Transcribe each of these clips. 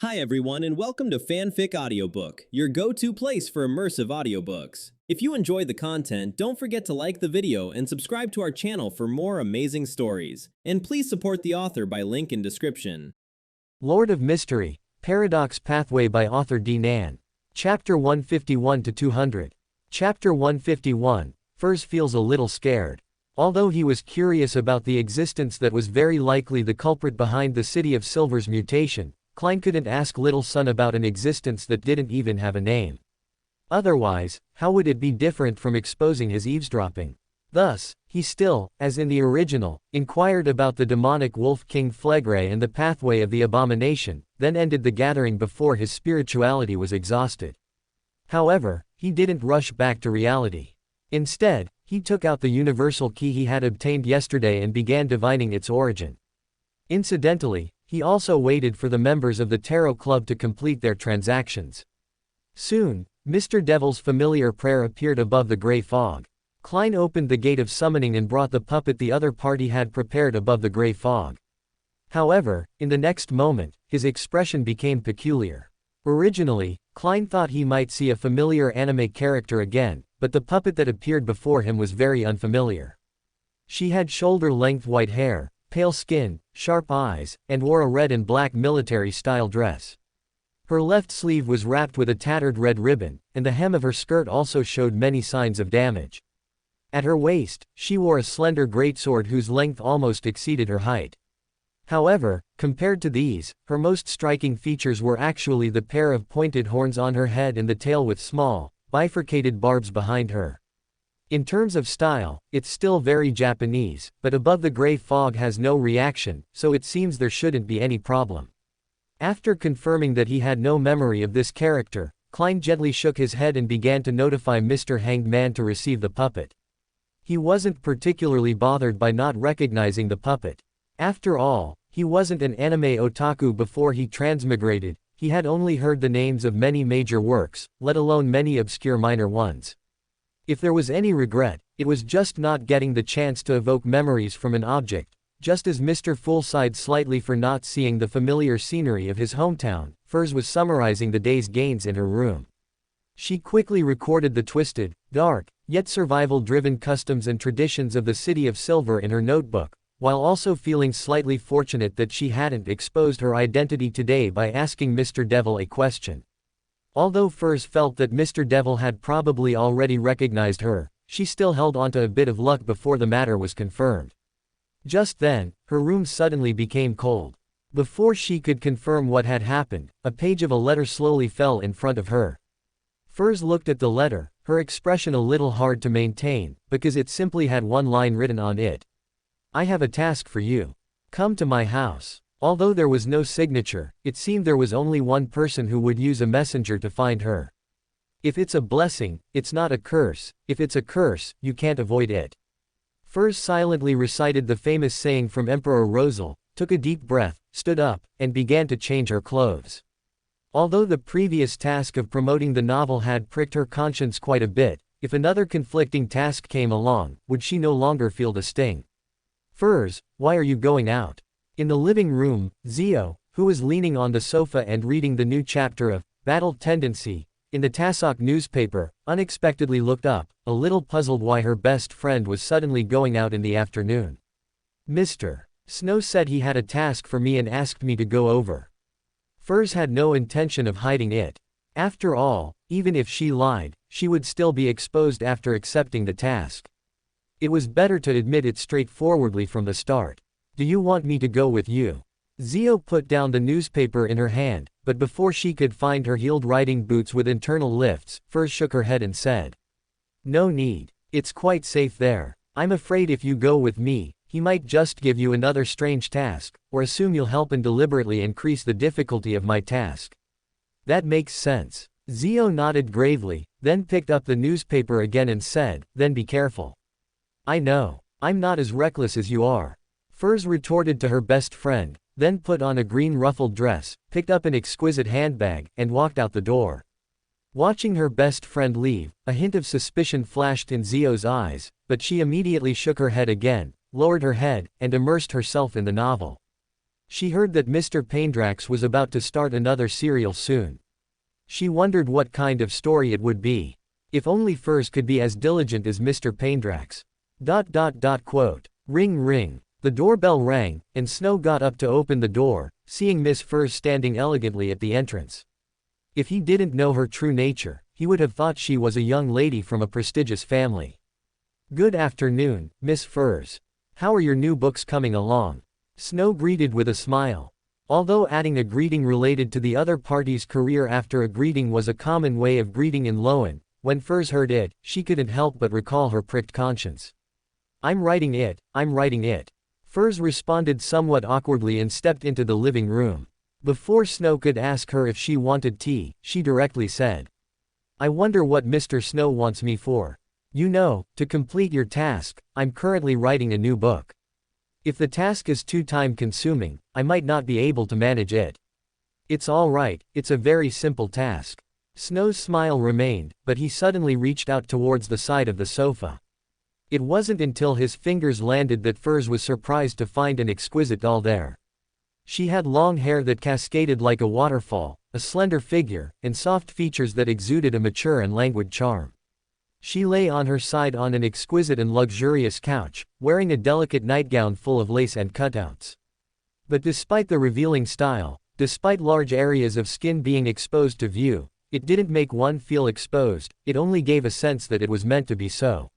Hi everyone and welcome to Fanfic Audiobook, your go-to place for immersive audiobooks. If you enjoy the content, don't forget to like the video and subscribe to our channel for more amazing stories. And please support the author by link in description. Lord of Mystery, Paradox Pathway by author D. Nan. Chapter 151-200. Chapter 151, Furs feels a little scared. Although he was curious about the existence that was very likely the culprit behind the City of Silver's mutation, Klein couldn't ask Little Sun about an existence that didn't even have a name. Otherwise, how would it be different from exposing his eavesdropping? Thus, he still, as in the original, inquired about the demonic wolf king Flegre and the pathway of the abomination, then ended the gathering before his spirituality was exhausted. However, he didn't rush back to reality. Instead, he took out the universal key he had obtained yesterday and began divining its origin. Incidentally, he also waited for the members of the Tarot Club to complete their transactions. Soon, Mr. Devil's familiar prayer appeared above the gray fog. Klein opened the gate of summoning and brought the puppet the other party had prepared above the gray fog. However, in the next moment, his expression became peculiar. Originally, Klein thought he might see a familiar anime character again, but the puppet that appeared before him was very unfamiliar. She had shoulder-length white hair, pale skin, sharp eyes, and wore a red and black military-style dress. Her left sleeve was wrapped with a tattered red ribbon, and the hem of her skirt also showed many signs of damage. At her waist, she wore a slender greatsword whose length almost exceeded her height. However, compared to these, her most striking features were actually the pair of pointed horns on her head and the tail with small, bifurcated barbs behind her. In terms of style, it's still very Japanese, but above the gray fog has no reaction, so it seems there shouldn't be any problem. After confirming that he had no memory of this character, Klein gently shook his head and began to notify Mr. Hanged Man to receive the puppet. He wasn't particularly bothered by not recognizing the puppet. After all, he wasn't an anime otaku before he transmigrated, he had only heard the names of many major works, let alone many obscure minor ones. If there was any regret, it was just not getting the chance to evoke memories from an object, just as Mr. Fool sighed slightly for not seeing the familiar scenery of his hometown. Furs was summarizing the day's gains in her room. She quickly recorded the twisted, dark, yet survival-driven customs and traditions of the City of Silver in her notebook, while also feeling slightly fortunate that she hadn't exposed her identity today by asking Mr. Devil a question. Although Furs felt that Mr. Devil had probably already recognized her, she still held onto a bit of luck before the matter was confirmed. Just then, her room suddenly became cold. Before she could confirm what had happened, a page of a letter slowly fell in front of her. Furs looked at the letter, her expression a little hard to maintain, because it simply had one line written on it. "I have a task for you. Come to my house." Although there was no signature, it seemed there was only one person who would use a messenger to find her. If it's a blessing, it's not a curse; if it's a curse, you can't avoid it. Furs silently recited the famous saying from Emperor Rosal, took a deep breath, stood up, and began to change her clothes. Although the previous task of promoting the novel had pricked her conscience quite a bit, if another conflicting task came along, would she no longer feel the sting? "Furs, why are you going out?" In the living room, Zio, who was leaning on the sofa and reading the new chapter of Battle Tendency in the Tasok newspaper, unexpectedly looked up, a little puzzled why her best friend was suddenly going out in the afternoon. "Mr. Snow said he had a task for me and asked me to go over." Furs had no intention of hiding it. After all, even if she lied, she would still be exposed after accepting the task. It was better to admit it straightforwardly from the start. "Do you want me to go with you?" Zio put down the newspaper in her hand, but before she could find her heeled riding boots with internal lifts, Furs shook her head and said, "No need. It's quite safe there. I'm afraid if you go with me, he might just give you another strange task, or assume you'll help and deliberately increase the difficulty of my task." "That makes sense." Zio nodded gravely, then picked up the newspaper again and said, "Then be careful." "I know. I'm not as reckless as you are." Furs retorted to her best friend, then put on a green ruffled dress, picked up an exquisite handbag, and walked out the door. Watching her best friend leave, a hint of suspicion flashed in Zio's eyes, but she immediately shook her head again, lowered her head, and immersed herself in the novel. She heard that Mr. Paindrax was about to start another serial soon. She wondered what kind of story it would be. If only Furs could be as diligent as Mr. Paindrax. Quote. Ring ring. The doorbell rang, and Snow got up to open the door, seeing Miss Furs standing elegantly at the entrance. If he didn't know her true nature, he would have thought she was a young lady from a prestigious family. Good afternoon, Miss Furs. How are your new books coming along? Snow greeted with a smile. Although adding a greeting related to the other party's career after a greeting was a common way of greeting in Loan, when Furs heard it, she couldn't help but recall her pricked conscience. I'm writing it. Furs responded somewhat awkwardly and stepped into the living room. Before Snow could ask her if she wanted tea, she directly said, I wonder what Mr. Snow wants me for. You know, to complete your task. I'm currently writing a new book. If the task is too time-consuming, I might not be able to manage it. It's all right, it's a very simple task. Snow's smile remained, but he suddenly reached out towards the side of the sofa. It wasn't until his fingers landed that Furs was surprised to find an exquisite doll there. She had long hair that cascaded like a waterfall, a slender figure, and soft features that exuded a mature and languid charm. She lay on her side on an exquisite and luxurious couch, wearing a delicate nightgown full of lace and cutouts. But despite the revealing style, despite large areas of skin being exposed to view, it didn't make one feel exposed, it only gave a sense that it was meant to be so.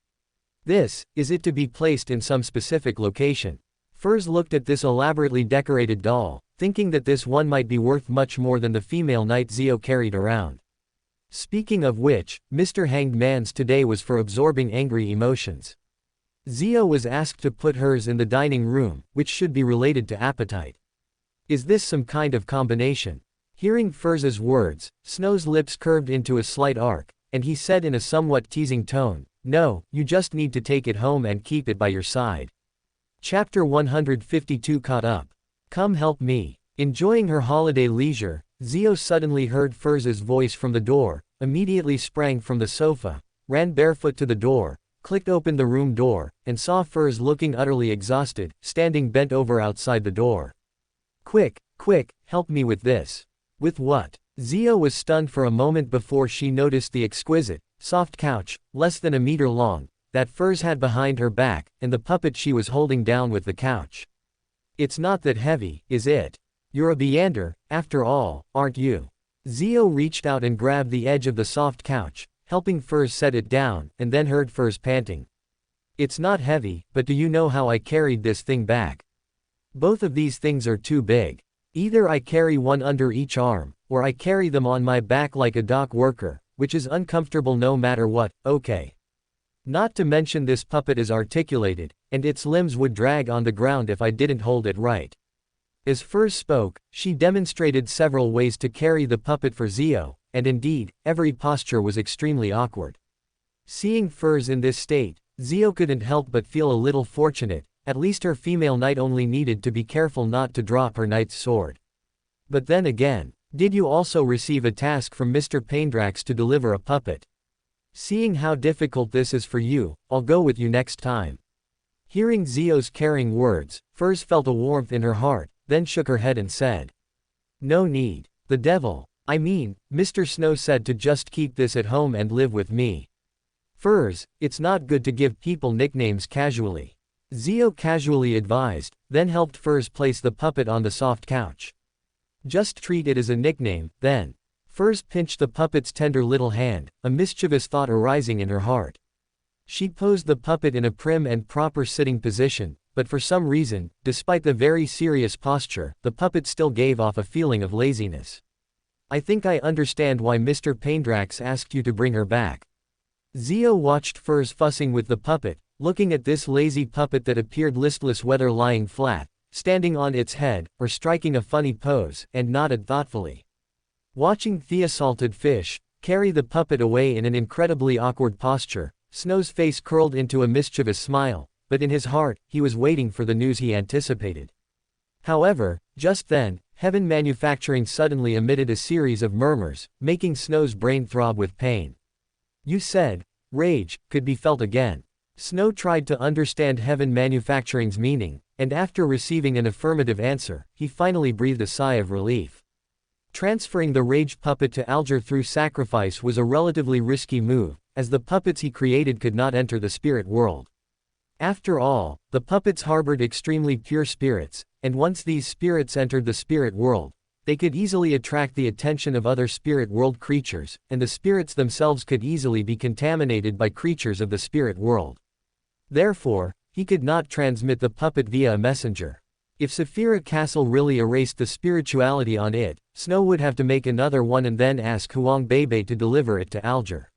Is it to be placed in some specific location? Furs looked at this elaborately decorated doll, thinking that this one might be worth much more than the female knight Zio carried around. Speaking of which, Mr. Hanged Man's today was for absorbing angry emotions. Zio was asked to put hers in the dining room, which should be related to appetite. Is this some kind of combination? Hearing Furs's words, Snow's lips curved into a slight arc, and he said in a somewhat teasing tone, No, you just need to take it home and keep it by your side. Chapter 152 Caught Up. Come help me. Enjoying her holiday leisure, Zio suddenly heard Furs's voice from the door, immediately sprang from the sofa, ran barefoot to the door, clicked open the room door, and saw Furs looking utterly exhausted, standing bent over outside the door. Quick, help me with this. With what? Zio was stunned for a moment before she noticed the exquisite, soft couch, less than a meter long, that Furs had behind her back, and the puppet she was holding down with the couch. It's not that heavy, is it? You're a Beander, after all, aren't you? Zio reached out and grabbed the edge of the soft couch, helping Furs set it down, and then heard Furs panting. It's not heavy, but do you know how I carried this thing back? Both of these things are too big. Either I carry one under each arm, or I carry them on my back like a dock worker, which is uncomfortable no matter what, okay. Not to mention this puppet is articulated, and its limbs would drag on the ground if I didn't hold it right. As Furs spoke, she demonstrated several ways to carry the puppet for Zio, and indeed, every posture was extremely awkward. Seeing Furs in this state, Zio couldn't help but feel a little fortunate. At least her female knight only needed to be careful not to drop her knight's sword. But then again, did you also receive a task from Mr. Paindrax to deliver a puppet? Seeing how difficult this is for you, I'll go with you next time. Hearing Zio's caring words, Furs felt a warmth in her heart, then shook her head and said, No need. The devil. I mean, Mr. Snow said to just keep this at home and live with me. Furs, it's not good to give people nicknames casually. Zio casually advised, then helped Furs place the puppet on the soft couch. Just treat it as a nickname, then. Furs pinched the puppet's tender little hand, a mischievous thought arising in her heart. She posed the puppet in a prim and proper sitting position, but for some reason, despite the very serious posture, the puppet still gave off a feeling of laziness. I think I understand why Mr. Paindrax asked you to bring her back. Zio watched Furs fussing with the puppet, looking at this lazy puppet that appeared listless whether lying flat, standing on its head, or striking a funny pose, and nodded thoughtfully. Watching the salted fish carry the puppet away in an incredibly awkward posture, Snow's face curled into a mischievous smile, but in his heart, he was waiting for the news he anticipated. However, just then, Heaven Manufacturing suddenly emitted a series of murmurs, making Snow's brain throb with pain. You said, rage could be felt again. Snow tried to understand heaven manufacturing's meaning, and after receiving an affirmative answer, he finally breathed a sigh of relief. Transferring the rage puppet to Alger through sacrifice was a relatively risky move, as the puppets he created could not enter the spirit world. After all, the puppets harbored extremely pure spirits, and once these spirits entered the spirit world, they could easily attract the attention of other spirit world creatures, and the spirits themselves could easily be contaminated by creatures of the spirit world. Therefore, he could not transmit the puppet via a messenger. If Saphira Castle really erased the spirituality on it, Snow would have to make another one and then ask Huang Bebe to deliver it to Alger.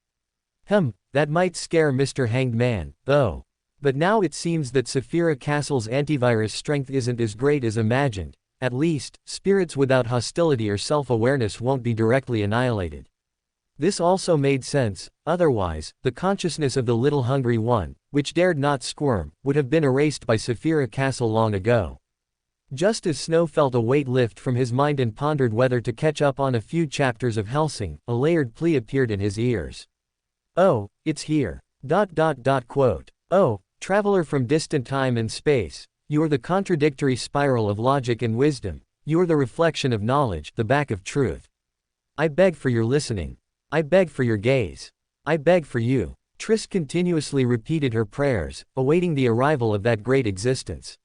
That might scare Mr. Hanged Man, though. But now it seems that Saphira Castle's antivirus strength isn't as great as imagined. At least, spirits without hostility or self-awareness won't be directly annihilated. This also made sense, otherwise, the consciousness of the little hungry one, which dared not squirm, would have been erased by Saphira Castle long ago. Just as Snow felt a weight lift from his mind and pondered whether to catch up on a few chapters of Hellsing, a layered plea appeared in his ears. "Oh, it's here. Quote. Oh, traveler from distant time and space, you are the contradictory spiral of logic and wisdom, you are the reflection of knowledge, the back of truth. I beg for your listening. I beg for your gaze. I beg for you." Triss continuously repeated her prayers, awaiting the arrival of that great existence.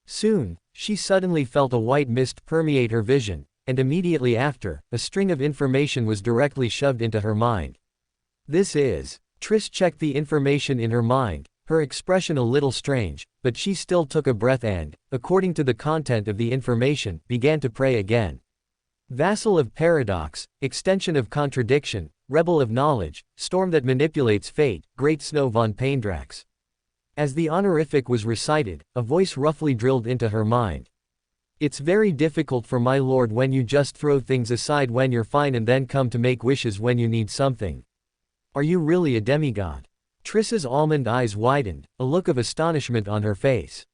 Soon, she suddenly felt a white mist permeate her vision, and immediately after, a string of information was directly shoved into her mind. This is. Triss checked the information in her mind, her expression a little strange, but she still took a breath and, according to the content of the information, began to pray again. Vassal of paradox, extension of contradiction, rebel of knowledge, storm that manipulates fate, great Snow von Paindrax. As the honorific was recited, a voice roughly drilled into her mind. "It's very difficult for my lord when you just throw things aside when you're fine and then come to make wishes when you need something. Are you really a demigod?" Triss's almond eyes widened, a look of astonishment on her face.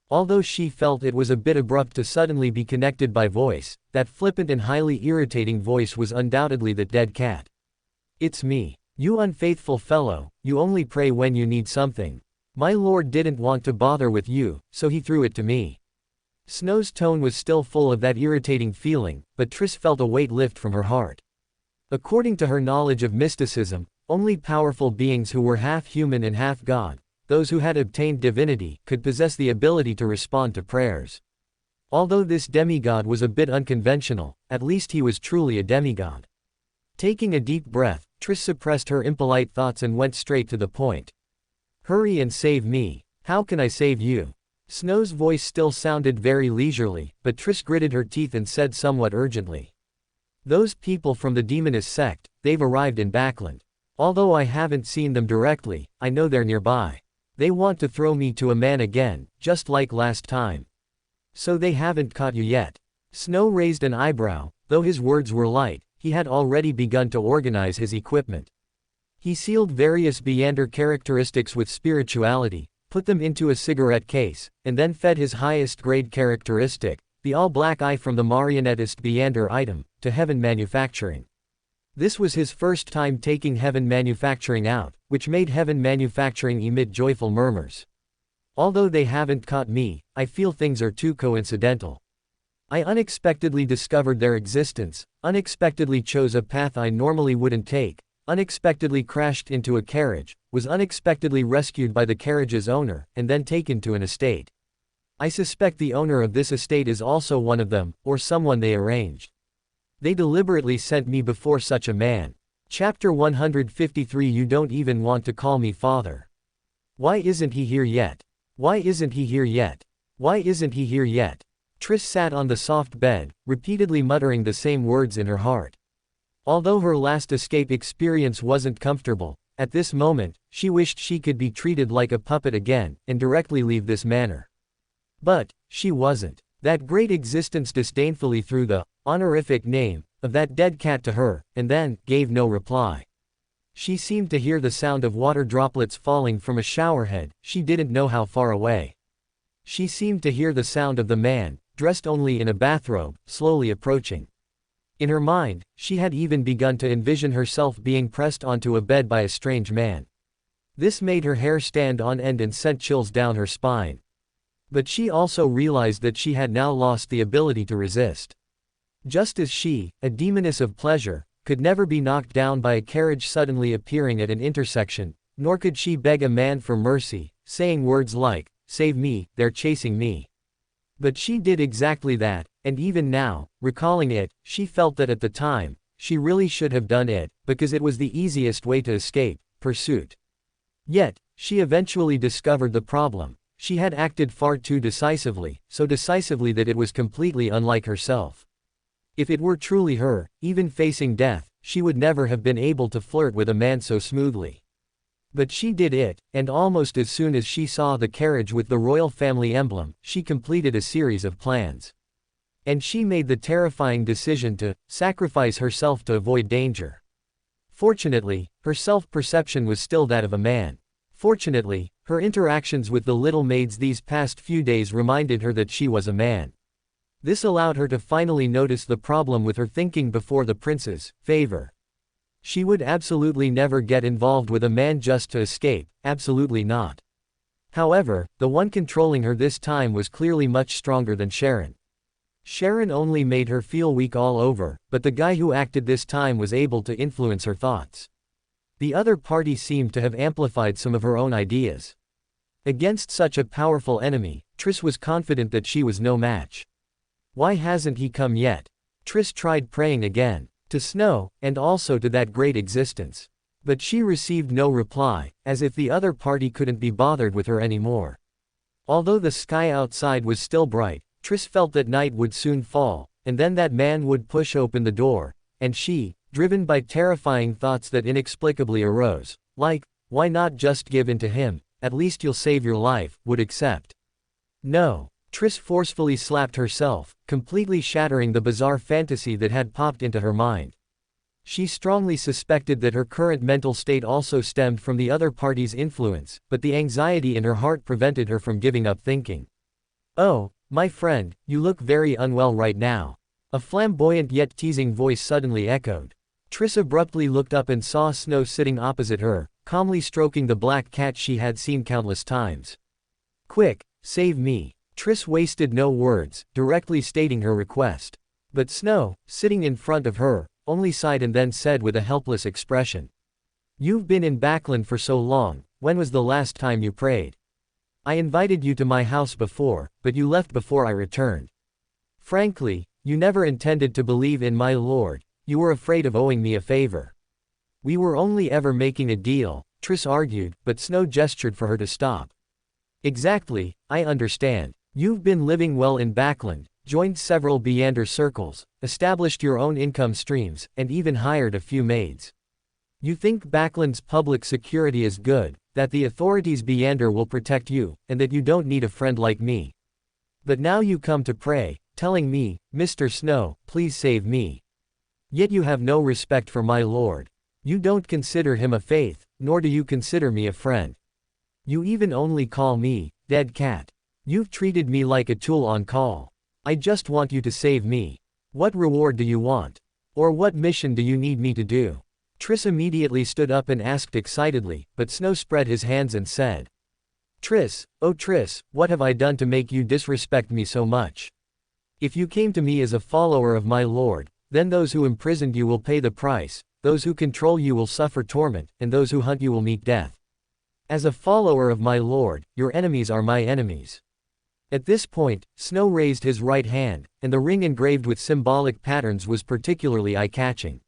Although she felt it was a bit abrupt to suddenly be connected by voice, that flippant and highly irritating voice was undoubtedly the dead cat. "It's me. You unfaithful fellow, you only pray when you need something. My lord didn't want to bother with you, so he threw it to me." Snow's tone was still full of that irritating feeling, but Triss felt a weight lift from her heart. According to her knowledge of mysticism, only powerful beings who were half human and half god, those who had obtained divinity, could possess the ability to respond to prayers. Although this demigod was a bit unconventional, at least he was truly a demigod. Taking a deep breath, Triss suppressed her impolite thoughts and went straight to the point. "Hurry and save me. How can I save you?" Snow's voice still sounded very leisurely, but Triss gritted her teeth and said somewhat urgently. "Those people from the demonist sect, they've arrived in Backland. Although I haven't seen them directly, I know they're nearby. They want to throw me to a man again, just like last time. So they haven't caught you yet." Snow raised an eyebrow. Though his words were light, he had already begun to organize his equipment. He sealed various Beander characteristics with spirituality, put them into a cigarette case, and then fed his highest grade characteristic, the all-black eye from the marionettist Beander item, to heaven manufacturing. This was his first time taking heaven manufacturing out, which made heaven manufacturing emit joyful murmurs. "Although they haven't caught me, I feel things are too coincidental. I unexpectedly discovered their existence, unexpectedly chose a path I normally wouldn't take, unexpectedly crashed into a carriage, was unexpectedly rescued by the carriage's owner, and then taken to an estate. I suspect the owner of this estate is also one of them, or someone they arranged. They deliberately sent me before such a man." Chapter 153. You don't even want to call me father. Why isn't he here yet? Why isn't he here yet? Why isn't he here yet? Triss sat on the soft bed, repeatedly muttering the same words in her heart. Although her last escape experience wasn't comfortable, at this moment, she wished she could be treated like a puppet again, and directly leave this manor. But, she wasn't. That great existence disdainfully threw the honorific name of that dead cat to her, and then gave no reply. She seemed to hear the sound of water droplets falling from a showerhead, she didn't know how far away. She seemed to hear the sound of the man, dressed only in a bathrobe, slowly approaching. In her mind, she had even begun to envision herself being pressed onto a bed by a strange man. This made her hair stand on end and sent chills down her spine. But she also realized that she had now lost the ability to resist. Just as she, a demoness of pleasure, could never be knocked down by a carriage suddenly appearing at an intersection, nor could she beg a man for mercy, saying words like, "Save me, they're chasing me." But she did exactly that, and even now, recalling it, she felt that at the time, she really should have done it, because it was the easiest way to escape pursuit. Yet, she eventually discovered the problem. She had acted far too decisively, so decisively that it was completely unlike herself. If it were truly her, even facing death, she would never have been able to flirt with a man so smoothly. But she did it, and almost as soon as she saw the carriage with the royal family emblem, she completed a series of plans. And she made the terrifying decision to sacrifice herself to avoid danger. Fortunately, her self-perception was still that of a man. Fortunately, her interactions with the little maids these past few days reminded her that she was a man. This allowed her to finally notice the problem with her thinking before the prince's favor. She would absolutely never get involved with a man just to escape, absolutely not. However, the one controlling her this time was clearly much stronger than Sharon. Sharon only made her feel weak all over, but the guy who acted this time was able to influence her thoughts. The other party seemed to have amplified some of her own ideas. Against such a powerful enemy, Triss was confident that she was no match. Why hasn't he come yet? Triss tried praying again. To Snow, and also to that great existence. But she received no reply, as if the other party couldn't be bothered with her anymore. Although the sky outside was still bright, Triss felt that night would soon fall, and then that man would push open the door, and she, driven by terrifying thoughts that inexplicably arose, like, why not just give in to him, at least you'll save your life, would accept. No. Triss forcefully slapped herself, completely shattering the bizarre fantasy that had popped into her mind. She strongly suspected that her current mental state also stemmed from the other party's influence, but the anxiety in her heart prevented her from giving up thinking. "Oh, my friend, you look very unwell right now," a flamboyant yet teasing voice suddenly echoed. Triss abruptly looked up and saw Snow sitting opposite her, calmly stroking the black cat she had seen countless times. "Quick, save me." Triss wasted no words, directly stating her request. But Snow, sitting in front of her, only sighed and then said with a helpless expression. "You've been in Backland for so long, when was the last time you prayed? I invited you to my house before, but you left before I returned. Frankly, you never intended to believe in my Lord, you were afraid of owing me a favor." "We were only ever making a deal," Triss argued, but Snow gestured for her to stop. "Exactly, I understand. You've been living well in Backland, joined several Beander circles, established your own income streams, and even hired a few maids. You think Backland's public security is good, that the authorities Beander will protect you, and that you don't need a friend like me. But now you come to pray, telling me, Mr. Snow, please save me. Yet you have no respect for my Lord. You don't consider him a faith, nor do you consider me a friend. You even only call me, dead cat. You've treated me like a tool on call. I just want you to save me. What reward do you want? Or what mission do you need me to do?" Triss immediately stood up and asked excitedly, but Snow spread his hands and said, "Triss, oh Triss, what have I done to make you disrespect me so much? If you came to me as a follower of my Lord, then those who imprisoned you will pay the price, those who control you will suffer torment, and those who hunt you will meet death. As a follower of my Lord, your enemies are my enemies." At this point, Snow raised his right hand, and the ring engraved with symbolic patterns was particularly eye-catching.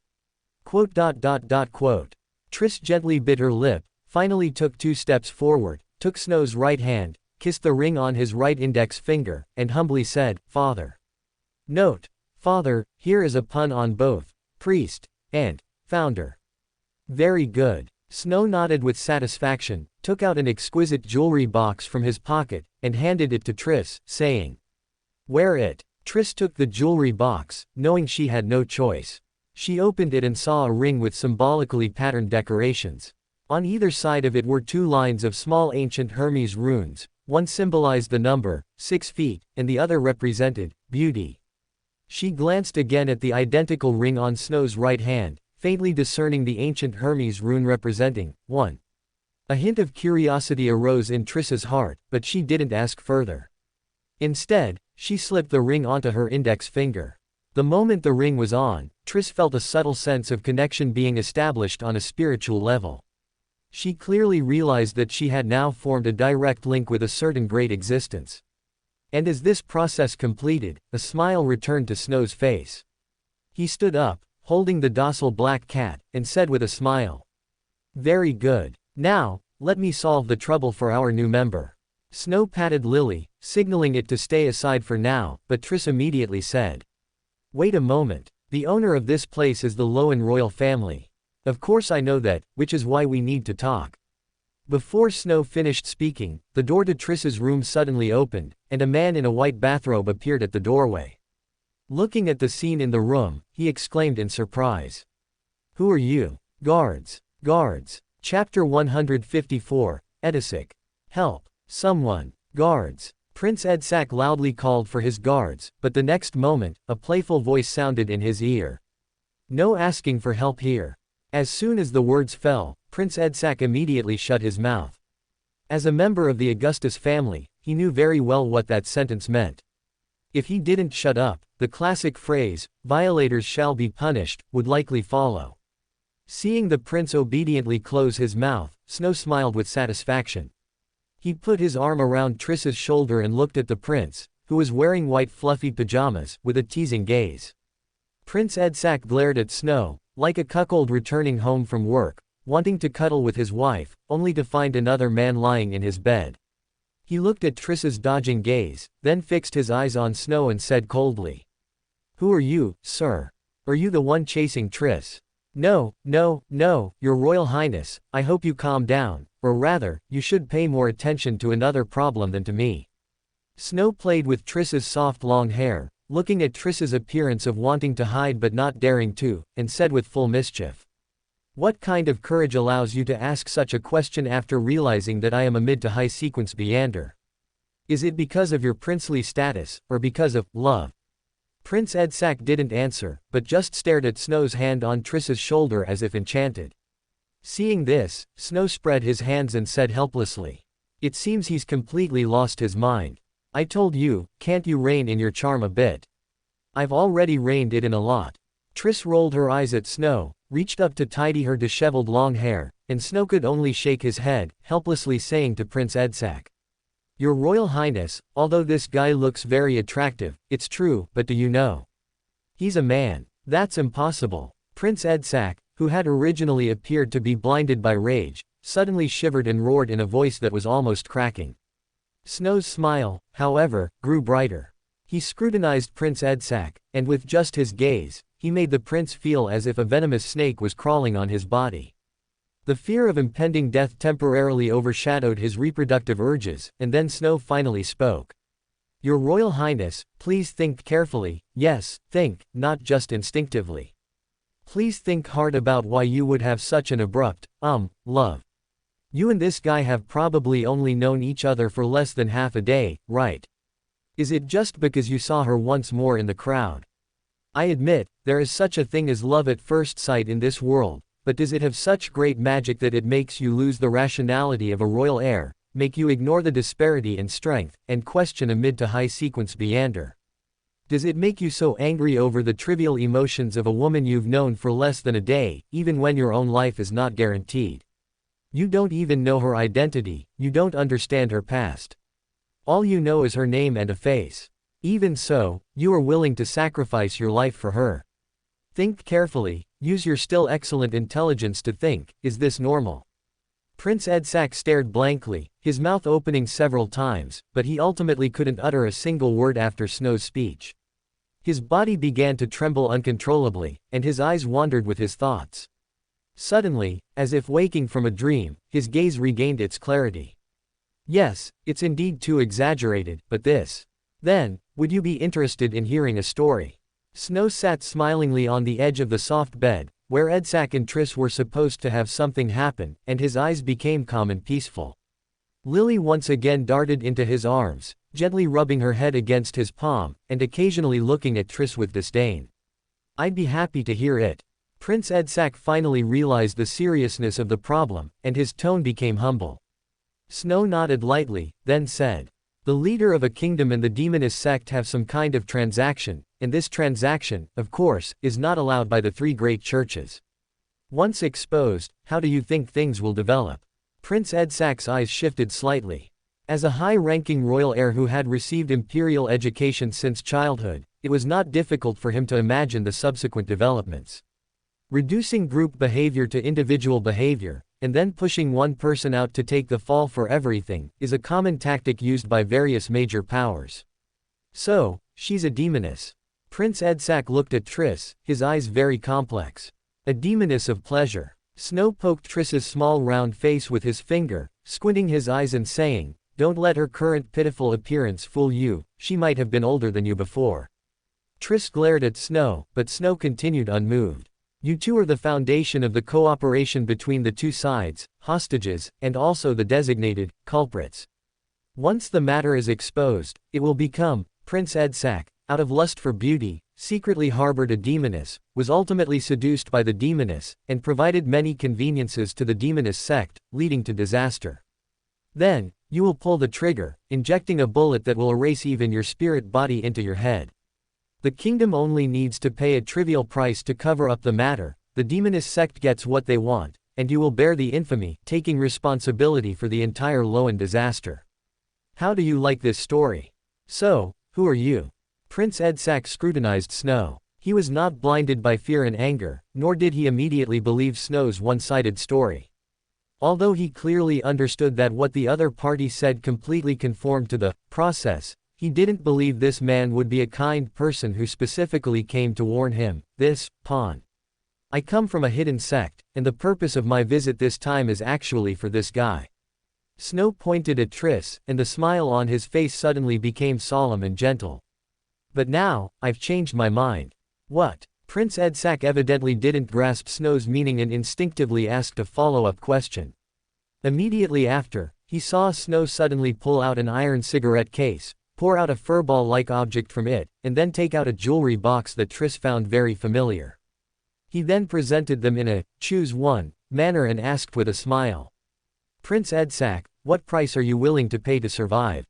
Triss gently bit her lip, finally took 2 steps forward, took Snow's right hand, kissed the ring on his right index finger, and humbly said, "Father." Note: Father, here is a pun on both priest and founder. Very good. Snow nodded with satisfaction, took out an exquisite jewelry box from his pocket, and handed it to Triss, saying, "Wear it." Triss took the jewelry box, knowing she had no choice. She opened it and saw a ring with symbolically patterned decorations. On either side of it were 2 lines of small ancient Hermes runes, one symbolized the number, 6 feet, and the other represented beauty. She glanced again at the identical ring on Snow's right hand, faintly discerning the ancient Hermes rune representing 1. A hint of curiosity arose in Triss's heart, but she didn't ask further. Instead, she slipped the ring onto her index finger. The moment the ring was on, Triss felt a subtle sense of connection being established on a spiritual level. She clearly realized that she had now formed a direct link with a certain great existence. And as this process completed, a smile returned to Snow's face. He stood up, holding the docile black cat, and said with a smile, "Very good. Now, let me solve the trouble for our new member." Snow patted Lily, signaling it to stay aside for now, but Triss immediately said, "Wait a moment. The owner of this place is the Lowen royal family. Of course I know that, which is why we need to talk." Before Snow finished speaking, the door to Triss's room suddenly opened, and a man in a white bathrobe appeared at the doorway. Looking at the scene in the room, he exclaimed in surprise, "Who are you?" "Guards. Guards." Chapter 154, Edsac. "Help. Someone. Guards." Prince Edsac loudly called for his guards, but the next moment, a playful voice sounded in his ear. "No asking for help here." As soon as the words fell, Prince Edsac immediately shut his mouth. As a member of the Augustus family, he knew very well what that sentence meant. If he didn't shut up, the classic phrase, "violators shall be punished," would likely follow. Seeing the prince obediently close his mouth, Snow smiled with satisfaction. He put his arm around Triss's shoulder and looked at the prince, who was wearing white fluffy pajamas, with a teasing gaze. Prince Edsac glared at Snow, like a cuckold returning home from work, wanting to cuddle with his wife, only to find another man lying in his bed. He looked at Triss's dodging gaze, then fixed his eyes on Snow and said coldly, "Who are you, sir? Are you the one chasing Triss?" "No, no, no, your royal highness, I hope you calm down, or rather, you should pay more attention to another problem than to me." Snow played with Triss's soft long hair, looking at Triss's appearance of wanting to hide but not daring to, and said with full mischief, "What kind of courage allows you to ask such a question after realizing that I am a mid to high sequence meander? Is it because of your princely status, or because of love?" Prince Edsac didn't answer, but just stared at Snow's hand on Triss's shoulder as if enchanted. Seeing this, Snow spread his hands and said helplessly, "It seems he's completely lost his mind. I told you, can't you rein in your charm a bit?" "I've already reined it in a lot." Triss rolled her eyes at Snow, reached up to tidy her disheveled long hair, and Snow could only shake his head, helplessly saying to Prince Edsac, "Your royal highness, although this guy looks very attractive, it's true, but do you know? He's a man. That's impossible." Prince Edsac, who had originally appeared to be blinded by rage, suddenly shivered and roared in a voice that was almost cracking. Snow's smile, however, grew brighter. He scrutinized Prince Edsac, and with just his gaze, he made the prince feel as if a venomous snake was crawling on his body. The fear of impending death temporarily overshadowed his reproductive urges, and then Snow finally spoke. "Your Royal Highness, please think carefully, yes, think, not just instinctively. Please think hard about why you would have such an abrupt, love. You and this guy have probably only known each other for less than half a day, right? Is it just because you saw her once more in the crowd? I admit, there is such a thing as love at first sight in this world, but does it have such great magic that it makes you lose the rationality of a royal heir, make you ignore the disparity in strength, and question a mid to high sequence meander? Does it make you so angry over the trivial emotions of a woman you've known for less than a day, even when your own life is not guaranteed? You don't even know her identity, you don't understand her past. All you know is her name and a face. Even so, you are willing to sacrifice your life for her. Think carefully, use your still excellent intelligence to think, is this normal?" Prince Edsac stared blankly, his mouth opening several times, but he ultimately couldn't utter a single word after Snow's speech. His body began to tremble uncontrollably, and his eyes wandered with his thoughts. Suddenly, as if waking from a dream, his gaze regained its clarity. "Yes, it's indeed too exaggerated, but this. Then, would you be interested in hearing a story?" Snow sat smilingly on the edge of the soft bed, where Edsac and Triss were supposed to have something happen, and his eyes became calm and peaceful. Lily once again darted into his arms, gently rubbing her head against his palm, and occasionally looking at Triss with disdain. "I'd be happy to hear it." Prince Edsac finally realized the seriousness of the problem, and his tone became humble. Snow nodded lightly, then said, "The leader of a kingdom and the demonist sect have some kind of transaction, and this transaction, of course, is not allowed by the three great churches. Once exposed, how do you think things will develop?" Prince Edsac's eyes shifted slightly. As a high-ranking royal heir who had received imperial education since childhood, it was not difficult for him to imagine the subsequent developments. Reducing group behavior to individual behavior, and then pushing one person out to take the fall for everything, is a common tactic used by various major powers. "So, she's a demoness." Prince Edsac looked at Triss, his eyes very complex. "A demoness of pleasure." Snow poked Triss's small round face with his finger, squinting his eyes and saying, "Don't let her current pitiful appearance fool you, she might have been older than you before." Triss glared at Snow, but Snow continued unmoved. "You two are the foundation of the cooperation between the two sides, hostages, and also the designated culprits. Once the matter is exposed, it will become, Prince Edsac, out of lust for beauty, secretly harbored a demoness, was ultimately seduced by the demoness, and provided many conveniences to the demoness sect, leading to disaster. Then, you will pull the trigger, injecting a bullet that will erase even your spirit body into your head. The kingdom only needs to pay a trivial price to cover up the matter, the demoness sect gets what they want, and you will bear the infamy, taking responsibility for the entire Loan disaster. How do you like this story? So, who are you?" Prince Edsac scrutinized Snow. He was not blinded by fear and anger, nor did he immediately believe Snow's one-sided story. Although he clearly understood that what the other party said completely conformed to the process, he didn't believe this man would be a kind person who specifically came to warn him. "This pawn. I come from a hidden sect, and the purpose of my visit this time is actually for this guy." Snow pointed at Triss, and the smile on his face suddenly became solemn and gentle. "But now, I've changed my mind." "What?" Prince Edsac evidently didn't grasp Snow's meaning and instinctively asked a follow-up question. Immediately after, he saw Snow suddenly pull out an iron cigarette case, pour out a furball-like object from it, and then take out a jewelry box that Triss found very familiar. He then presented them in a "choose one" manner and asked with a smile, "Prince Edsac, what price are you willing to pay to survive?"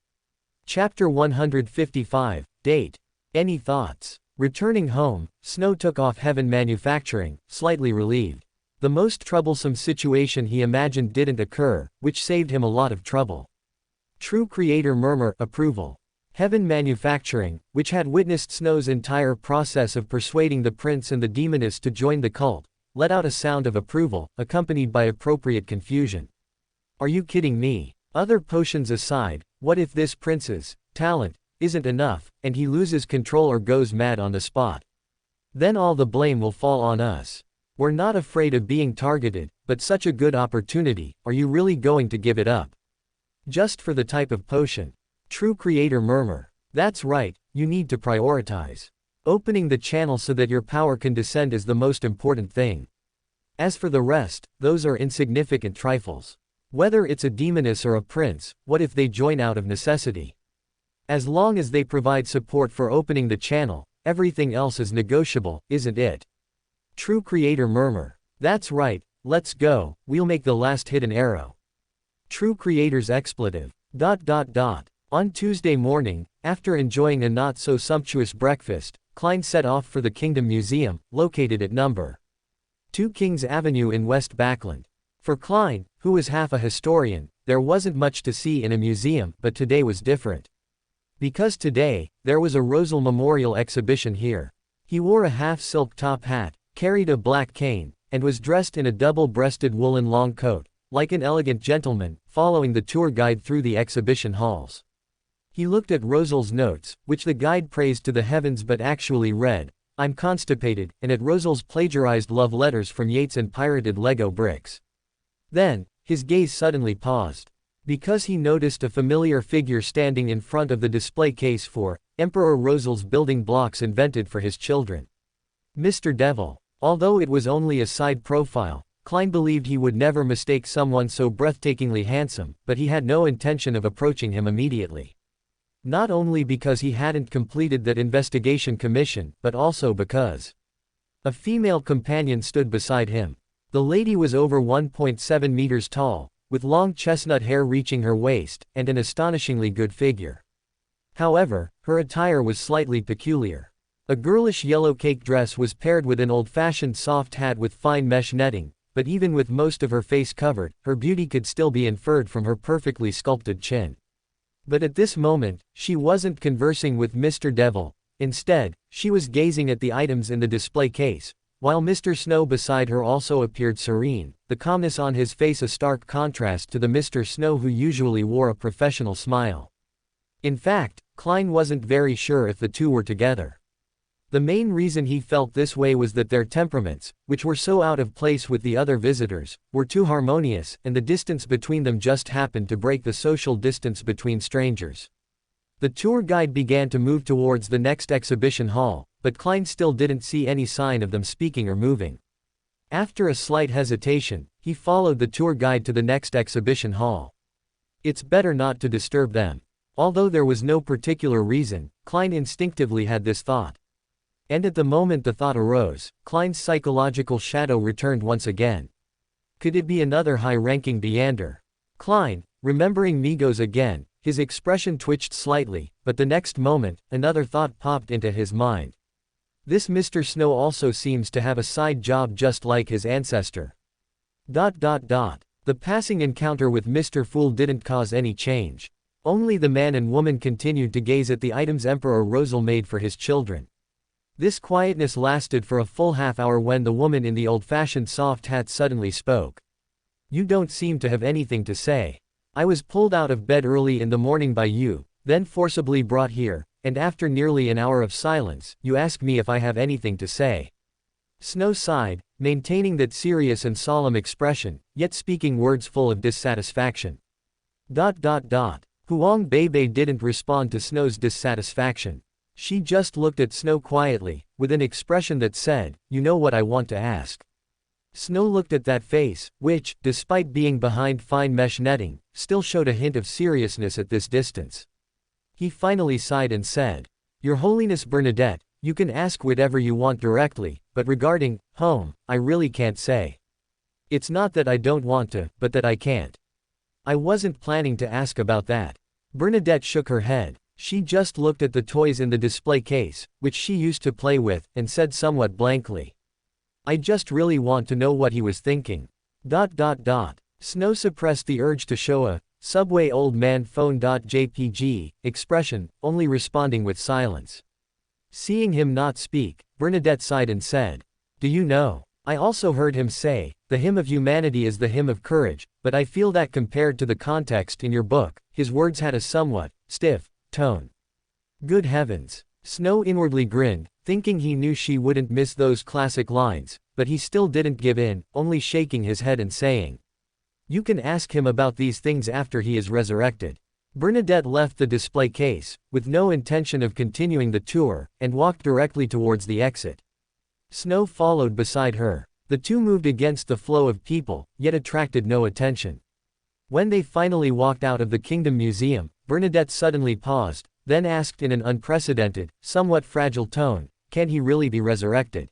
Chapter 155, Date. Any thoughts? Returning home, Snow took off Heaven Manufacturing, slightly relieved. The most troublesome situation he imagined didn't occur, which saved him a lot of trouble. True Creator murmur approval. Heaven Manufacturing, which had witnessed Snow's entire process of persuading the prince and the demoness to join the cult, let out a sound of approval, accompanied by appropriate confusion. "Are you kidding me? Other potions aside, what if this prince's talent isn't enough, and he loses control or goes mad on the spot? Then all the blame will fall on us. We're not afraid of being targeted, but such a good opportunity, are you really going to give it up? Just for the type of potion?" True Creator murmur. "That's right, you need to prioritize. Opening the channel so that your power can descend is the most important thing. As for the rest, those are insignificant trifles. Whether it's a demoness or a prince, what if they join out of necessity? As long as they provide support for opening the channel, everything else is negotiable, isn't it?" True Creator murmur. "That's right, let's go, we'll make the last hidden arrow." True Creator's expletive. ... On Tuesday morning, after enjoying a not-so-sumptuous breakfast, Klein set off for the Kingdom Museum, located at No. 2 Kings Avenue in West Backland. For Klein, who was half a historian, there wasn't much to see in a museum, but today was different. Because today, there was a Rosal Memorial exhibition here. He wore a half-silk top hat, carried a black cane, and was dressed in a double-breasted woolen long coat, like an elegant gentleman, following the tour guide through the exhibition halls. He looked at Rosal's notes, which the guide praised to the heavens but actually read, "I'm constipated," and at Rosal's plagiarized love letters from Yeats and pirated Lego bricks. Then, his gaze suddenly paused. Because he noticed a familiar figure standing in front of the display case for Emperor Rosal's building blocks invented for his children. Mr. Devil. Although it was only a side profile, Klein believed he would never mistake someone so breathtakingly handsome, but he had no intention of approaching him immediately. Not only because he hadn't completed that investigation commission, but also because A female companion stood beside him. The lady was over 1.7 meters tall, with long chestnut hair reaching her waist, and an astonishingly good figure. However, her attire was slightly peculiar. A girlish yellow cake dress was paired with an old-fashioned soft hat with fine mesh netting, but even with most of her face covered, her beauty could still be inferred from her perfectly sculpted chin. But at this moment, she wasn't conversing with Mr. Devil. Instead, she was gazing at the items in the display case, while Mr. Snow beside her also appeared serene, the calmness on his face a stark contrast to the Mr. Snow who usually wore a professional smile. In fact, Klein wasn't very sure if the two were together. The main reason he felt this way was that their temperaments, which were so out of place with the other visitors, were too harmonious, and the distance between them just happened to break the social distance between strangers. The tour guide began to move towards the next exhibition hall, but Klein still didn't see any sign of them speaking or moving. After a slight hesitation, he followed the tour guide to the next exhibition hall. It's better not to disturb them. Although there was no particular reason, Klein instinctively had this thought. And at the moment the thought arose, Klein's psychological shadow returned once again. Could it be another high-ranking Deander? Klein, remembering Migos again, his expression twitched slightly, but the next moment, another thought popped into his mind. This Mr. Snow also seems to have a side job just like his ancestor. The passing encounter with Mr. Fool didn't cause any change. Only the man and woman continued to gaze at the items Emperor Rosal made for his children. This quietness lasted for a full half-hour when the woman in the old-fashioned soft hat suddenly spoke. "You don't seem to have anything to say. I was pulled out of bed early in the morning by you, then forcibly brought here, and after nearly an hour of silence, you ask me if I have anything to say." Snow sighed, maintaining that serious and solemn expression, yet speaking words full of dissatisfaction. Huang Bebe didn't respond to Snow's dissatisfaction. She just looked at Snow quietly, with an expression that said, "You know what I want to ask." Snow looked at that face, which, despite being behind fine mesh netting, still showed a hint of seriousness at this distance. He finally sighed and said, "Your Holiness Bernadette, you can ask whatever you want directly, but regarding home, I really can't say. It's not that I don't want to, but that I can't. I wasn't planning to ask about that." Bernadette shook her head. She just looked at the toys in the display case, which she used to play with, and said somewhat blankly, "I just really want to know what he was thinking." Snow suppressed the urge to show a subway old man phone.jpg expression, only responding with silence. Seeing him not speak, Bernadette sighed and said, "Do you know, I also heard him say, the hymn of humanity is the hymn of courage, but I feel that compared to the context in your book, his words had a somewhat stiff tone." Good heavens. Snow inwardly grinned, thinking he knew she wouldn't miss those classic lines, but he still didn't give in, only shaking his head and saying, "You can ask him about these things after he is resurrected." Bernadette left the display case, with no intention of continuing the tour, and walked directly towards the exit. Snow followed beside her. The two moved against the flow of people, yet attracted no attention. When they finally walked out of the Kingdom Museum, Bernadette suddenly paused, then asked in an unprecedented, somewhat fragile tone, "Can he really be resurrected?"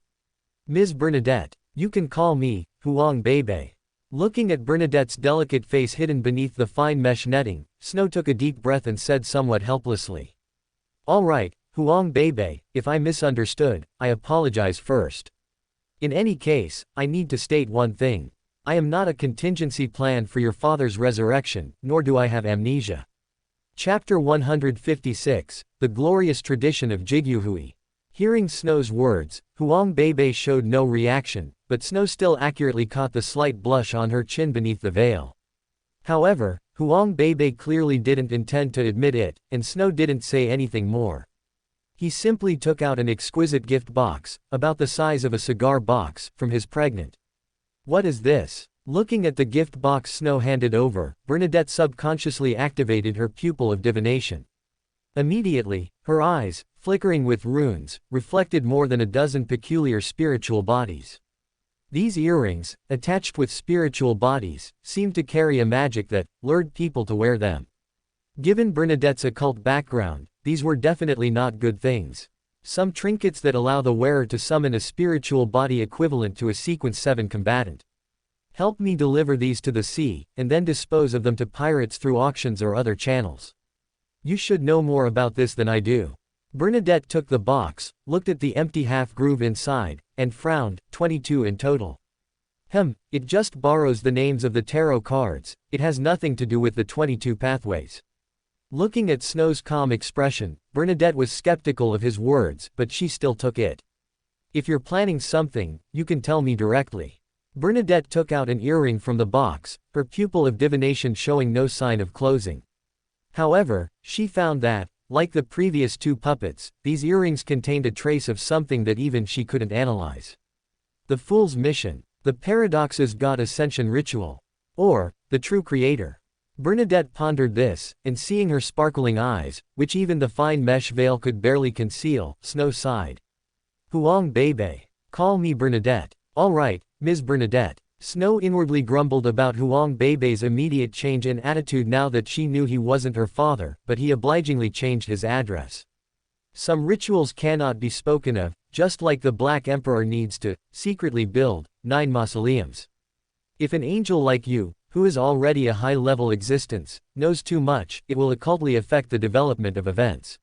"Ms. Bernadette, you can call me Huang Bebe." Looking at Bernadette's delicate face hidden beneath the fine mesh netting, Snow took a deep breath and said somewhat helplessly, "All right, Huang Bebe, if I misunderstood, I apologize first. In any case, I need to state one thing. I am not a contingency plan for your father's resurrection, nor do I have amnesia." Chapter 156, The Glorious Tradition of Jigyuhui. Hearing Snow's words, Huang Bebe showed no reaction, but Snow still accurately caught the slight blush on her chin beneath the veil. However, Huang Bebe clearly didn't intend to admit it, and Snow didn't say anything more. He simply took out an exquisite gift box, about the size of a cigar box, from his pregnant. "What is this?" Looking at the gift box Snow handed over, Bernadette subconsciously activated her pupil of divination. Immediately, her eyes, flickering with runes, reflected more than a dozen peculiar spiritual bodies. These earrings, attached with spiritual bodies, seemed to carry a magic that lured people to wear them. Given Bernadette's occult background, these were definitely not good things. Some trinkets that allow the wearer to summon a spiritual body equivalent to a Sequence 7 combatant. Help me deliver these to the sea, and then dispose of them to pirates through auctions or other channels. You should know more about this than I do. Bernadette took the box, looked at the empty half-groove inside, and frowned. 22 in total. It just borrows the names of the tarot cards, it has nothing to do with the 22 pathways. Looking at Snow's calm expression, Bernadette was skeptical of his words, but she still took it. If you're planning something, you can tell me directly. Bernadette took out an earring from the box, her pupil of divination showing no sign of closing. However, she found that, like the previous 2 puppets, these earrings contained a trace of something that even she couldn't analyze. The Fool's Mission, the Paradox's God Ascension Ritual, or the True Creator. Bernadette pondered this, and seeing her sparkling eyes, which even the fine mesh veil could barely conceal, Snow sighed. Huang Bebe. Call me Bernadette. All right, Ms. Bernadette. Snow inwardly grumbled about Huang Bebe's immediate change in attitude now that she knew he wasn't her father, but he obligingly changed his address. Some rituals cannot be spoken of, just like the Black Emperor needs to, secretly build, 9 mausoleums. If an angel like you, who is already a high-level existence, knows too much, it will occultly affect the development of events.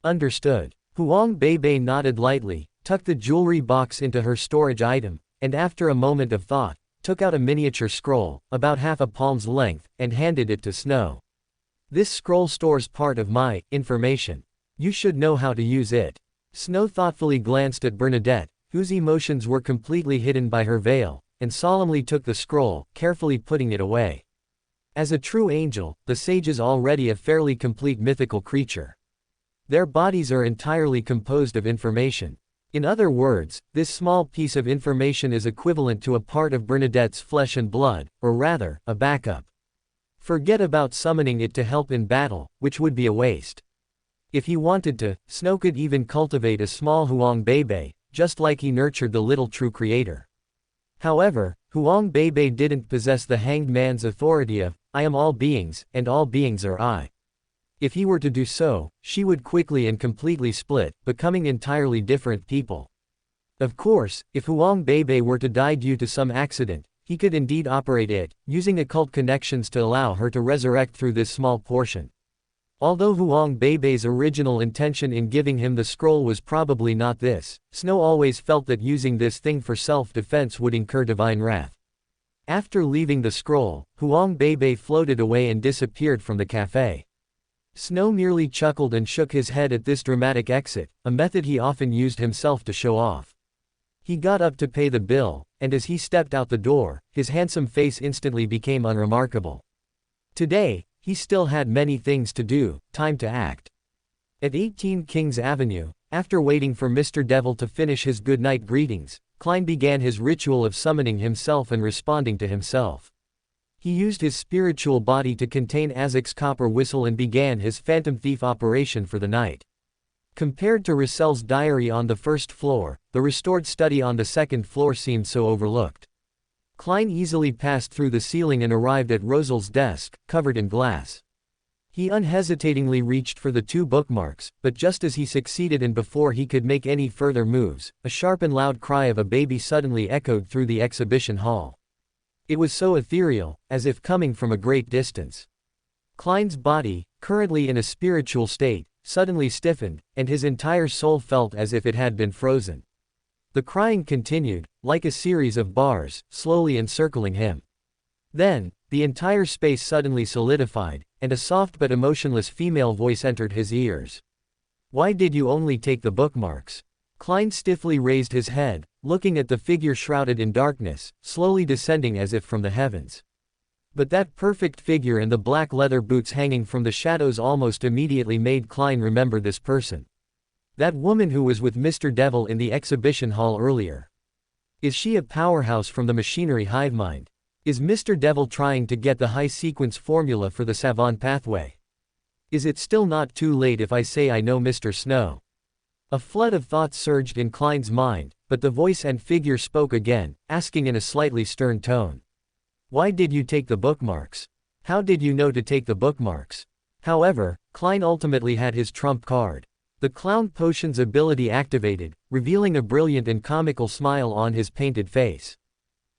Understood. Huang Bebe nodded lightly, tucked the jewelry box into her storage item, and after a moment of thought, took out a miniature scroll, about half a palm's length, and handed it to Snow. This scroll stores part of my information. You should know how to use it. Snow thoughtfully glanced at Bernadette, whose emotions were completely hidden by her veil, and solemnly took the scroll, carefully putting it away. As a true angel, the sage is already a fairly complete mythical creature. Their bodies are entirely composed of information. In other words, this small piece of information is equivalent to a part of Bernadette's flesh and blood, or rather, a backup. Forget about summoning it to help in battle, which would be a waste. If he wanted to, Snow could even cultivate a small Huang Bebe, just like he nurtured the little True Creator. However, Huang Bebe didn't possess the Hanged Man's authority of, I am all beings, and all beings are I. If he were to do so, she would quickly and completely split, becoming entirely different people. Of course, if Huang Bebe were to die due to some accident, he could indeed operate it, using occult connections to allow her to resurrect through this small portion. Although Huang Bebe's original intention in giving him the scroll was probably not this, Snow always felt that using this thing for self-defense would incur divine wrath. After leaving the scroll, Huang Bebe floated away and disappeared from the cafe. Snow merely chuckled and shook his head at this dramatic exit, a method he often used himself to show off. He got up to pay the bill, and as he stepped out the door, his handsome face instantly became unremarkable. Today, he still had many things to do, time to act. At 18 Kings Avenue, after waiting for Mr. Devil to finish his goodnight greetings, Klein began his ritual of summoning himself and responding to himself. He used his spiritual body to contain Edzac's copper whistle and began his phantom thief operation for the night. Compared to Russell's diary on the first floor, the restored study on the second floor seemed so overlooked. Klein easily passed through the ceiling and arrived at Rosel's desk, covered in glass. He unhesitatingly reached for the 2 bookmarks, but just as he succeeded and before he could make any further moves, a sharp and loud cry of a baby suddenly echoed through the exhibition hall. It was so ethereal, as if coming from a great distance. Klein's body, currently in a spiritual state, suddenly stiffened, and his entire soul felt as if it had been frozen. The crying continued, like a series of bars, slowly encircling him. Then, the entire space suddenly solidified, and a soft but emotionless female voice entered his ears. Why did you only take the bookmarks? Klein stiffly raised his head, looking at the figure shrouded in darkness, slowly descending as if from the heavens. But that perfect figure and the black leather boots hanging from the shadows almost immediately made Klein remember this person. That woman who was with Mr. Devil in the exhibition hall earlier. Is she a powerhouse from the machinery hive mind? Is Mr. Devil trying to get the high sequence formula for the Savant pathway? Is it still not too late if I say I know Mr. Snow? A flood of thoughts surged in Klein's mind, but the voice and figure spoke again, asking in a slightly stern tone. Why did you take the bookmarks? How did you know to take the bookmarks? However, Klein ultimately had his trump card. The clown potion's ability activated, revealing a brilliant and comical smile on his painted face.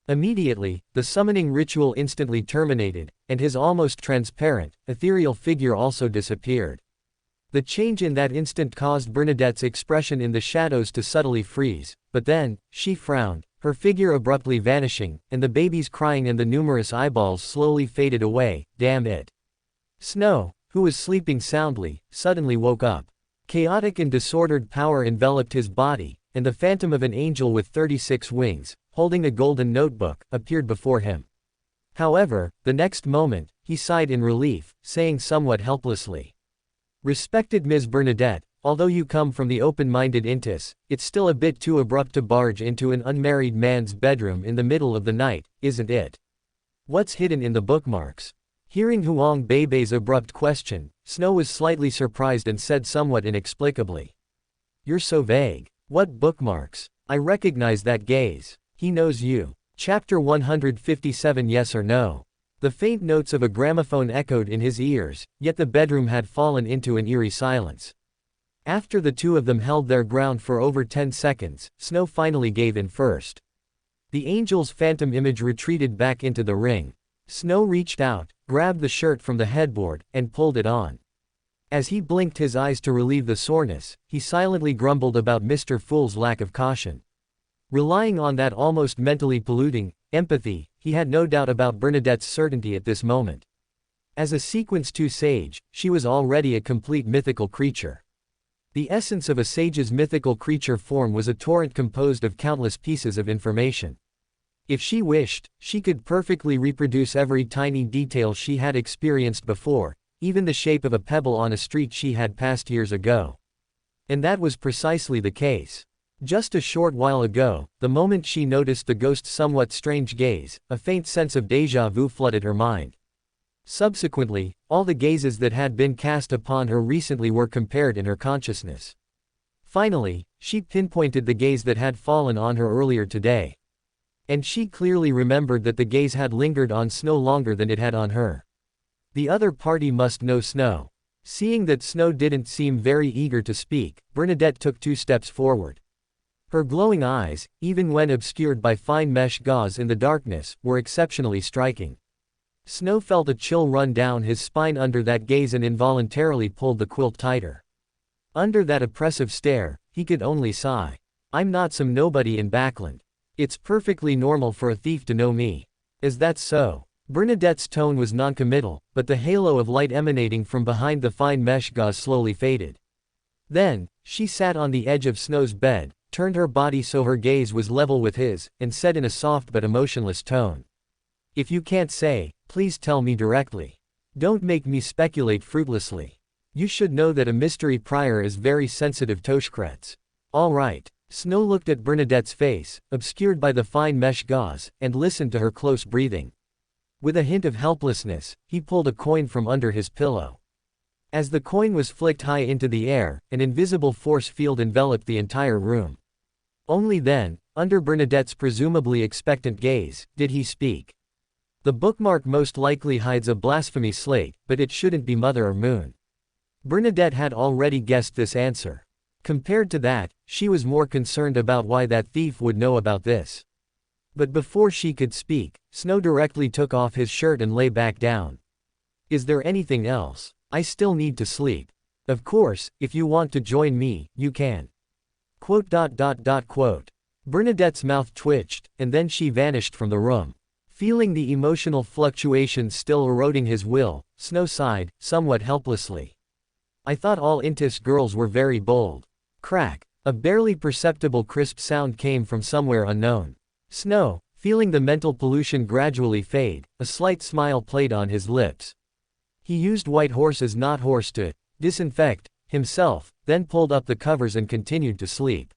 Immediately, the summoning ritual instantly terminated, and his almost transparent, ethereal figure also disappeared. The change in that instant caused Bernadette's expression in the shadows to subtly freeze, but then, she frowned, her figure abruptly vanishing, and the baby's crying and the numerous eyeballs slowly faded away. Damn it. Snow, who was sleeping soundly, suddenly woke up. Chaotic and disordered power enveloped his body, and the phantom of an angel with 36 wings, holding a golden notebook, appeared before him. However, the next moment, he sighed in relief, saying somewhat helplessly, "Respected Ms. Bernadette, although you come from the open-minded Intis, it's still a bit too abrupt to barge into an unmarried man's bedroom in the middle of the night, isn't it? What's hidden in the bookmarks?" Hearing Huang Bei's abrupt question, Snow was slightly surprised and said somewhat inexplicably, "You're so vague. What bookmarks? I recognize that gaze. He knows you." Chapter 157. Yes or no? The faint notes of a gramophone echoed in his ears, yet the bedroom had fallen into an eerie silence. After the two of them held their ground for over 10 seconds, Snow finally gave in first. The angel's phantom image retreated back into the ring. Snow reached out, grabbed the shirt from the headboard, and pulled it on. As he blinked his eyes to relieve the soreness, he silently grumbled about Mr. Fool's lack of caution. Relying on that almost mentally polluting empathy, he had no doubt about Bernadette's certainty at this moment. As a Sequence 2 sage, she was already a complete mythical creature. The essence of a sage's mythical creature form was a torrent composed of countless pieces of information. If she wished, she could perfectly reproduce every tiny detail she had experienced before, even the shape of a pebble on a street she had passed years ago. And that was precisely the case. Just a short while ago, the moment she noticed the ghost's somewhat strange gaze, a faint sense of déjà vu flooded her mind. Subsequently, all the gazes that had been cast upon her recently were compared in her consciousness. Finally, she pinpointed the gaze that had fallen on her earlier today. And she clearly remembered that the gaze had lingered on Snow longer than it had on her. The other party must know Snow. Seeing that Snow didn't seem very eager to speak, Bernadette took 2 steps forward. Her glowing eyes, even when obscured by fine mesh gauze in the darkness, were exceptionally striking. Snow felt a chill run down his spine under that gaze and involuntarily pulled the quilt tighter. Under that oppressive stare, he could only sigh. "I'm not some nobody in Backland. It's perfectly normal for a thief to know me." "Is that so?" Bernadette's tone was noncommittal, but the halo of light emanating from behind the fine mesh gauze slowly faded. Then, she sat on the edge of Snow's bed, turned her body so her gaze was level with his, and said in a soft but emotionless tone, "If you can't say, please tell me directly. Don't make me speculate fruitlessly. You should know that a mystery prior is very sensitive toshkrets." "All right." Snow looked at Bernadette's face, obscured by the fine mesh gauze, and listened to her close breathing. With a hint of helplessness, he pulled a coin from under his pillow. As the coin was flicked high into the air, an invisible force field enveloped the entire room. Only then, under Bernadette's presumably expectant gaze, did he speak. "The bookmark most likely hides a blasphemy slate, but it shouldn't be Mother or Moon." Bernadette had already guessed this answer. Compared to that, she was more concerned about why that thief would know about this. But before she could speak, Snow directly took off his shirt and lay back down. "Is there anything else? I still need to sleep. Of course, if you want to join me, you can." Bernadette's mouth twitched, and then she vanished from the room. Feeling the emotional fluctuations still eroding his will, Snow sighed, somewhat helplessly. "I thought all Intis girls were very bold." Crack. A barely perceptible crisp sound came from somewhere unknown. Snow, feeling the mental pollution gradually fade, a slight smile played on his lips. He used white horses not horse to disinfect himself, then pulled up the covers and continued to sleep.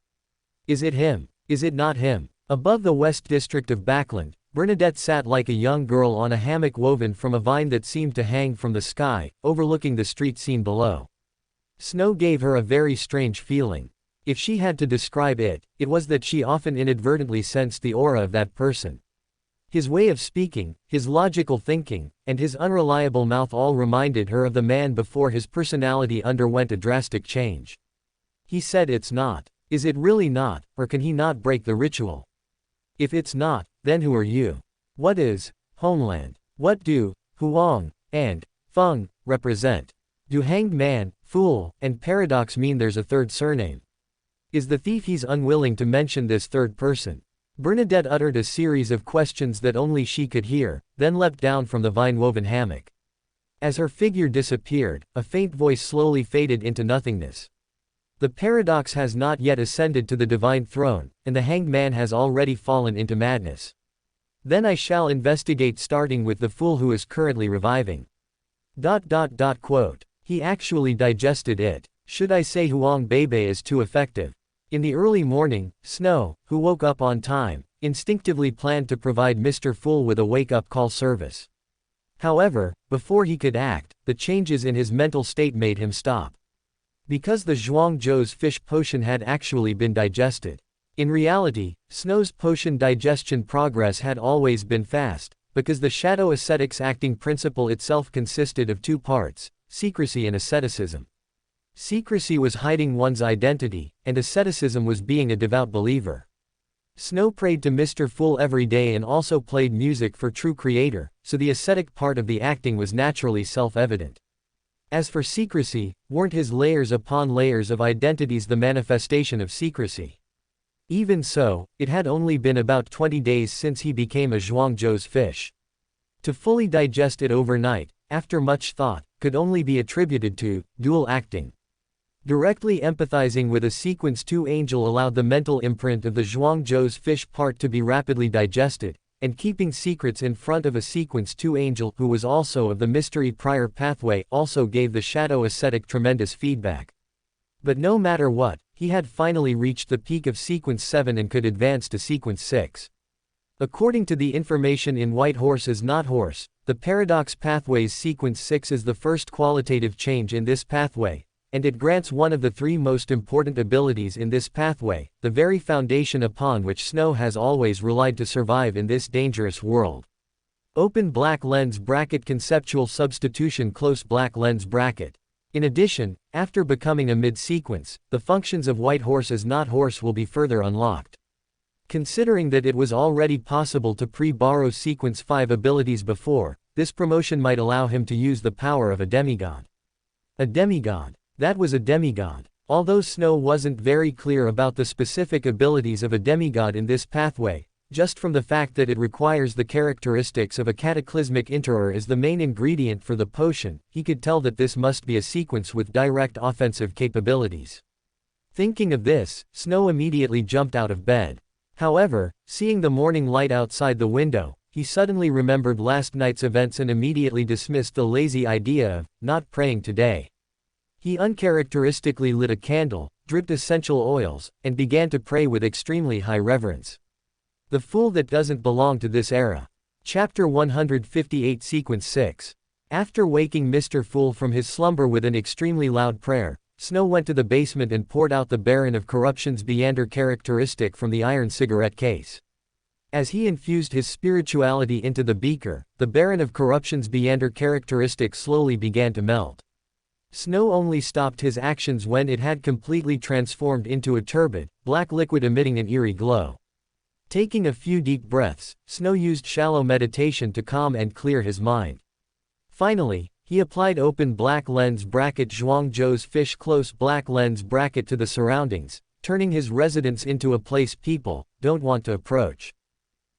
Is it him? Is it not him? Above the west district of Backland, Bernadette sat like a young girl on a hammock woven from a vine that seemed to hang from the sky, overlooking the street scene below. Snow gave her a very strange feeling. If she had to describe it, it was that she often inadvertently sensed the aura of that person. His way of speaking, his logical thinking, and his unreliable mouth all reminded her of the man before his personality underwent a drastic change. He said it's not. Is it really not, or can he not break the ritual? If it's not, then who are you? What is homeland? What do Huang and Feng represent? Do hanged man, fool, and paradox mean there's a third surname? Is the thief? He's unwilling to mention this third person. Bernadette uttered a series of questions that only she could hear, then leapt down from the vine-woven hammock. As her figure disappeared, a faint voice slowly faded into nothingness. The paradox has not yet ascended to the divine throne, and the hanged man has already fallen into madness. Then I shall investigate, starting with the fool who is currently reviving. Quote. He actually digested it. Should I say Huang Bebe is too effective? In the early morning, Snow, who woke up on time, instinctively planned to provide Mr. Fool with a wake-up call service. However, before he could act, the changes in his mental state made him stop. Because the Zhuangzhou's fish potion had actually been digested. In reality, Snow's potion digestion progress had always been fast, because the shadow ascetic's acting principle itself consisted of two parts: secrecy and asceticism. Secrecy was hiding one's identity, and asceticism was being a devout believer. Snow prayed to Mr. Fool every day and also played music for True Creator, so the ascetic part of the acting was naturally self-evident. As for secrecy, weren't his layers upon layers of identities the manifestation of secrecy? Even so, it had only been about 20 days since he became a Zhuangzhou's fish. To fully digest it overnight, after much thought, could only be attributed to dual acting. Directly empathizing with a Sequence 2 angel allowed the mental imprint of the Zhuangzhou's fish part to be rapidly digested, and keeping secrets in front of a Sequence 2 angel who was also of the mystery prior pathway also gave the shadow ascetic tremendous feedback. But no matter what, he had finally reached the peak of Sequence 7 and could advance to Sequence 6. According to the information in White Horse is Not Horse, the Paradox Pathway's Sequence 6 is the first qualitative change in this pathway, and it grants one of the three most important abilities in this pathway, the very foundation upon which Snow has always relied to survive in this dangerous world. Open black lens bracket conceptual substitution close black lens bracket. In addition, after becoming a mid-sequence, the functions of White Horse is Not Horse will be further unlocked. Considering that it was already possible to pre-borrow Sequence 5 abilities before, this promotion might allow him to use the power of a demigod. A demigod. That was a demigod. Although Snow wasn't very clear about the specific abilities of a demigod in this pathway, just from the fact that it requires the characteristics of a cataclysmic interror as the main ingredient for the potion, he could tell that this must be a sequence with direct offensive capabilities. Thinking of this, Snow immediately jumped out of bed. However, seeing the morning light outside the window, he suddenly remembered last night's events and immediately dismissed the lazy idea of not praying today. He uncharacteristically lit a candle, dripped essential oils, and began to pray with extremely high reverence. The Fool That Doesn't Belong to This Era. Chapter 158 Sequence 6. After waking Mr. Fool from his slumber with an extremely loud prayer, Snow went to the basement and poured out the Baron of Corruption's Beander characteristic from the iron cigarette case. As he infused his spirituality into the beaker, the Baron of Corruption's Beander characteristic slowly began to melt. Snow only stopped his actions when it had completely transformed into a turbid, black liquid emitting an eerie glow. Taking a few deep breaths, Snow used shallow meditation to calm and clear his mind. Finally, he applied open black lens bracket Zhuangzhou's fish close black lens bracket to the surroundings, turning his residence into a place people don't want to approach.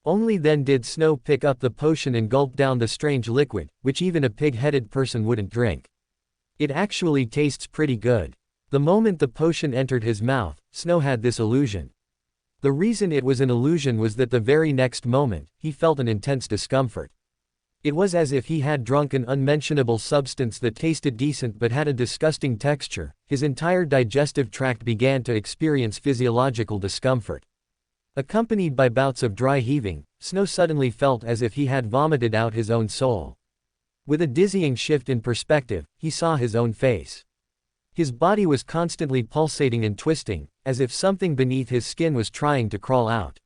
Only then did Snow pick up the potion and gulp down the strange liquid, which even a pig-headed person wouldn't drink. It actually tastes pretty good. The moment the potion entered his mouth, Snow had this illusion. The reason it was an illusion was that the very next moment, he felt an intense discomfort. It was as if he had drunk an unmentionable substance that tasted decent but had a disgusting texture. His entire digestive tract began to experience physiological discomfort. Accompanied by bouts of dry heaving, Snow suddenly felt as if he had vomited out his own soul. With a dizzying shift in perspective, he saw his own face. His body was constantly pulsating and twisting, as if something beneath his skin was trying to crawl out.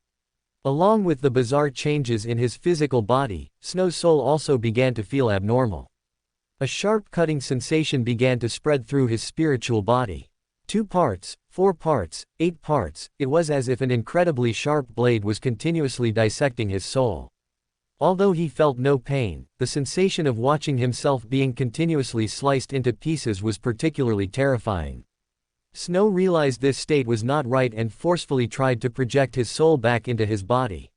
Along with the bizarre changes in his physical body, Snow's soul also began to feel abnormal. A sharp cutting sensation began to spread through his spiritual body. 2 parts, 4 parts, 8 parts, it was as if an incredibly sharp blade was continuously dissecting his soul. Although he felt no pain, the sensation of watching himself being continuously sliced into pieces was particularly terrifying. Snow realized this state was not right and forcefully tried to project his soul back into his body.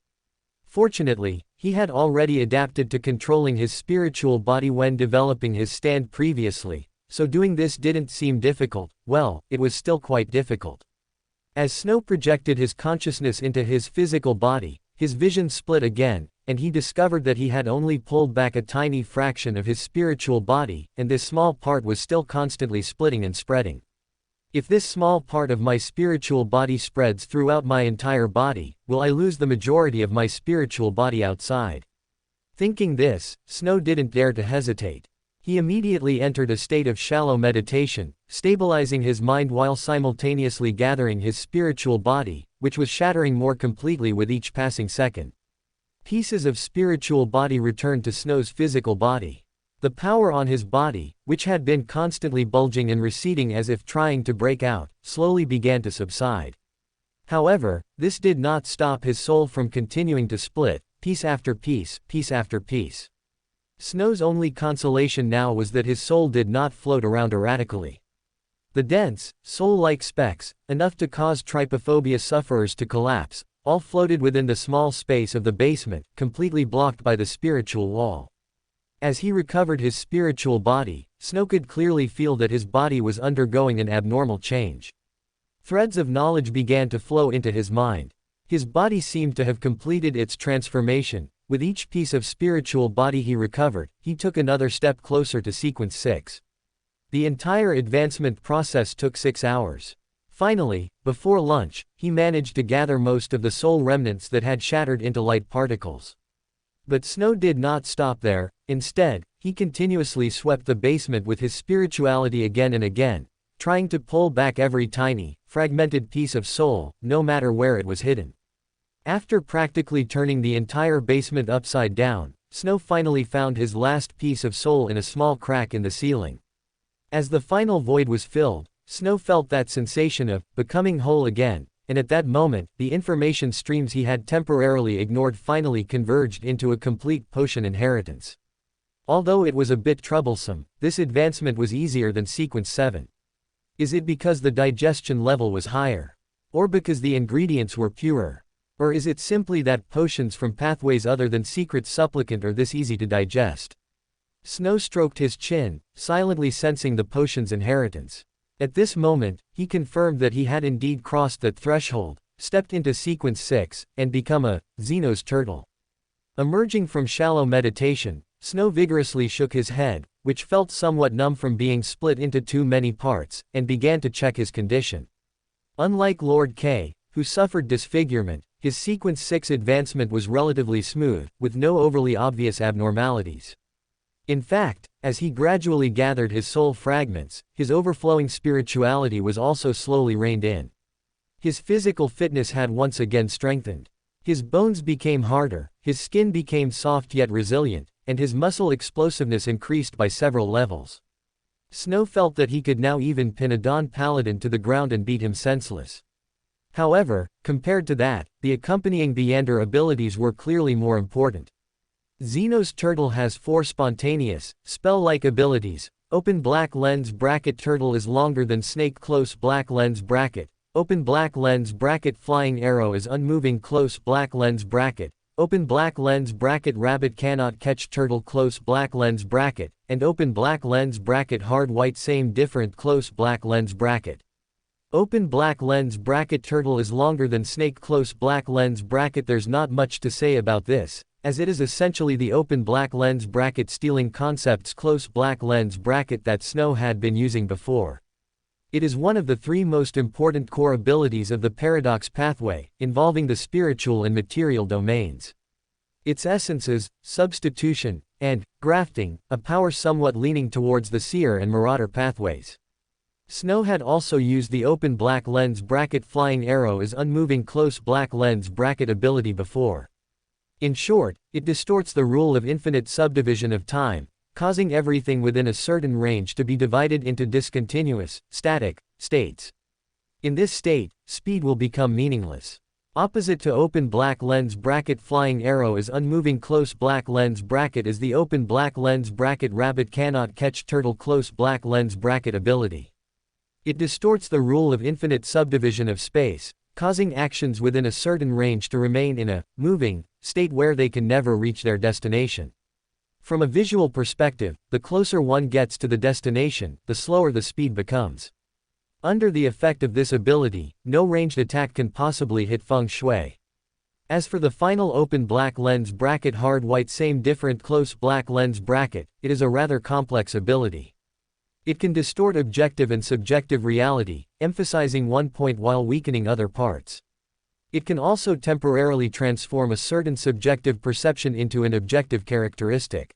Fortunately, he had already adapted to controlling his spiritual body when developing his stand previously, so doing this didn't seem difficult. Well, it was still quite difficult. As Snow projected his consciousness into his physical body, his vision split again, and he discovered that he had only pulled back a tiny fraction of his spiritual body, and this small part was still constantly splitting and spreading. If this small part of my spiritual body spreads throughout my entire body, will I lose the majority of my spiritual body outside? Thinking this, Snow didn't dare to hesitate. He immediately entered a state of shallow meditation, stabilizing his mind while simultaneously gathering his spiritual body, which was shattering more completely with each passing second. Pieces of spiritual body returned to Snow's physical body. The power on his body, which had been constantly bulging and receding as if trying to break out, slowly began to subside. However, this did not stop his soul from continuing to split, piece after piece, piece after piece. Snow's only consolation now was that his soul did not float around erratically. The dense, soul-like specks, enough to cause trypophobia sufferers to collapse, all floated within the small space of the basement, completely blocked by the spiritual wall. As he recovered his spiritual body, Snow could clearly feel that his body was undergoing an abnormal change. Threads of knowledge began to flow into his mind. His body seemed to have completed its transformation. With each piece of spiritual body he recovered, he took another step closer to sequence 6. The entire advancement process took 6 hours. Finally, before lunch, he managed to gather most of the soul remnants that had shattered into light particles. But Snow did not stop there. Instead, he continuously swept the basement with his spirituality again and again, trying to pull back every tiny, fragmented piece of soul, no matter where it was hidden. After practically turning the entire basement upside down, Snow finally found his last piece of soul in a small crack in the ceiling. As the final void was filled, Snow felt that sensation of becoming whole again, and at that moment, the information streams he had temporarily ignored finally converged into a complete potion inheritance. Although it was a bit troublesome, this advancement was easier than sequence 7. Is it because the digestion level was higher? Or because the ingredients were purer? Or is it simply that potions from pathways other than secret supplicant are this easy to digest? Snow stroked his chin, silently sensing the potion's inheritance. At this moment, he confirmed that he had indeed crossed that threshold, stepped into sequence 6, and become a Xenos turtle. Emerging from shallow meditation, Snow vigorously shook his head, which felt somewhat numb from being split into too many parts, and began to check his condition. Unlike Lord K, who suffered disfigurement, his sequence 6 advancement was relatively smooth, with no overly obvious abnormalities. In fact, as he gradually gathered his soul fragments, his overflowing spirituality was also slowly reined in. His physical fitness had once again strengthened. His bones became harder, his skin became soft yet resilient, and his muscle explosiveness increased by several levels. Snow felt that he could now even pin a Dawn Paladin to the ground and beat him senseless. However, compared to that, the accompanying Beander abilities were clearly more important. Xenos Turtle has 4 spontaneous, spell-like abilities. Open black lens bracket turtle is longer than snake close black lens bracket. Open black lens bracket flying arrow is unmoving close black lens bracket. Open black lens bracket rabbit cannot catch turtle close black lens bracket. And open black lens bracket hard white same different close black lens bracket. Open black lens bracket turtle is longer than snake close black lens bracket. There's not much to say about this, as it is essentially the open black lens bracket stealing concepts close black lens bracket that Snow had been using before. It is one of the 3 most important core abilities of the paradox pathway, involving the spiritual and material domains. Its essences, substitution, and grafting, a power somewhat leaning towards the seer and marauder pathways. Snow had also used the open black lens bracket flying arrow as unmoving close black lens bracket ability before. In short, it distorts the rule of infinite subdivision of time, causing everything within a certain range to be divided into discontinuous, static, states. In this state, speed will become meaningless. Opposite to open black lens bracket flying arrow is unmoving close black lens bracket is the open black lens bracket rabbit cannot catch turtle close black lens bracket ability. It distorts the rule of infinite subdivision of space, causing actions within a certain range to remain in a moving state where they can never reach their destination. From a visual perspective, the closer one gets to the destination, the slower the speed becomes. Under the effect of this ability, no ranged attack can possibly hit feng shui. As for the final open black lens bracket hard white same different close black lens bracket, it is a rather complex ability. It can distort objective and subjective reality, emphasizing one point while weakening other parts. It can also temporarily transform a certain subjective perception into an objective characteristic.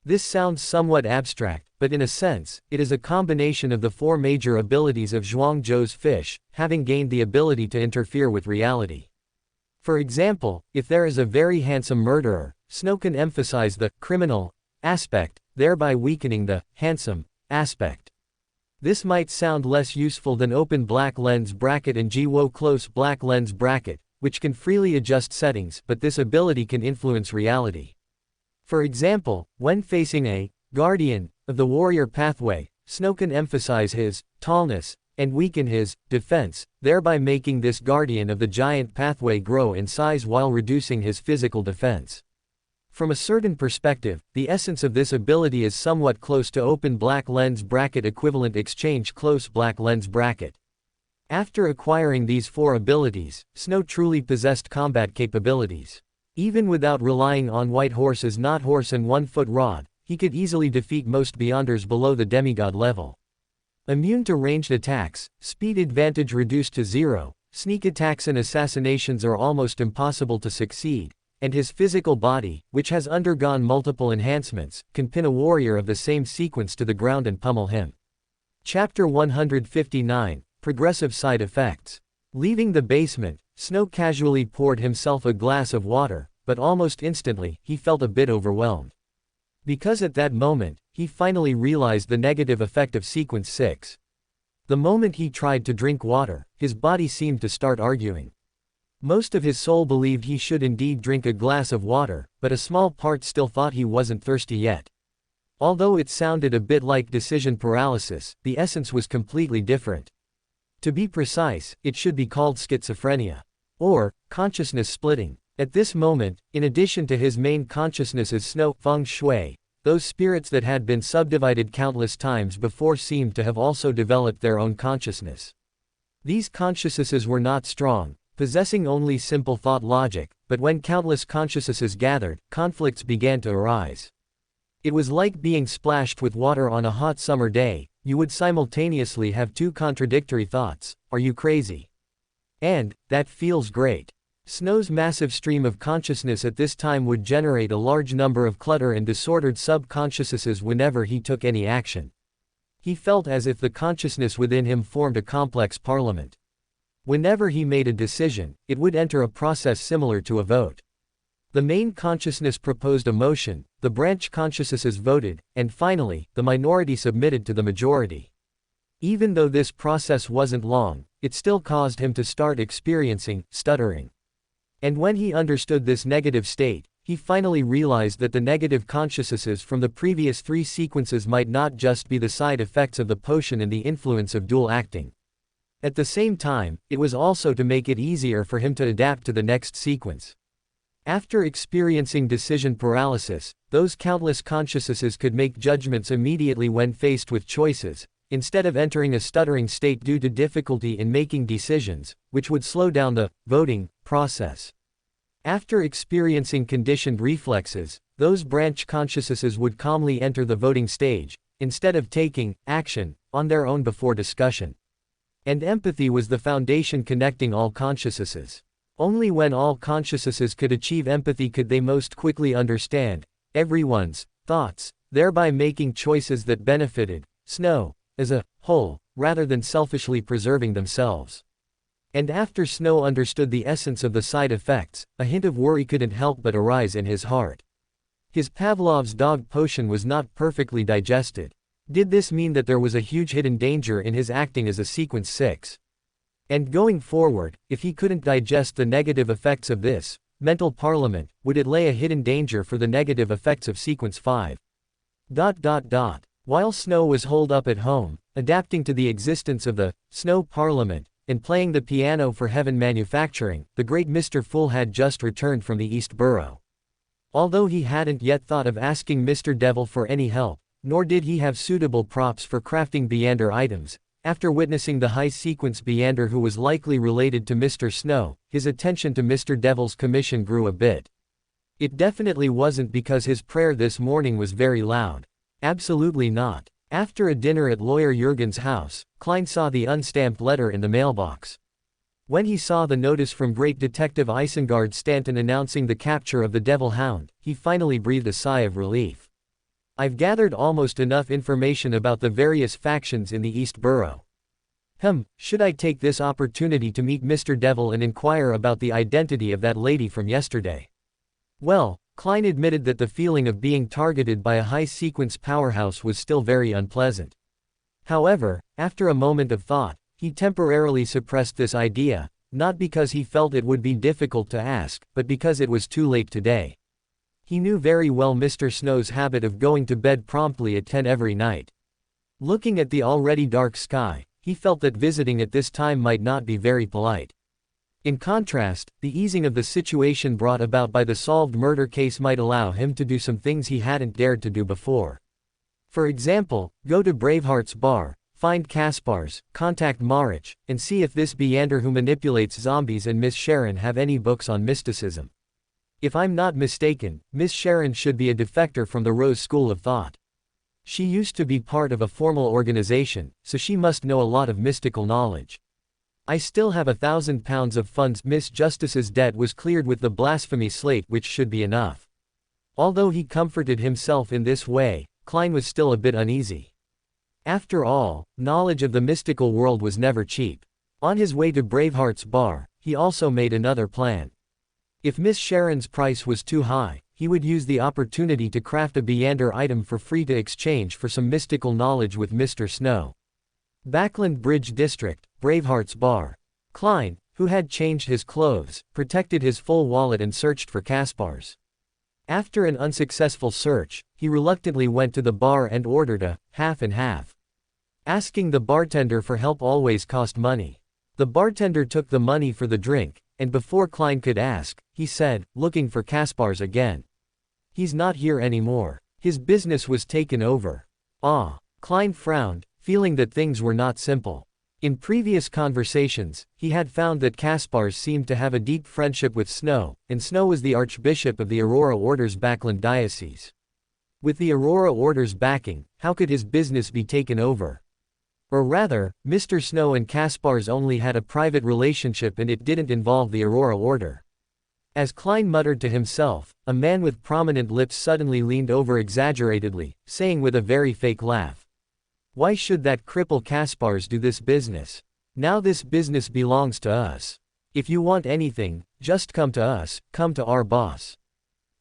This sounds somewhat abstract, but in a sense, it is a combination of the four major abilities of Zhuangzhou's fish, having gained the ability to interfere with reality. For example, if there is a very handsome murderer, Snow can emphasize the criminal aspect, thereby weakening the handsome aspect. This might sound less useful than open black lens bracket and Jiwo close black lens bracket, which can freely adjust settings, but this ability can influence reality. For example, when facing a guardian of the warrior pathway, Snow can emphasize his tallness and weaken his defense, thereby making this guardian of the giant pathway grow in size while reducing his physical defense. From a certain perspective, the essence of this ability is somewhat close to open black lens bracket equivalent exchange close black lens bracket. After acquiring these four abilities, Snow truly possessed combat capabilities. Even without relying on white horses not horse and 1 foot rod, he could easily defeat most beyonders below the demigod level. Immune to ranged attacks, speed advantage reduced to 0, sneak attacks and assassinations are almost impossible to succeed, and his physical body, which has undergone multiple enhancements, can pin a warrior of the same sequence to the ground and pummel him. Chapter 159, Progressive Side Effects. Leaving the basement, Snow casually poured himself a glass of water, but almost instantly, he felt a bit overwhelmed. Because at that moment, he finally realized the negative effect of Sequence 6. The moment he tried to drink water, his body seemed to start arguing. Most of his soul believed he should indeed drink a glass of water, but a small part still thought he wasn't thirsty yet. Although it sounded a bit like decision paralysis, the essence was completely different. To be precise, it should be called schizophrenia. Or, consciousness splitting. At this moment, in addition to his main consciousness as Snow, feng shui, those spirits that had been subdivided countless times before seemed to have also developed their own consciousness. These consciousnesses were not strong, possessing only simple thought logic, but when countless consciousnesses gathered, conflicts began to arise. It was like being splashed with water on a hot summer day. You would simultaneously have two contradictory thoughts: are you crazy? And, that feels great. Snow's massive stream of consciousness at this time would generate a large number of clutter and disordered subconsciousnesses whenever he took any action. He felt as if the consciousness within him formed a complex parliament. Whenever he made a decision, it would enter a process similar to a vote. The main consciousness proposed a motion, the branch consciousnesses voted, and finally, the minority submitted to the majority. Even though this process wasn't long, it still caused him to start experiencing stuttering. And when he understood this negative state, he finally realized that the negative consciousnesses from the previous 3 sequences might not just be the side effects of the potion and the influence of dual acting. At the same time, it was also to make it easier for him to adapt to the next sequence. After experiencing decision paralysis, those countless consciousnesses could make judgments immediately when faced with choices, instead of entering a stuttering state due to difficulty in making decisions, which would slow down the voting process. After experiencing conditioned reflexes, those branch consciousnesses would calmly enter the voting stage, instead of taking action on their own before discussion. And empathy was the foundation connecting all consciousnesses. Only when all consciousnesses could achieve empathy could they most quickly understand everyone's thoughts, thereby making choices that benefited Snow as a whole, rather than selfishly preserving themselves. And after Snow understood the essence of the side effects, a hint of worry couldn't help but arise in his heart. His Pavlov's dog potion was not perfectly digested. Did this mean that there was a huge hidden danger in his acting as a Sequence 6? And going forward, if he couldn't digest the negative effects of this mental parliament, would it lay a hidden danger for the negative effects of sequence 5? While Snow was holed up at home, adapting to the existence of the Snow Parliament, and playing the piano for Heaven Manufacturing, the great Mr. Fool had just returned from the East Borough. Although he hadn't yet thought of asking Mr. Devil for any help, nor did he have suitable props for crafting Beander items, after witnessing the high-sequence Beander who was likely related to Mr. Snow, his attention to Mr. Devil's commission grew a bit. It definitely wasn't because his prayer this morning was very loud. Absolutely not. After a dinner at Lawyer Jurgen's house, Klein saw the unstamped letter in the mailbox. When he saw the notice from Great Detective Isengard Stanton announcing the capture of the Devil Hound, he finally breathed a sigh of relief. I've gathered almost enough information about the various factions in the East Borough. Should I take this opportunity to meet Mr. Devil and inquire about the identity of that lady from yesterday? Well, Klein admitted that the feeling of being targeted by a high-sequence powerhouse was still very unpleasant. However, after a moment of thought, he temporarily suppressed this idea, not because he felt it would be difficult to ask, but because it was too late today. He knew very well Mr. Snow's habit of going to bed promptly at 10 every night. Looking at the already dark sky, he felt that visiting at this time might not be very polite. In contrast, the easing of the situation brought about by the solved murder case might allow him to do some things he hadn't dared to do before. For example, go to Braveheart's bar, find Caspars, contact Marich, and see if this Beander who manipulates zombies and Miss Sharon have any books on mysticism. If I'm not mistaken, Miss Sharon should be a defector from the Rose School of Thought. She used to be part of a formal organization, so she must know a lot of mystical knowledge. I still have £1,000 of funds. Miss Justice's debt was cleared with the blasphemy slate, which should be enough. Although he comforted himself in this way, Klein was still a bit uneasy. After all, knowledge of the mystical world was never cheap. On his way to Braveheart's bar, he also made another plan. If Miss Sharon's price was too high, he would use the opportunity to craft a Beander item for free to exchange for some mystical knowledge with Mr. Snow. Backland Bridge District, Braveheart's bar. Klein, who had changed his clothes, protected his full wallet and searched for Caspars. After an unsuccessful search, he reluctantly went to the bar and ordered a half and half. Asking the bartender for help always cost money. The bartender took the money for the drink, and before Klein could ask, he said, looking for Caspars again. He's not here anymore. His business was taken over. Klein frowned, feeling that things were not simple. In previous conversations, he had found that Caspars seemed to have a deep friendship with Snow, and Snow was the Archbishop of the Aurora Order's Backland Diocese. With the Aurora Order's backing, how could his business be taken over? Or rather, Mr. Snow and Caspars only had a private relationship and it didn't involve the Aurora Order. As Klein muttered to himself, a man with prominent lips suddenly leaned over exaggeratedly, saying with a very fake laugh, "Why should that cripple Caspars do this business? Now this business belongs to us. If you want anything, just come to us, come to our boss."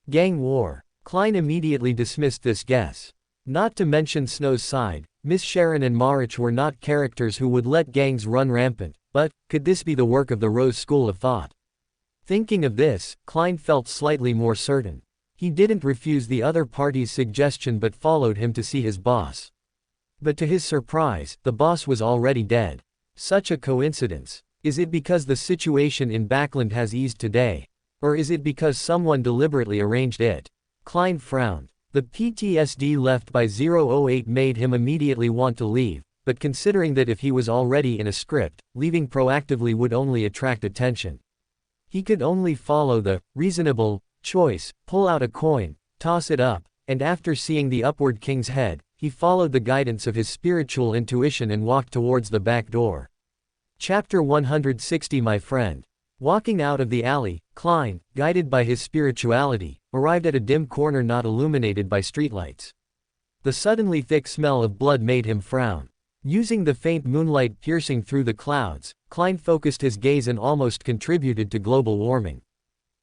Gang war. Klein immediately dismissed this guess. Not to mention Snow's side, Miss Sharon and Marich were not characters who would let gangs run rampant, but could this be the work of the Rose School of Thought? Thinking of this, Klein felt slightly more certain. He didn't refuse the other party's suggestion but followed him to see his boss. But to his surprise, the boss was already dead. Such a coincidence. Is it because the situation in Backland has eased today? Or is it because someone deliberately arranged it? Klein frowned. The PTSD left by 008 made him immediately want to leave, but considering that if he was already in a script, leaving proactively would only attract attention. He could only follow the reasonable choice, pull out a coin, toss it up, and after seeing the upward king's head, he followed the guidance of his spiritual intuition and walked towards the back door. Chapter 160. My friend. Walking out of the alley, Klein, guided by his spirituality, arrived at a dim corner not illuminated by streetlights. The suddenly thick smell of blood made him frown. Using the faint moonlight piercing through the clouds, Klein focused his gaze and almost contributed to global warming.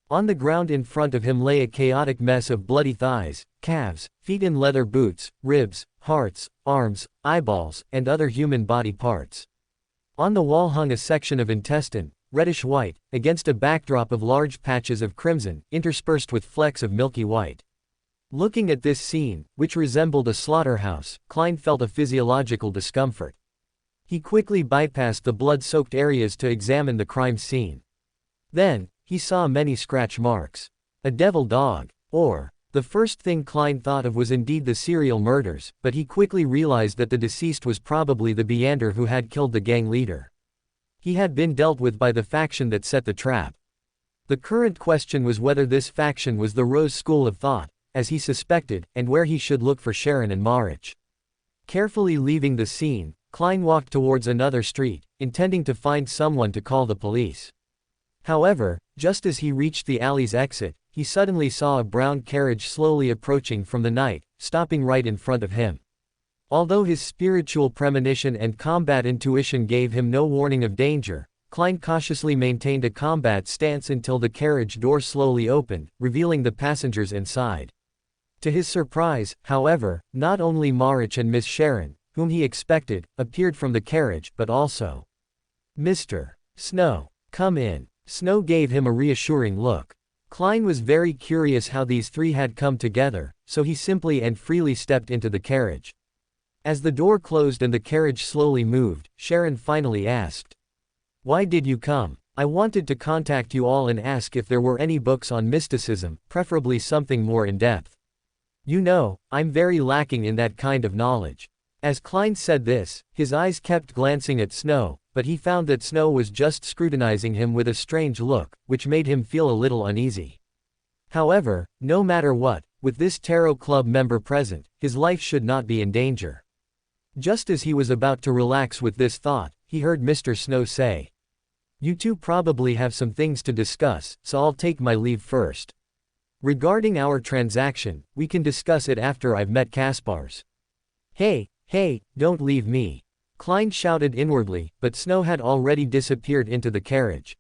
On the ground in front of him lay a chaotic mess of bloody thighs, calves, feet in leather boots, ribs, hearts, arms, eyeballs, and other human body parts. On the wall hung a section of intestine, reddish-white, against a backdrop of large patches of crimson, interspersed with flecks of milky white. Looking at this scene, which resembled a slaughterhouse, Klein felt a physiological discomfort. He quickly bypassed the blood-soaked areas to examine the crime scene. Then, he saw many scratch marks. A devil dog. Or, the first thing Klein thought of was indeed the serial murders, but he quickly realized that the deceased was probably the Beander who had killed the gang leader. He had been dealt with by the faction that set the trap. The current question was whether this faction was the Rose School of Thought, as he suspected, and where he should look for Sharon and Marich. Carefully leaving the scene, Klein walked towards another street, intending to find someone to call the police. However, just as he reached the alley's exit, he suddenly saw a brown carriage slowly approaching from the night, stopping right in front of him. Although his spiritual premonition and combat intuition gave him no warning of danger, Klein cautiously maintained a combat stance until the carriage door slowly opened, revealing the passengers inside. To his surprise, however, not only Marich and Miss Sharon, whom he expected, appeared from the carriage, but also Mr. Snow. Come in. Snow gave him a reassuring look. Klein was very curious how these three had come together, so he simply and freely stepped into the carriage. As the door closed and the carriage slowly moved, Sharon finally asked, "Why did you come?" "I wanted to contact you all and ask if there were any books on mysticism, preferably something more in-depth. You know, I'm very lacking in that kind of knowledge." As Klein said this, his eyes kept glancing at Snow, but he found that Snow was just scrutinizing him with a strange look, which made him feel a little uneasy. However, no matter what, with this tarot club member present, his life should not be in danger. Just as he was about to relax with this thought, he heard Mr. Snow say, "You two probably have some things to discuss, so I'll take my leave first. Regarding our transaction, we can discuss it after I've met Caspars." Hey, don't leave me," Klein shouted inwardly, but Snow had already disappeared into the carriage.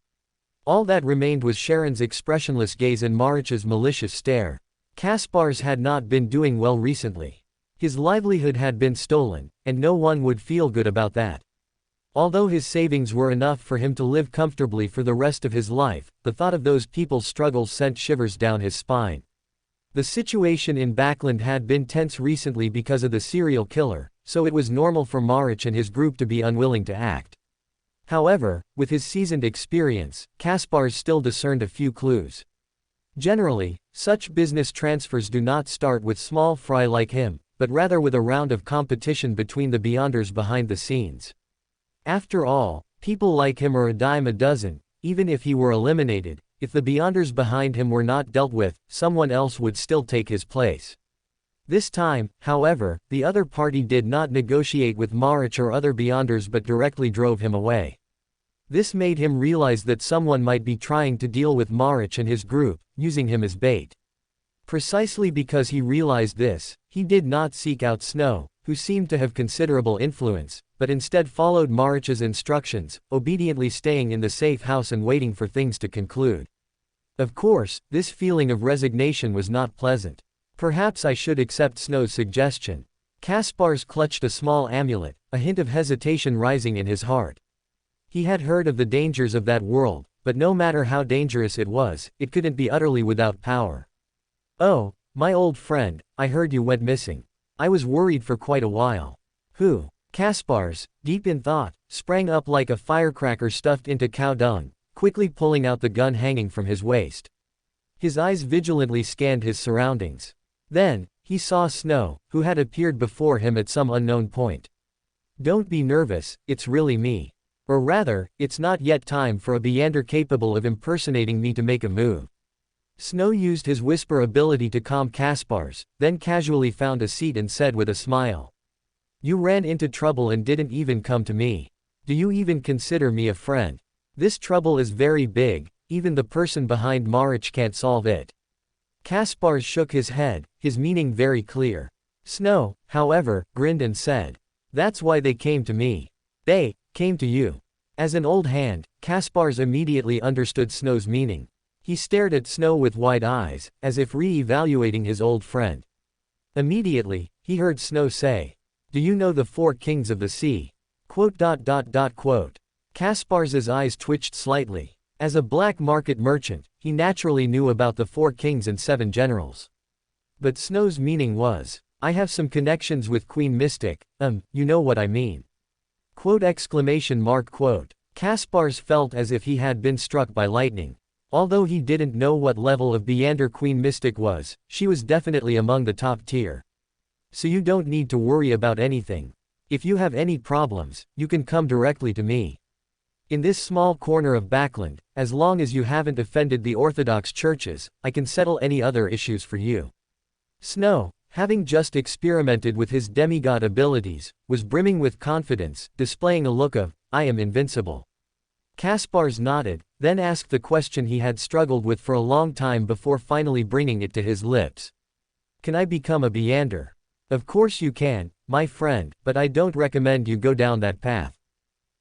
All that remained was Sharon's expressionless gaze and Marich's malicious stare. Caspars had not been doing well recently. His livelihood had been stolen, and no one would feel good about that. Although his savings were enough for him to live comfortably for the rest of his life, the thought of those people's struggles sent shivers down his spine. The situation in Backland had been tense recently because of the serial killer, so it was normal for Marich and his group to be unwilling to act. However, with his seasoned experience, Caspars still discerned a few clues. Generally, such business transfers do not start with small fry like him, but rather with a round of competition between the Beyonders behind the scenes. After all, people like him are a dime a dozen. Even if he were eliminated, if the Beyonders behind him were not dealt with, someone else would still take his place. This time, however, the other party did not negotiate with Marich or other Beyonders but directly drove him away. This made him realize that someone might be trying to deal with Marich and his group, using him as bait. Precisely because he realized this, he did not seek out Snow, who seemed to have considerable influence, but instead followed Marich's instructions, obediently staying in the safe house and waiting for things to conclude. Of course, this feeling of resignation was not pleasant. Perhaps I should accept Snow's suggestion. Caspars clutched a small amulet, a hint of hesitation rising in his heart. He had heard of the dangers of that world, but no matter how dangerous it was, it couldn't be utterly without power. "Oh, my old friend, I heard you went missing. I was worried for quite a while." "Who?" Caspars, deep in thought, sprang up like a firecracker stuffed into cow dung, quickly pulling out the gun hanging from his waist. His eyes vigilantly scanned his surroundings. Then, he saw Snow, who had appeared before him at some unknown point. "Don't be nervous, it's really me. Or rather, it's not yet time for a Beyander capable of impersonating me to make a move." Snow used his whisper ability to calm Caspars, then casually found a seat and said with a smile, "You ran into trouble and didn't even come to me. Do you even consider me a friend? This trouble is very big, even the person behind Marich can't solve it." Caspars shook his head, his meaning very clear. Snow, however, grinned and said, "That's why they came to me." "They came to you." As an old hand, Caspars immediately understood Snow's meaning. He stared at Snow with wide eyes, as if re-evaluating his old friend. Immediately, he heard Snow say, "Do you know the 4 kings of the sea?" Quote. Caspars's eyes twitched slightly. As a black market merchant, he naturally knew about the 4 kings and 7 generals. But Snow's meaning was, I have some connections with Queen Mystic, you know what I mean. Quote exclamation mark quote. Caspars felt as if he had been struck by lightning. Although he didn't know what level of Beander Queen Mystic was, she was definitely among the top tier. So you don't need to worry about anything. If you have any problems, you can come directly to me. In this small corner of Backland, as long as you haven't offended the Orthodox churches, I can settle any other issues for you. Snow, having just experimented with his demigod abilities, was brimming with confidence, displaying a look of, I am invincible. Caspars nodded, then asked the question he had struggled with for a long time before finally bringing it to his lips. Can I become a Beander? Of course you can, my friend, but I don't recommend you go down that path.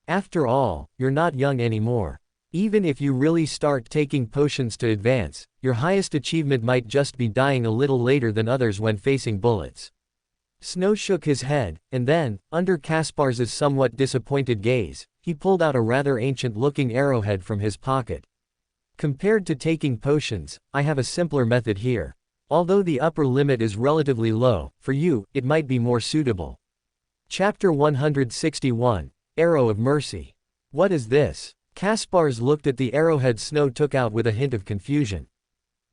After all, you're not young anymore. Even if you really start taking potions to advance, your highest achievement might just be dying a little later than others when facing bullets. Snow shook his head, and then, under Caspars's somewhat disappointed gaze, he pulled out a rather ancient-looking arrowhead from his pocket. Compared to taking potions, I have a simpler method here. Although the upper limit is relatively low, for you, it might be more suitable. Chapter 161, Arrow of Mercy. What is this? Caspars looked at the arrowhead Snow took out with a hint of confusion.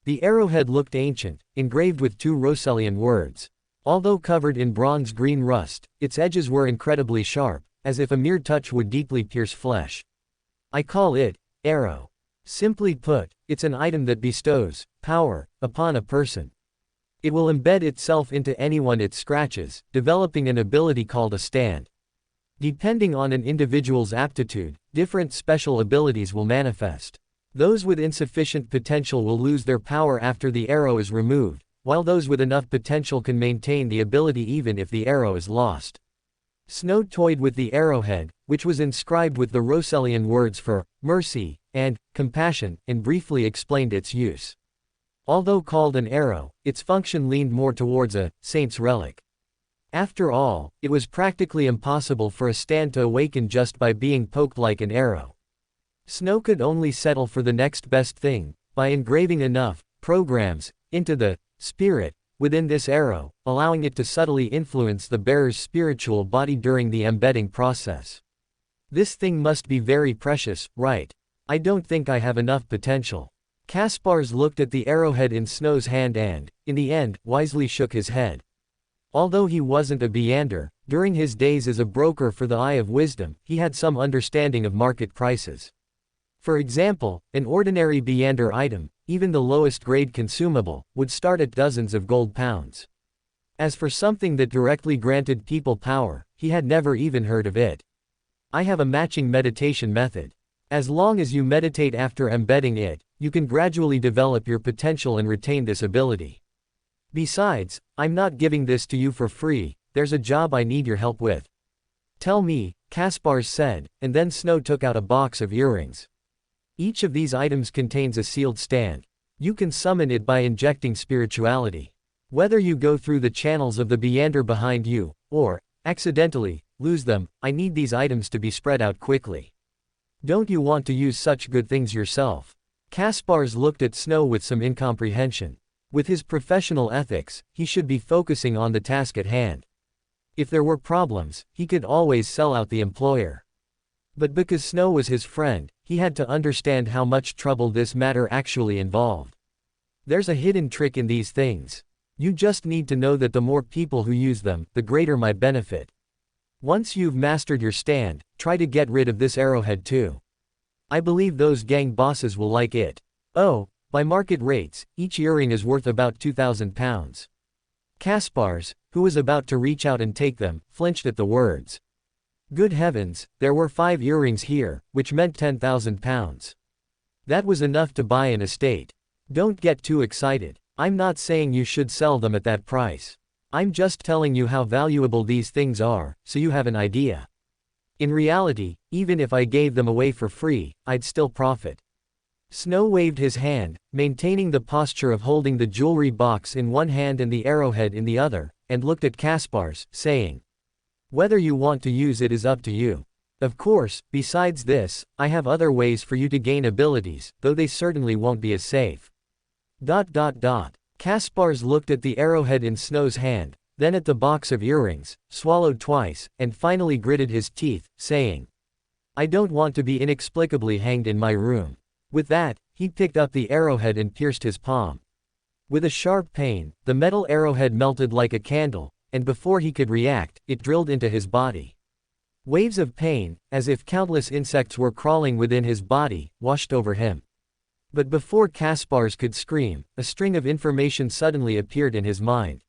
The arrowhead looked ancient, engraved with 2 Rosellian words. Although covered in bronze-green rust, its edges were incredibly sharp, as if a mere touch would deeply pierce flesh. I call it, arrow. Simply put, it's an item that bestows power upon a person. It will embed itself into anyone it scratches, developing an ability called a stand. Depending on an individual's aptitude, different special abilities will manifest. Those with insufficient potential will lose their power after the arrow is removed, while those with enough potential can maintain the ability even if the arrow is lost. Snow toyed with the arrowhead, which was inscribed with the Rosellian words for mercy and compassion, and briefly explained its use. Although called an arrow, its function leaned more towards a saint's relic. After all, it was practically impossible for a stand to awaken just by being poked like an arrow. Snow could only settle for the next best thing, by engraving enough programs into the spirit within this arrow, allowing it to subtly influence the bearer's spiritual body during the embedding process. This thing must be very precious, right? I don't think I have enough potential. Caspars looked at the arrowhead in Snow's hand and, in the end, wisely shook his head. Although he wasn't a Beander, during his days as a broker for the Eye of Wisdom, he had some understanding of market prices. For example, an ordinary Beander item, even the lowest grade consumable, would start at dozens of gold pounds. As for something that directly granted people power, he had never even heard of it. I have a matching meditation method. As long as you meditate after embedding it, you can gradually develop your potential and retain this ability. Besides, I'm not giving this to you for free, there's a job I need your help with. Tell me, Caspars said, and then Snow took out a box of earrings. Each of these items contains a sealed stand. You can summon it by injecting spirituality. Whether you go through the channels of the Beander behind you, or, accidentally, lose them, I need these items to be spread out quickly. Don't you want to use such good things yourself? Caspars looked at Snow with some incomprehension. With his professional ethics, he should be focusing on the task at hand. If there were problems, he could always sell out the employer. But because Snow was his friend, he had to understand how much trouble this matter actually involved. There's a hidden trick in these things. You just need to know that the more people who use them, the greater my benefit. Once you've mastered your stand, try to get rid of this arrowhead too. I believe those gang bosses will like it. Oh, by market rates, each earring is worth about 2,000 pounds. Caspars, who was about to reach out and take them, flinched at the words. Good heavens, there were 5 earrings here, which meant 10,000 pounds. That was enough to buy an estate. Don't get too excited. I'm not saying you should sell them at that price. I'm just telling you how valuable these things are, so you have an idea. In reality, even if I gave them away for free, I'd still profit. Snow waved his hand, maintaining the posture of holding the jewelry box in one hand and the arrowhead in the other, and looked at Caspars, saying, whether you want to use it is up to you. Of course, besides this, I have other ways for you to gain abilities, though they certainly won't be as safe. Caspars looked at the arrowhead in Snow's hand, then at the box of earrings, swallowed twice, and finally gritted his teeth, saying, I don't want to be inexplicably hanged in my room. With that, he picked up the arrowhead and pierced his palm. With a sharp pain, the metal arrowhead melted like a candle, and before he could react, it drilled into his body. Waves of pain, as if countless insects were crawling within his body, washed over him. But before Caspars could scream, a string of information suddenly appeared in his mind.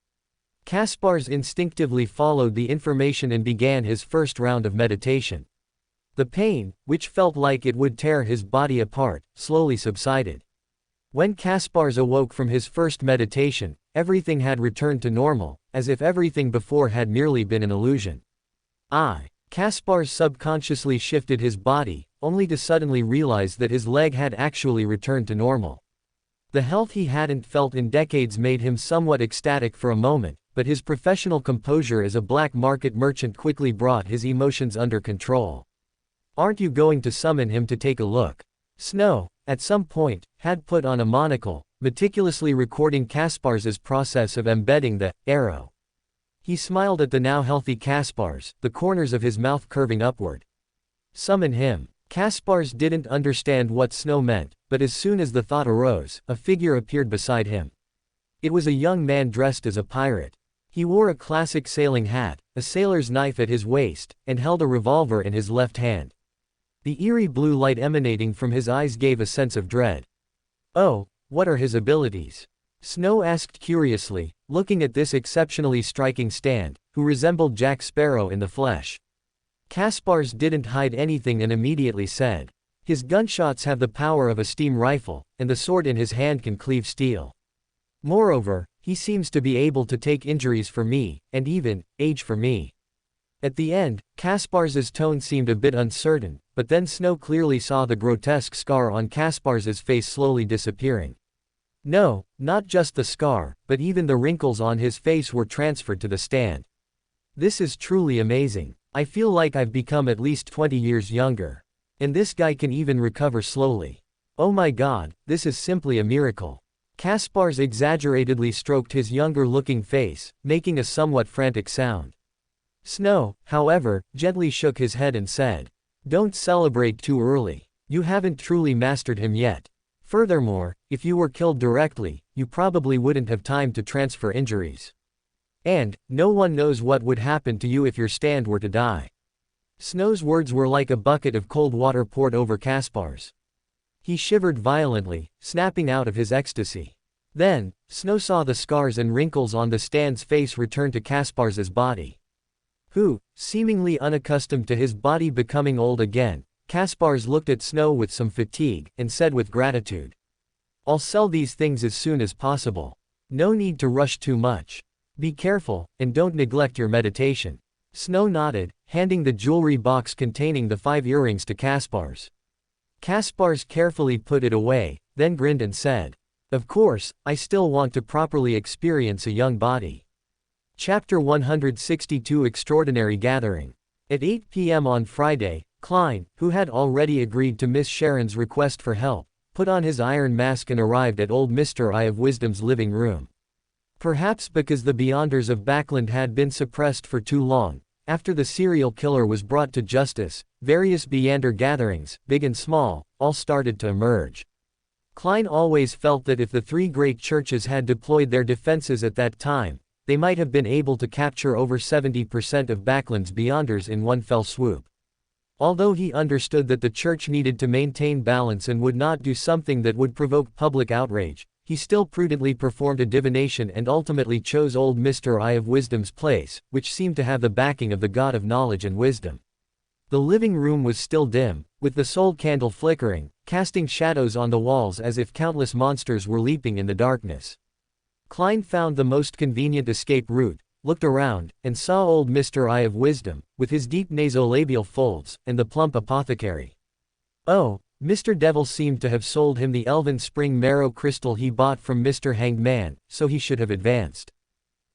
Caspars instinctively followed the information and began his first round of meditation. The pain, which felt like it would tear his body apart, slowly subsided. When Caspars awoke from his first meditation, everything had returned to normal, as if everything before had merely been an illusion. Caspars subconsciously shifted his body, only to suddenly realize that his leg had actually returned to normal. The health he hadn't felt in decades made him somewhat ecstatic for a moment, but his professional composure as a black market merchant quickly brought his emotions under control. Aren't you going to summon him to take a look? Snow, at some point, had put on a monocle, meticulously recording Caspars's process of embedding the arrow. He smiled at the now healthy Caspars, the corners of his mouth curving upward. Summon him. Caspars didn't understand what Snow meant, but as soon as the thought arose, a figure appeared beside him. It was a young man dressed as a pirate. He wore a classic sailing hat, a sailor's knife at his waist, and held a revolver in his left hand. The eerie blue light emanating from his eyes gave a sense of dread. Oh, what are his abilities? Snow asked curiously, looking at this exceptionally striking stand, who resembled Jack Sparrow in the flesh. Caspars didn't hide anything and immediately said, his gunshots have the power of a steam rifle, and the sword in his hand can cleave steel. Moreover, he seems to be able to take injuries for me, and even age for me. At the end, Caspars's tone seemed a bit uncertain, but then Snow clearly saw the grotesque scar on Caspars's face slowly disappearing. No, not just the scar, but even the wrinkles on his face were transferred to the stand. This is truly amazing. I feel like I've become at least 20 years younger. And this guy can even recover slowly. Oh my god, this is simply a miracle. Caspars exaggeratedly stroked his younger-looking face, making a somewhat frantic sound. Snow, however, gently shook his head and said, don't celebrate too early. You haven't truly mastered him yet. Furthermore, if you were killed directly, you probably wouldn't have time to transfer injuries. And, no one knows what would happen to you if your stand were to die. Snow's words were like a bucket of cold water poured over Caspars. He shivered violently, snapping out of his ecstasy. Then, Snow saw the scars and wrinkles on the stand's face return to Caspars's body. Who, seemingly unaccustomed to his body becoming old again, Caspars looked at Snow with some fatigue, and said with gratitude, I'll sell these things as soon as possible. No need to rush too much. Be careful, and don't neglect your meditation. Snow nodded, handing the jewelry box containing the 5 earrings to Caspars. Caspars carefully put it away, then grinned and said, of course, I still want to properly experience a young body. Chapter 162 Extraordinary Gathering. At 8 p.m. on Friday, Klein, who had already agreed to Miss Sharon's request for help, put on his iron mask and arrived at old Mr. Eye of Wisdom's living room. Perhaps because the Beyonders of Backland had been suppressed for too long, after the serial killer was brought to justice, various Beyonder gatherings, big and small, all started to emerge. Klein always felt that if the 3 great churches had deployed their defenses at that time, they might have been able to capture over 70% of Backland's Beyonders in one fell swoop. Although he understood that the church needed to maintain balance and would not do something that would provoke public outrage, he still prudently performed a divination and ultimately chose old Mr. Eye of Wisdom's place, which seemed to have the backing of the god of knowledge and wisdom. The living room was still dim, with the sole candle flickering, casting shadows on the walls as if countless monsters were leaping in the darkness. Klein found the most convenient escape route, looked around, and saw old Mr. Eye of Wisdom, with his deep nasolabial folds, and the plump apothecary. Oh, Mr. Devil seemed to have sold him the elven spring marrow crystal he bought from Mr. Hanged Man, so he should have advanced.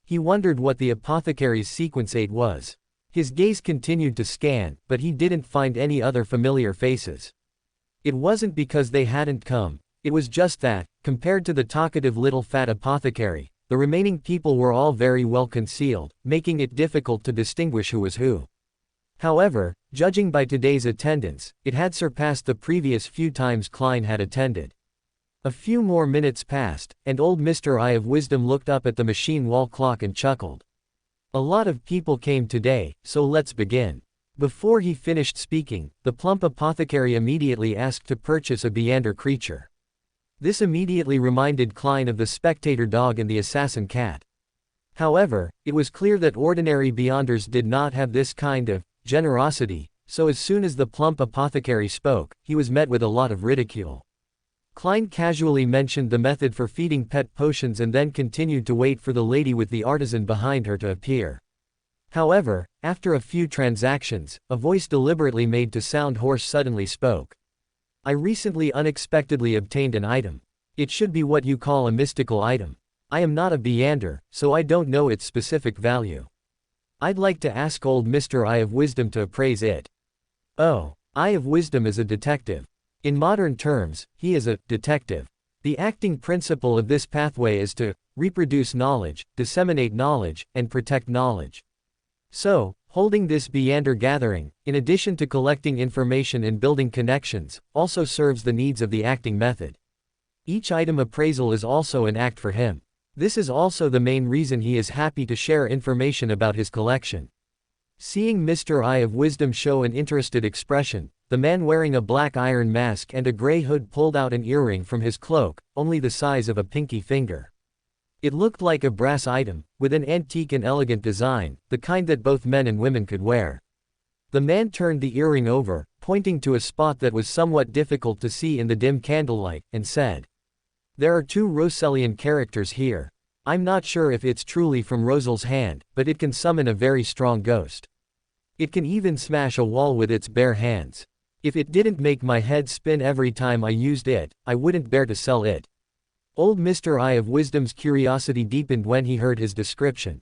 He wondered what the apothecary's sequence 8 was. His gaze continued to scan, but he didn't find any other familiar faces. It wasn't because they hadn't come, it was just that, compared to the talkative little fat apothecary, the remaining people were all very well concealed, making it difficult to distinguish who was who. However, judging by today's attendance, it had surpassed the previous few times Klein had attended. A few more minutes passed, and old Mr. Eye of Wisdom looked up at the machine wall clock and chuckled. A lot of people came today, so let's begin. Before he finished speaking, the plump apothecary immediately asked to purchase a Beander creature. This immediately reminded Klein of the spectator dog and the assassin cat. However, it was clear that ordinary Beyonders did not have this kind of generosity, so as soon as the plump apothecary spoke, he was met with a lot of ridicule. Klein casually mentioned the method for feeding pet potions and then continued to wait for the lady with the artisan behind her to appear. However, after a few transactions, a voice deliberately made to sound hoarse suddenly spoke. I recently unexpectedly obtained an item. It should be what you call a mystical item. I am not a Beander, so I don't know its specific value. I'd like to ask old Mr. Eye of Wisdom to appraise it. Oh, Eye of Wisdom is a detective. In modern terms, he is a detective. The acting principle of this pathway is to reproduce knowledge, disseminate knowledge, and protect knowledge. So, holding this Beander gathering, in addition to collecting information and building connections, also serves the needs of the acting method. Each item appraisal is also an act for him. This is also the main reason he is happy to share information about his collection. Seeing Mr. Eye of Wisdom show an interested expression, the man wearing a black iron mask and a gray hood pulled out an earring from his cloak, only the size of a pinky finger. It looked like a brass item, with an antique and elegant design, the kind that both men and women could wear. The man turned the earring over, pointing to a spot that was somewhat difficult to see in the dim candlelight, and said, "There are 2 Rosellian characters here. I'm not sure if it's truly from Rosel's hand, but it can summon a very strong ghost. It can even smash a wall with its bare hands. If it didn't make my head spin every time I used it, I wouldn't bear to sell it." Old Mr. Eye of Wisdom's curiosity deepened when he heard his description.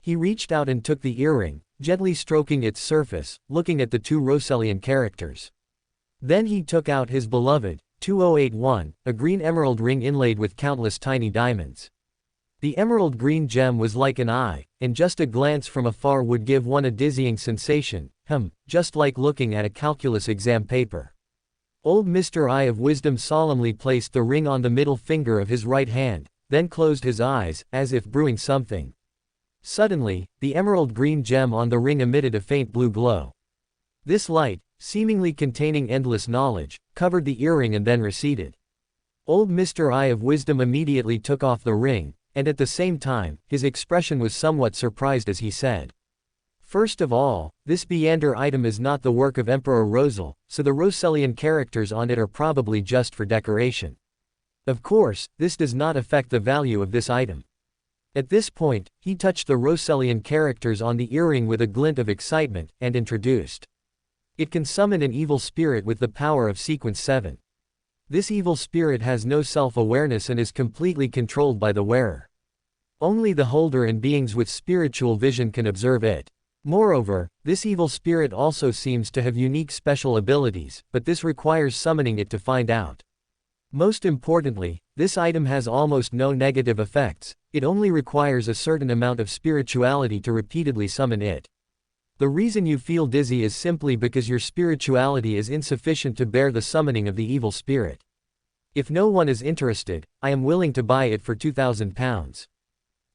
He reached out and took the earring, gently stroking its surface, looking at the 2 Rosellian characters. Then he took out his beloved 2081, a green emerald ring inlaid with countless tiny diamonds. The emerald green gem was like an eye, and just a glance from afar would give one a dizzying sensation, just like looking at a calculus exam paper. Old Mr. Eye of Wisdom solemnly placed the ring on the middle finger of his right hand, then closed his eyes, as if brewing something. Suddenly, the emerald green gem on the ring emitted a faint blue glow. This light, seemingly containing endless knowledge, covered the earring and then receded. Old Mr. Eye of Wisdom immediately took off the ring, and at the same time, his expression was somewhat surprised as he said, "First of all, this Beander item is not the work of Emperor Rosel, so the Rosellian characters on it are probably just for decoration. Of course, this does not affect the value of this item." At this point, he touched the Rosellian characters on the earring with a glint of excitement, and introduced. It can summon an evil spirit with the power of Sequence 7. This evil spirit has no self-awareness and is completely controlled by the wearer. Only the holder and beings with spiritual vision can observe it. Moreover, this evil spirit also seems to have unique special abilities, but this requires summoning it to find out. Most importantly, this item has almost no negative effects, it only requires a certain amount of spirituality to repeatedly summon it. The reason you feel dizzy is simply because your spirituality is insufficient to bear the summoning of the evil spirit. If no one is interested, I am willing to buy it for £2,000.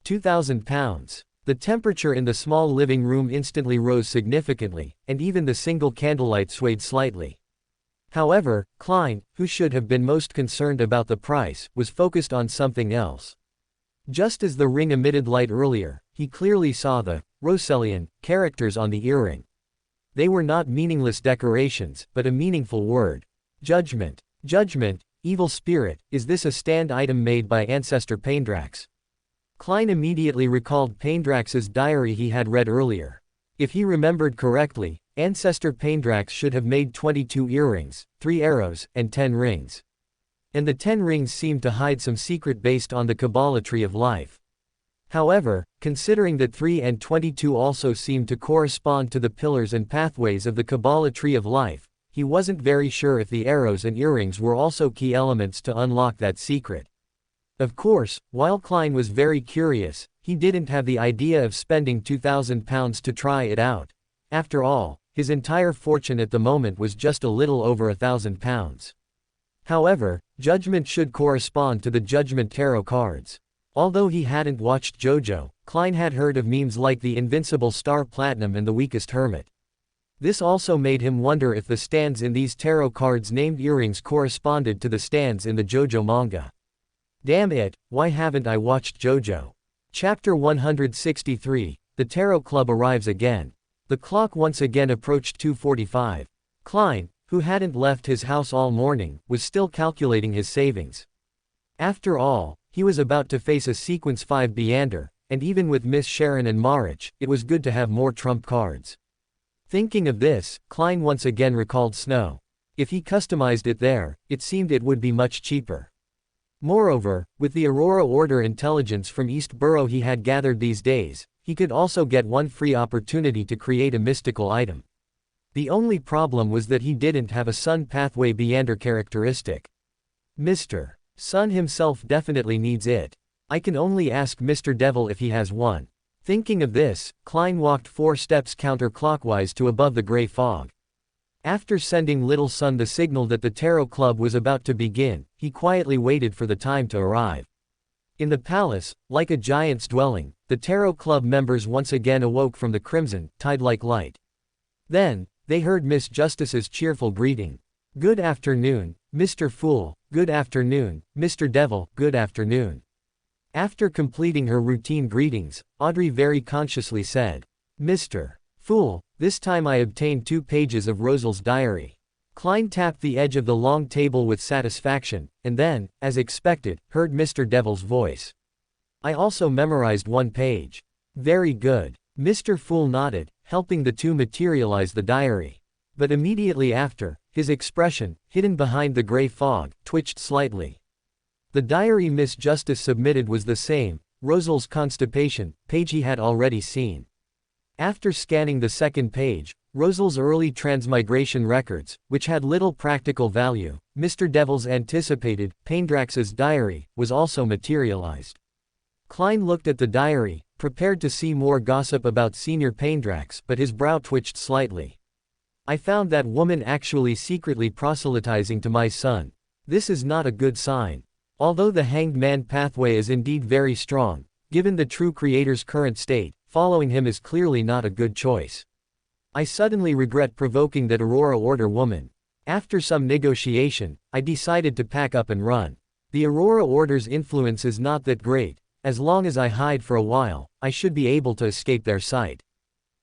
£2,000. The temperature in the small living room instantly rose significantly, and even the single candlelight swayed slightly. However, Klein, who should have been most concerned about the price, was focused on something else. Just as the ring emitted light earlier, he clearly saw the Rosellian characters on the earring. They were not meaningless decorations, but a meaningful word. Judgment. Judgment, evil spirit, is this a stand item made by Ancestor Paindrax? Klein immediately recalled Paindrax's diary he had read earlier. If he remembered correctly, Ancestor Paindrax should have made 22 earrings, 3 arrows, and 10 rings. And the 10 rings seemed to hide some secret based on the Kabbalah tree of life. However, considering that 3 and 22 also seemed to correspond to the pillars and pathways of the Kabbalah tree of life, he wasn't very sure if the arrows and earrings were also key elements to unlock that secret. Of course, while Klein was very curious, he didn't have the idea of spending £2,000 to try it out. After all, his entire fortune at the moment was just a little over £1,000. However, judgment should correspond to the Judgment Tarot cards. Although he hadn't watched JoJo, Klein had heard of memes like the Invincible Star Platinum and the Weakest Hermit. This also made him wonder if the stands in these tarot cards named earrings corresponded to the stands in the JoJo manga. Damn it, why haven't I watched JoJo? Chapter 163, The Tarot Club arrives again. The clock once again approached 2:45. Klein, who hadn't left his house all morning, was still calculating his savings. After all, he was about to face a Sequence 5 Beander, and even with Miss Sharon and Marich, it was good to have more trump cards. Thinking of this, Klein once again recalled Snow. If he customized it there, it seemed it would be much cheaper. Moreover, with the Aurora Order intelligence from East Borough he had gathered these days, he could also get one free opportunity to create a mystical item. The only problem was that he didn't have a Sun Pathway Beander characteristic. Mr. Sun himself definitely needs it. I can only ask Mr. Devil if he has one. Thinking of this, Klein walked 4 steps counterclockwise to above the gray fog. After sending Little Sun the signal that the Tarot Club was about to begin, he quietly waited for the time to arrive. In the palace, like a giant's dwelling, the Tarot Club members once again awoke from the crimson, tide-like light. Then, they heard Miss Justice's cheerful greeting. "Good afternoon, Mr. Fool, good afternoon, Mr. Devil, good afternoon." After completing her routine greetings, Audrey very consciously said, "Mr. Fool, this time I obtained 2 pages of Rosal's diary." Klein tapped the edge of the long table with satisfaction, and then, as expected, heard Mr. Devil's voice. "I also memorized 1 page. Very good." Mr. Fool nodded, helping the two materialize the diary. But immediately after, his expression, hidden behind the gray fog, twitched slightly. The diary Miss Justice submitted was the same, Rosal's constipation, page he had already seen. After scanning the second page, Rosal's early transmigration records, which had little practical value, Mr. Devil's anticipated, Paindrax's diary, was also materialized. Klein looked at the diary, prepared to see more gossip about Senior Paindrax, but his brow twitched slightly. "I found that woman actually secretly proselytizing to my son. This is not a good sign. Although the Hanged Man pathway is indeed very strong, given the true creator's current state, following him is clearly not a good choice. I suddenly regret provoking that Aurora Order woman. After some negotiation, I decided to pack up and run. The Aurora Order's influence is not that great. As long as I hide for a while, I should be able to escape their sight.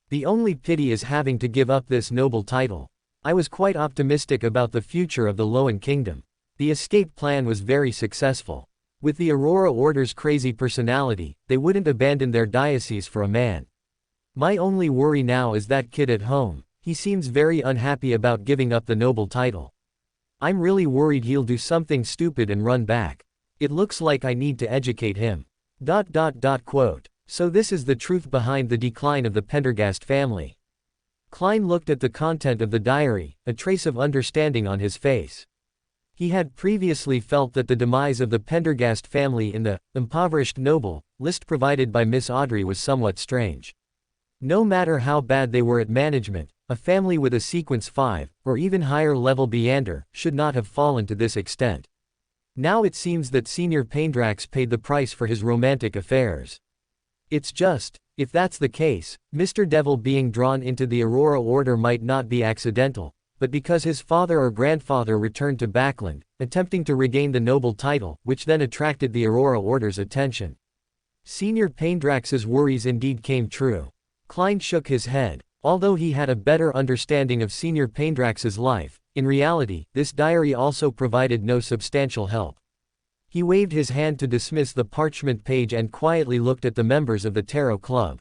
The only pity is having to give up this noble title. I was quite optimistic about the future of the Loan Kingdom. The escape plan was very successful. With the Aurora Order's crazy personality, they wouldn't abandon their diocese for a man. My only worry now is that kid at home. He seems very unhappy about giving up the noble title. I'm really worried he'll do something stupid and run back. It looks like I need to educate him. ... Quote. So this is the truth behind the decline of the Pendergast family. Klein looked at the content of the diary, a trace of understanding on his face. He had previously felt that the demise of the Pendergast family in the impoverished noble list provided by Miss Audrey was somewhat strange. No matter how bad they were at management, a family with a Sequence 5, or even higher level Beander, should not have fallen to this extent. Now it seems that Senior Paindrax paid the price for his romantic affairs. It's just, if that's the case, Mr. Devil being drawn into the Aurora Order might not be accidental, but because his father or grandfather returned to Backland, attempting to regain the noble title, which then attracted the Aurora Order's attention. Senior Paindrax's worries indeed came true. Klein shook his head. Although he had a better understanding of Senior Paindrax's life, in reality, this diary also provided no substantial help. He waved his hand to dismiss the parchment page and quietly looked at the members of the Tarot Club.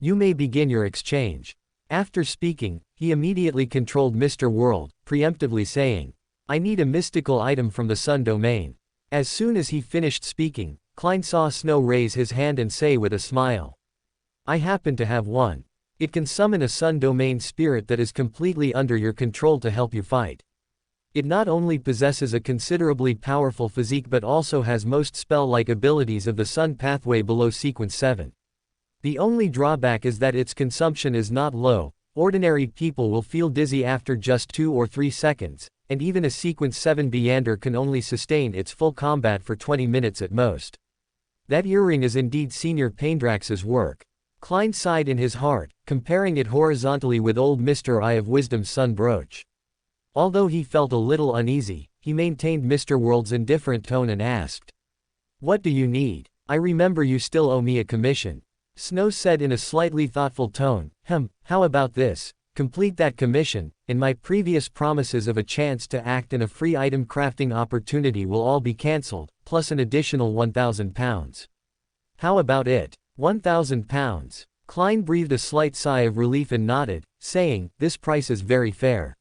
You may begin your exchange. After speaking, he immediately controlled Mr. World, preemptively saying, I need a mystical item from the Sun domain. As soon as he finished speaking, Klein saw Snow raise his hand and say with a smile. I happen to have one. It can summon a sun domain spirit that is completely under your control to help you fight. It not only possesses a considerably powerful physique but also has most spell-like abilities of the sun pathway below sequence 7. The only drawback is that its consumption is not low. Ordinary people will feel dizzy after just 2 or 3 seconds, and even a sequence 7 Beyander can only sustain its full combat for 20 minutes at most. That earring is indeed Senior Paindrax's work. Klein sighed in his heart, comparing it horizontally with old Mr. Eye of Wisdom's sun brooch. Although he felt a little uneasy, he maintained Mr. World's indifferent tone and asked, "What do you need? I remember you still owe me a commission." Snow said in a slightly thoughtful tone, how about this? Complete that commission, and my previous promises of a chance to act in a free item crafting opportunity will all be cancelled, plus an additional £1,000. How about it? £1,000. Klein breathed a slight sigh of relief and nodded, saying, this price is very fair.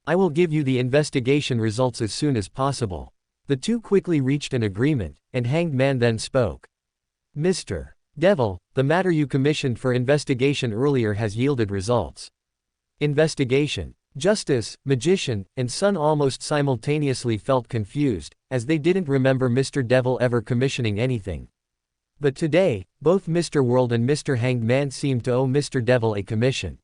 I will give you the investigation results as soon as possible. The two quickly reached an agreement, and Hanged Man then spoke. Mr. Devil, the matter you commissioned for investigation earlier has yielded results. Investigation. Justice, Magician, and Sun almost simultaneously felt confused, as they didn't remember Mr. Devil ever commissioning anything. But today, both Mr. World and Mr. Hanged Man seemed to owe Mr. Devil a commission.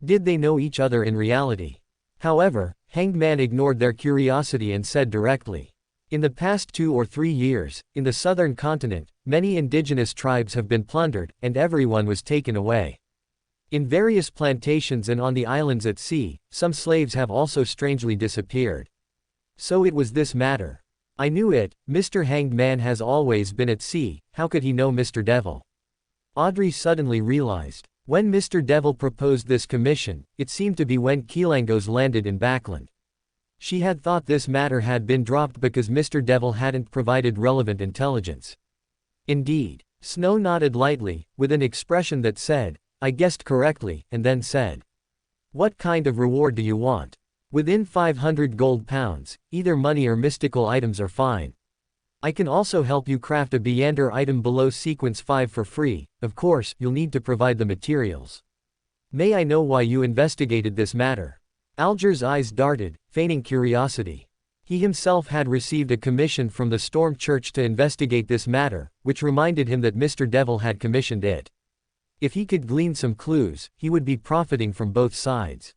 Did they know each other in reality? However, Hanged Man ignored their curiosity and said directly. In the past 2 or 3 years, in the southern continent, many indigenous tribes have been plundered, and everyone was taken away. In various plantations and on the islands at sea, some slaves have also strangely disappeared. So it was this matter. I knew it, Mr. Hanged Man has always been at sea, how could he know Mr. Devil? Audrey suddenly realized. When Mr. Devil proposed this commission, it seemed to be when Keelangos landed in Backland. She had thought this matter had been dropped because Mr. Devil hadn't provided relevant intelligence. Indeed, Snow nodded lightly, with an expression that said, I guessed correctly, and then said, what kind of reward do you want? Within 500 gold pounds, either money or mystical items are fine. I can also help you craft a Beyander item below sequence 5 for free, of course, you'll need to provide the materials. May I know why you investigated this matter? Alger's eyes darted, feigning curiosity. He himself had received a commission from the Storm Church to investigate this matter, which reminded him that Mr. Devil had commissioned it. If he could glean some clues, he would be profiting from both sides.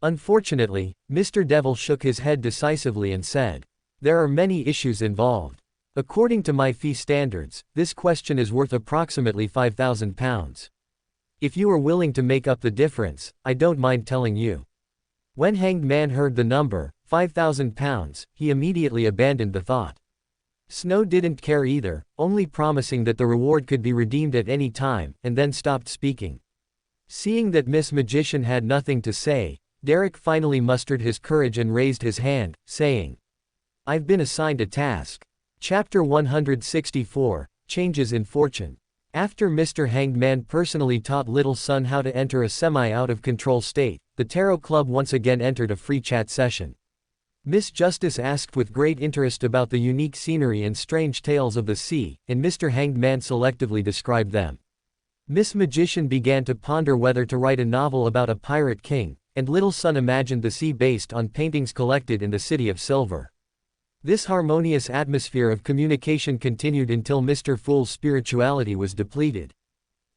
Unfortunately, Mr. Devil shook his head decisively and said, there are many issues involved. According to my fee standards, this question is worth approximately £5,000. If you are willing to make up the difference, I don't mind telling you. When Hanged Man heard the number, £5,000, he immediately abandoned the thought. Snow didn't care either, only promising that the reward could be redeemed at any time, and then stopped speaking. Seeing that Miss Magician had nothing to say, Derek finally mustered his courage and raised his hand, saying, I've been assigned a task. Chapter 164, Changes in Fortune. After Mr. Hanged Man personally taught Little Sun how to enter a semi-out-of-control state, the Tarot Club once again entered a free chat session. Miss Justice asked with great interest about the unique scenery and strange tales of the sea, and Mr. Hanged Man selectively described them. Miss Magician began to ponder whether to write a novel about a pirate king, and Little Sun imagined the sea based on paintings collected in the City of Silver. This harmonious atmosphere of communication continued until Mr. Fool's spirituality was depleted.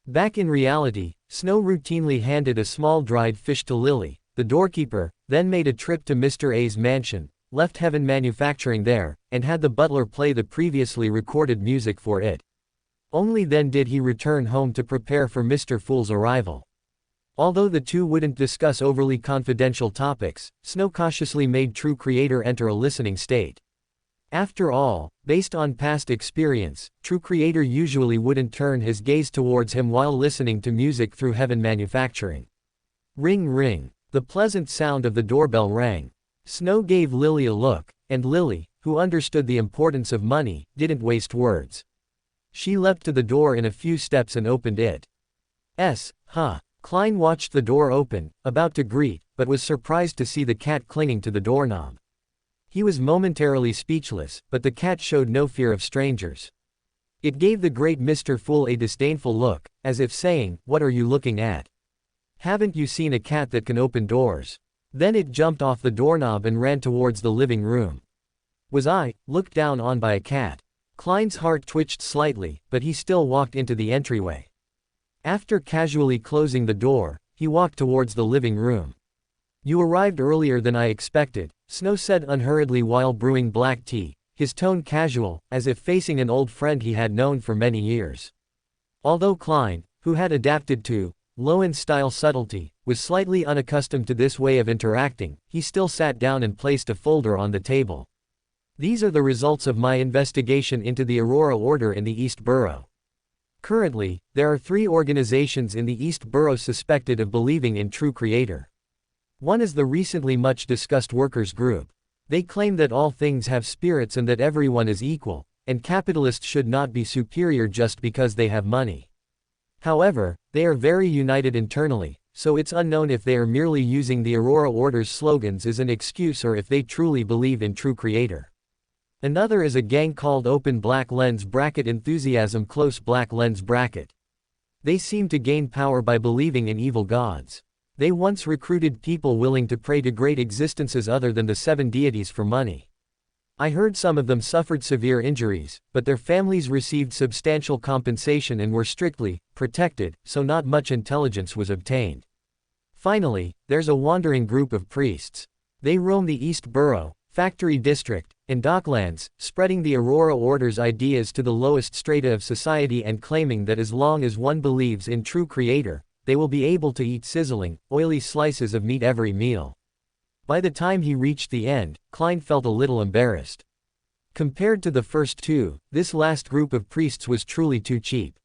Back in reality, Snow routinely handed a small dried fish to Lily, the doorkeeper, then made a trip to Mr. A's mansion, left Heaven Manufacturing there, and had the butler play the previously recorded music for it. Only then did he return home to prepare for Mr. Fool's arrival. Although the two wouldn't discuss overly confidential topics, Snow cautiously made True Creator enter a listening state. After all, based on past experience, True Creator usually wouldn't turn his gaze towards him while listening to music through Heaven Manufacturing. Ring ring. The pleasant sound of the doorbell rang. Snow gave Lily a look, and Lily, who understood the importance of money, didn't waste words. She leapt to the door in a few steps and opened it. Klein watched the door open, about to greet, but was surprised to see the cat clinging to the doorknob. He was momentarily speechless, but the cat showed no fear of strangers. It gave the great Mr. Fool a disdainful look, as if saying, "What are you looking at? Haven't you seen a cat that can open doors?" Then it jumped off the doorknob and ran towards the living room. Was I looked down on by a cat? Klein's heart twitched slightly, but he still walked into the entryway. After casually closing the door, he walked towards the living room. "You arrived earlier than I expected," Snow said unhurriedly while brewing black tea, his tone casual, as if facing an old friend he had known for many years. Although Klein, who had adapted to low-in-style subtlety, was slightly unaccustomed to this way of interacting, he still sat down and placed a folder on the table. "These are the results of my investigation into the Aurora Order in the East Borough. Currently, there are 3 organizations in the East Borough suspected of believing in true creator. One is the recently much discussed workers' group. They claim that all things have spirits and that everyone is equal, and capitalists should not be superior just because they have money. However, they are very united internally, so it's unknown if they are merely using the Aurora Order's slogans as an excuse or if they truly believe in true creator. Another is a gang called Open Black Lens Bracket Enthusiasm Close Black Lens Bracket. They seem to gain power by believing in evil gods. They once recruited people willing to pray to great existences other than the 7 deities for money. I heard some of them suffered severe injuries, but their families received substantial compensation and were strictly protected, so not much intelligence was obtained. Finally, there's a wandering group of priests. They roam the East Borough, Factory District, and Docklands, spreading the Aurora Order's ideas to the lowest strata of society and claiming that as long as one believes in true creator, they will be able to eat sizzling, oily slices of meat every meal." By the time he reached the end, Klein felt a little embarrassed. Compared to the first 2, this last group of priests was truly too cheap.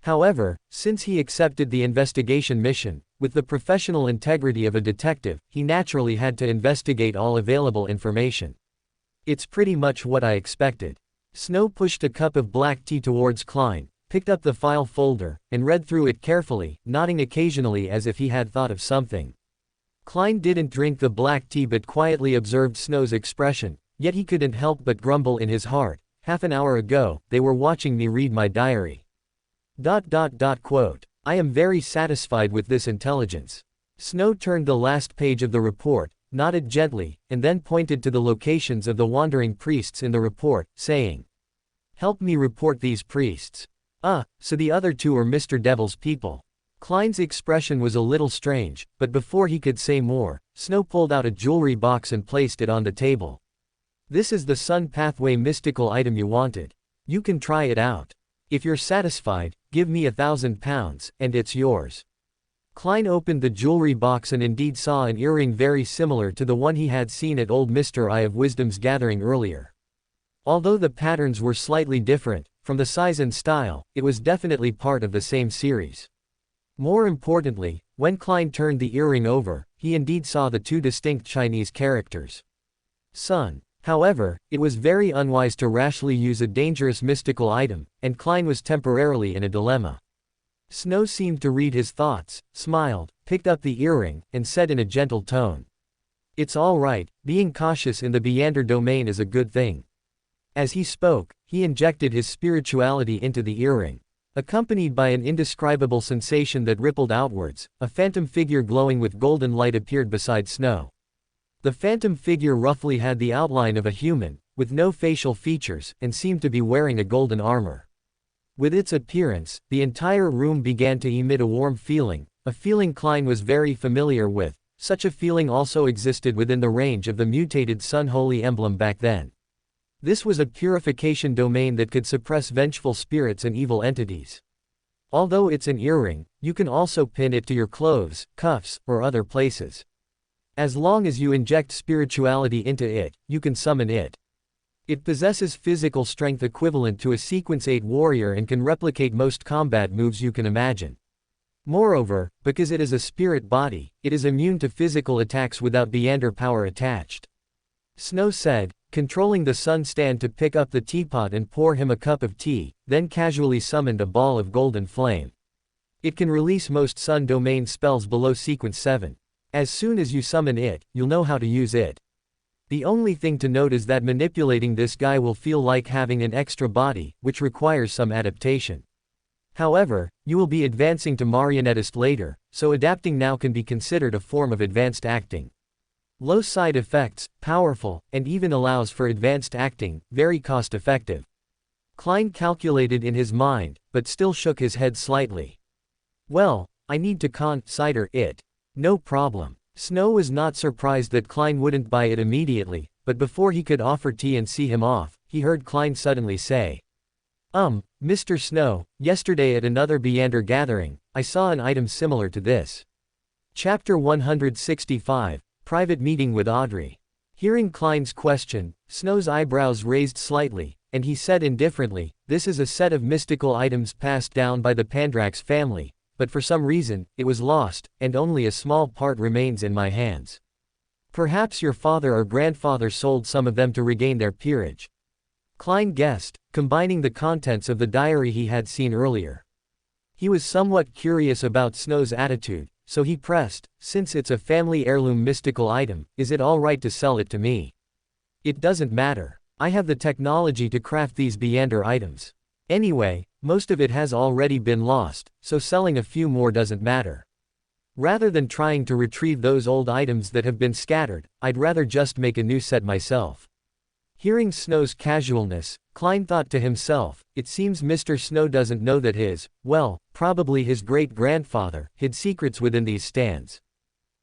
However, since he accepted the investigation mission, with the professional integrity of a detective, he naturally had to investigate all available information. "It's pretty much what I expected." Snow pushed a cup of black tea towards Klein, picked up the file folder, and read through it carefully, nodding occasionally as if he had thought of something. Klein didn't drink the black tea but quietly observed Snow's expression, yet he couldn't help but grumble in his heart, "Half an hour ago, they were watching me read my diary. Quote. I am very satisfied with this intelligence." Snow turned the last page of the report, nodded gently, and then pointed to the locations of the wandering priests in the report, saying, "Help me report these priests." So the other 2 are Mr. Devil's people." Klein's expression was a little strange, but before he could say more, Snow pulled out a jewelry box and placed it on the table. "This is the Sun Pathway mystical item you wanted. You can try it out. If you're satisfied, give me £1,000, and it's yours." Klein opened the jewelry box and indeed saw an earring very similar to the one he had seen at old Mr. Eye of Wisdom's gathering earlier. Although the patterns were slightly different, from the size and style, it was definitely part of the same series. More importantly, when Klein turned the earring over, he indeed saw the 2 distinct Chinese characters. Sun. However, it was very unwise to rashly use a dangerous mystical item, and Klein was temporarily in a dilemma. Snow seemed to read his thoughts, smiled, picked up the earring, and said in a gentle tone, "It's all right, being cautious in the Beyonder domain is a good thing." As he spoke, he injected his spirituality into the earring. Accompanied by an indescribable sensation that rippled outwards, a phantom figure glowing with golden light appeared beside Snow. The phantom figure roughly had the outline of a human, with no facial features, and seemed to be wearing a golden armor. With its appearance, the entire room began to emit a warm feeling, a feeling Klein was very familiar with. Such a feeling also existed within the range of the mutated Sun Holy emblem back then. This was a purification domain that could suppress vengeful spirits and evil entities. Although it's an earring, you can also pin it to your clothes, cuffs, or other places. As long as you inject spirituality into it, you can summon it. It possesses physical strength equivalent to a Sequence 8 warrior and can replicate most combat moves you can imagine. Moreover, because it is a spirit body, it is immune to physical attacks without Beyonder power attached. Snow said, controlling the sun stand to pick up the teapot and pour him a cup of tea, then casually summoned a ball of golden flame. It can release most sun domain spells below Sequence 7. As soon as you summon it, you'll know how to use it. The only thing to note is that manipulating this guy will feel like having an extra body, which requires some adaptation. However, you will be advancing to marionettist later, so adapting now can be considered a form of advanced acting. Low side effects, powerful, and even allows for advanced acting, very cost-effective. Klein calculated in his mind, but still shook his head slightly. Well, I need to consider it. No problem. Snow was not surprised that Klein wouldn't buy it immediately, but before he could offer tea and see him off, he heard Klein suddenly say, Mr. Snow, yesterday at another Beander gathering, I saw an item similar to this. Chapter 165, Private Meeting with Audrey. Hearing Klein's question, Snow's eyebrows raised slightly, and he said indifferently, this is a set of mystical items passed down by the Pandrax family, but for some reason, it was lost, and only a small part remains in my hands. Perhaps your father or grandfather sold some of them to regain their peerage. Klein guessed, combining the contents of the diary he had seen earlier. He was somewhat curious about Snow's attitude, so he pressed, since it's a family heirloom mystical item, is it all right to sell it to me? It doesn't matter. I have the technology to craft these Beander items. Anyway, most of it has already been lost, so selling a few more doesn't matter. Rather than trying to retrieve those old items that have been scattered, I'd rather just make a new set myself. Hearing Snow's casualness, Klein thought to himself, it seems Mr. Snow doesn't know that probably his great-grandfather, hid secrets within these stands.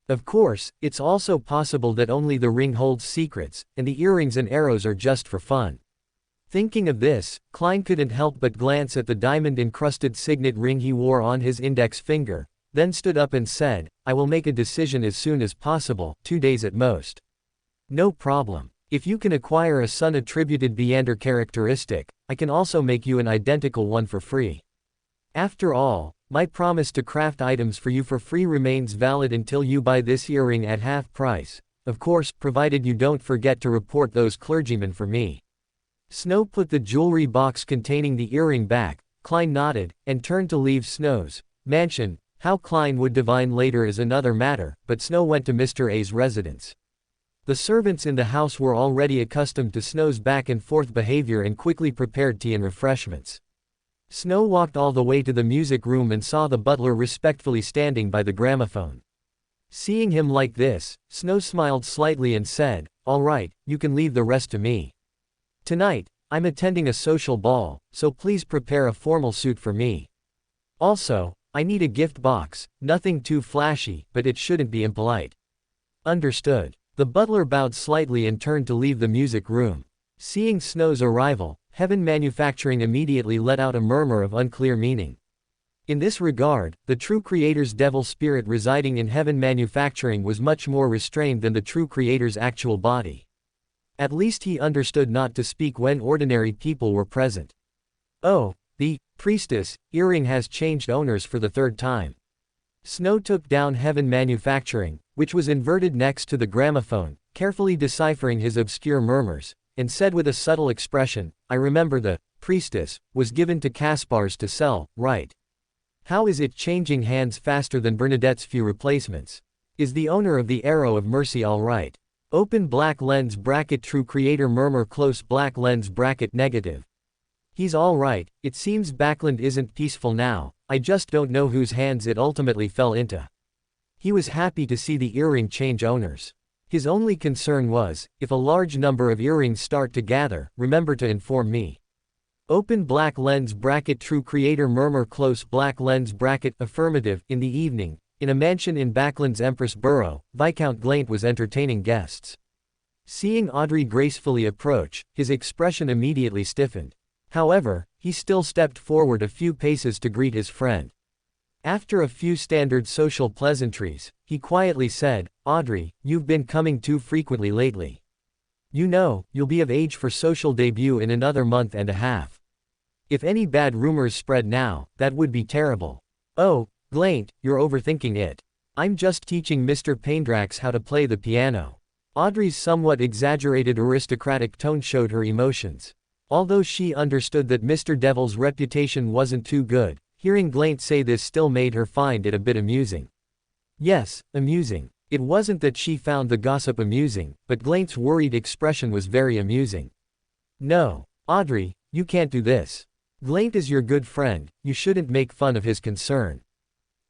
Of course, it's also possible that only the ring holds secrets, and the earrings and arrows are just for fun. Thinking of this, Klein couldn't help but glance at the diamond-encrusted signet ring he wore on his index finger, then stood up and said, I will make a decision as soon as possible, 2 days at most. No problem. If you can acquire a sun-attributed Beander characteristic, I can also make you an identical one for free. After all, my promise to craft items for you for free remains valid until you buy this earring at half price, of course, provided you don't forget to report those clergymen for me. Snow put the jewelry box containing the earring back, Klein nodded, and turned to leave Snow's mansion. How Klein would divine later is another matter, but Snow went to Mr. A's residence. The servants in the house were already accustomed to Snow's back-and-forth behavior and quickly prepared tea and refreshments. Snow walked all the way to the music room and saw the butler respectfully standing by the gramophone. Seeing him like this, Snow smiled slightly and said, all right, you can leave the rest to me. Tonight, I'm attending a social ball, so please prepare a formal suit for me. Also, I need a gift box, nothing too flashy, but it shouldn't be impolite. Understood. The butler bowed slightly and turned to leave the music room. Seeing Snow's arrival, Heaven Manufacturing immediately let out a murmur of unclear meaning. In this regard, the true creator's devil spirit residing in Heaven Manufacturing was much more restrained than the true creator's actual body. At least he understood not to speak when ordinary people were present. Oh, the priestess earring has changed owners for the 3rd time. Snow took down Heaven Manufacturing, which was inverted next to the gramophone, carefully deciphering his obscure murmurs, and said with a subtle expression, I remember the priestess was given to Caspars to sell, right? How is it changing hands faster than Bernadette's few replacements? Is the owner of the Arrow of Mercy all right? Open black lens bracket true creator murmur close black lens bracket negative. He's all right, it seems Backland isn't peaceful now, I just don't know whose hands it ultimately fell into. He was happy to see the earring change owners. His only concern was, if a large number of earrings start to gather, remember to inform me. Open black lens bracket true creator murmur close black lens bracket affirmative. In the evening, in a mansion in Backland's Empress Borough, Viscount Glaint was entertaining guests. Seeing Audrey gracefully approach, his expression immediately stiffened. However, he still stepped forward a few paces to greet his friend. After a few standard social pleasantries, he quietly said, Audrey, you've been coming too frequently lately. You know, you'll be of age for social debut in another month and a half. If any bad rumors spread now, that would be terrible. Oh, Glaint, you're overthinking it. I'm just teaching Mr. Pandrax how to play the piano. Audrey's somewhat exaggerated aristocratic tone showed her emotions. Although she understood that Mr. Devil's reputation wasn't too good, hearing Glaint say this still made her find it a bit amusing. Yes, amusing. It wasn't that she found the gossip amusing, but Glant's worried expression was very amusing. "No, Audrey, you can't do this. Glant is your good friend, you shouldn't make fun of his concern."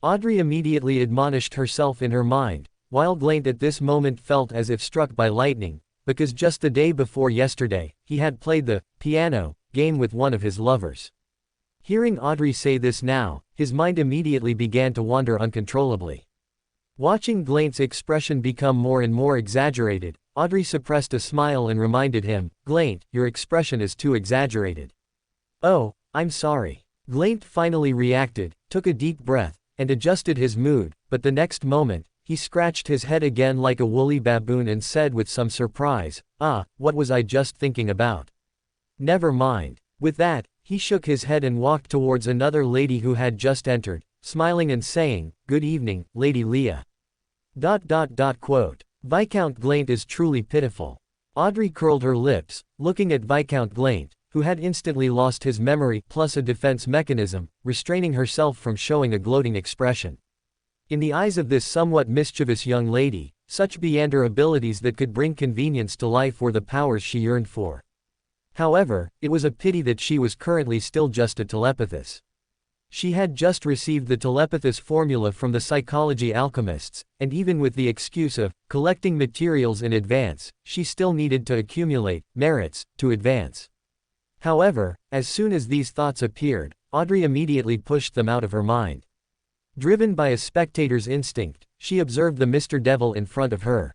Audrey immediately admonished herself in her mind, while Glant at this moment felt as if struck by lightning, because just the day before yesterday, he had played the piano game with one of his lovers. Hearing Audrey say this now, his mind immediately began to wander uncontrollably. Watching Glant's expression become more and more exaggerated, Audrey suppressed a smile and reminded him, "Glant, your expression is too exaggerated." "Oh, I'm sorry." Glant finally reacted, took a deep breath, and adjusted his mood, but the next moment, he scratched his head again like a woolly baboon and said with some surprise, "What was I just thinking about? Never mind." With that, he shook his head and walked towards another lady who had just entered, smiling and saying, "Good evening, Lady Leah." Viscount Glant is truly pitiful. Audrey curled her lips, looking at Viscount Glant, who had instantly lost his memory plus a defense mechanism, restraining herself from showing a gloating expression. In the eyes of this somewhat mischievous young lady, such Beyonder abilities that could bring convenience to life were the powers she yearned for. However, it was a pity that she was currently still just a telepathist. She had just received the telepathist formula from the psychology alchemists, and even with the excuse of collecting materials in advance, she still needed to accumulate merits to advance. However, as soon as these thoughts appeared, Audrey immediately pushed them out of her mind. Driven by a spectator's instinct, she observed the Mr. Devil in front of her.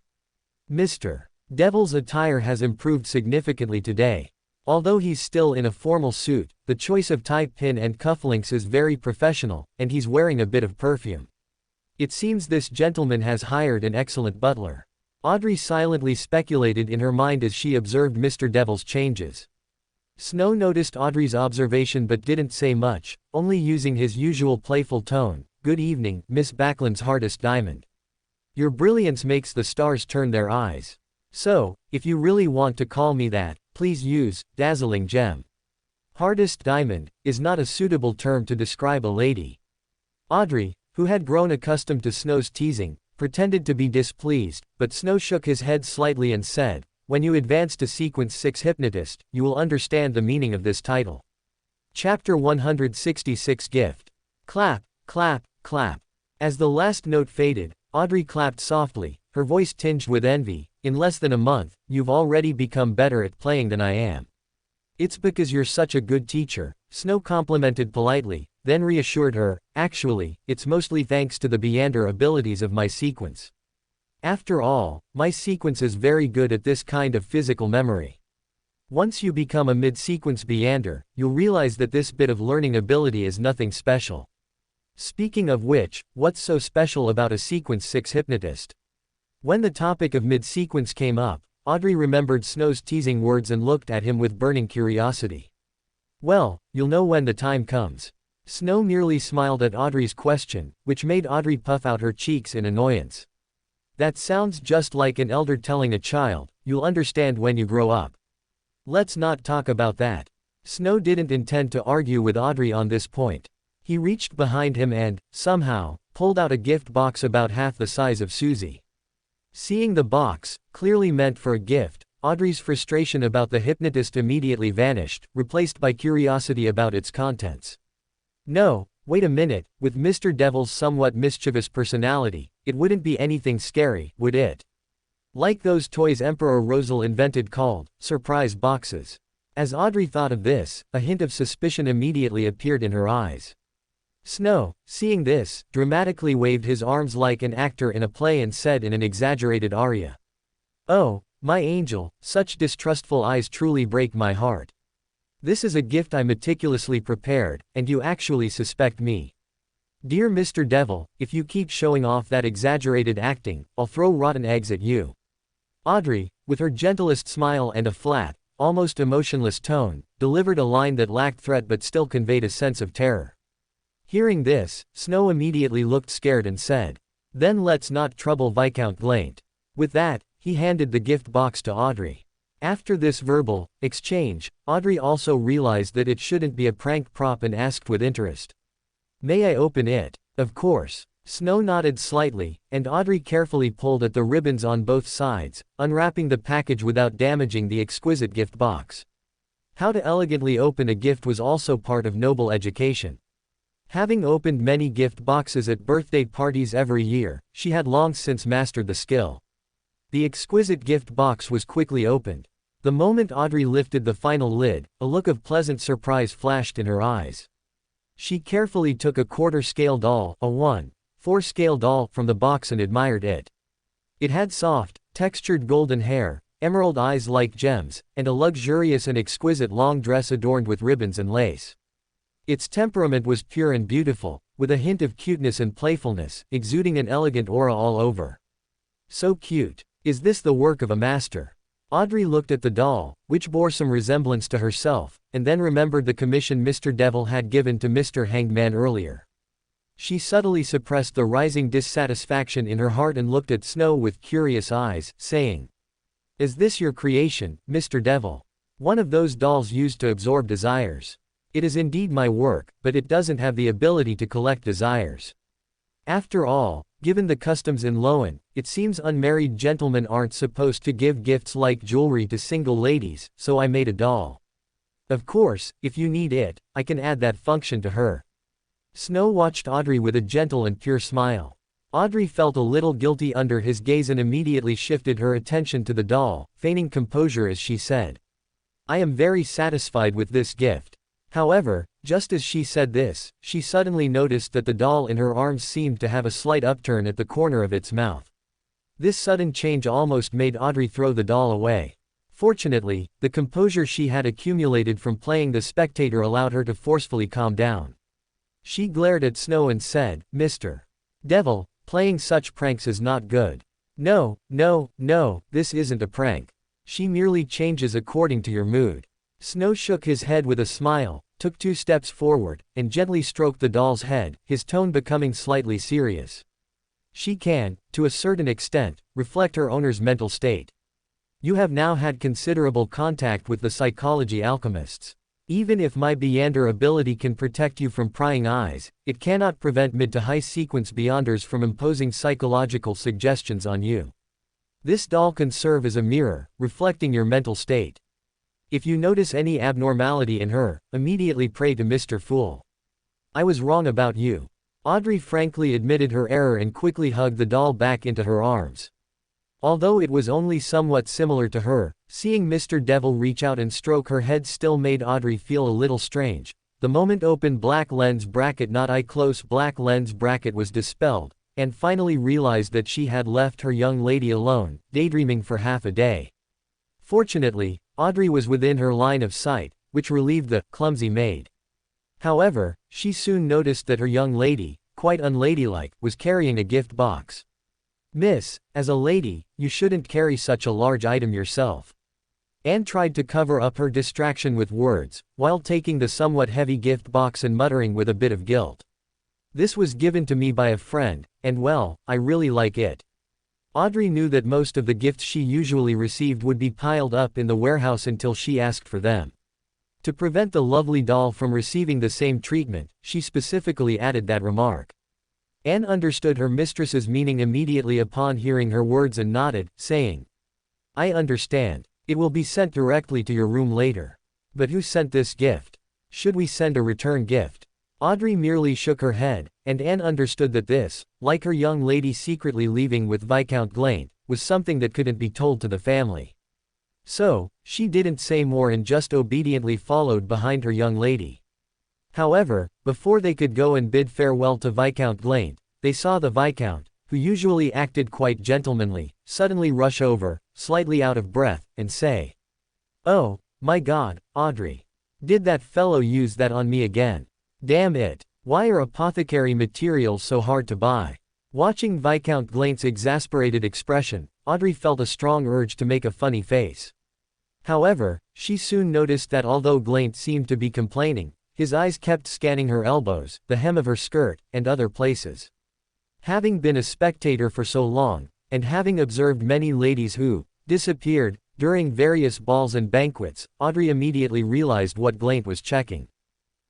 Mr. Devil's attire has improved significantly today. Although he's still in a formal suit, the choice of tie pin and cufflinks is very professional, and he's wearing a bit of perfume. It seems this gentleman has hired an excellent butler. Audrey silently speculated in her mind as she observed Mr. Devil's changes. Snow noticed Audrey's observation but didn't say much, only using his usual playful tone. "Good evening, Miss Backland's hardest diamond. Your brilliance makes the stars turn their eyes. So, if you really want to call me that, please use dazzling gem. Hardest diamond is not a suitable term to describe a lady." Audrey, who had grown accustomed to Snow's teasing, pretended to be displeased, but Snow shook his head slightly and said, "When you advance to Sequence 6 Hypnotist, you will understand the meaning of this title." Chapter 166 Gift. Clap, clap, clap. As the last note faded, Audrey clapped softly, her voice tinged with envy. "In less than a month, you've already become better at playing than I am." "It's because you're such a good teacher," Snow complimented politely, then reassured her, "Actually, it's mostly thanks to the Beyonder abilities of my sequence. After all, my sequence is very good at this kind of physical memory. Once you become a mid-sequence Beyonder, you'll realize that this bit of learning ability is nothing special." Speaking of which, what's so special about a Sequence 6 hypnotist? When the topic of mid-sequence came up, Audrey remembered Snow's teasing words and looked at him with burning curiosity. "Well, you'll know when the time comes." Snow merely smiled at Audrey's question, which made Audrey puff out her cheeks in annoyance. "That sounds just like an elder telling a child, you'll understand when you grow up. Let's not talk about that." Snow didn't intend to argue with Audrey on this point. He reached behind him and, somehow, pulled out a gift box about half the size of Susie. Seeing the box, clearly meant for a gift, Audrey's frustration about the hypnotist immediately vanished, replaced by curiosity about its contents. "No, wait a minute, with Mr. Devil's somewhat mischievous personality, it wouldn't be anything scary, would it? Like those toys Emperor Rosal invented called surprise boxes." As Audrey thought of this, a hint of suspicion immediately appeared in her eyes. Snow, seeing this, dramatically waved his arms like an actor in a play and said in an exaggerated aria, "Oh, my angel, such distrustful eyes truly break my heart. This is a gift I meticulously prepared, and you actually suspect me. Dear Mr. Devil, if you keep showing off that exaggerated acting, I'll throw rotten eggs at you." Audrey, with her gentlest smile and a flat, almost emotionless tone, delivered a line that lacked threat but still conveyed a sense of terror. Hearing this, Snow immediately looked scared and said, "Then let's not trouble Viscount Glant." With that, he handed the gift box to Audrey. After this verbal exchange, Audrey also realized that it shouldn't be a prank prop and asked with interest, "May I open it?" "Of course." Snow nodded slightly, and Audrey carefully pulled at the ribbons on both sides, unwrapping the package without damaging the exquisite gift box. How to elegantly open a gift was also part of noble education. Having opened many gift boxes at birthday parties every year, she had long since mastered the skill. The exquisite gift box was quickly opened. The moment Audrey lifted the final lid, a look of pleasant surprise flashed in her eyes. She carefully took a quarter-scale doll, a 1/4-scale doll, from the box and admired it. It had soft, textured golden hair, emerald eyes like gems, and a luxurious and exquisite long dress adorned with ribbons and lace. Its temperament was pure and beautiful, with a hint of cuteness and playfulness, exuding an elegant aura all over. So cute. Is this the work of a master? Audrey looked at the doll, which bore some resemblance to herself, and then remembered the commission Mr. Devil had given to Mr. Hanged Man earlier. She subtly suppressed the rising dissatisfaction in her heart and looked at Snow with curious eyes, saying, "Is this your creation, Mr. Devil? One of those dolls used to absorb desires. It is indeed my work, but it doesn't have the ability to collect desires. After all, given the customs in Loan, it seems unmarried gentlemen aren't supposed to give gifts like jewelry to single ladies, so I made a doll. Of course, if you need it, I can add that function to her." Snow watched Audrey with a gentle and pure smile. Audrey felt a little guilty under his gaze and immediately shifted her attention to the doll, feigning composure as she said, "I am very satisfied with this gift." However, just as she said this, she suddenly noticed that the doll in her arms seemed to have a slight upturn at the corner of its mouth. This sudden change almost made Audrey throw the doll away. Fortunately, the composure she had accumulated from playing the spectator allowed her to forcefully calm down. She glared at Snow and said, "Mr. Devil, playing such pranks is not good. No, this isn't a prank. She merely changes according to your mood." Snow shook his head with a smile, took 2 steps forward, and gently stroked the doll's head, his tone becoming slightly serious. "She can, to a certain extent, reflect her owner's mental state. You have now had considerable contact with the psychology alchemists. Even if my Beyonder ability can protect you from prying eyes, it cannot prevent mid to high sequence Beyonders from imposing psychological suggestions on you. This doll can serve as a mirror, reflecting your mental state. If you notice any abnormality in her, immediately pray to Mr. Fool. I was wrong about you." Audrey frankly admitted her error and quickly hugged the doll back into her arms. Although it was only somewhat similar to her, seeing Mr. Devil reach out and stroke her head still made Audrey feel a little strange. The moment open black lens bracket not eye close black lens bracket was dispelled, and finally realized that she had left her young lady alone, daydreaming for half a day. Fortunately, Audrey was within her line of sight, which relieved the clumsy maid. However, she soon noticed that her young lady, quite unladylike, was carrying a gift box. "Miss, as a lady, you shouldn't carry such a large item yourself." Anne tried to cover up her distraction with words, while taking the somewhat heavy gift box and muttering with a bit of guilt, "This was given to me by a friend, and well, I really like it." Audrey knew that most of the gifts she usually received would be piled up in the warehouse until she asked for them. To prevent the lovely doll from receiving the same treatment, she specifically added that remark. Anne understood her mistress's meaning immediately upon hearing her words and nodded, saying, "I understand. It will be sent directly to your room later. But who sent this gift? Should we send a return gift?" Audrey merely shook her head, and Anne understood that this, like her young lady secretly leaving with Viscount Klein, was something that couldn't be told to the family. So, she didn't say more and just obediently followed behind her young lady. However, before they could go and bid farewell to Viscount Klein, they saw the Viscount, who usually acted quite gentlemanly, suddenly rush over, slightly out of breath, and say, "Oh, my God, Audrey. Did that fellow use that on me again? Damn it. Why are apothecary materials so hard to buy?" Watching Viscount Glein's exasperated expression, Audrey felt a strong urge to make a funny face. However, she soon noticed that although Gleint seemed to be complaining, his eyes kept scanning her elbows, the hem of her skirt, and other places. Having been a spectator for so long, and having observed many ladies who disappeared during various balls and banquets, Audrey immediately realized what Gleint was checking.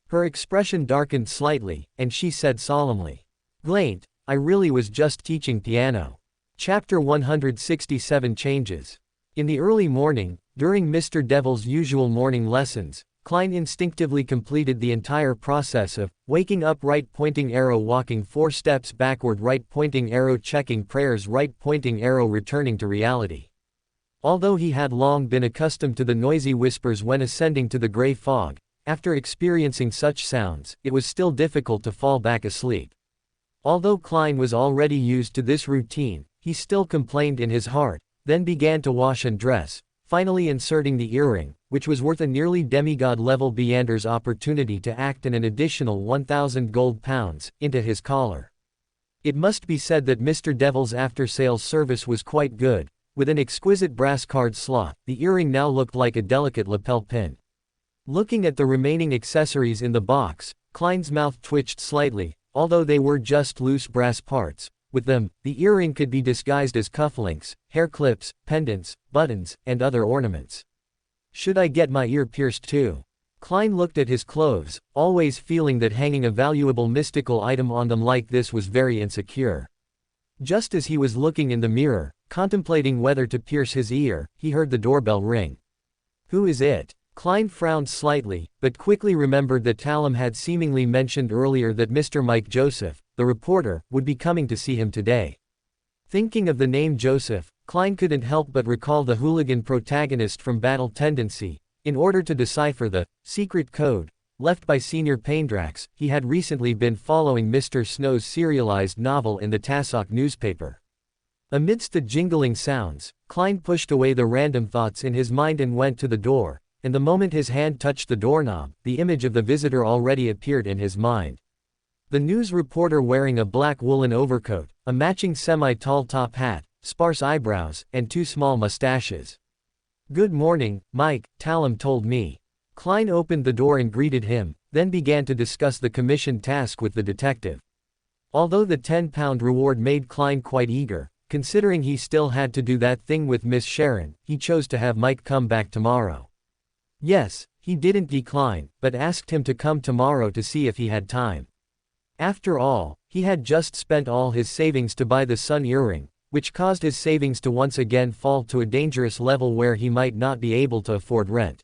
Her expression darkened slightly, and she said solemnly, "Gleint, I really was just teaching piano. Chapter 167 Changes. In the early morning, during Mr. Devil's usual morning lessons, Klein instinctively completed the entire process of waking up, right pointing arrow, walking 4 steps backward, right pointing arrow, checking prayers, right pointing arrow, returning to reality. Although he had long been accustomed to the noisy whispers when ascending to the gray fog, after experiencing such sounds, it was still difficult to fall back asleep. Although Klein was already used to this routine, he still complained in his heart, then began to wash and dress, finally inserting the earring, which was worth a nearly demigod-level Beander's opportunity to act in an additional 1,000 gold pounds, into his collar. It must be said that Mr. Devil's after-sales service was quite good. With an exquisite brass card slot, the earring now looked like a delicate lapel pin. Looking at the remaining accessories in the box, Klein's mouth twitched slightly, although they were just loose brass parts. With them, the earring could be disguised as cufflinks, hair clips, pendants, buttons, and other ornaments. Should I get my ear pierced too? Klein looked at his clothes, always feeling that hanging a valuable mystical item on them like this was very insecure. Just as he was looking in the mirror, contemplating whether to pierce his ear, he heard the doorbell ring. Who is it? Klein frowned slightly, but quickly remembered that Talum had seemingly mentioned earlier that Mr. Mike Joseph, the reporter, would be coming to see him today. Thinking of the name Joseph, Klein couldn't help but recall the hooligan protagonist from Battle Tendency. In order to decipher the secret code left by Senior Paindrax, he had recently been following Mr. Snow's serialized novel in the Tassoc newspaper. Amidst the jingling sounds, Klein pushed away the random thoughts in his mind and went to the door, and the moment his hand touched the doorknob, the image of the visitor already appeared in his mind. The news reporter wearing a black woolen overcoat, a matching semi-tall top hat, sparse eyebrows, and 2 small mustaches. "Good morning, Mike," Talum told me. Klein opened the door and greeted him, then began to discuss the commission task with the detective. Although the £10 reward made Klein quite eager, considering he still had to do that thing with Miss Sharon, he chose to have Mike come back tomorrow. Yes, he didn't decline, but asked him to come tomorrow to see if he had time. After all, he had just spent all his savings to buy the sun earring, which caused his savings to once again fall to a dangerous level where he might not be able to afford rent.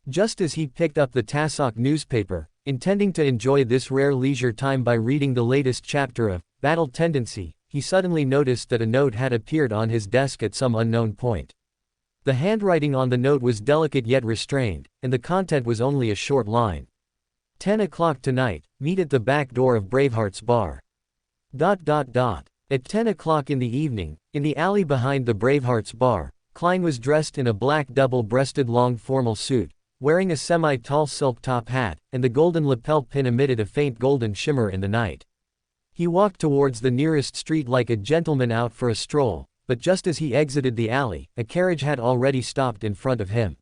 Just as he picked up the Tassoc newspaper, intending to enjoy this rare leisure time by reading the latest chapter of Battle Tendency, he suddenly noticed that a note had appeared on his desk at some unknown point. The handwriting on the note was delicate yet restrained, and the content was only a short line. 10 o'clock tonight, meet at the back door of Braveheart's bar. At 10 o'clock in the evening, in the alley behind the Braveheart's bar, Klein was dressed in a black double-breasted long formal suit, wearing a semi-tall silk top hat, and the golden lapel pin emitted a faint golden shimmer in the night. He walked towards the nearest street like a gentleman out for a stroll, but just as he exited the alley, a carriage had already stopped in front of him.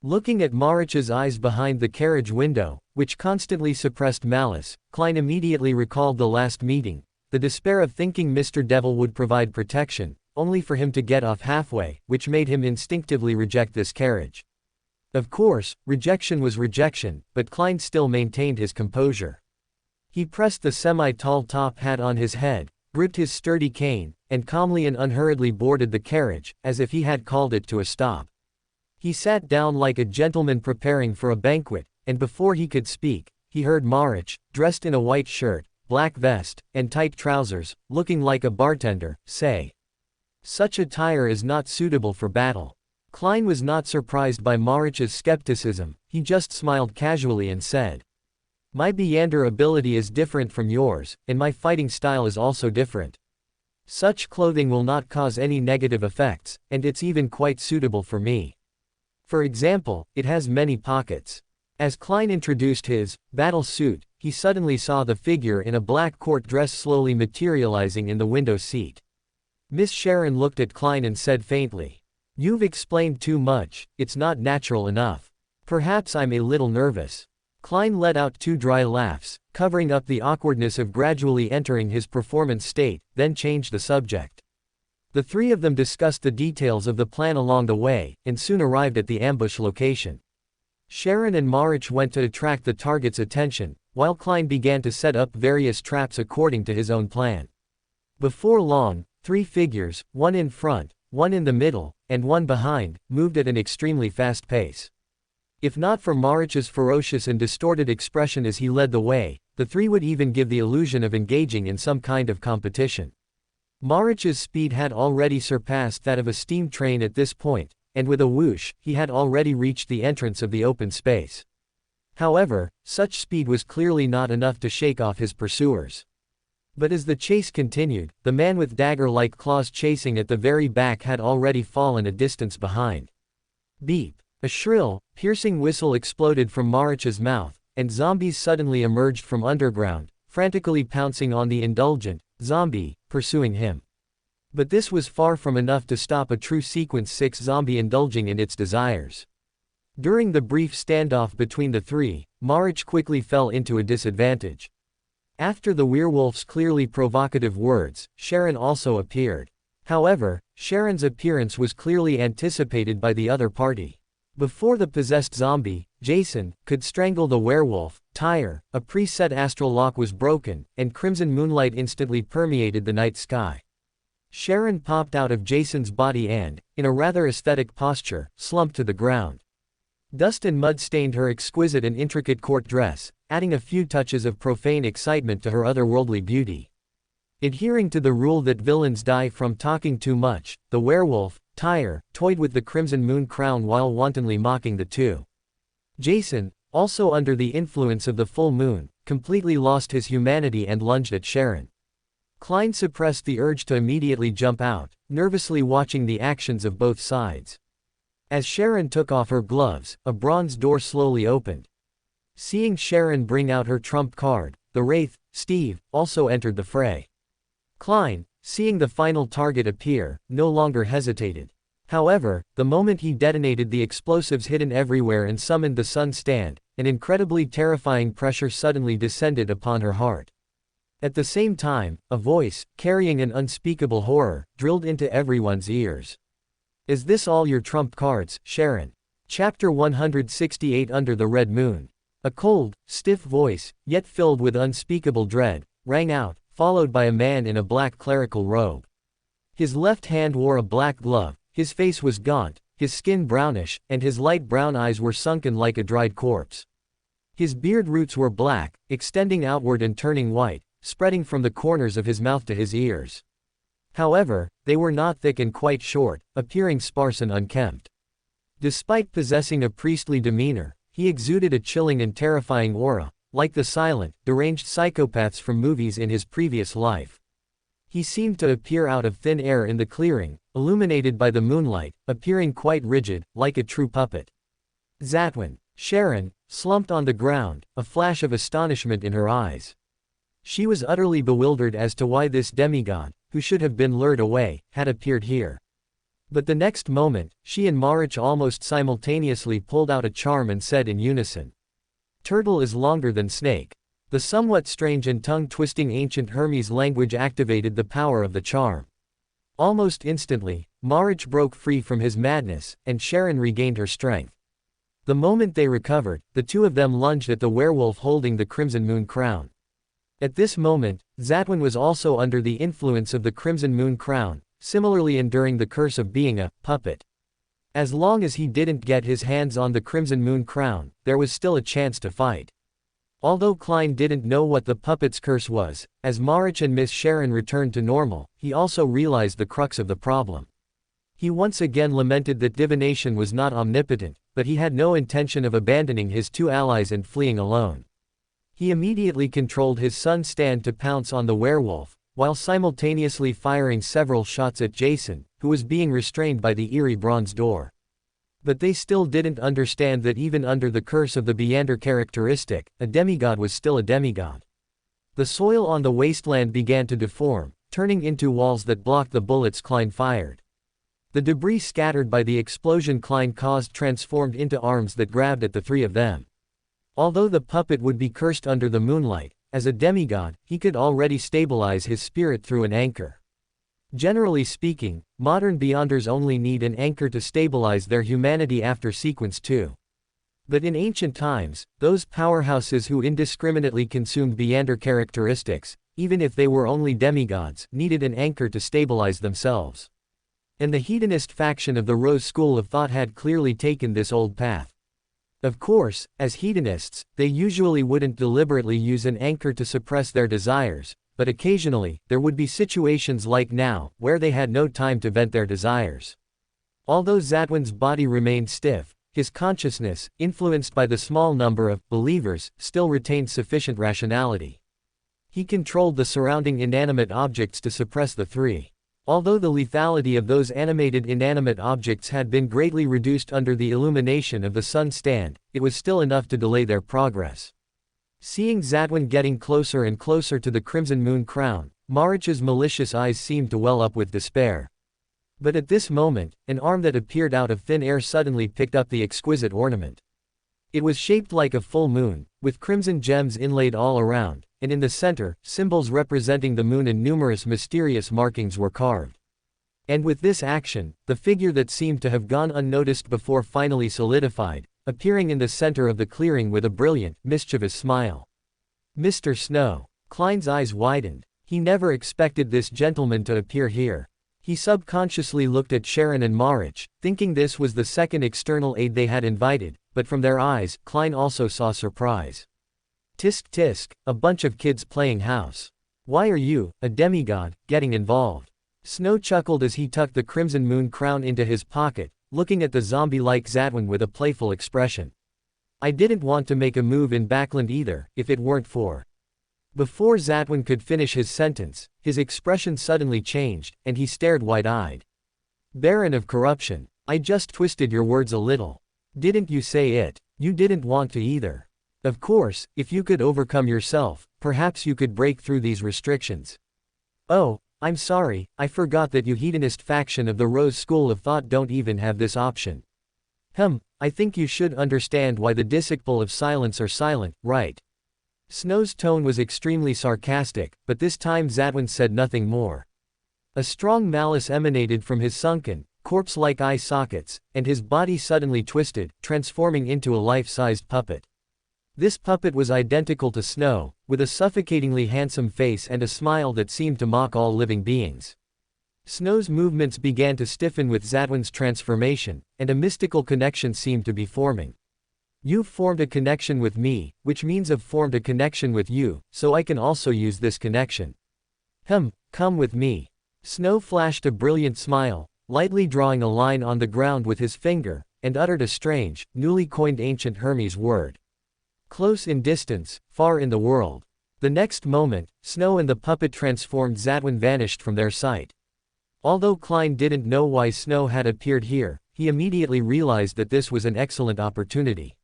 Looking at Marich's eyes behind the carriage window, which constantly suppressed malice, Klein immediately recalled the last meeting, the despair of thinking Mr. Devil would provide protection, only for him to get off halfway, which made him instinctively reject this carriage. Of course, rejection was rejection, but Klein still maintained his composure. He pressed the semi-tall top hat on his head, gripped his sturdy cane, and calmly and unhurriedly boarded the carriage, as if he had called it to a stop. He sat down like a gentleman preparing for a banquet, and before he could speak, he heard Marich, dressed in a white shirt, black vest, and tight trousers, looking like a bartender, say, "Such attire is not suitable for battle." Klein was not surprised by Marich's skepticism, he just smiled casually and said, "My Beander ability is different from yours, and my fighting style is also different. Such clothing will not cause any negative effects, and it's even quite suitable for me. For example, it has many pockets." As Klein introduced his battle suit, he suddenly saw the figure in a black court dress slowly materializing in the window seat. Miss Sharon looked at Klein and said faintly, "You've explained too much, it's not natural enough. Perhaps I'm a little nervous." Klein let out 2 dry laughs, covering up the awkwardness of gradually entering his performance state, then changed the subject. The 3 of them discussed the details of the plan along the way, and soon arrived at the ambush location. Sharon and Marich went to attract the target's attention, while Klein began to set up various traps according to his own plan. Before long, 3 figures, one in front, one in the middle, and one behind, moved at an extremely fast pace. If not for Marich's ferocious and distorted expression as he led the way, the 3 would even give the illusion of engaging in some kind of competition. Marich's speed had already surpassed that of a steam train at this point, and with a whoosh, he had already reached the entrance of the open space. However, such speed was clearly not enough to shake off his pursuers. But as the chase continued, the man with dagger-like claws chasing at the very back had already fallen a distance behind. Beep! A shrill, piercing whistle exploded from Marich's mouth, and zombies suddenly emerged from underground, frantically pouncing on the indulgent zombie, pursuing him. But this was far from enough to stop a true Sequence 6 zombie indulging in its desires. During the brief standoff between the 3, Marich quickly fell into a disadvantage. After the werewolf's clearly provocative words, Sharon also appeared. However, Sharon's appearance was clearly anticipated by the other party. Before the possessed zombie, Jason, could strangle the werewolf, Tyre, a preset astral lock was broken, and crimson moonlight instantly permeated the night sky. Sharon popped out of Jason's body and, in a rather aesthetic posture, slumped to the ground. Dust and mud stained her exquisite and intricate court dress, adding a few touches of profane excitement to her otherworldly beauty. Adhering to the rule that villains die from talking too much, the werewolf, Tyre, toyed with the crimson moon crown while wantonly mocking the 2. Jason, also under the influence of the full moon, completely lost his humanity and lunged at Sharon. Klein suppressed the urge to immediately jump out, nervously watching the actions of both sides. As Sharon took off her gloves, a bronze door slowly opened. Seeing Sharon bring out her trump card, the Wraith, Steve, also entered the fray. Klein, seeing the final target appear, no longer hesitated. However, the moment he detonated the explosives hidden everywhere and summoned the sun stand, an incredibly terrifying pressure suddenly descended upon her heart. At the same time, a voice, carrying an unspeakable horror, drilled into everyone's ears. Is this all your trump cards, Sharon? Chapter 168 Under the Red Moon. A cold, stiff voice, yet filled with unspeakable dread, rang out, followed by a man in a black clerical robe. His left hand wore a black glove, his face was gaunt, his skin brownish, and his light brown eyes were sunken like a dried corpse. His beard roots were black, extending outward and turning white, spreading from the corners of his mouth to his ears. However, they were not thick and quite short, appearing sparse and unkempt. Despite possessing a priestly demeanor, he exuded a chilling and terrifying aura, like the silent, deranged psychopaths from movies in his previous life. He seemed to appear out of thin air in the clearing, illuminated by the moonlight, appearing quite rigid, like a true puppet. Zatwin. Sharon, slumped on the ground, a flash of astonishment in her eyes. She was utterly bewildered as to why this demigod, who should have been lured away, had appeared here. But the next moment, she and Marich almost simultaneously pulled out a charm and said in unison. Turtle is longer than snake. The somewhat strange and tongue-twisting ancient Hermes language activated the power of the charm. Almost instantly, Marich broke free from his madness, and Sharon regained her strength. The moment they recovered, the 2 of them lunged at the werewolf holding the crimson moon crown. At this moment, Zatwin was also under the influence of the crimson moon crown, similarly enduring the curse of being a puppet. As long as he didn't get his hands on the crimson moon crown, there was still a chance to fight. Although Klein didn't know what the puppet's curse was, as Marich and Miss Sharon returned to normal, he also realized the crux of the problem. He once again lamented that divination was not omnipotent, but he had no intention of abandoning his 2 allies and fleeing alone. He immediately controlled his sun stand to pounce on the werewolf, while simultaneously firing several shots at Jason, who was being restrained by the eerie bronze door. But they still didn't understand that even under the curse of the Beander characteristic, a demigod was still a demigod. The soil on the wasteland began to deform, turning into walls that blocked the bullets Klein fired. The debris scattered by the explosion Klein caused transformed into arms that grabbed at the 3 of them. Although the puppet would be cursed under the moonlight, as a demigod, he could already stabilize his spirit through an anchor. Generally speaking, modern Beyonders only need an anchor to stabilize their humanity after Sequence 2. But in ancient times, those powerhouses who indiscriminately consumed Beander characteristics, even if they were only demigods, needed an anchor to stabilize themselves. And the hedonist faction of the Rose school of thought had clearly taken this old path. Of course, as hedonists, they usually wouldn't deliberately use an anchor to suppress their desires, but occasionally, there would be situations like now, where they had no time to vent their desires. Although Zadwin's body remained stiff, his consciousness, influenced by the small number of believers, still retained sufficient rationality. He controlled the surrounding inanimate objects to suppress the three. Although the lethality of those animated inanimate objects had been greatly reduced under the illumination of the sun stand, it was still enough to delay their progress. Seeing Zadwin getting closer and closer to the crimson moon crown, Marich's malicious eyes seemed to well up with despair. But at this moment, an arm that appeared out of thin air suddenly picked up the exquisite ornament. It was shaped like a full moon, with crimson gems inlaid all around, and in the center, symbols representing the moon and numerous mysterious markings were carved. And with this action, the figure that seemed to have gone unnoticed before finally solidified, appearing in the center of the clearing with a brilliant, mischievous smile. Mr. Snow. Klein's eyes widened. He never expected this gentleman to appear here. He subconsciously looked at Sharon and Marich, thinking this was the second external aid they had invited, but from their eyes, Klein also saw surprise. Tisk tisk, a bunch of kids playing house. Why are you, a demigod, getting involved? Snow chuckled as he tucked the crimson moon crown into his pocket, looking at the zombie-like Zadwin with a playful expression. I didn't want to make a move in Backland either, if it weren't for. Before Zadwin could finish his sentence, his expression suddenly changed, and he stared wide-eyed. Baron of corruption, I just twisted your words a little. Didn't you say it? You didn't want to either. Of course, if you could overcome yourself, perhaps you could break through these restrictions. Oh, I'm sorry, I forgot that you hedonist faction of the Rose School of Thought don't even have this option. I think you should understand why the disciple of silence are silent, right? Snow's tone was extremely sarcastic, but this time Zadwin said nothing more. A strong malice emanated from his sunken, corpse-like eye sockets, and his body suddenly twisted, transforming into a life-sized puppet. This puppet was identical to Snow, with a suffocatingly handsome face and a smile that seemed to mock all living beings. Snow's movements began to stiffen with Zadwin's transformation, and a mystical connection seemed to be forming. You've formed a connection with me, which means I've formed a connection with you, so I can also use this connection. Come with me. Snow flashed a brilliant smile, lightly drawing a line on the ground with his finger, and uttered a strange, newly coined ancient Hermes word. Close in distance, far in the world. The next moment, Snow and the puppet transformed Zadwin vanished from their sight. Although Klein didn't know why Snow had appeared here, he immediately realized that this was an excellent opportunity.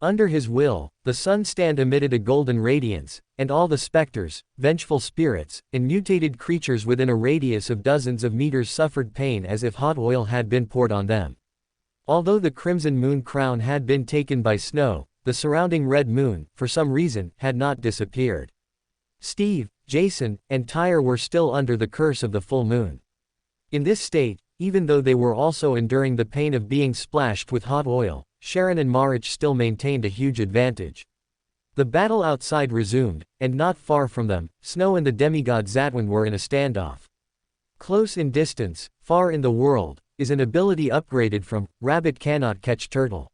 Under his will, the sun stand emitted a golden radiance, and all the specters, vengeful spirits, and mutated creatures within a radius of dozens of meters suffered pain as if hot oil had been poured on them. Although the crimson moon crown had been taken by Snow, the surrounding red moon, for some reason, had not disappeared. Steve, Jason, and Tyre were still under the curse of the full moon. In this state, even though they were also enduring the pain of being splashed with hot oil, Sharon and Marich still maintained a huge advantage. The battle outside resumed, and not far from them, Snow and the demigod Zadwin were in a standoff. Close in distance, far in the world, is an ability upgraded from, rabbit cannot catch turtle.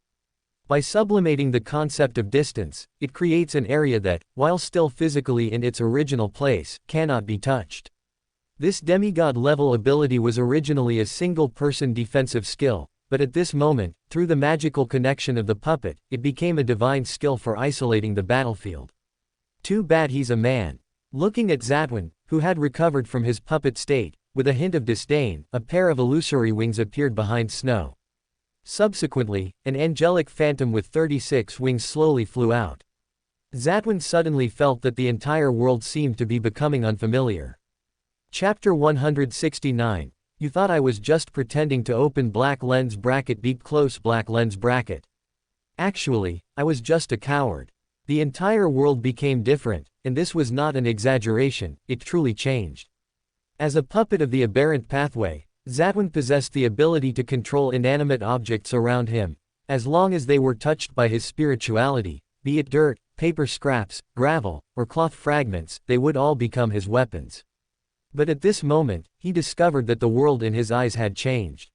By sublimating the concept of distance, it creates an area that, while still physically in its original place, cannot be touched. This demigod-level ability was originally a single-person defensive skill, but at this moment, through the magical connection of the puppet, it became a divine skill for isolating the battlefield. Too bad he's a man. Looking at Zadwin, who had recovered from his puppet state, with a hint of disdain, a pair of illusory wings appeared behind Snow. Subsequently, an angelic phantom with 36 wings slowly flew out. Zadwin suddenly felt that the entire world seemed to be becoming unfamiliar. Chapter 169. You thought I was just pretending to open black lens bracket beep close black lens bracket. Actually, I was just a coward. The entire world became different, and this was not an exaggeration, it truly changed. As a puppet of the aberrant pathway, Zadwin possessed the ability to control inanimate objects around him, as long as they were touched by his spirituality, be it dirt, paper scraps, gravel, or cloth fragments, they would all become his weapons. But at this moment, he discovered that the world in his eyes had changed.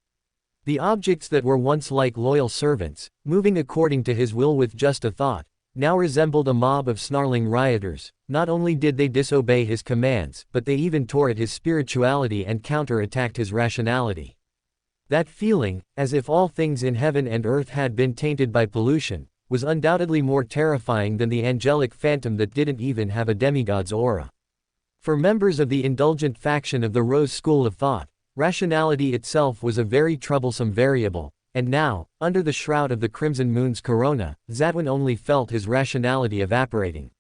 The objects that were once like loyal servants, moving according to his will with just a thought, now resembled a mob of snarling rioters. Not only did they disobey his commands, but they even tore at his spirituality and counter-attacked his rationality. That feeling, as if all things in heaven and earth had been tainted by pollution, was undoubtedly more terrifying than the angelic phantom that didn't even have a demigod's aura. For members of the indulgent faction of the Rose school of thought, rationality itself was a very troublesome variable, and now, under the shroud of the Crimson Moon's corona, Zadwin only felt his rationality evaporating.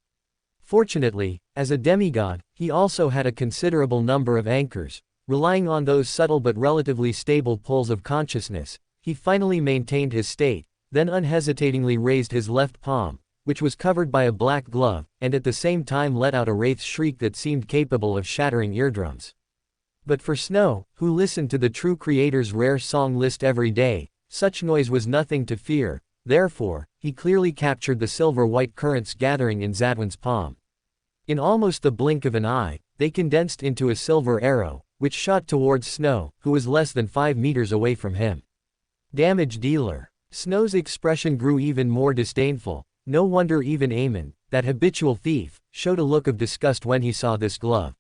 Fortunately, as a demigod, he also had a considerable number of anchors. Relying on those subtle but relatively stable pulls of consciousness, he finally maintained his state, then unhesitatingly raised his left palm, which was covered by a black glove, and at the same time let out a wraith's shriek that seemed capable of shattering eardrums. But for Snow, who listened to the true creator's rare song list every day, such noise was nothing to fear. Therefore, he clearly captured the silver-white currents gathering in Zadwin's palm. In almost the blink of an eye, they condensed into a silver arrow, which shot towards Snow, who was less than 5 meters away from him. Damage dealer. Snow's expression grew even more disdainful. No wonder even Emilyn, that habitual thief, showed a look of disgust when he saw this glove.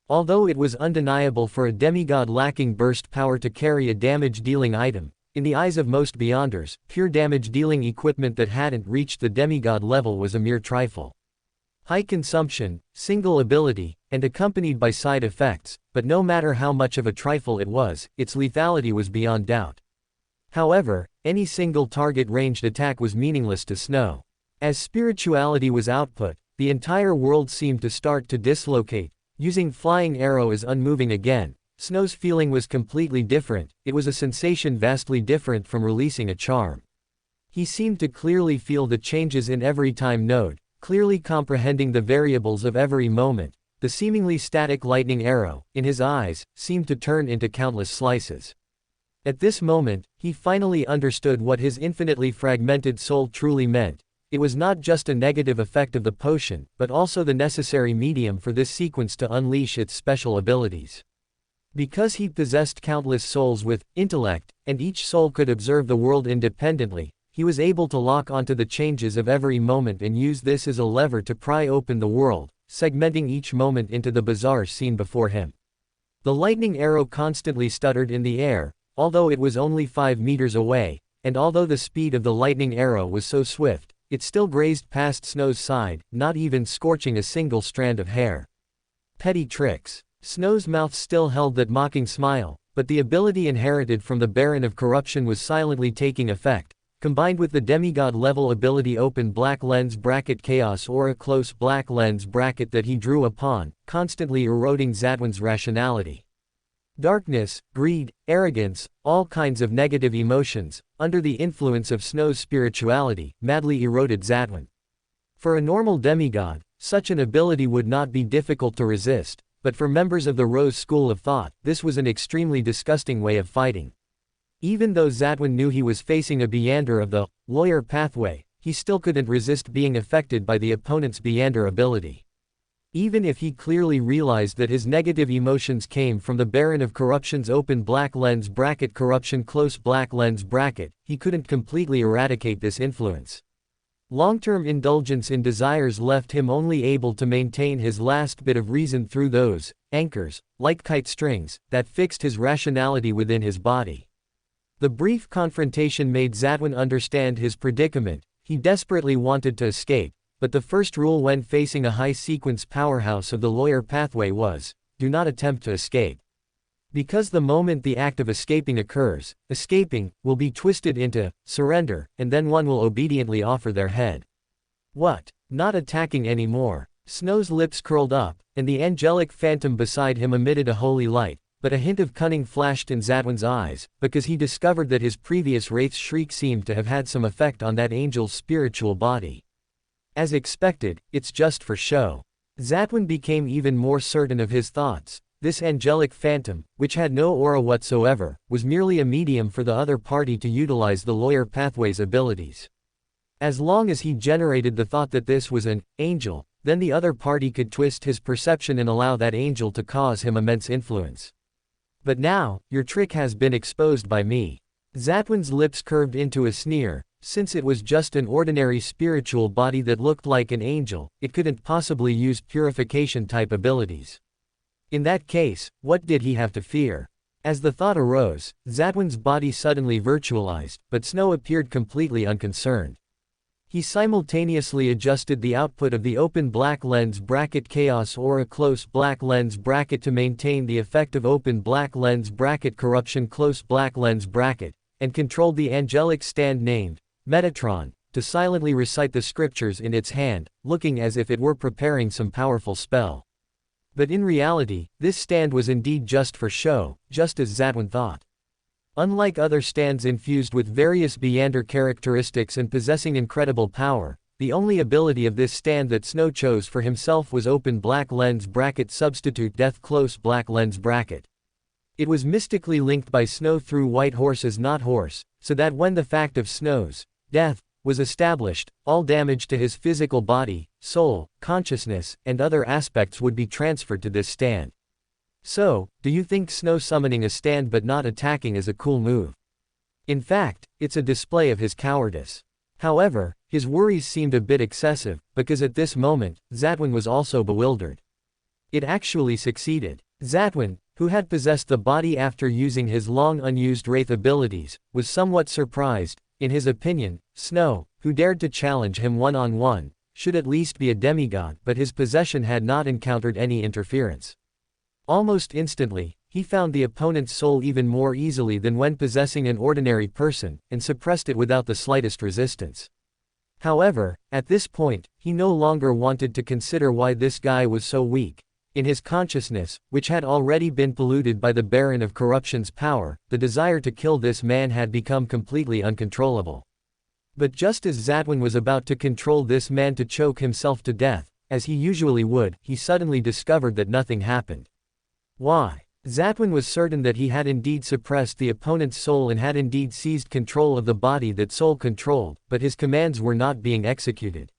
Although it was undeniable for a demigod lacking burst power to carry a damage-dealing item, in the eyes of most Beyonders, pure damage-dealing equipment that hadn't reached the demigod level was a mere trifle. High consumption, single ability, and accompanied by side effects, but no matter how much of a trifle it was, its lethality was beyond doubt. However, any single target ranged attack was meaningless to Snow. As spirituality was output, the entire world seemed to start to dislocate. Using Flying Arrow as unmoving again, Snow's feeling was completely different. It was a sensation vastly different from releasing a charm. He seemed to clearly feel the changes in every time node, clearly comprehending the variables of every moment. The seemingly static lightning arrow, in his eyes, seemed to turn into countless slices. At this moment, he finally understood what his infinitely fragmented soul truly meant. It was not just a negative effect of the potion, but also the necessary medium for this sequence to unleash its special abilities. Because he possessed countless souls with intellect, and each soul could observe the world independently, he was able to lock onto the changes of every moment and use this as a lever to pry open the world, segmenting each moment into the bizarre scene before him. The lightning arrow constantly stuttered in the air, although it was only 5 meters away, and although the speed of the lightning arrow was so swift, it still grazed past Snow's side, not even scorching a single strand of hair. Petty tricks. Snow's mouth still held that mocking smile, but the ability inherited from the Baron of Corruption was silently taking effect, combined with the demigod-level ability Open Black Lens Bracket Chaos or a Close Black Lens Bracket that he drew upon, constantly eroding Zadwin's rationality. Darkness, greed, arrogance, all kinds of negative emotions, under the influence of Snow's spirituality, madly eroded Zadwin. For a normal demigod, such an ability would not be difficult to resist, but for members of the Rose school of thought, this was an extremely disgusting way of fighting. Even though Zadwin knew he was facing a Beyonder of the lawyer pathway, he still couldn't resist being affected by the opponent's Beyonder ability. Even if he clearly realized that his negative emotions came from the Baron of Corruption's Open Black Lens Bracket Corruption Close Black Lens Bracket, he couldn't completely eradicate this influence. Long-term indulgence in desires left him only able to maintain his last bit of reason through those anchors, like kite strings, that fixed his rationality within his body. The brief confrontation made Zadwin understand his predicament. He desperately wanted to escape. But the first rule when facing a high-sequence powerhouse of the lawyer pathway was, do not attempt to escape. Because the moment the act of escaping occurs, escaping will be twisted into surrender, and then one will obediently offer their head. What? Not attacking anymore. Snow's lips curled up, and the angelic phantom beside him emitted a holy light, but a hint of cunning flashed in Zadwin's eyes, because he discovered that his previous wraith's shriek seemed to have had some effect on that angel's spiritual body. As expected, it's just for show. Zadwin became even more certain of his thoughts. This angelic phantom, which had no aura whatsoever, was merely a medium for the other party to utilize the lawyer pathway's abilities. As long as he generated the thought that this was an angel, then the other party could twist his perception and allow that angel to cause him immense influence. But now, your trick has been exposed by me. Zatwin's lips curved into a sneer. Since it was just an ordinary spiritual body that looked like an angel, it couldn't possibly use purification-type abilities. In that case, what did he have to fear? As the thought arose, Zatwin's body suddenly virtualized, but Snow appeared completely unconcerned. He simultaneously adjusted the output of the open black lens bracket chaos or a close black lens bracket to maintain the effect of open black lens bracket corruption close black lens bracket, and controlled the angelic stand named Metatron, to silently recite the scriptures in its hand, looking as if it were preparing some powerful spell. But in reality, this stand was indeed just for show, just as Zatwin thought. Unlike other stands infused with various Beyonder characteristics and possessing incredible power, the only ability of this stand that Snow chose for himself was open black lens bracket substitute death close black lens bracket. It was mystically linked by Snow through white horses not horse, so that when the fact of Snow's death was established, all damage to his physical body, soul, consciousness, and other aspects would be transferred to this stand. So, do you think Snow summoning a stand but not attacking is a cool move? In fact, it's a display of his cowardice. However, his worries seemed a bit excessive, because at this moment, Zatwin was also bewildered. It actually succeeded. Zatwin, who had possessed the body after using his long unused wraith abilities, was somewhat surprised. In his opinion, Snow, who dared to challenge him one-on-one, should at least be a demigod, but his possession had not encountered any interference. Almost instantly, he found the opponent's soul even more easily than when possessing an ordinary person, and suppressed it without the slightest resistance. However, at this point, he no longer wanted to consider why this guy was so weak. In his consciousness, which had already been polluted by the Baron of Corruption's power, the desire to kill this man had become completely uncontrollable. But just as Zatwin was about to control this man to choke himself to death, as he usually would, he suddenly discovered that nothing happened. Why? Zatwin was certain that he had indeed suppressed the opponent's soul and had indeed seized control of the body that soul controlled, but his commands were not being executed.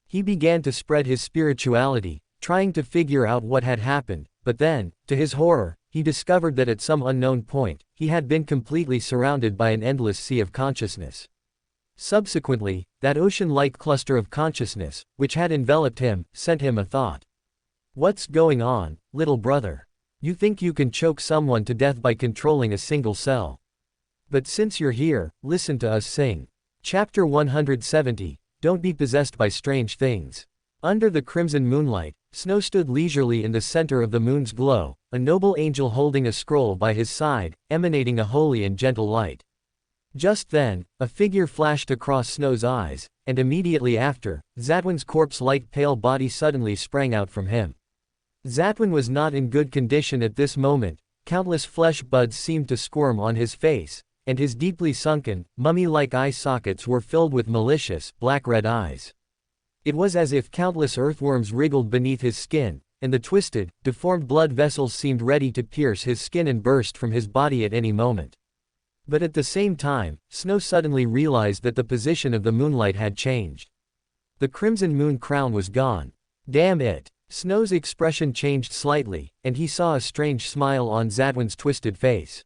He began to spread his spirituality, trying to figure out what had happened, but then, to his horror, he discovered that at some unknown point, he had been completely surrounded by an endless sea of consciousness. Subsequently, that ocean-like cluster of consciousness, which had enveloped him, sent him a thought. What's going on, little brother? You think you can choke someone to death by controlling a single cell? But since you're here, listen to us sing. Chapter 170, Don't be possessed by strange things. Under the crimson moonlight, Snow stood leisurely in the center of the moon's glow, a noble angel holding a scroll by his side, emanating a holy and gentle light. Just then, a figure flashed across Snow's eyes, and immediately after, Zatwin's corpse-like pale body suddenly sprang out from him. Zatwin was not in good condition at this moment, countless flesh buds seemed to squirm on his face, and his deeply sunken, mummy-like eye sockets were filled with malicious, black-red eyes. It was as if countless earthworms wriggled beneath his skin, and the twisted, deformed blood vessels seemed ready to pierce his skin and burst from his body at any moment. But at the same time, Snow suddenly realized that the position of the moonlight had changed. The crimson moon crown was gone. Damn it! Snow's expression changed slightly, and he saw a strange smile on Zatwin's twisted face.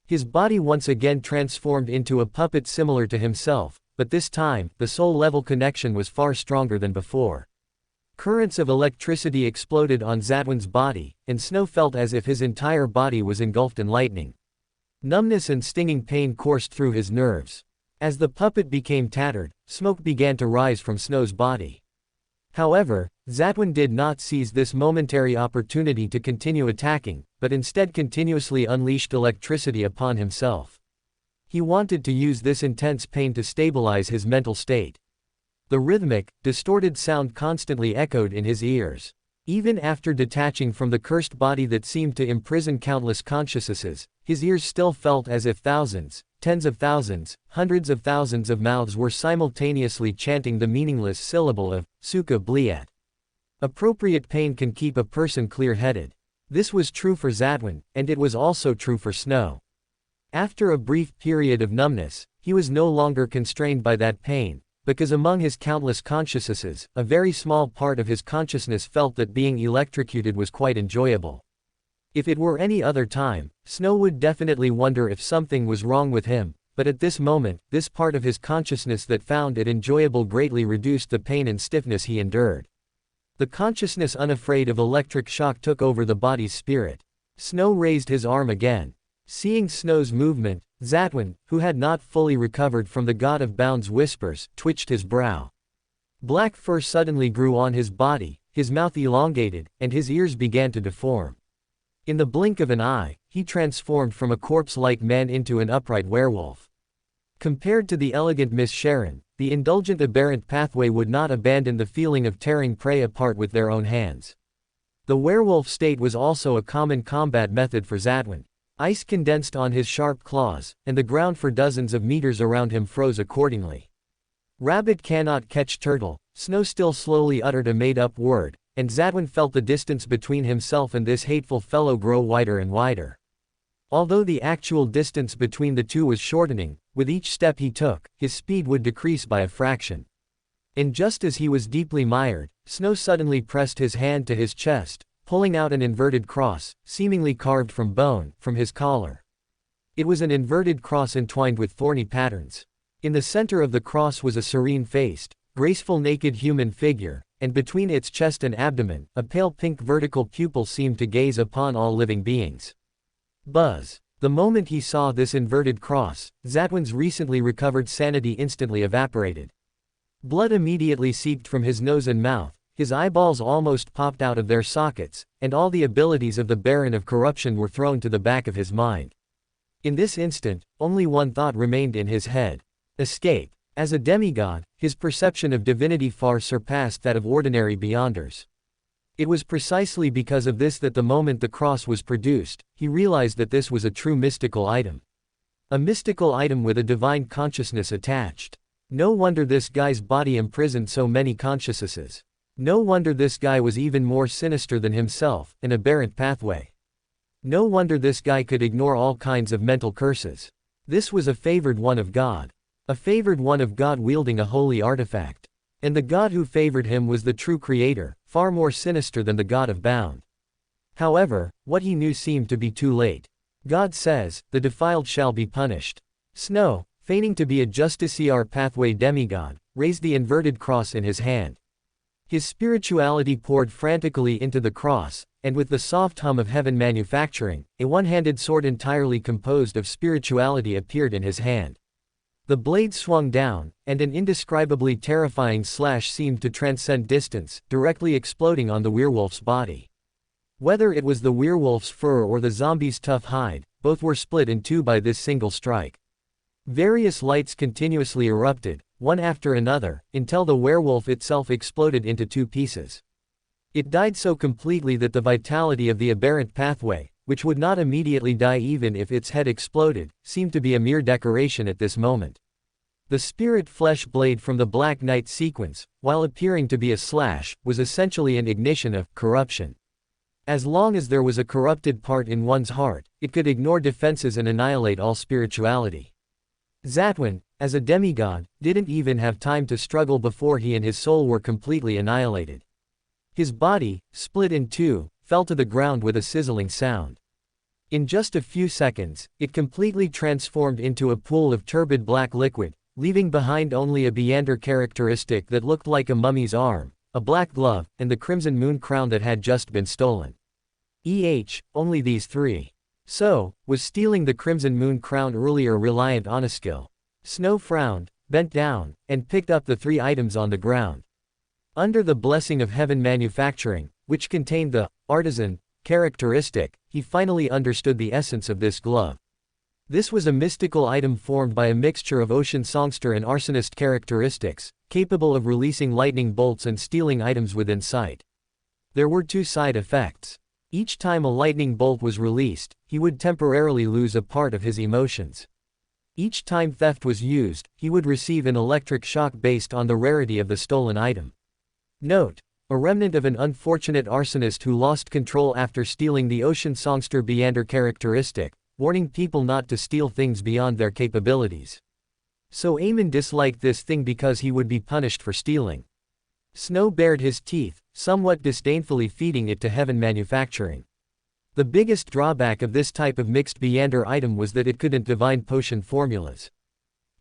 His body once again transformed into a puppet similar to himself, but this time, the soul-level connection was far stronger than before. Currents of electricity exploded on Zatwin's body, and Snow felt as if his entire body was engulfed in lightning. Numbness and stinging pain coursed through his nerves. As the puppet became tattered, smoke began to rise from Snow's body. However, Zatwin did not seize this momentary opportunity to continue attacking, but instead continuously unleashed electricity upon himself. He wanted to use this intense pain to stabilize his mental state. The rhythmic, distorted sound constantly echoed in his ears. Even after detaching from the cursed body that seemed to imprison countless consciousnesses, his ears still felt as if thousands, tens of thousands, hundreds of thousands of mouths were simultaneously chanting the meaningless syllable of Suka Bliat. Appropriate pain can keep a person clear-headed. This was true for Zatwin, and it was also true for Snow. After a brief period of numbness, he was no longer constrained by that pain, because among his countless consciousnesses, a very small part of his consciousness felt that being electrocuted was quite enjoyable. If it were any other time, Snow would definitely wonder if something was wrong with him, but at this moment, this part of his consciousness that found it enjoyable greatly reduced the pain and stiffness he endured. The consciousness unafraid of electric shock took over the body's spirit. Snow raised his arm again. Seeing Snow's movement, Zatwin, who had not fully recovered from the God of Bound's whispers, twitched his brow. Black fur suddenly grew on his body, his mouth elongated, and his ears began to deform. In the blink of an eye, he transformed from a corpse-like man into an upright werewolf. Compared to the elegant Miss Sharon, the indulgent aberrant pathway would not abandon the feeling of tearing prey apart with their own hands. The werewolf state was also a common combat method for Zatwin. Ice condensed on his sharp claws, and the ground for dozens of meters around him froze accordingly. Rabbit cannot catch turtle, Snow still slowly uttered a made-up word, and Zatwin felt the distance between himself and this hateful fellow grow wider and wider. Although the actual distance between the two was shortening, with each step he took, his speed would decrease by a fraction. And just as he was deeply mired, Snow suddenly pressed his hand to his chest, pulling out an inverted cross, seemingly carved from bone, from his collar. It was an inverted cross entwined with thorny patterns. In the center of the cross was a serene-faced, graceful naked human figure, and between its chest and abdomen, a pale pink vertical pupil seemed to gaze upon all living beings. Buzz. The moment he saw this inverted cross, Zatwin's recently recovered sanity instantly evaporated. Blood immediately seeped from his nose and mouth, his eyeballs almost popped out of their sockets, and all the abilities of the Baron of Corruption were thrown to the back of his mind. In this instant, only one thought remained in his head. Escape. As a demigod, his perception of divinity far surpassed that of ordinary beyonders. It was precisely because of this that the moment the cross was produced, he realized that this was a true mystical item. A mystical item with a divine consciousness attached. No wonder this guy's body imprisoned so many consciousnesses. No wonder this guy was even more sinister than himself, an aberrant pathway. No wonder this guy could ignore all kinds of mental curses. This was a favored one of God. A favored one of God wielding a holy artifact. And the God who favored him was the true creator, far more sinister than the God of Bound. However, what he knew seemed to be too late. God says, the defiled shall be punished. Snow, feigning to be a justiciar pathway demigod, raised the inverted cross in his hand. His spirituality poured frantically into the cross, and with the soft hum of heaven manufacturing, a one-handed sword entirely composed of spirituality appeared in his hand. The blade swung down, and an indescribably terrifying slash seemed to transcend distance, directly exploding on the werewolf's body. Whether it was the werewolf's fur or the zombie's tough hide, both were split in two by this single strike. Various lights continuously erupted, one after another, until the werewolf itself exploded into two pieces. It died so completely that the vitality of the aberrant pathway, which would not immediately die even if its head exploded, seemed to be a mere decoration at this moment. The spirit flesh blade from the Black Knight sequence, while appearing to be a slash, was essentially an ignition of corruption. As long as there was a corrupted part in one's heart, it could ignore defenses and annihilate all spirituality. Zatwin, as a demigod, didn't even have time to struggle before he and his soul were completely annihilated. His body, split in two, fell to the ground with a sizzling sound. In just a few seconds, it completely transformed into a pool of turbid black liquid, leaving behind only a Beander characteristic that looked like a mummy's arm, a black glove, and the crimson moon crown that had just been stolen. Only these three. So, was stealing the crimson moon crown earlier reliant on a skill? Snow frowned, bent down, and picked up the three items on the ground. Under the blessing of heaven manufacturing, which contained the artisan characteristic, he finally understood the essence of this glove. This was a mystical item formed by a mixture of ocean songster and arsonist characteristics, capable of releasing lightning bolts and stealing items within sight. There were two side effects. Each time a lightning bolt was released, he would temporarily lose a part of his emotions. Each time theft was used, he would receive an electric shock based on the rarity of the stolen item. Note: a remnant of an unfortunate arsonist who lost control after stealing the ocean songster Beander characteristic, warning people not to steal things beyond their capabilities. So Emilyn disliked this thing because he would be punished for stealing. Snow bared his teeth, somewhat disdainfully feeding it to Heaven Manufacturing. The biggest drawback of this type of mixed Beander item was that it couldn't divine potion formulas.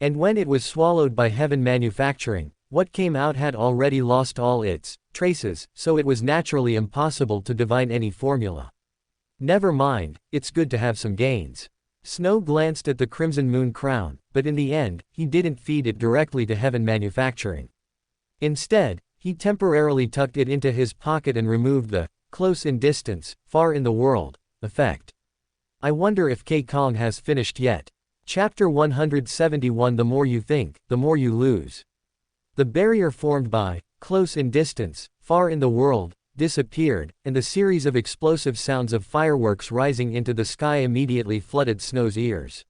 And when it was swallowed by Heaven Manufacturing, what came out had already lost all its traces, so it was naturally impossible to divine any formula. Never mind, it's good to have some gains. Snow glanced at the Crimson Moon crown, but in the end, he didn't feed it directly to Heaven Manufacturing. Instead, he temporarily tucked it into his pocket and removed the close in distance, far in the world effect. I wonder if Kong has finished yet. Chapter 171. The more you think, the more you lose. The barrier formed by close in distance, far in the world, disappeared, and the series of explosive sounds of fireworks rising into the sky immediately flooded Snow's ears.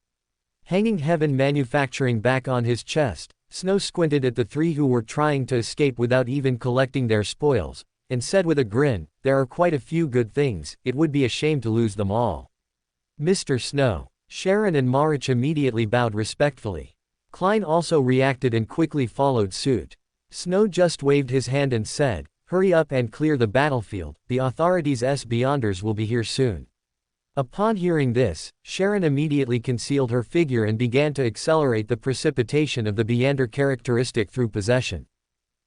Hanging Heaven Manufacturing back on his chest, Snow squinted at the three who were trying to escape without even collecting their spoils, and said with a grin, "There are quite a few good things, it would be a shame to lose them all." Mr. Snow. Sharon and Marich immediately bowed respectfully. Klein also reacted and quickly followed suit. Snow just waved his hand and said, "Hurry up and clear the battlefield, the authorities' Beyonders will be here soon." Upon hearing this, Sharon immediately concealed her figure and began to accelerate the precipitation of the Beander characteristic through possession.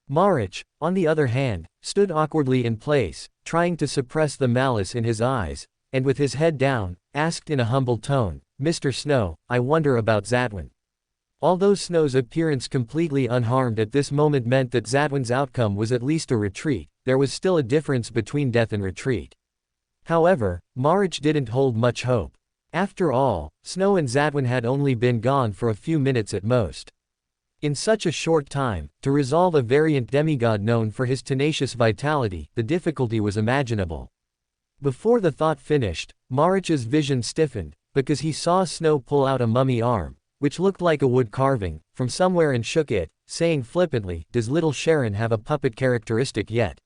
Marich, on the other hand, stood awkwardly in place, trying to suppress the malice in his eyes, and with his head down, asked in a humble tone, "Mr. Snow, I wonder about Zadwin." Although Snow's appearance completely unharmed at this moment meant that Zadwin's outcome was at least a retreat, there was still a difference between death and retreat. However, Marich didn't hold much hope. After all, Snow and Zadwin had only been gone for a few minutes at most. In such a short time, to resolve a variant demigod known for his tenacious vitality, the difficulty was imaginable. Before the thought finished, Marich's vision stiffened, because he saw Snow pull out a mummy arm, which looked like a wood carving, from somewhere and shook it, saying flippantly, "Does little Sharon have a puppet characteristic yet?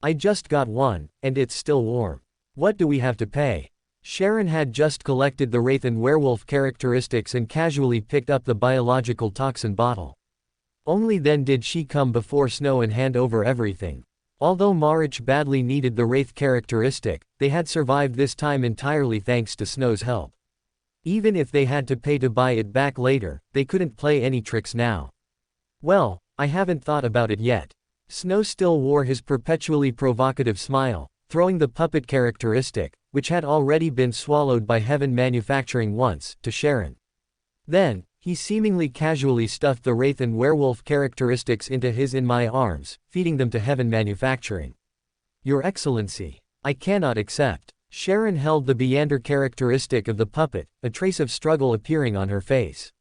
I just got one, and it's still warm. What do we have to pay?" Sharon had just collected the Wraith and Werewolf characteristics and casually picked up the biological toxin bottle. Only then did she come before Snow and hand over everything. Although Marich badly needed the Wraith characteristic, they had survived this time entirely thanks to Snow's help. Even if they had to pay to buy it back later, they couldn't play any tricks now. "Well, I haven't thought about it yet." Snow still wore his perpetually provocative smile, throwing the puppet characteristic, which had already been swallowed by Heaven Manufacturing once, to Sharon. Then, he seemingly casually stuffed the Wraith and Werewolf characteristics into his "in my arms," feeding them to Heaven Manufacturing. "Your Excellency, I cannot accept." Sharon held the Beander characteristic of the puppet, a trace of struggle appearing on her face.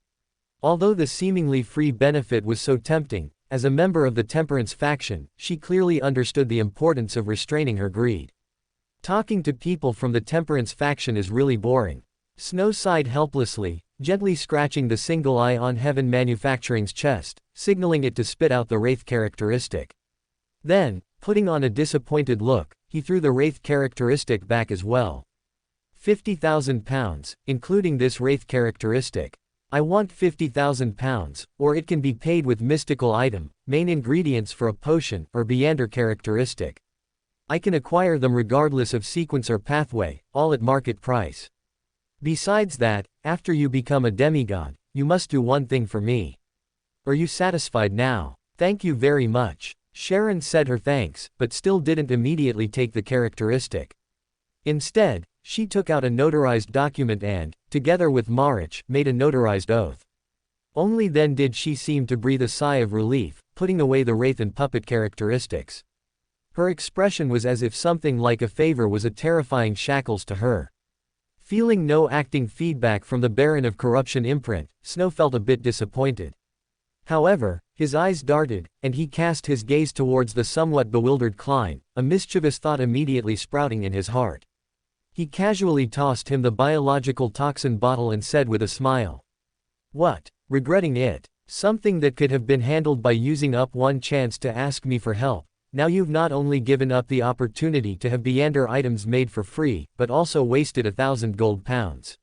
Although the seemingly free benefit was so tempting, as a member of the Temperance faction, she clearly understood the importance of restraining her greed. Talking to people from the Temperance faction is really boring. Snow sighed helplessly, gently scratching the single eye on Heaven Manufacturing's chest, signaling it to spit out the Wraith characteristic. Then, putting on a disappointed look, he threw the Wraith characteristic back as well. 50,000 pounds, including this Wraith characteristic. I want 50,000 pounds, or it can be paid with mystical item, main ingredients for a potion, or Beander characteristic. I can acquire them regardless of sequence or pathway, all at market price. Besides that, after you become a demigod, you must do one thing for me. Are you satisfied now? Thank you very much. Sharon said her thanks, but still didn't immediately take the characteristic. Instead, she took out a notarized document and, together with Marich, made a notarized oath. Only then did she seem to breathe a sigh of relief, putting away the Wraith and puppet characteristics. Her expression was as if something like a favor was a terrifying shackles to her. Feeling no acting feedback from the Baron of Corruption imprint, Snow felt a bit disappointed. However, his eyes darted, and he cast his gaze towards the somewhat bewildered Klein, a mischievous thought immediately sprouting in his heart. He casually tossed him the biological toxin bottle and said with a smile, "What? Regretting it? Something that could have been handled by using up one chance to ask me for help. Now you've not only given up the opportunity to have Beander items made for free, but also wasted 1,000 gold pounds.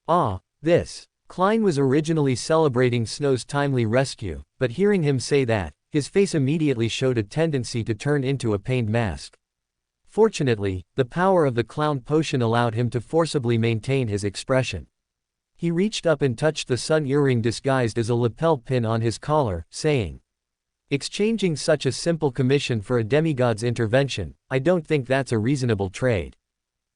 Ah, this. Klein was originally celebrating Snow's timely rescue, but hearing him say that, his face immediately showed a tendency to turn into a pained mask. Fortunately, the power of the clown potion allowed him to forcibly maintain his expression. He reached up and touched the sun earring disguised as a lapel pin on his collar, saying, "Exchanging such a simple commission for a demigod's intervention, I don't think that's a reasonable trade.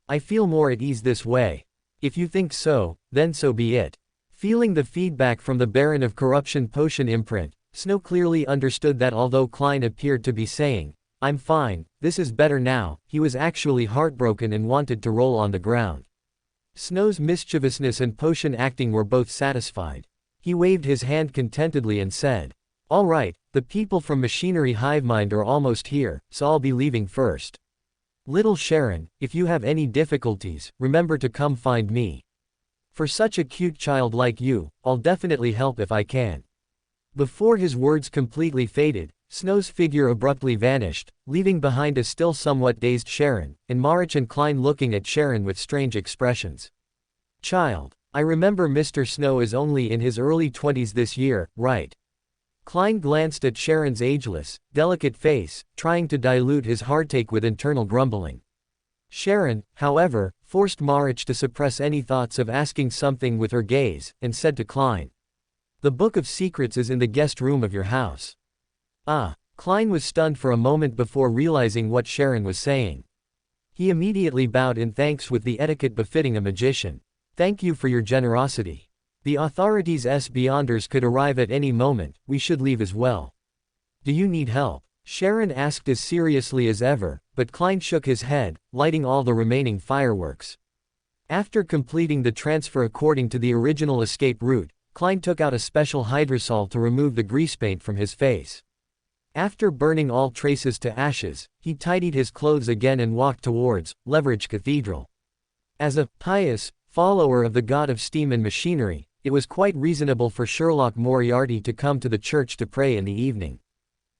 I feel more at ease this way. If you think so, then so be it." Feeling the feedback from the Baron of Corruption potion imprint, Snow clearly understood that although Klein appeared to be saying, "I'm fine, this is better now," he was actually heartbroken and wanted to roll on the ground. Snow's mischievousness and potion acting were both satisfied. He waved his hand contentedly and said, "All right, the people from Machinery Hivemind are almost here, so I'll be leaving first. Little Sharon, if you have any difficulties, remember to come find me. For such a cute child like you, I'll definitely help if I can." Before his words completely faded, Snow's figure abruptly vanished, leaving behind a still somewhat dazed Sharon, and Marich and Klein looking at Sharon with strange expressions. "Child, I remember Mr. Snow is only in his early 20s this year, right?" Klein glanced at Sharon's ageless, delicate face, trying to dilute his heartache with internal grumbling. Sharon, however, forced Marich to suppress any thoughts of asking something with her gaze, and said to Klein, "The Book of Secrets is in the guest room of your house." Ah, Klein was stunned for a moment before realizing what Sharon was saying. He immediately bowed in thanks with the etiquette befitting a magician. "Thank you for your generosity. The authorities' beyonders could arrive at any moment, we should leave as well. Do you need help?" Sharon asked as seriously as ever, but Klein shook his head, lighting all the remaining fireworks. After completing the transfer according to the original escape route, Klein took out a special hydrosol to remove the grease paint from his face. After burning all traces to ashes, he tidied his clothes again and walked towards Leverage Cathedral. As a pious follower of the god of steam and machinery, it was quite reasonable for Sherlock Moriarty to come to the church to pray in the evening.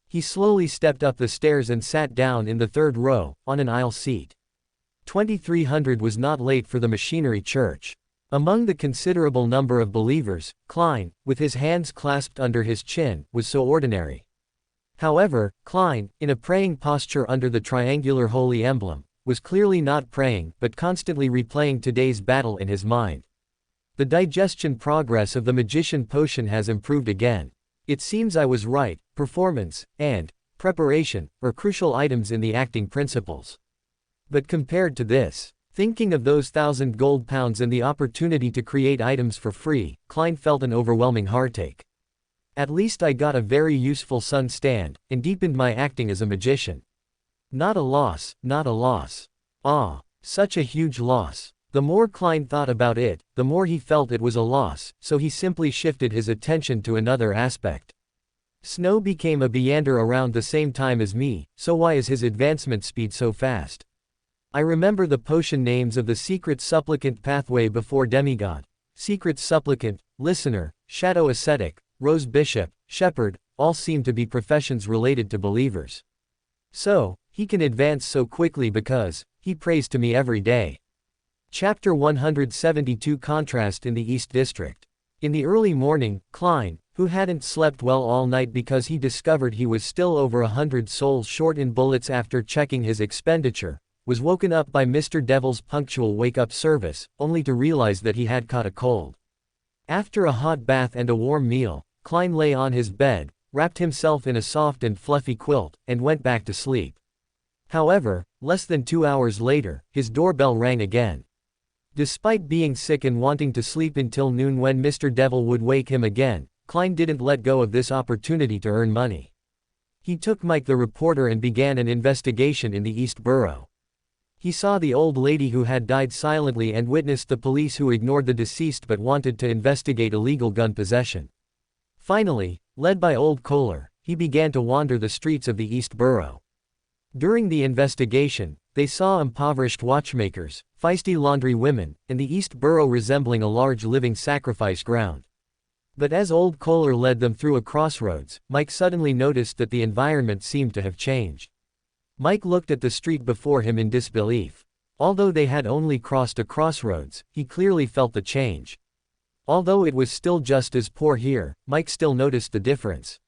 He slowly stepped up the stairs and sat down in the third row, on an aisle seat. 2300 was not late for the machinery church. Among the considerable number of believers, Klein, with his hands clasped under his chin, was so ordinary. However, Klein, in a praying posture under the triangular holy emblem, was clearly not praying but constantly replaying today's battle in his mind. The digestion progress of the magician potion has improved again. It seems I was right. Performance and preparation are crucial items in the acting principles. But compared to this, thinking of those 1,000 gold pounds and the opportunity to create items for free, Klein felt an overwhelming heartache. At least I got a very useful sun stand, and deepened my acting as a magician. Not a loss, not a loss. Ah, such a huge loss. The more Klein thought about it, the more he felt it was a loss, so he simply shifted his attention to another aspect. Snow became a Beander around the same time as me, so why is his advancement speed so fast? I remember the potion names of the Secret Supplicant pathway before Demigod, Secret Supplicant, Listener, Shadow Ascetic, Rose Bishop, Shepherd, all seem to be professions related to believers. So, he can advance so quickly because he prays to me every day. Chapter 172 Contrast in the East District. In the early morning, Klein, who hadn't slept well all night because he discovered he was still over 100 souls short in bullets after checking his expenditure, was woken up by Mr. Devil's punctual wake-up service, only to realize that he had caught a cold. After a hot bath and a warm meal, Klein lay on his bed, wrapped himself in a soft and fluffy quilt, and went back to sleep. However, less than 2 hours later, his doorbell rang again. Despite being sick and wanting to sleep until noon when Mr. Devil would wake him again, Klein didn't let go of this opportunity to earn money. He took Mike the reporter and began an investigation in the East Borough. He saw the old lady who had died silently and witnessed the police who ignored the deceased but wanted to investigate illegal gun possession. Finally, led by Old Kohler, he began to wander the streets of the East Borough. During the investigation, they saw impoverished watchmakers, feisty laundry women, and the East Borough resembling a large living sacrifice ground. But as Old Kohler led them through a crossroads, Mike suddenly noticed that the environment seemed to have changed. Mike looked at the street before him in disbelief. Although they had only crossed a crossroads, he clearly felt the change. Although it was still just as poor here, Mike still noticed the difference.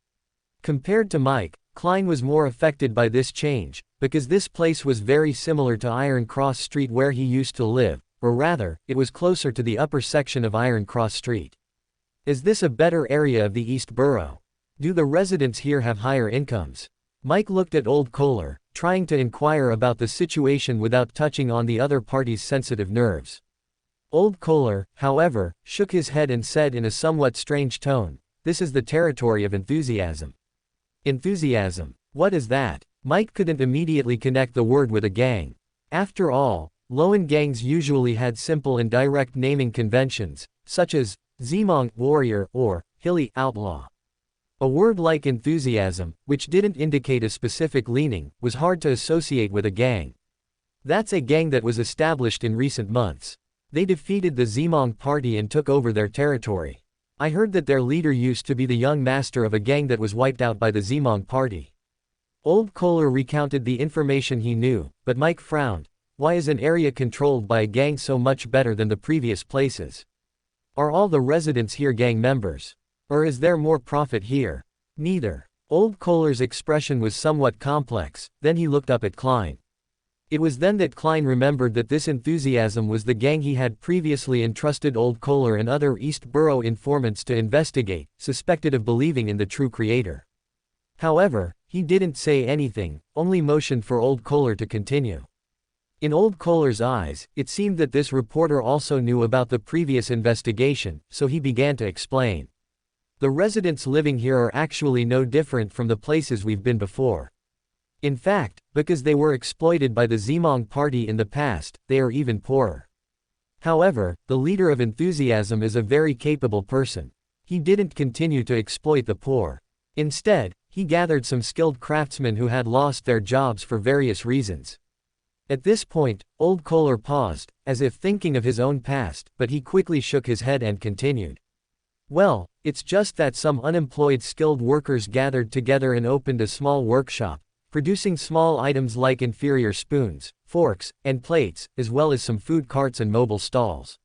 Compared to Mike, Klein was more affected by this change, because this place was very similar to Iron Cross Street where he used to live, or rather, it was closer to the upper section of Iron Cross Street. Is this a better area of the East Borough? Do the residents here have higher incomes? Mike looked at Old Kohler, trying to inquire about the situation without touching on the other party's sensitive nerves. Old Kohler, however, shook his head and said in a somewhat strange tone, "This is the territory of enthusiasm." Enthusiasm. What is that? Mike couldn't immediately connect the word with a gang. After all, Loan gangs usually had simple and direct naming conventions, such as Zimong warrior or Hilly outlaw. A word like enthusiasm, which didn't indicate a specific leaning, was hard to associate with a gang. That's a gang that was established in recent months. They defeated the Zimong party and took over their territory. I heard that their leader used to be the young master of a gang that was wiped out by the Zimong party. Old Kohler recounted the information he knew, but Mike frowned. Why is an area controlled by a gang so much better than the previous places? Are all the residents here gang members? Or is there more profit here? Neither. Old Kohler's expression was somewhat complex, then he looked up at Klein. It was then that Klein remembered that this enthusiasm was the gang he had previously entrusted Old Kohler and other East Borough informants to investigate, suspected of believing in the true creator. However, he didn't say anything, only motioned for Old Kohler to continue. In Old Kohler's eyes, it seemed that this reporter also knew about the previous investigation, so he began to explain. The residents living here are actually no different from the places we've been before. In fact, because they were exploited by the Zimong party in the past, they are even poorer. However, the leader of enthusiasm is a very capable person. He didn't continue to exploit the poor. Instead, he gathered some skilled craftsmen who had lost their jobs for various reasons. At this point, Old Kohler paused, as if thinking of his own past, but he quickly shook his head and continued. Well, it's just that some unemployed skilled workers gathered together and opened a small workshop, producing small items like inferior spoons, forks, and plates, as well as some food carts and mobile stalls.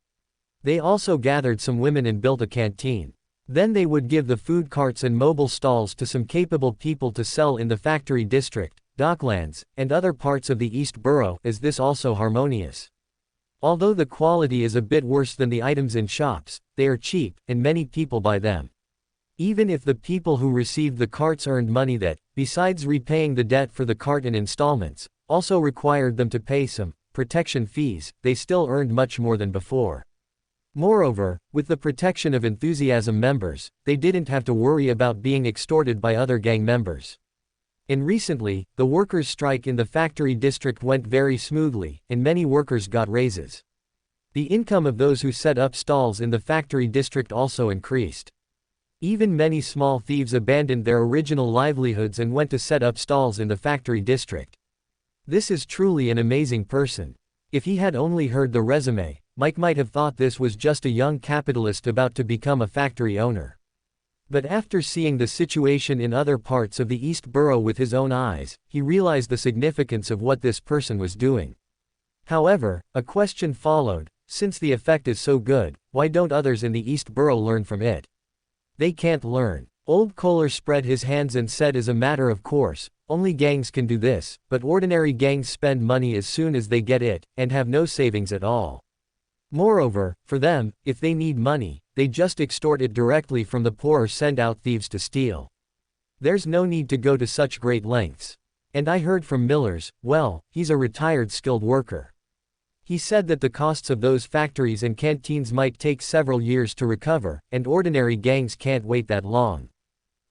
They also gathered some women and built a canteen. Then they would give the food carts and mobile stalls to some capable people to sell in the factory district, docklands, and other parts of the East Borough. Is this also harmonious? Although the quality is a bit worse than the items in shops, they are cheap, and many people buy them. Even if the people who received the carts earned money that, besides repaying the debt for the cart in installments, also required them to pay some protection fees, they still earned much more than before. Moreover, with the protection of enthusiasm members, they didn't have to worry about being extorted by other gang members. And recently, the workers' strike in the factory district went very smoothly, and many workers got raises. The income of those who set up stalls in the factory district also increased. Even many small thieves abandoned their original livelihoods and went to set up stalls in the factory district. This is truly an amazing person. If he had only heard the resume, Mike might have thought this was just a young capitalist about to become a factory owner. But after seeing the situation in other parts of the East Borough with his own eyes, he realized the significance of what this person was doing. However, a question followed: since the effect is so good, why don't others in the East Borough learn from it? They can't learn. Old Kohler spread his hands and said, as a matter of course, only gangs can do this, but ordinary gangs spend money as soon as they get it, and have no savings at all. Moreover, for them, if they need money, they just extort it directly from the poor or send out thieves to steal. There's no need to go to such great lengths. And I heard from Miller's, well, he's a retired skilled worker. He said that the costs of those factories and canteens might take several years to recover, and ordinary gangs can't wait that long.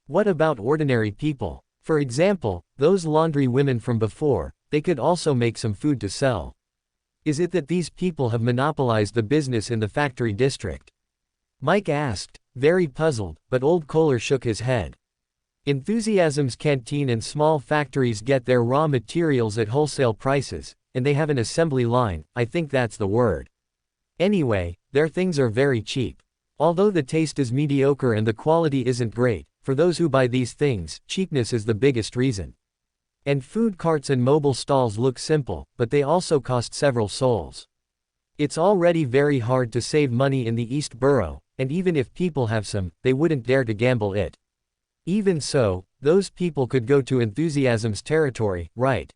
What about ordinary people? For example, those laundry women from before, they could also make some food to sell. Is it that these people have monopolized the business in the factory district? Mike asked, very puzzled, but Old Kohler shook his head. Enthusiasm's canteen and small factories get their raw materials at wholesale prices, and they have an assembly line, I think that's the word. Anyway, their things are very cheap. Although the taste is mediocre and the quality isn't great, for those who buy these things, cheapness is the biggest reason. And food carts and mobile stalls look simple, but they also cost several souls. It's already very hard to save money in the East Borough, and even if people have some, they wouldn't dare to gamble it. Even so, those people could go to enthusiasm's territory, right?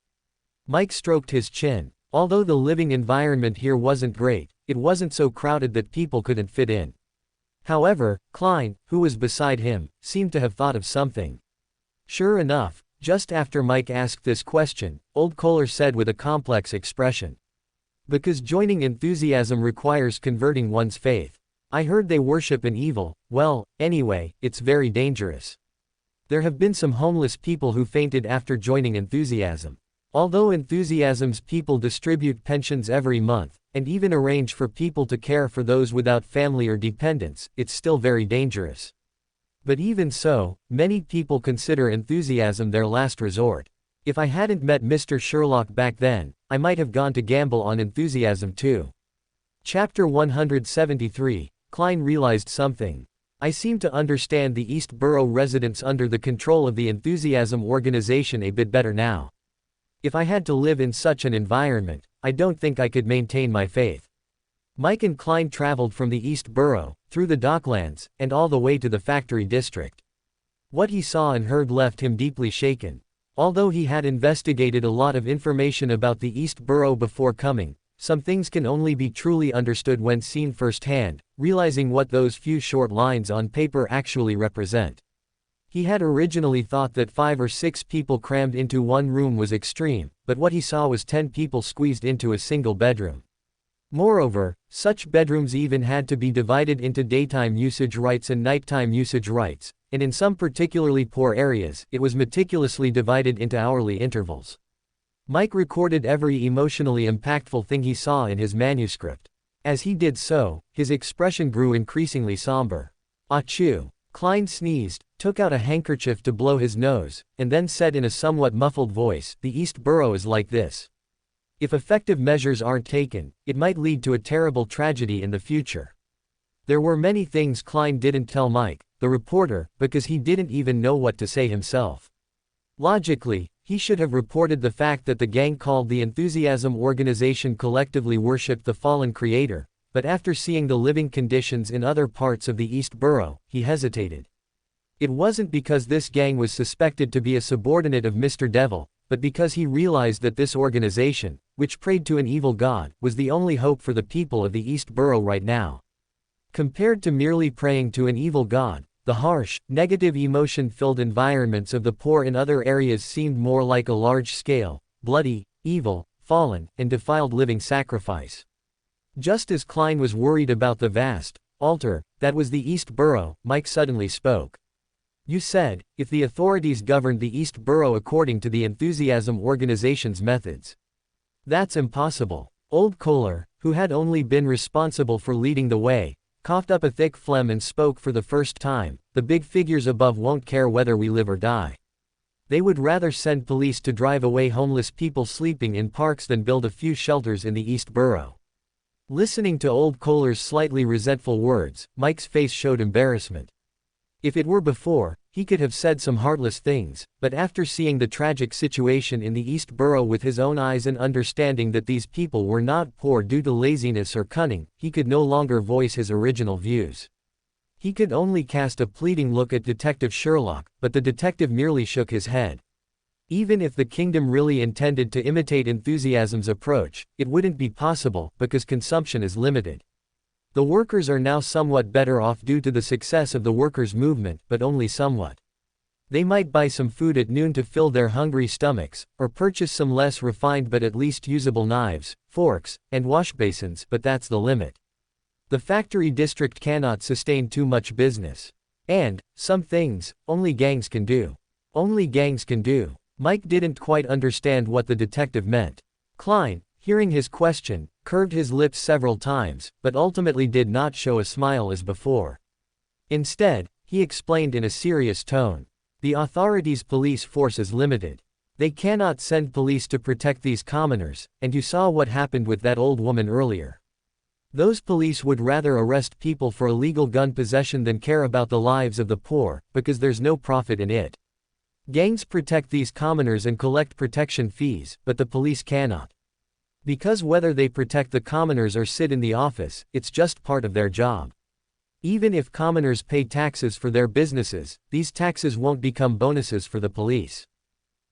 Mike stroked his chin. Although the living environment here wasn't great, it wasn't so crowded that people couldn't fit in. However, Klein, who was beside him, seemed to have thought of something. Sure enough, just after Mike asked this question, Old Kohler said with a complex expression. Because joining enthusiasm requires converting one's faith. I heard they worship an evil. Well, anyway, it's very dangerous. There have been some homeless people who fainted after joining enthusiasm. Although enthusiasm's people distribute pensions every month, and even arrange for people to care for those without family or dependents, it's still very dangerous. But even so, many people consider enthusiasm their last resort. If I hadn't met Mr. Sherlock back then, I might have gone to gamble on enthusiasm too. Chapter 173, Klein realized something. I seem to understand the East Borough residents under the control of the enthusiasm organization a bit better now. If I had to live in such an environment, I don't think I could maintain my faith. Mike and Klein traveled from the East Borough, through the docklands, and all the way to the factory district. What he saw and heard left him deeply shaken. Although he had investigated a lot of information about the East Borough before coming, some things can only be truly understood when seen firsthand, realizing what those few short lines on paper actually represent. He had originally thought that 5 or 6 people crammed into one room was extreme, but what he saw was 10 people squeezed into a single bedroom. Moreover, such bedrooms even had to be divided into daytime usage rights and nighttime usage rights, and in some particularly poor areas, it was meticulously divided into hourly intervals. Mike recorded every emotionally impactful thing he saw in his manuscript. As he did so, his expression grew increasingly somber. Achoo! Klein sneezed, took out a handkerchief to blow his nose, and then said in a somewhat muffled voice, "The East Borough is like this. If effective measures aren't taken, it might lead to a terrible tragedy in the future." There were many things Klein didn't tell Mike, the reporter, because he didn't even know what to say himself. Logically, he should have reported the fact that the gang called the Enthusiasm organization collectively worshipped the fallen creator, but after seeing the living conditions in other parts of the East Borough, he hesitated. It wasn't because this gang was suspected to be a subordinate of Mr. Devil, but because he realized that this organization, which prayed to an evil god, was the only hope for the people of the East Borough right now. Compared to merely praying to an evil god, the harsh, negative emotion-filled environments of the poor in other areas seemed more like a large-scale, bloody, evil, fallen, and defiled living sacrifice. Just as Klein was worried about the vast altar that was the East Borough, Mike suddenly spoke. "You said, if the authorities governed the East Borough according to the Enthusiasm organization's methods. That's impossible." Old Kohler, who had only been responsible for leading the way, coughed up a thick phlegm and spoke for the first time. "The big figures above won't care whether we live or die. They would rather send police to drive away homeless people sleeping in parks than build a few shelters in the East Borough." Listening to Old Kohler's slightly resentful words, Mike's face showed embarrassment. If it were before, he could have said some heartless things, but after seeing the tragic situation in the East Borough with his own eyes and understanding that these people were not poor due to laziness or cunning, he could no longer voice his original views. He could only cast a pleading look at Detective Sherlock, but the detective merely shook his head. Even if the kingdom really intended to imitate Enthusiasm's approach, it wouldn't be possible, because consumption is limited. The workers are now somewhat better off due to the success of the workers' movement, but only somewhat. They might buy some food at noon to fill their hungry stomachs, or purchase some less refined but at least usable knives, forks, and wash basins, but that's the limit. The factory district cannot sustain too much business. And, some things, only gangs can do. Only gangs can do. Mike didn't quite understand what the detective meant. Klein, hearing his question, curved his lips several times, but ultimately did not show a smile as before. Instead, he explained in a serious tone. The authorities' police force is limited. They cannot send police to protect these commoners, and you saw what happened with that old woman earlier. Those police would rather arrest people for illegal gun possession than care about the lives of the poor, because there's no profit in it. Gangs protect these commoners and collect protection fees, but the police cannot. Because whether they protect the commoners or sit in the office, it's just part of their job. Even if commoners pay taxes for their businesses, these taxes won't become bonuses for the police.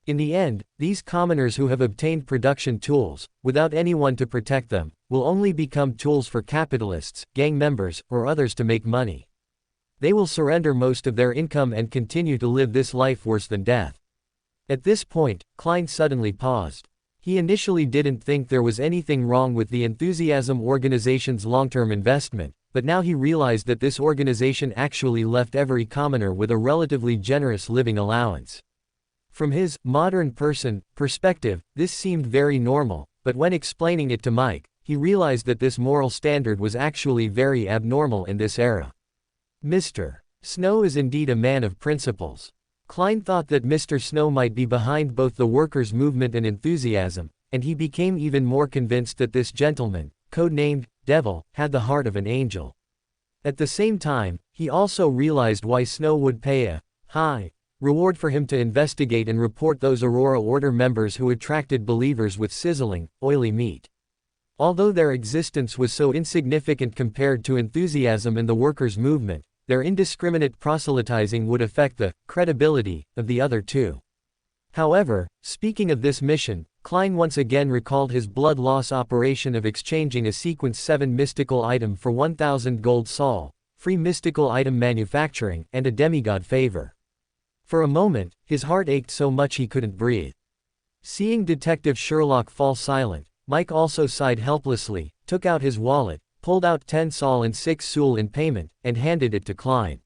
In the end, these commoners who have obtained production tools, without anyone to protect them, will only become tools for capitalists, gang members, or others to make money. They will surrender most of their income and continue to live this life worse than death. At this point, Klein suddenly paused. He initially didn't think there was anything wrong with the Enthusiasm organization's long-term investment, but now he realized that this organization actually left every commoner with a relatively generous living allowance. From his modern person perspective, this seemed very normal, but when explaining it to Mike, he realized that this moral standard was actually very abnormal in this era. Mr. Snow is indeed a man of principles. Klein thought that Mr. Snow might be behind both the workers' movement and enthusiasm, and he became even more convinced that this gentleman, codenamed Devil, had the heart of an angel. At the same time, he also realized why Snow would pay a high reward for him to investigate and report those Aurora Order members who attracted believers with sizzling, oily meat. Although their existence was so insignificant compared to enthusiasm and the workers' movement, their indiscriminate proselytizing would affect the credibility of the other two. However, speaking of this mission, Klein once again recalled his blood loss operation of exchanging a Sequence 7 mystical item for 1,000 gold sol, free mystical item manufacturing, and a demigod favor. For a moment, his heart ached so much he couldn't breathe. Seeing Detective Sherlock fall silent, Mike also sighed helplessly, took out his wallet, pulled out 10 sol and 6 sul in payment, and handed it to Klein.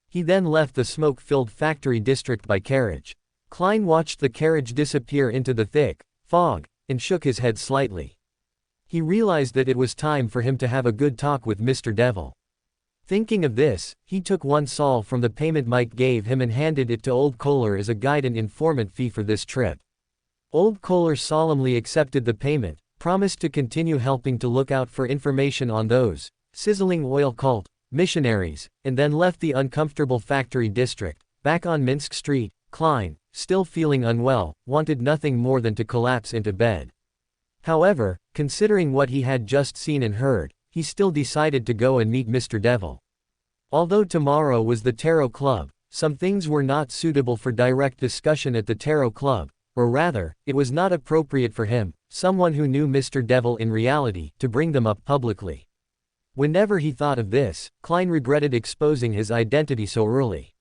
He then left the smoke-filled factory district by carriage. Klein watched the carriage disappear into the thick fog, and shook his head slightly. He realized that it was time for him to have a good talk with Mr. Devil. Thinking of this, he took 1 sol from the payment Mike gave him and handed it to Old Kohler as a guide and informant fee for this trip. Old Kohler solemnly accepted the payment, promised to continue helping to look out for information on those sizzling oil cult missionaries, and then left the uncomfortable factory district. Back on Minsk Street, Klein, still feeling unwell, wanted nothing more than to collapse into bed. However, considering what he had just seen and heard, he still decided to go and meet Mr. Devil. Although tomorrow was the Tarot Club, some things were not suitable for direct discussion at the Tarot Club, or rather, it was not appropriate for him, someone who knew Mr. Devil in reality, to bring them up publicly. Whenever he thought of this, Klein regretted exposing his identity so early.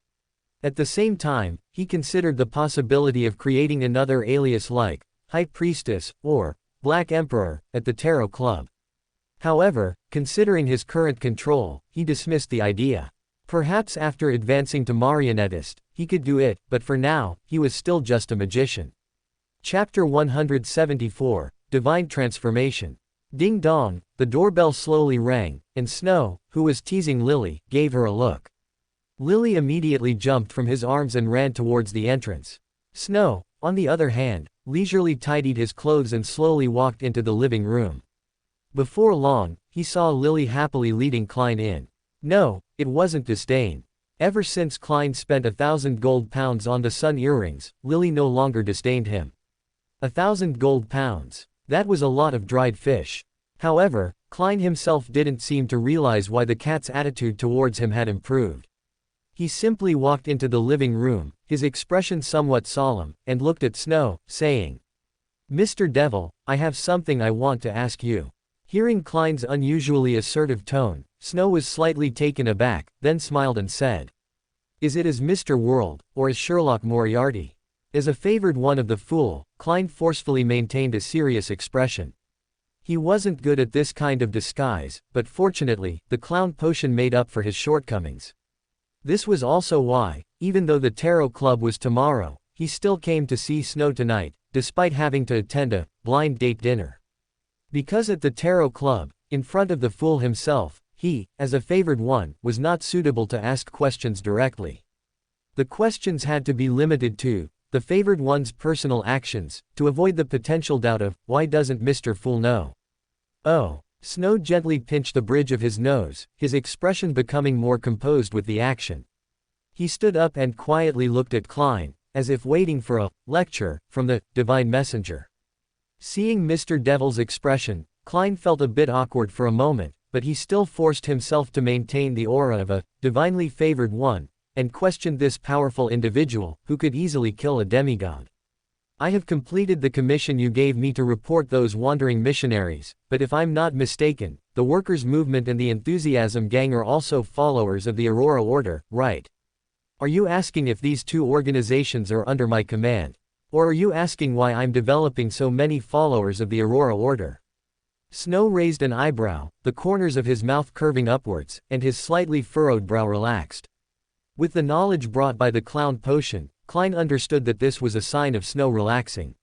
At the same time, he considered the possibility of creating another alias like High Priestess or Black Emperor at the Tarot Club. However, considering his current control, he dismissed the idea. Perhaps after advancing to marionettist, he could do it, but for now, he was still just a magician. Chapter 174, Divine Transformation. Ding dong, the doorbell slowly rang, and Snow, who was teasing Lily, gave her a look. Lily immediately jumped from his arms and ran towards the entrance. Snow, on the other hand, leisurely tidied his clothes and slowly walked into the living room. Before long, he saw Lily happily leading Klein in. No, it wasn't disdain. Ever since Klein spent 1,000 gold pounds on the sun earrings, Lily no longer disdained him. 1,000 gold pounds. That was a lot of dried fish. However, Klein himself didn't seem to realize why the cat's attitude towards him had improved. He simply walked into the living room, his expression somewhat solemn, and looked at Snow, saying, "Mr. Devil, I have something I want to ask you." Hearing Klein's unusually assertive tone, Snow was slightly taken aback, then smiled and said, "Is it as Mr. World, or as Sherlock Moriarty?" As a favored one of the fool, Klein forcefully maintained a serious expression. He wasn't good at this kind of disguise, but fortunately, the clown potion made up for his shortcomings. This was also why, even though the Tarot Club was tomorrow, he still came to see Snow tonight, despite having to attend a blind date dinner. Because at the Tarot Club, in front of the fool himself, he, as a favored one, was not suitable to ask questions directly. The questions had to be limited to the favored one's personal actions, to avoid the potential doubt of, why doesn't Mr. Fool know? Oh. Snow gently pinched the bridge of his nose, his expression becoming more composed with the action. He stood up and quietly looked at Klein, as if waiting for a lecture from the divine messenger. Seeing Mr. Devil's expression, Klein felt a bit awkward for a moment, but he still forced himself to maintain the aura of a divinely favored one, and questioned this powerful individual, who could easily kill a demigod. I have completed the commission you gave me to report those wandering missionaries, but if I'm not mistaken, the Workers' Movement and the Enthusiasm Gang are also followers of the Aurora Order, right? Are you asking if these two organizations are under my command? Or are you asking why I'm developing so many followers of the Aurora Order? Snow raised an eyebrow, the corners of his mouth curving upwards, and his slightly furrowed brow relaxed. With the knowledge brought by the clown potion, Klein understood that this was a sign of Snow relaxing.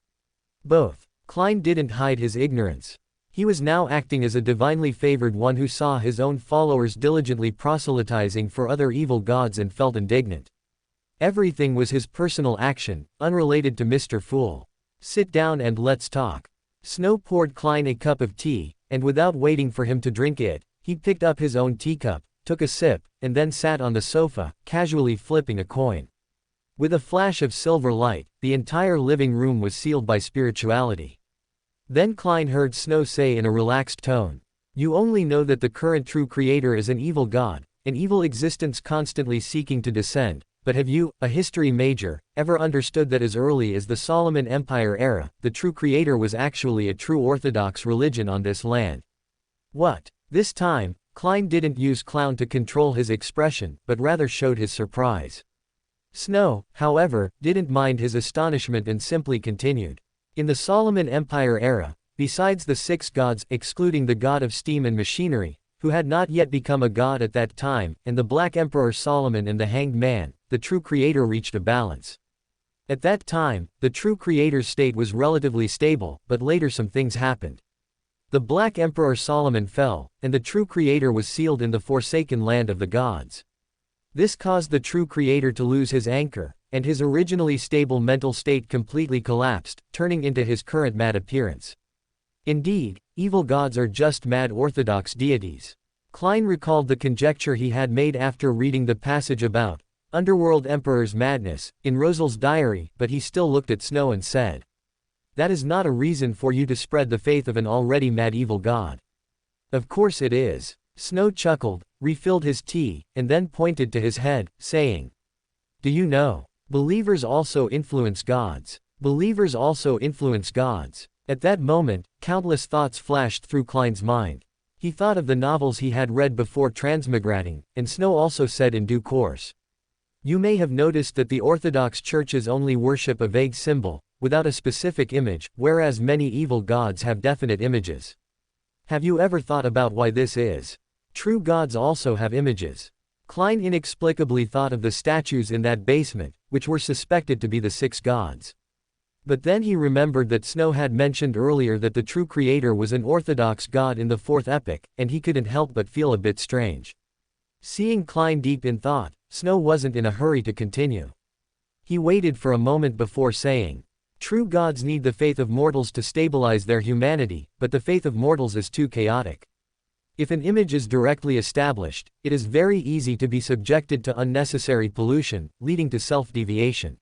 Both. Klein didn't hide his ignorance. He was now acting as a divinely favored one who saw his own followers diligently proselytizing for other evil gods and felt indignant. Everything was his personal action, unrelated to Mr. Fool. Sit down and let's talk. Snow poured Klein a cup of tea, and without waiting for him to drink it, he picked up his own teacup, took a sip, and then sat on the sofa, casually flipping a coin. With a flash of silver light, the entire living room was sealed by spirituality. Then Klein heard Snow say in a relaxed tone, "You only know that the current true creator is an evil god, an evil existence constantly seeking to descend, but have you, a history major, ever understood that as early as the Solomon Empire era, the true creator was actually a true orthodox religion on this land?" What? This time, Klein didn't use clown to control his expression, but rather showed his surprise. Snow, however, didn't mind his astonishment and simply continued. In the Solomon Empire era, besides the 6 gods excluding the god of steam and machinery, who had not yet become a god at that time, and the Black Emperor Solomon and the Hanged Man, the true creator reached a balance. At that time, the true creator's state was relatively stable, but later some things happened. The Black Emperor Solomon fell, and the true creator was sealed in the forsaken land of the gods. This caused the true creator to lose his anchor, and his originally stable mental state completely collapsed, turning into his current mad appearance. Indeed, evil gods are just mad orthodox deities. Klein recalled the conjecture he had made after reading the passage about Underworld Emperor's madness in Rosal's diary, but he still looked at Snow and said, "That is not a reason for you to spread the faith of an already mad evil god." "Of course it is." Snow chuckled, refilled his tea, and then pointed to his head, saying, "Do you know? Believers also influence gods. Believers also influence gods." At that moment, countless thoughts flashed through Klein's mind. He thought of the novels he had read before Transmigrating, and Snow also said in due course, "You may have noticed that the Orthodox churches only worship a vague symbol, without a specific image, whereas many evil gods have definite images. Have you ever thought about why this is? True gods also have images." Klein inexplicably thought of the statues in that basement, which were suspected to be the 6 gods. But then he remembered that Snow had mentioned earlier that the true creator was an orthodox god in the 4th epoch, and he couldn't help but feel a bit strange. Seeing Klein deep in thought, Snow wasn't in a hurry to continue. He waited for a moment before saying, "True gods need the faith of mortals to stabilize their humanity, but the faith of mortals is too chaotic. If an image is directly established, it is very easy to be subjected to unnecessary pollution, leading to self-deviation.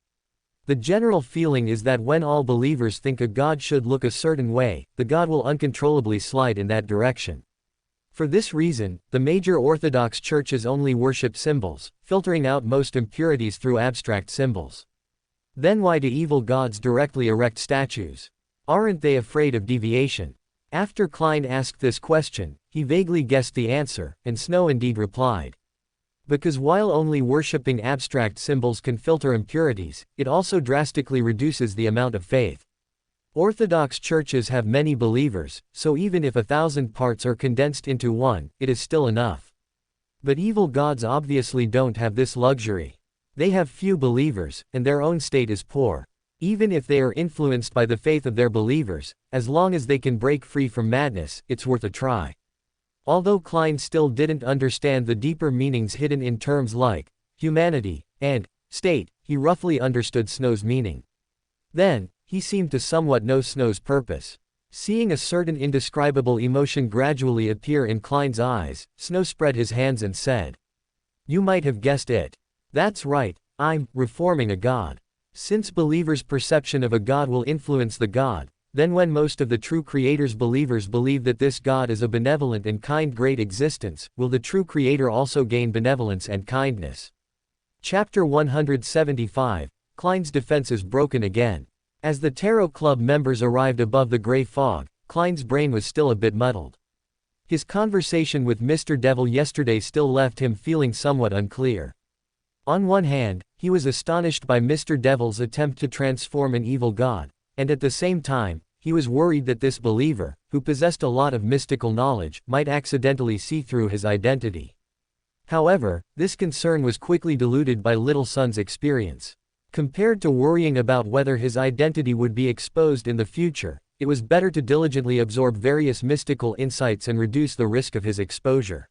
The general feeling is that when all believers think a god should look a certain way, the god will uncontrollably slide in that direction. For this reason, the major Orthodox churches only worship symbols, filtering out most impurities through abstract symbols. Then why do evil gods directly erect statues? Aren't they afraid of deviation?" After Klein asked this question, he vaguely guessed the answer, and Snow indeed replied, "Because while only worshipping abstract symbols can filter impurities, it also drastically reduces the amount of faith. Orthodox churches have many believers, so even if 1,000 parts are condensed into one, it is still enough. But evil gods obviously don't have this luxury. They have few believers, and their own state is poor. Even if they are influenced by the faith of their believers, as long as they can break free from madness, it's worth a try." Although Klein still didn't understand the deeper meanings hidden in terms like humanity and state, he roughly understood Snow's meaning. Then, he seemed to somewhat know Snow's purpose. Seeing a certain indescribable emotion gradually appear in Klein's eyes, Snow spread his hands and said, "You might have guessed it. That's right, I'm reforming a god. Since believers' perception of a god will influence the god, Then when most of the true Creator's believers believe that this God is a benevolent and kind great existence, will the true Creator also gain benevolence and kindness? Chapter 175, Klein's defense is broken again. As the Tarot Club members arrived above the gray fog, Klein's brain was still a bit muddled. His conversation with Mr. Devil yesterday still left him feeling somewhat unclear. On one hand, he was astonished by Mr. Devil's attempt to transform an evil god, and at the same time, he was worried that this believer, who possessed a lot of mystical knowledge, might accidentally see through his identity. However, this concern was quickly diluted by Little Sun's experience. Compared to worrying about whether his identity would be exposed in the future, it was better to diligently absorb various mystical insights and reduce the risk of his exposure.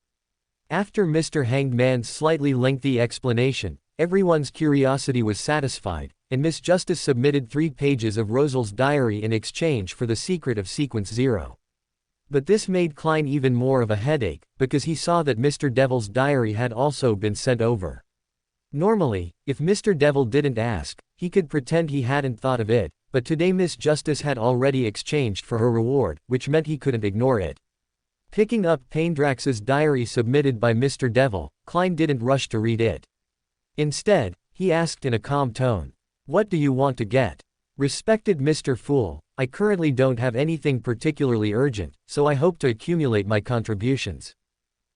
After Mr. Hanged Man's slightly lengthy explanation, everyone's curiosity was satisfied, and Miss Justice submitted 3 pages of Rosal's diary in exchange for the secret of Sequence 0. But this made Klein even more of a headache, because he saw that Mr. Devil's diary had also been sent over. Normally, if Mr. Devil didn't ask, he could pretend he hadn't thought of it, but today Miss Justice had already exchanged for her reward, which meant he couldn't ignore it. Picking up Paindrax's diary submitted by Mr. Devil, Klein didn't rush to read it. Instead, he asked in a calm tone, "What do you want to get?" "Respected Mr. Fool, I currently don't have anything particularly urgent, so I hope to accumulate my contributions."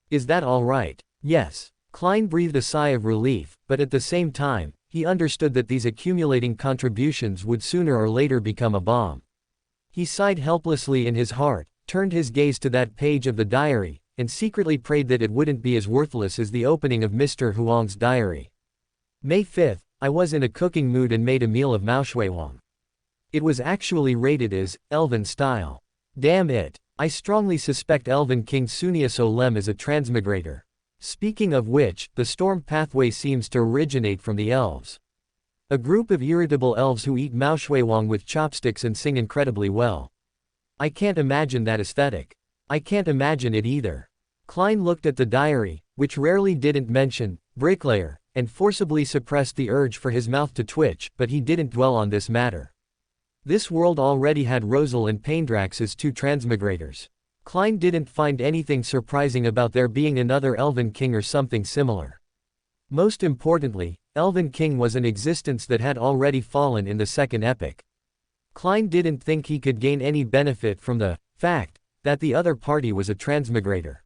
"Is that all right?" "Yes." Klein breathed a sigh of relief, but at the same time, he understood that these accumulating contributions would sooner or later become a bomb. He sighed helplessly in his heart, turned his gaze to that page of the diary, and secretly prayed that it wouldn't be as worthless as the opening of Mr. Huang's diary. May 5th, I was in a cooking mood and made a meal of maoshuiwang. It was actually rated as Elven style. Damn it. I strongly suspect Elven King Sunyaso Lem is a transmigrator. Speaking of which, the storm pathway seems to originate from the elves. A group of irritable elves who eat maoshuiwang with chopsticks and sing incredibly well. I can't imagine that aesthetic. I can't imagine it either. Klein looked at the diary, which rarely didn't mention bricklayer, and forcibly suppressed the urge for his mouth to twitch, but he didn't dwell on this matter. This world already had Rosal and Paindrax as 2 transmigrators. Klein didn't find anything surprising about there being another Elven King or something similar. Most importantly, Elven King was an existence that had already fallen in the second epoch. Klein didn't think he could gain any benefit from the fact that the other party was a transmigrator.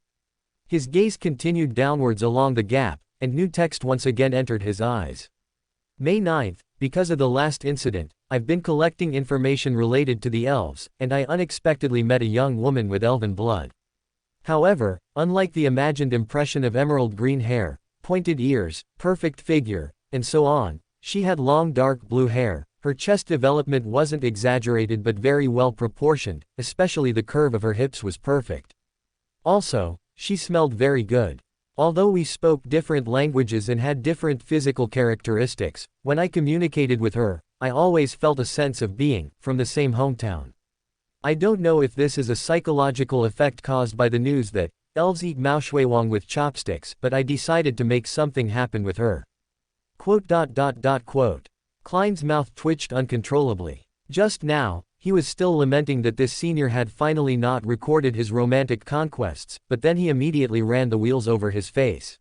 His gaze continued downwards along the gap, and new text once again entered his eyes. May 9th, because of the last incident, I've been collecting information related to the elves, and I unexpectedly met a young woman with elven blood. However, unlike the imagined impression of emerald green hair, pointed ears, perfect figure, and so on, she had long dark blue hair. Her chest development wasn't exaggerated but very well proportioned, especially the curve of her hips was perfect. Also, she smelled very good. Although we spoke different languages and had different physical characteristics, when I communicated with her, I always felt a sense of being from the same hometown. I don't know if this is a psychological effect caused by the news that elves eat maoshuiwang with chopsticks, but I decided to make something happen with her. Quote. Klein's mouth twitched uncontrollably. Just now, he was still lamenting that this senior had finally not recorded his romantic conquests, but then he immediately ran the wheels over his face.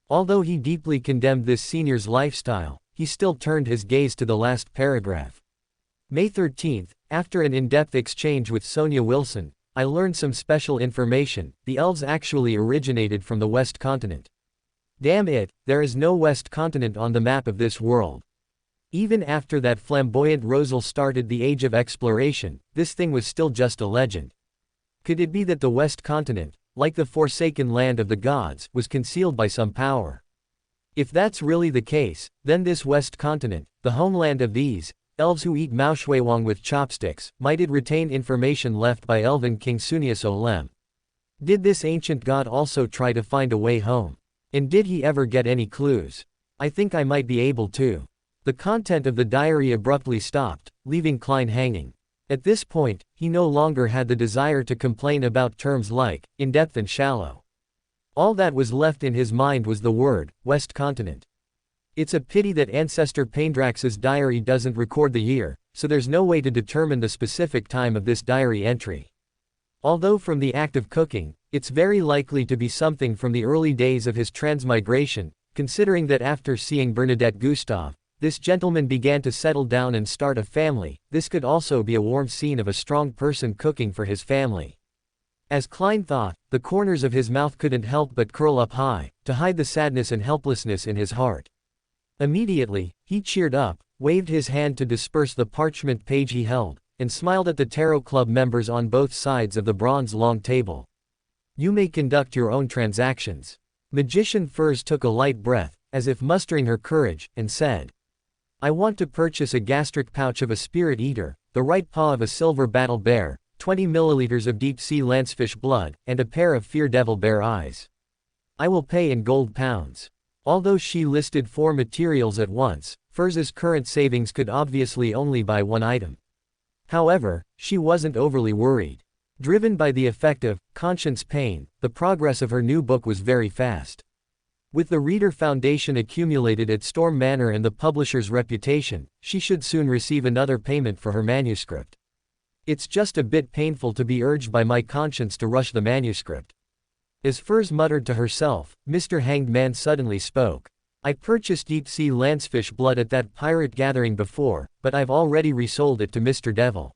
Although he deeply condemned this senior's lifestyle, he still turned his gaze to the last paragraph. May 13th, after an in-depth exchange with Sonia Wilson, I learned some special information. The elves actually originated from the West Continent. Damn it, there is no West Continent on the map of this world. Even after that flamboyant Rosal started the age of exploration, this thing was still just a legend. Could it be that the West Continent, like the forsaken land of the gods, was concealed by some power? If that's really the case, then this West Continent, the homeland of these elves who eat maoshuiwang with chopsticks, might it retain information left by Elven King Sunyaso Lem? Did this ancient god also try to find a way home? And did he ever get any clues? I think I might be able to. The content of the diary abruptly stopped, leaving Klein hanging. At this point, he no longer had the desire to complain about terms like in-depth and shallow. All that was left in his mind was the word West Continent. It's a pity that Ancestor Paindrax's diary doesn't record the year, so there's no way to determine the specific time of this diary entry. Although from the act of cooking, it's very likely to be something from the early days of his transmigration, considering that after seeing Bernadette Gustave, this gentleman began to settle down and start a family. This could also be a warm scene of a strong person cooking for his family. As Klein thought, the corners of his mouth couldn't help but curl up high, to hide the sadness and helplessness in his heart. Immediately, he cheered up, waved his hand to disperse the parchment page he held, and smiled at the Tarot Club members on both sides of the bronze long table. You may conduct your own transactions. Magician Furs took a light breath, as if mustering her courage, and said, I want to purchase a gastric pouch of a spirit eater, the right paw of a silver battle bear, 20 milliliters of deep-sea lancefish blood, and a pair of fear devil bear eyes. I will pay in gold pounds. Although she listed 4 materials at once, Furs's current savings could obviously only buy one item. However, she wasn't overly worried. Driven by the effect of conscience pain, the progress of her new book was very fast. With the reader foundation accumulated at Storm Manor and the publisher's reputation, she should soon receive another payment for her manuscript. It's just a bit painful to be urged by my conscience to rush the manuscript. As Furs muttered to herself, Mr. Hanged Man suddenly spoke. I purchased deep-sea lancefish blood at that pirate gathering before, but I've already resold it to Mr. Devil.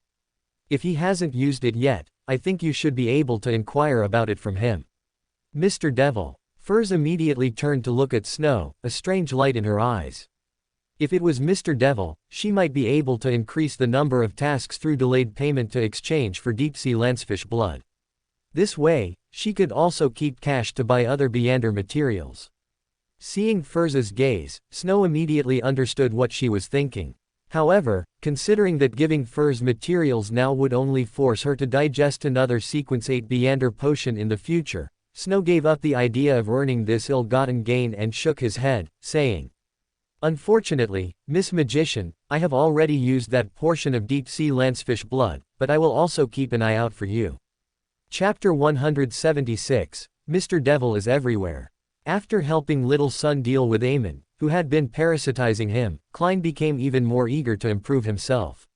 If he hasn't used it yet, I think you should be able to inquire about it from him. Mr. Devil. Furs immediately turned to look at Snow, a strange light in her eyes. If it was Mr. Devil, she might be able to increase the number of tasks through delayed payment to exchange for deep-sea lancefish blood. This way, she could also keep cash to buy other Beander materials. Seeing Furs's gaze, Snow immediately understood what she was thinking. However, considering that giving Furs materials now would only force her to digest another Sequence 8 Beander potion in the future, Snow gave up the idea of earning this ill-gotten gain and shook his head, saying, Unfortunately, Miss Magician, I have already used that portion of deep-sea lancefish blood, but I will also keep an eye out for you. Chapter 176, Mr. Devil is Everywhere. After helping Little Sun deal with Emilyn, who had been parasitizing him, Klein became even more eager to improve himself.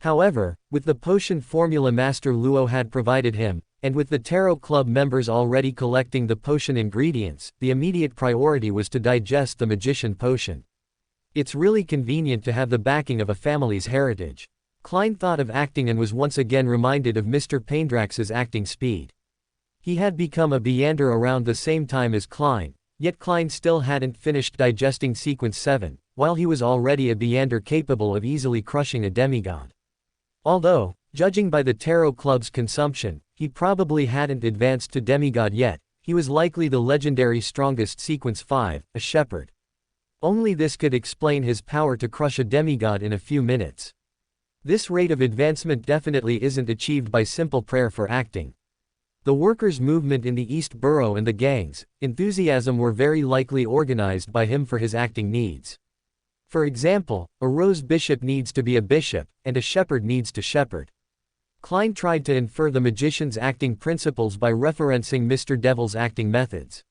However, with the potion formula Master Luo had provided him, and with the Tarot Club members already collecting the potion ingredients, the immediate priority was to digest the Magician potion. It's really convenient to have the backing of a family's heritage. Klein thought of acting and was once again reminded of Mr. Paindrax's acting speed. He had become a Beander around the same time as Klein, yet Klein still hadn't finished digesting Sequence 7, while he was already a Beander capable of easily crushing a demigod. Although, judging by the Tarot Club's consumption, he probably hadn't advanced to demigod yet, he was likely the legendary strongest Sequence 5, a shepherd. Only this could explain his power to crush a demigod in a few minutes. This rate of advancement definitely isn't achieved by simple prayer for acting. The workers' movement in the East Borough and the gangs, enthusiasm were very likely organized by him for his acting needs. For example, a rose bishop needs to be a bishop, and a shepherd needs to shepherd. Klein tried to infer the magician's acting principles by referencing Mr. Devil's acting methods.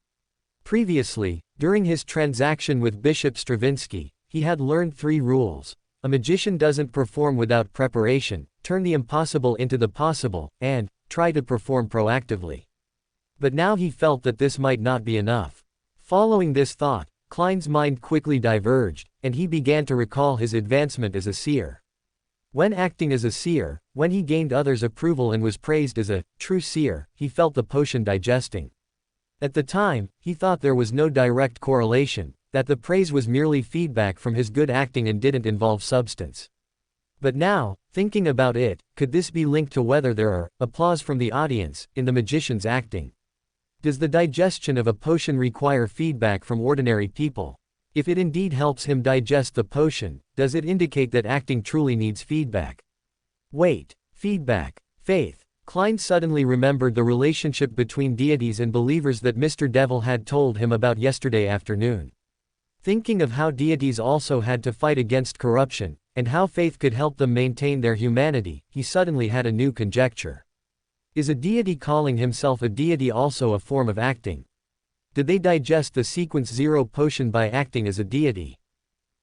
Previously, during his transaction with Bishop Stravinsky, he had learned 3 rules. A magician doesn't perform without preparation, turn the impossible into the possible, and try to perform proactively. But now he felt that this might not be enough. Following this thought, Klein's mind quickly diverged, and he began to recall his advancement as a seer. When acting as a seer, when he gained others' approval and was praised as a true seer, he felt the potion digesting. At the time, he thought there was no direct correlation, that the praise was merely feedback from his good acting and didn't involve substance. But now, thinking about it, could this be linked to whether there are applause from the audience in the magician's acting? Does the digestion of a potion require feedback from ordinary people? If it indeed helps him digest the potion, does it indicate that acting truly needs feedback? Wait, feedback, faith. Klein suddenly remembered the relationship between deities and believers that Mr. Devil had told him about yesterday afternoon. Thinking of how deities also had to fight against corruption, and how faith could help them maintain their humanity, he suddenly had a new conjecture. Is a deity calling himself a deity also a form of acting? Did they digest the Sequence 0 potion by acting as a deity?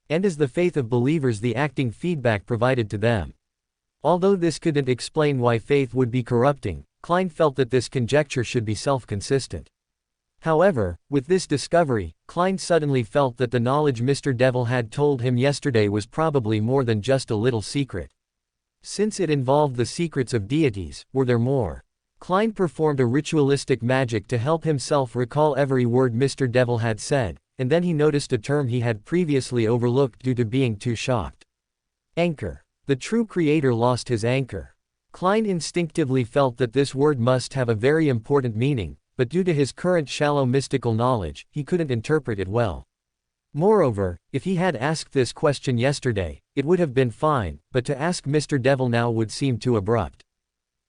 and as the faith of believers the acting feedback provided to them. Although this couldn't explain why faith would be corrupting, Klein felt that this conjecture should be self-consistent. However, with this discovery, Klein suddenly felt that the knowledge Mr. Devil had told him yesterday was probably more than just a little secret. Since it involved the secrets of deities, were there more? Klein performed a ritualistic magic to help himself recall every word Mr. Devil had said, and then he noticed a term he had previously overlooked due to being too shocked. Anchor. The true creator lost his anchor. Klein instinctively felt that this word must have a very important meaning, but due to his current shallow mystical knowledge, he couldn't interpret it well. Moreover, if he had asked this question yesterday, it would have been fine, but to ask Mr. Devil now would seem too abrupt.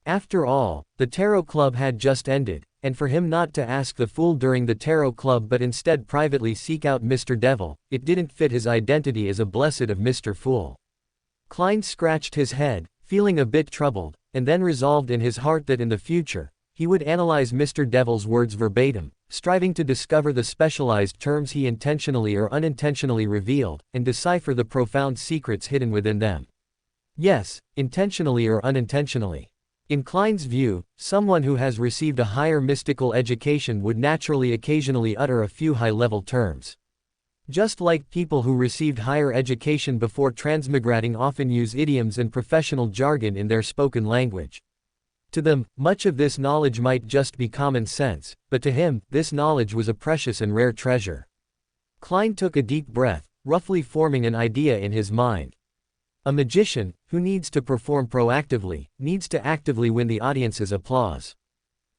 After all, the Tarot Club had just ended, and for him not to ask the Fool during the Tarot Club but instead privately seek out Mr. Devil, it didn't fit his identity as a blessed of Mr. Fool. Klein scratched his head, feeling a bit troubled, and then resolved in his heart that in the future, he would analyze Mr. Devil's words verbatim, striving to discover the specialized terms he intentionally or unintentionally revealed, and decipher the profound secrets hidden within them. Yes, intentionally or unintentionally. In Klein's view, someone who has received a higher mystical education would naturally occasionally utter a few high-level terms. Just like people who received higher education before transmigrating often use idioms and professional jargon in their spoken language. To them, much of this knowledge might just be common sense, but to him, this knowledge was a precious and rare treasure. Klein took a deep breath, roughly forming an idea in his mind. A magician, who needs to perform proactively, needs to actively win the audience's applause.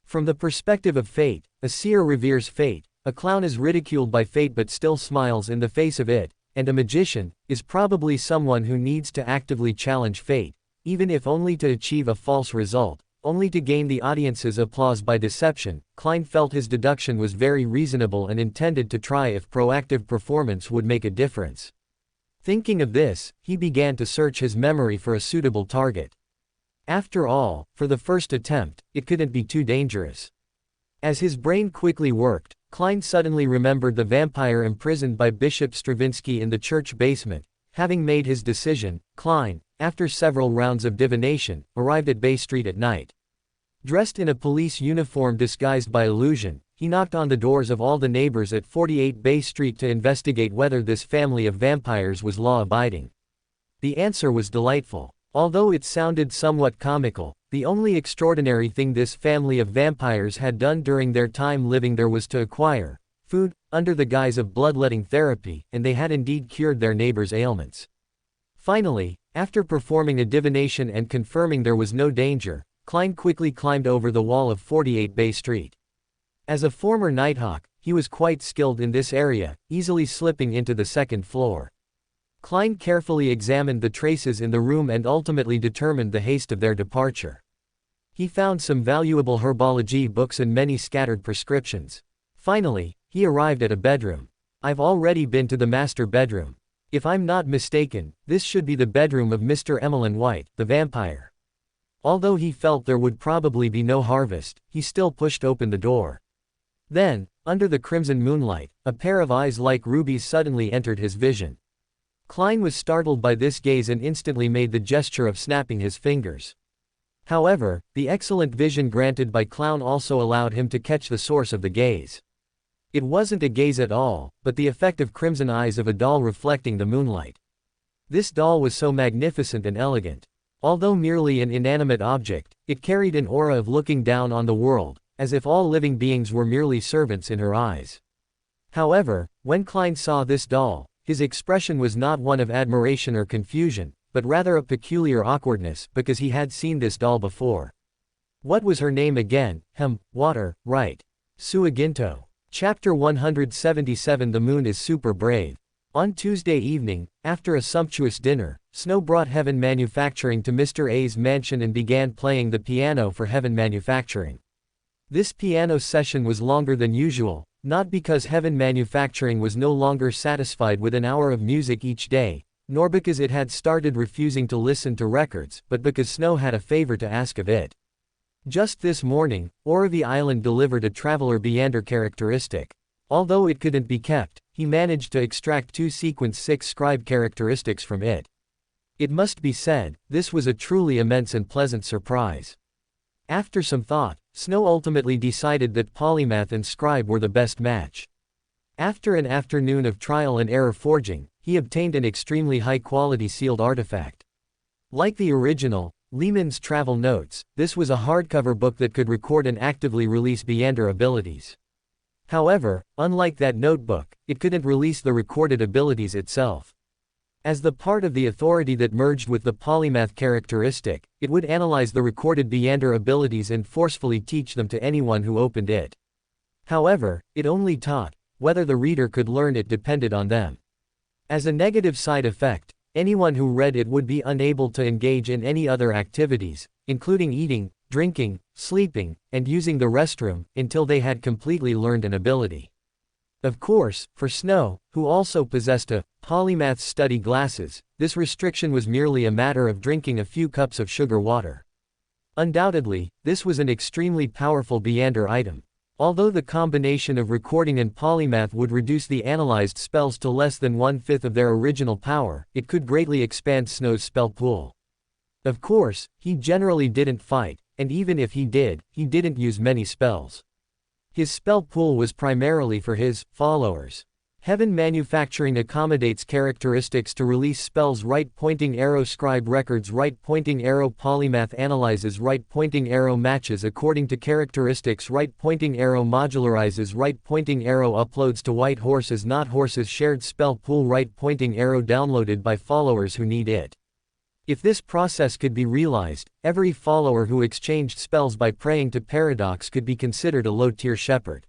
From the perspective of fate, a seer reveres fate, a clown is ridiculed by fate but still smiles in the face of it, and a magician is probably someone who needs to actively challenge fate, even if only to achieve a false result, only to gain the audience's applause by deception. Klein felt his deduction was very reasonable and intended to try if proactive performance would make a difference. Thinking of this, he began to search his memory for a suitable target. After all, for the first attempt, it couldn't be too dangerous. As his brain quickly worked, Klein suddenly remembered the vampire imprisoned by Bishop Stravinsky in the church basement. Having made his decision, Klein, after several rounds of divination, arrived at Bay Street at night. Dressed in a police uniform disguised by illusion, he knocked on the doors of all the neighbors at 48 Bay Street to investigate whether this family of vampires was law-abiding. The answer was delightful. Although it sounded somewhat comical, the only extraordinary thing this family of vampires had done during their time living there was to acquire food, under the guise of bloodletting therapy, and they had indeed cured their neighbors' ailments. Finally, after performing a divination and confirming there was no danger, Klein quickly climbed over the wall of 48 Bay Street. As a former nighthawk, he was quite skilled in this area, easily slipping into the second floor. Klein carefully examined the traces in the room and ultimately determined the haste of their departure. He found some valuable herbology books and many scattered prescriptions. Finally, he arrived at a bedroom. I've already been to the master bedroom. If I'm not mistaken, this should be the bedroom of Mr. Emilyn White, the vampire. Although he felt there would probably be no harvest, he still pushed open the door. Then, under the crimson moonlight, a pair of eyes like rubies suddenly entered his vision. Klein was startled by this gaze and instantly made the gesture of snapping his fingers. However, the excellent vision granted by Clown also allowed him to catch the source of the gaze. It wasn't a gaze at all, but the effect of crimson eyes of a doll reflecting the moonlight. This doll was so magnificent and elegant. Although merely an inanimate object, it carried an aura of looking down on the world, as if all living beings were merely servants in her eyes. However, when Klein saw this doll, his expression was not one of admiration or confusion, but rather a peculiar awkwardness, because he had seen this doll before. What was her name again? Water, right. Suaginto. Chapter 177. The moon is super brave. On Tuesday evening, after a sumptuous dinner, Snow brought Heaven Manufacturing to Mr. A's mansion and began playing the piano for Heaven Manufacturing. This piano session was longer than usual, not because Heaven Manufacturing was no longer satisfied with an hour of music each day, nor because it had started refusing to listen to records, but because Snow had a favor to ask of it. Just this morning, Aura the island delivered a traveler Beander characteristic. Although it couldn't be kept, he managed to extract 2 sequence 6 scribe characteristics from it. It must be said, this was a truly immense and pleasant surprise. After some thought, Snow ultimately decided that polymath and scribe were the best match. After an afternoon of trial and error forging, he obtained an extremely high-quality sealed artifact. Like the original, Lehman's Travel Notes, this was a hardcover book that could record and actively release Beyonder abilities. However, unlike that notebook, it couldn't release the recorded abilities itself. As the part of the authority that merged with the polymath characteristic, it would analyze the recorded Beyonder abilities and forcefully teach them to anyone who opened it. However, it only taught. Whether the reader could learn it depended on them. As a negative side effect, anyone who read it would be unable to engage in any other activities, including eating, drinking, sleeping, and using the restroom, until they had completely learned an ability. Of course, for Snow, who also possessed a polymath study glasses, this restriction was merely a matter of drinking a few cups of sugar water. Undoubtedly, this was an extremely powerful Beyonder item. Although the combination of recording and polymath would reduce the analyzed spells to less than 1/5 of their original power, it could greatly expand Snow's spell pool. Of course, he generally didn't fight, and even if he did, he didn't use many spells. His spell pool was primarily for his followers. Heaven Manufacturing accommodates characteristics to release spells. Right pointing arrow scribe records. Right pointing arrow polymath analyzes. Right pointing arrow matches according to characteristics. Right pointing arrow modularizes. Right pointing arrow uploads to white horses not horses. Shared spell pool. Right pointing arrow downloaded by followers who need it. If this process could be realized, every follower who exchanged spells by praying to Paradox could be considered a low-tier shepherd.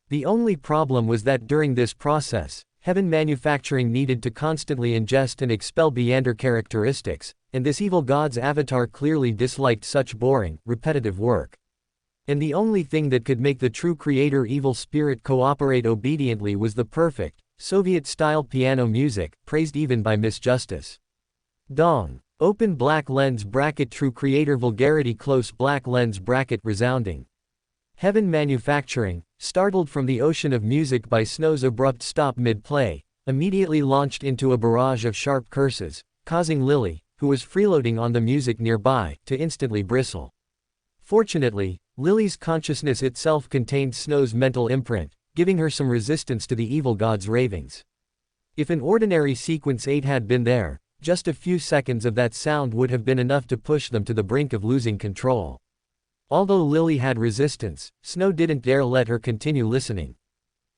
The only problem was that during this process, Heaven Manufacturing needed to constantly ingest and expel Beyonder characteristics, and this evil god's avatar clearly disliked such boring, repetitive work. And the only thing that could make the true creator evil spirit cooperate obediently was the perfect, Soviet-style piano music, praised even by Miss Justice. Dong. Open black lens bracket true creator vulgarity close black lens bracket resounding. Heaven Manufacturing, startled from the ocean of music by Snow's abrupt stop mid-play, immediately launched into a barrage of sharp curses, causing Lily, who was freeloading on the music nearby, to instantly bristle. Fortunately, Lily's consciousness itself contained Snow's mental imprint, giving her some resistance to the evil god's ravings. If an ordinary sequence 8 had been there, just a few seconds of that sound would have been enough to push them to the brink of losing control. Although Lily had resistance, Snow didn't dare let her continue listening.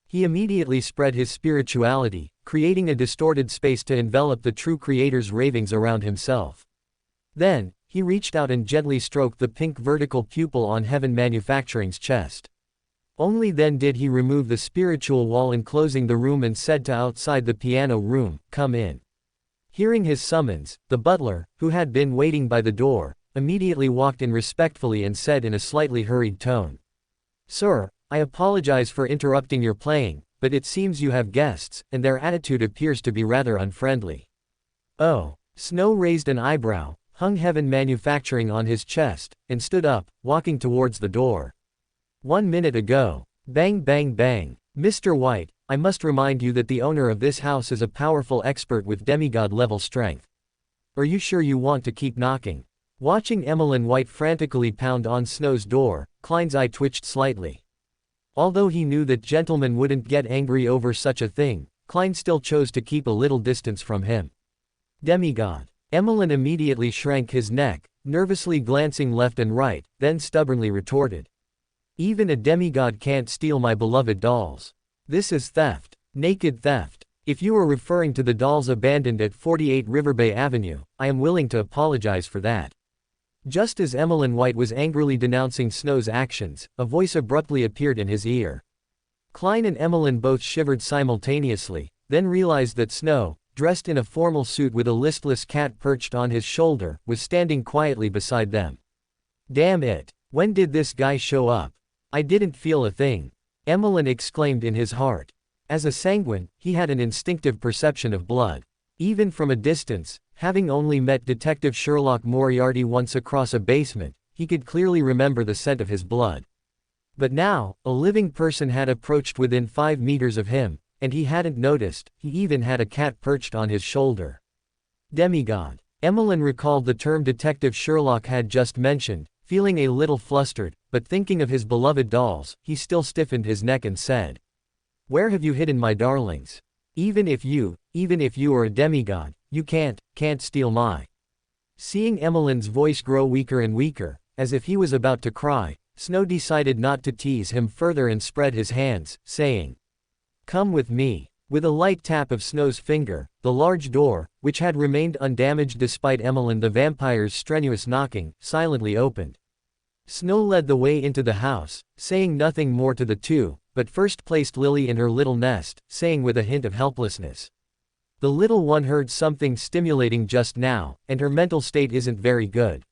He immediately spread his spirituality, creating a distorted space to envelop the true creator's ravings around himself. Then, he reached out and gently stroked the pink vertical pupil on Heaven Manufacturing's chest. Only then did he remove the spiritual wall enclosing the room and said to outside the piano room, "Come in." Hearing his summons, the butler, who had been waiting by the door, immediately walked in respectfully and said in a slightly hurried tone, "Sir, I apologize for interrupting your playing, but it seems you have guests, and their attitude appears to be rather unfriendly." Oh. Snow raised an eyebrow, hung Heaven Manufacturing on his chest, and stood up, walking towards the door. 1 minute ago. Bang bang bang. Mr. White, I must remind you that the owner of this house is a powerful expert with demigod-level strength. Are you sure you want to keep knocking? Watching Emilyn White frantically pound on Snow's door, Klein's eye twitched slightly. Although he knew that gentlemen wouldn't get angry over such a thing, Klein still chose to keep a little distance from him. Demigod. Emilyn immediately shrank his neck, nervously glancing left and right, then stubbornly retorted. Even a demigod can't steal my beloved dolls. This is theft. Naked theft. If you are referring to the dolls abandoned at 48 Riverbay Avenue, I am willing to apologize for that. Just as Emilyn White was angrily denouncing Snow's actions, a voice abruptly appeared in his ear. Klein and Emilyn both shivered simultaneously, then realized that Snow, dressed in a formal suit with a listless cat perched on his shoulder, was standing quietly beside them. Damn it. When did this guy show up? I didn't feel a thing. Emilyn exclaimed in his heart. As a sanguine, he had an instinctive perception of blood. Even from a distance, having only met Detective Sherlock Moriarty once across a basement, he could clearly remember the scent of his blood. But now, a living person had approached within 5 meters of him, and he hadn't noticed, he even had a cat perched on his shoulder. Demigod. Emilyn recalled the term Detective Sherlock had just mentioned, feeling a little flustered, but thinking of his beloved dolls, he still stiffened his neck and said, "Where have you hidden my darlings? Even if you are a demigod, you can't steal my..." Seeing Emilyn's voice grow weaker and weaker, as if he was about to cry, Snow decided not to tease him further and spread his hands, saying, "Come with me." With a light tap of Snow's finger, the large door, which had remained undamaged despite Emilyn the vampire's strenuous knocking, silently opened. Snow led the way into the house, saying nothing more to the two, but first placed Lily in her little nest, saying with a hint of helplessness, "The little one heard something stimulating just now, and her mental state isn't very good.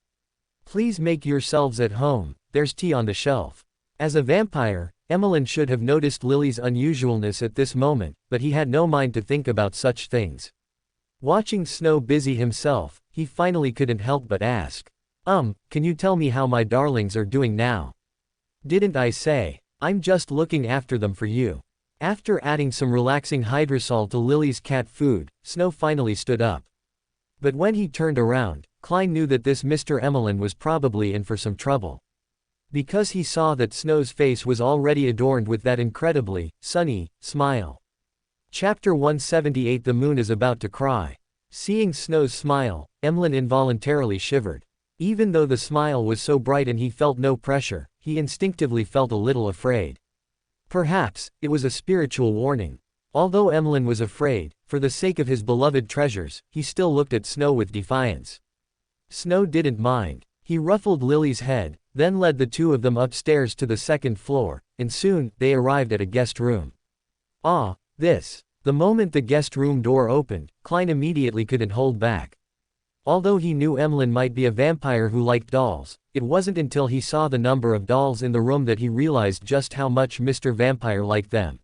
Please make yourselves at home, there's tea on the shelf." As a vampire, Emilyn should have noticed Lily's unusualness at this moment, but he had no mind to think about such things. Watching Snow busy himself, he finally couldn't help but ask, "Can you tell me how my darlings are doing now?" "Didn't I say, I'm just looking after them for you?" After adding some relaxing hydrosol to Lily's cat food, Snow finally stood up. But when he turned around, Klein knew that this Mr. Emilyn was probably in for some trouble. Because he saw that Snow's face was already adorned with that incredibly sunny smile. Chapter 178. The moon is about to cry. Seeing Snow's smile, Emilyn involuntarily shivered. Even though the smile was so bright and he felt no pressure, he instinctively felt a little afraid. Perhaps it was a spiritual warning. Although Emilyn was afraid, for the sake of his beloved treasures, he still looked at Snow with defiance. Snow didn't mind. He ruffled Lily's head, then led the two of them upstairs to the second floor, and soon, they arrived at a guest room. The moment the guest room door opened, Klein immediately couldn't hold back. Although he knew Emilyn might be a vampire who liked dolls, it wasn't until he saw the number of dolls in the room that he realized just how much Mr. Vampire liked them.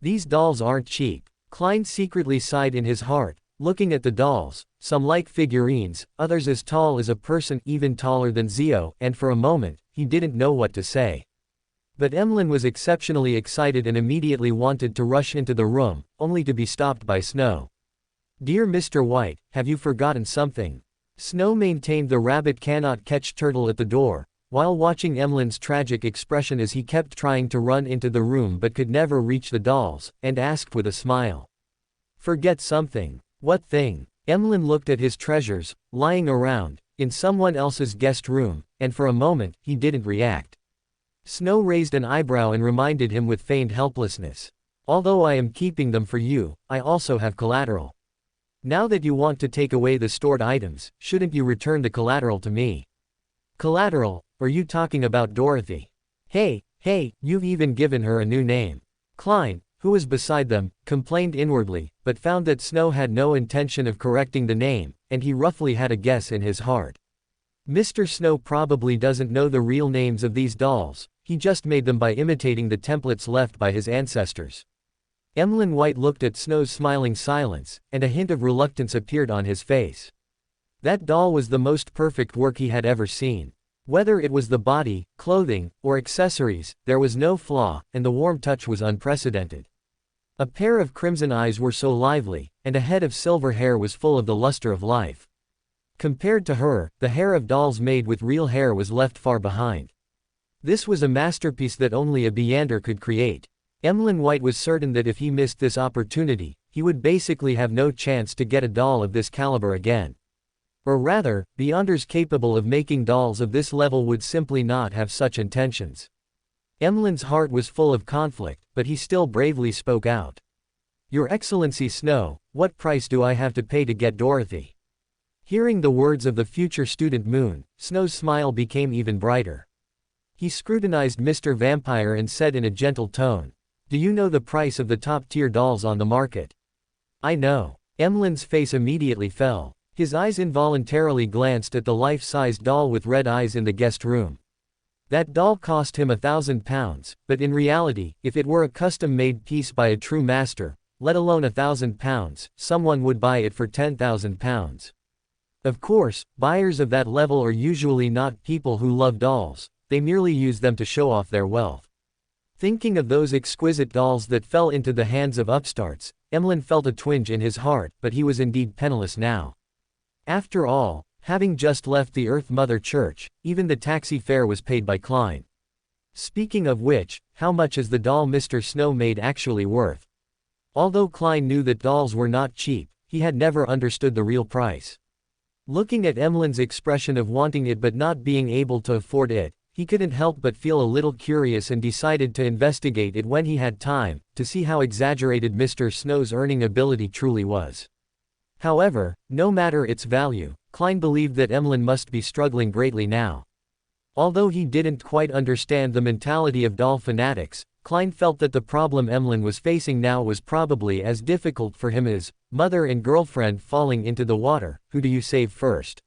These dolls aren't cheap. Klein secretly sighed in his heart, looking at the dolls, some like figurines, others as tall as a person, even taller than Zio, and for a moment, he didn't know what to say. But Emilyn was exceptionally excited and immediately wanted to rush into the room, only to be stopped by Snow. "Dear Mr. White, have you forgotten something?" Snow maintained the rabbit cannot catch turtle at the door, while watching Emilyn's tragic expression as he kept trying to run into the room but could never reach the dolls, and asked with a smile. "Forget something. What thing?" Emilyn looked at his treasures, lying around, in someone else's guest room, and for a moment, he didn't react. Snow raised an eyebrow and reminded him with feigned helplessness. "Although I am keeping them for you, I also have collateral. Now that you want to take away the stored items, shouldn't you return the collateral to me?" "Collateral? Are you talking about Dorothy?" Hey, you've even given her a new name." Klein, who was beside them, complained inwardly, but found that Snow had no intention of correcting the name, and he roughly had a guess in his heart. Mr. Snow probably doesn't know the real names of these dolls, he just made them by imitating the templates left by his ancestors. Emilyn White looked at Snow's smiling silence, and a hint of reluctance appeared on his face. That doll was the most perfect work he had ever seen. Whether it was the body, clothing, or accessories, there was no flaw, and the warm touch was unprecedented. A pair of crimson eyes were so lively, and a head of silver hair was full of the luster of life. Compared to her, the hair of dolls made with real hair was left far behind. This was a masterpiece that only a Beyonder could create. Emilyn White was certain that if he missed this opportunity, he would basically have no chance to get a doll of this caliber again. Or rather, Beyonders capable of making dolls of this level would simply not have such intentions. Emilyn's heart was full of conflict, but he still bravely spoke out. "Your Excellency Snow, what price do I have to pay to get Dorothy?" Hearing the words of the future student Moon, Snow's smile became even brighter. He scrutinized Mr. Vampire and said in a gentle tone, "Do you know the price of the top-tier dolls on the market?" "I know." Emilyn's face immediately fell. His eyes involuntarily glanced at the life-sized doll with red eyes in the guest room. That doll cost him £1,000, but in reality, if it were a custom-made piece by a true master, let alone £1,000, someone would buy it for £10,000. Of course, buyers of that level are usually not people who love dolls, they merely use them to show off their wealth. Thinking of those exquisite dolls that fell into the hands of upstarts, Emilyn felt a twinge in his heart, but he was indeed penniless now. After all, having just left the Earth Mother Church, even the taxi fare was paid by Klein. Speaking of which, how much is the doll Mr. Snow made actually worth? Although Klein knew that dolls were not cheap, he had never understood the real price. Looking at Emilyn's expression of wanting it but not being able to afford it, he couldn't help but feel a little curious and decided to investigate it when he had time, to see how exaggerated Mr. Snow's earning ability truly was. However, no matter its value, Klein believed that Emilyn must be struggling greatly now. Although he didn't quite understand the mentality of doll fanatics, Klein felt that the problem Emilyn was facing now was probably as difficult for him as mother and girlfriend falling into the water. Who do you save first?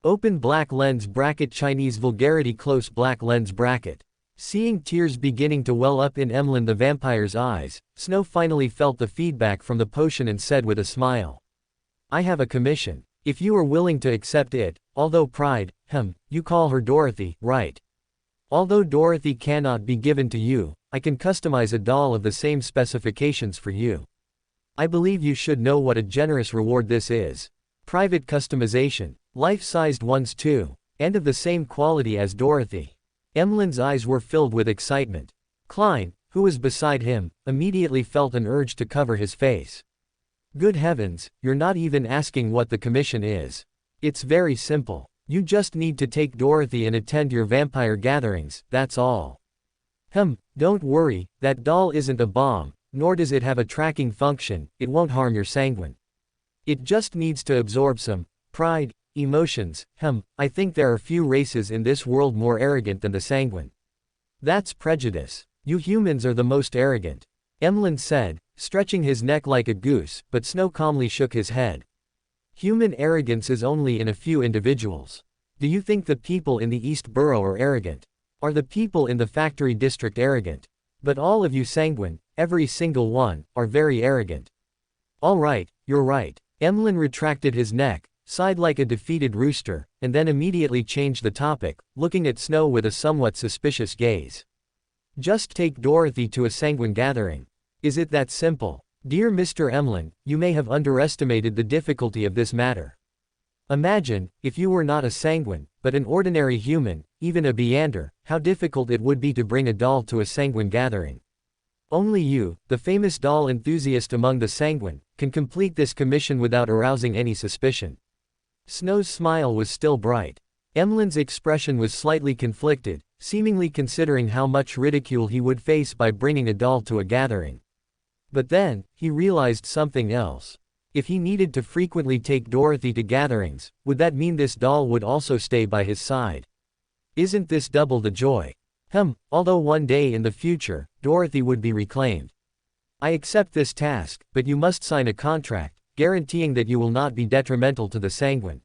Open black lens bracket Chinese vulgarity close black lens bracket. Seeing tears beginning to well up in Emilyn the vampire's eyes, Snow finally felt the feedback from the potion and said with a smile. I have a commission. If you are willing to accept it, although pride, you call her Dorothy, right? Although Dorothy cannot be given to you, I can customize a doll of the same specifications for you. I believe you should know what a generous reward this is. Private customization, life-sized ones too, and of the same quality as Dorothy. Emilyn's eyes were filled with excitement. Klein, who was beside him, immediately felt an urge to cover his face. Good heavens, you're not even asking what the commission is. It's very simple. You just need to take Dorothy and attend your vampire gatherings, that's all. Don't worry, that doll isn't a bomb, nor does it have a tracking function, it won't harm your sanguine. It just needs to absorb some pride, emotions. I think there are few races in this world more arrogant than the sanguine. That's prejudice. You humans are the most arrogant, Emilyn said, stretching his neck like a goose, but Snow calmly shook his head. Human arrogance is only in a few individuals. Do you think the people in the East Borough are arrogant? Are the people in the factory district arrogant? But all of you sanguine, every single one, are very arrogant. All right, you're right. Emilyn retracted his neck, sighed like a defeated rooster, and then immediately changed the topic, looking at Snow with a somewhat suspicious gaze. Just take Dorothy to a sanguine gathering. Is it that simple? Dear Mr. Emilyn, you may have underestimated the difficulty of this matter. Imagine, if you were not a sanguine, but an ordinary human, even a Beander, how difficult it would be to bring a doll to a sanguine gathering. Only you, the famous doll enthusiast among the sanguine, can complete this commission without arousing any suspicion. Snow's smile was still bright. Emilyn's expression was slightly conflicted, seemingly considering how much ridicule he would face by bringing a doll to a gathering. But then, he realized something else. If he needed to frequently take Dorothy to gatherings, would that mean this doll would also stay by his side? Isn't this double the joy? Although one day in the future, Dorothy would be reclaimed. I accept this task, but you must sign a contract, guaranteeing that you will not be detrimental to the sanguine.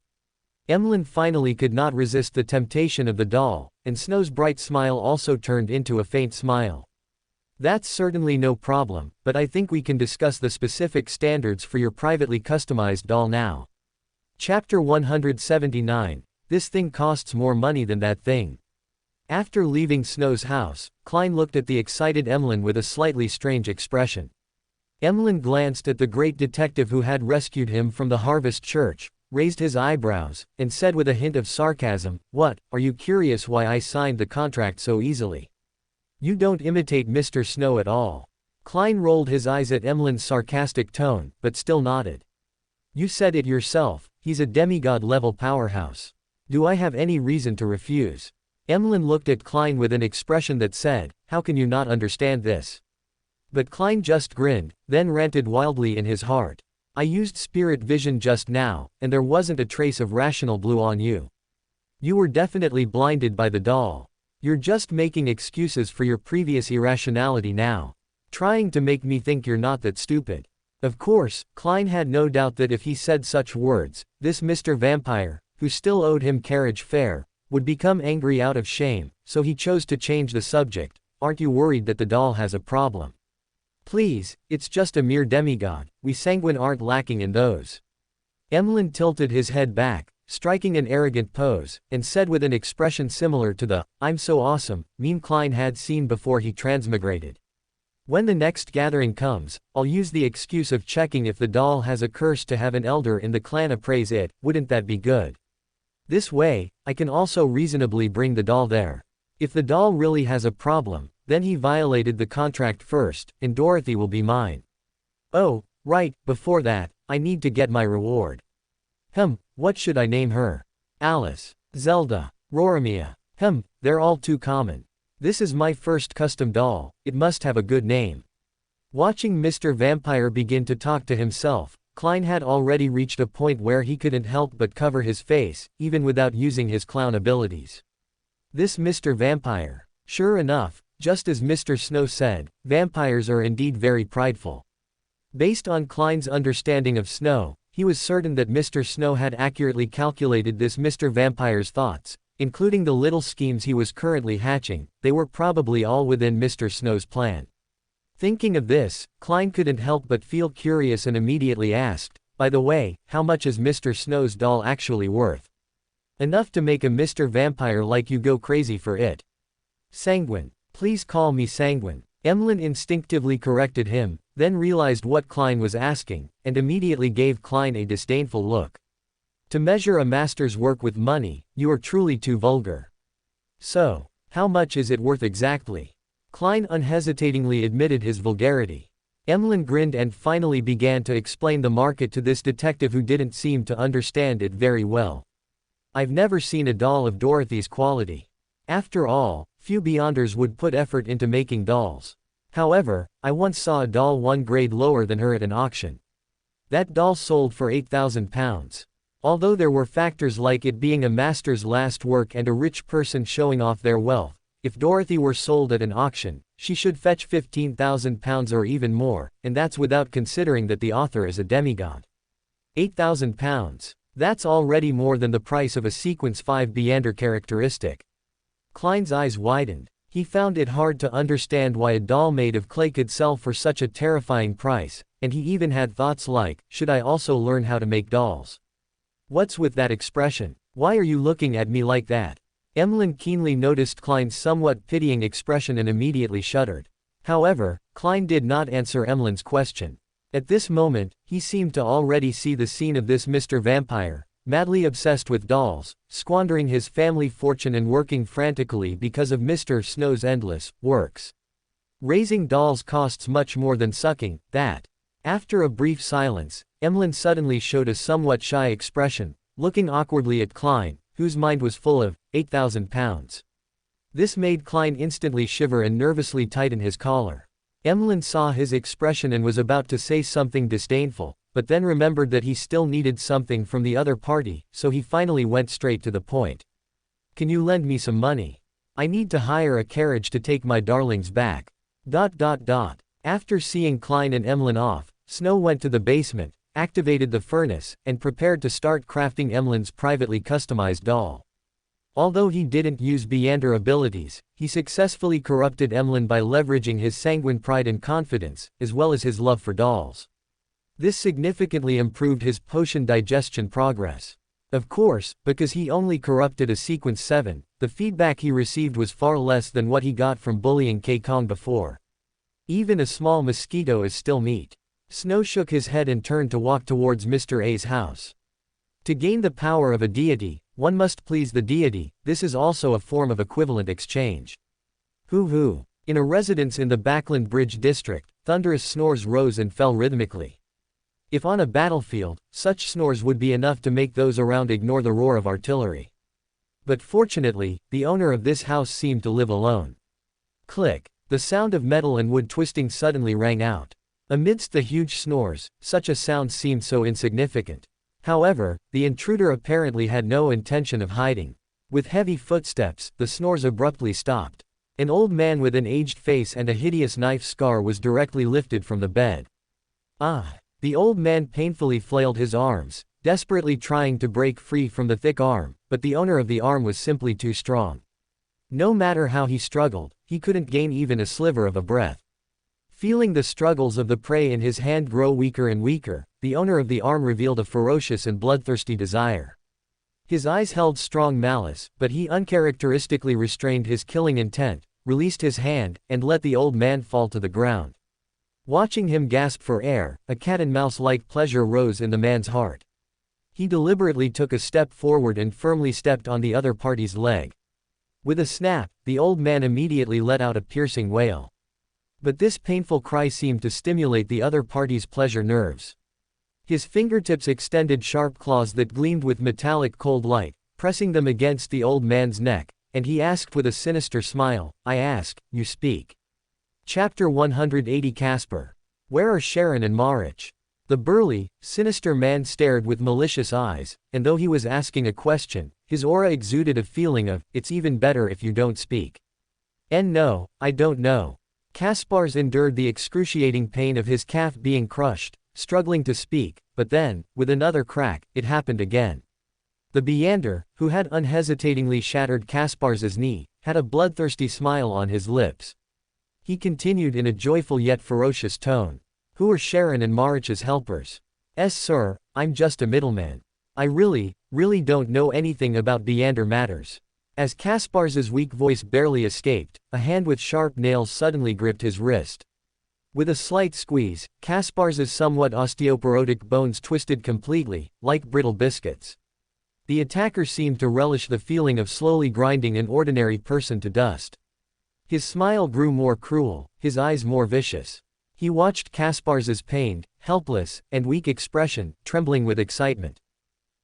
Emilyn finally could not resist the temptation of the doll, and Snow's bright smile also turned into a faint smile. That's certainly no problem, but I think we can discuss the specific standards for your privately customized doll now. Chapter 179. This thing costs more money than that thing. After leaving Snow's house, Klein looked at the excited Emilyn with a slightly strange expression. Emilyn glanced at the great detective who had rescued him from the Harvest Church, raised his eyebrows, and said with a hint of sarcasm, "What, are you curious why I signed the contract so easily? You don't imitate Mr. Snow at all." Klein rolled his eyes at Emilyn's sarcastic tone, but still nodded. You said it yourself, he's a demigod-level powerhouse. Do I have any reason to refuse? Emilyn looked at Klein with an expression that said, how can you not understand this? But Klein just grinned, then ranted wildly in his heart. I used spirit vision just now, and there wasn't a trace of rational blue on you. You were definitely blinded by the doll. You're just making excuses for your previous irrationality now. Trying to make me think you're not that stupid. Of course, Klein had no doubt that if he said such words, this Mr. Vampire, who still owed him carriage fare, would become angry out of shame, so he chose to change the subject. Aren't you worried that the doll has a problem? Please, it's just a mere demigod, we sanguine aren't lacking in those. Emilyn tilted his head back, striking an arrogant pose, and said with an expression similar to the, "I'm so awesome" meme Klein had seen before he transmigrated. When the next gathering comes, I'll use the excuse of checking if the doll has a curse to have an elder in the clan appraise it, wouldn't that be good? This way, I can also reasonably bring the doll there. If the doll really has a problem, then he violated the contract first, and Dorothy will be mine. Oh, right, before that, I need to get my reward. What should I name her? Alice, Zelda, Roromia. They're all too common. This is my first custom doll, it must have a good name. Watching Mr. Vampire begin to talk to himself, Klein had already reached a point where he couldn't help but cover his face, even without using his clown abilities. This Mr. Vampire. Sure enough, just as Mr. Snow said, vampires are indeed very prideful. Based on Klein's understanding of Snow, he was certain that Mr. Snow had accurately calculated this Mr. Vampire's thoughts, including the little schemes he was currently hatching. They were probably all within Mr. Snow's plan. Thinking of this, Klein couldn't help but feel curious and immediately asked, "By the way, how much is Mr. Snow's doll actually worth?" "Enough to make a Mr. Vampire like you go crazy for it." "Sanguine. Please call me Sanguine." Emilyn instinctively corrected him, then realized what Klein was asking, and immediately gave Klein a disdainful look. "To measure a master's work with money, you are truly too vulgar." "So, how much is it worth exactly?" Klein unhesitatingly admitted his vulgarity. Emilyn grinned and finally began to explain the market to this detective who didn't seem to understand it very well. "I've never seen a doll of Dorothy's quality. After all, few Beyonders would put effort into making dolls. However, I once saw a doll one grade lower than her at an auction. That doll sold for £8,000. Although there were factors like it being a master's last work and a rich person showing off their wealth, if Dorothy were sold at an auction, she should fetch £15,000 or even more, and that's without considering that the author is a demigod. £8,000. That's already more than the price of a Sequence 5 Beyander characteristic." Klein's eyes widened. He found it hard to understand why a doll made of clay could sell for such a terrifying price, and he even had thoughts like, should I also learn how to make dolls? "What's with that expression? Why are you looking at me like that?" Emilyn keenly noticed Klein's somewhat pitying expression and immediately shuddered. However, Klein did not answer Emilyn's question. At this moment, he seemed to already see the scene of this Mr. Vampire, madly obsessed with dolls, squandering his family fortune and working frantically because of Mr. Snow's endless works. Raising dolls costs much more than sucking that. After a brief silence, Emilyn suddenly showed a somewhat shy expression, looking awkwardly at Klein, whose mind was full of £8,000. This made Klein instantly shiver and nervously tighten his collar. Emilyn saw his expression and was about to say something disdainful, but then remembered that he still needed something from the other party, so he finally went straight to the point. "Can you lend me some money? I need to hire a carriage to take my darlings back." After seeing Klein and Emilyn off, Snow went to the basement, activated the furnace, and prepared to start crafting Emilyn's privately customized doll. Although he didn't use Beyander abilities, he successfully corrupted Emilyn by leveraging his sanguine pride and confidence, as well as his love for dolls. This significantly improved his potion digestion progress. Of course, because he only corrupted a Sequence 7, the feedback he received was far less than what he got from bullying K-Kong before. Even a small mosquito is still meat. Snow shook his head and turned to walk towards Mr. A's house. To gain the power of a deity, one must please the deity. This is also a form of equivalent exchange. Hoo-hoo. In a residence in the Backland Bridge district, thunderous snores rose and fell rhythmically. If on a battlefield, such snores would be enough to make those around ignore the roar of artillery. But fortunately, the owner of this house seemed to live alone. Click. The sound of metal and wood twisting suddenly rang out. Amidst the huge snores, such a sound seemed so insignificant. However, the intruder apparently had no intention of hiding. With heavy footsteps, the snores abruptly stopped. An old man with an aged face and a hideous knife scar was directly lifted from the bed. Ah! The old man painfully flailed his arms, desperately trying to break free from the thick arm, but the owner of the arm was simply too strong. No matter how he struggled, he couldn't gain even a sliver of a breath. Feeling the struggles of the prey in his hand grow weaker and weaker, the owner of the arm revealed a ferocious and bloodthirsty desire. His eyes held strong malice, but he uncharacteristically restrained his killing intent, released his hand, and let the old man fall to the ground. Watching him gasp for air, a cat-and-mouse-like pleasure rose in the man's heart. He deliberately took a step forward and firmly stepped on the other party's leg. With a snap, the old man immediately let out a piercing wail. But this painful cry seemed to stimulate the other party's pleasure nerves. His fingertips extended sharp claws that gleamed with metallic cold light, pressing them against the old man's neck, and he asked with a sinister smile, "I ask, you speak." Chapter 180 Caspar. Where are Sharon and Marich? The burly, sinister man stared with malicious eyes, and though he was asking a question, his aura exuded a feeling of, "It's even better if you don't speak." And no, I don't know. Caspars endured the excruciating pain of his calf being crushed, struggling to speak, but then, with another crack, it happened again. The Beander, who had unhesitatingly shattered Caspars's knee, had a bloodthirsty smile on his lips. He continued in a joyful yet ferocious tone. "Who are Sharon and Marich's helpers?" Sir, I'm just a middleman. I really don't know anything about Beander matters." As Caspars's weak voice barely escaped, a hand with sharp nails suddenly gripped his wrist. With a slight squeeze, Caspars's somewhat osteoporotic bones twisted completely, like brittle biscuits. The attacker seemed to relish the feeling of slowly grinding an ordinary person to dust. His smile grew more cruel, his eyes more vicious. He watched Caspars's pained, helpless, and weak expression, trembling with excitement.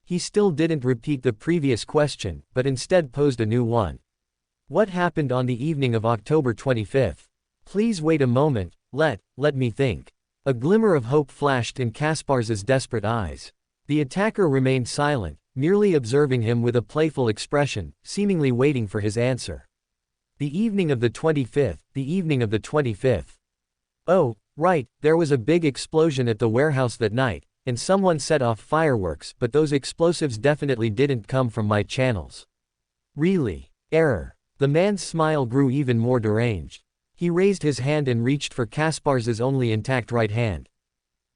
He still didn't repeat the previous question, but instead posed a new one. "What happened on the evening of October 25th? Please wait a moment, let me think." A glimmer of hope flashed in Caspars's desperate eyes. The attacker remained silent, merely observing him with a playful expression, seemingly waiting for his answer. The evening of the 25th. "Oh, right, there was a big explosion at the warehouse that night, and someone set off fireworks, but those explosives definitely didn't come from my channels." "Really? Error." The man's smile grew even more deranged. He raised his hand and reached for Caspars's only intact right hand.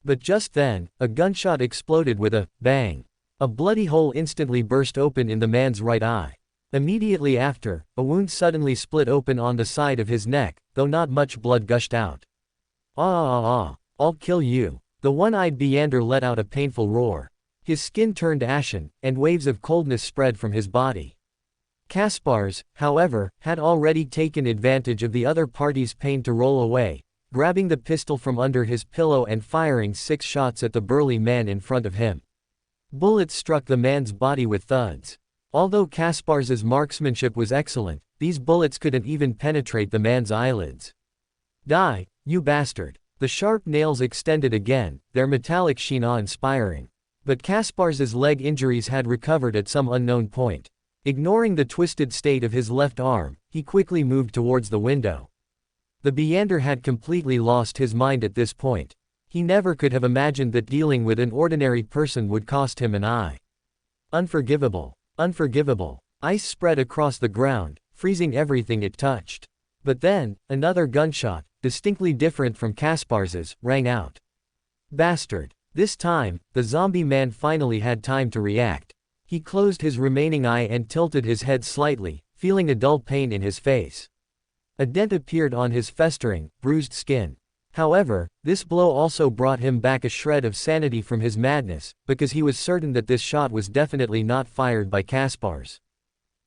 But just then, a gunshot exploded with a bang. A bloody hole instantly burst open in the man's right eye. Immediately after, a wound suddenly split open on the side of his neck, though not much blood gushed out. I'll kill you." The one-eyed Beander let out a painful roar. His skin turned ashen, and waves of coldness spread from his body. Caspars, however, had already taken advantage of the other party's pain to roll away, grabbing the pistol from under his pillow and firing 6 shots at the burly man in front of him. Bullets struck the man's body with thuds. Although Caspars's marksmanship was excellent, these bullets couldn't even penetrate the man's eyelids. "Die, you bastard." The sharp nails extended again, their metallic sheen awe-inspiring. But Caspars's leg injuries had recovered at some unknown point. Ignoring the twisted state of his left arm, he quickly moved towards the window. The Beander had completely lost his mind at this point. He never could have imagined that dealing with an ordinary person would cost him an eye. Unforgivable. Unforgivable. Ice spread across the ground, freezing everything it touched. But then, another gunshot, distinctly different from Caspars's, rang out. Bastard. This time, the zombie man finally had time to react. He closed his remaining eye and tilted his head slightly, feeling a dull pain in his face. A dent appeared on his festering, bruised skin. However, this blow also brought him back a shred of sanity from his madness, because he was certain that this shot was definitely not fired by Caspars.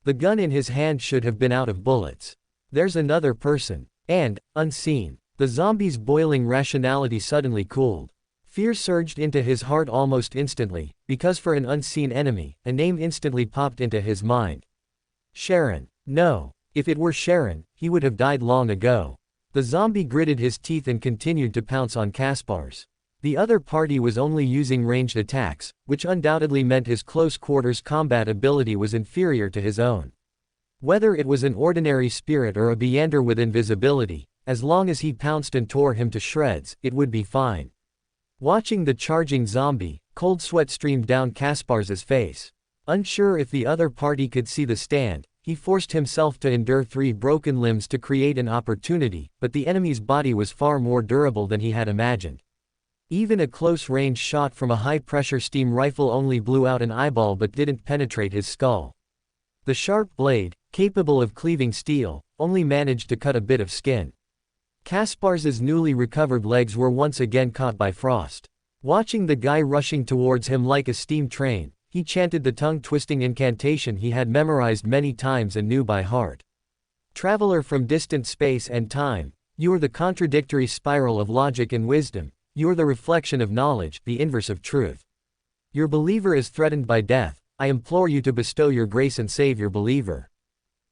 The gun in his hand should have been out of bullets. There's another person. And, unseen. The zombie's boiling rationality suddenly cooled. Fear surged into his heart almost instantly, because for an unseen enemy, a name instantly popped into his mind. Sharon. No. If it were Sharon, he would have died long ago. The zombie gritted his teeth and continued to pounce on Caspars. The other party was only using ranged attacks, which undoubtedly meant his close-quarters combat ability was inferior to his own. Whether it was an ordinary spirit or a Beander with invisibility, as long as he pounced and tore him to shreds, it would be fine. Watching the charging zombie, cold sweat streamed down Caspars's face. Unsure if the other party could see the stand, he forced himself to endure 3 broken limbs to create an opportunity, but the enemy's body was far more durable than he had imagined. Even a close-range shot from a high-pressure steam rifle only blew out an eyeball but didn't penetrate his skull. The sharp blade, capable of cleaving steel, only managed to cut a bit of skin. Caspars's newly recovered legs were once again caught by frost. Watching the guy rushing towards him like a steam train, he chanted the tongue-twisting incantation he had memorized many times and knew by heart. Traveler from distant space and time, you are the contradictory spiral of logic and wisdom, you are the reflection of knowledge, the inverse of truth. Your believer is threatened by death, I implore you to bestow your grace and save your believer.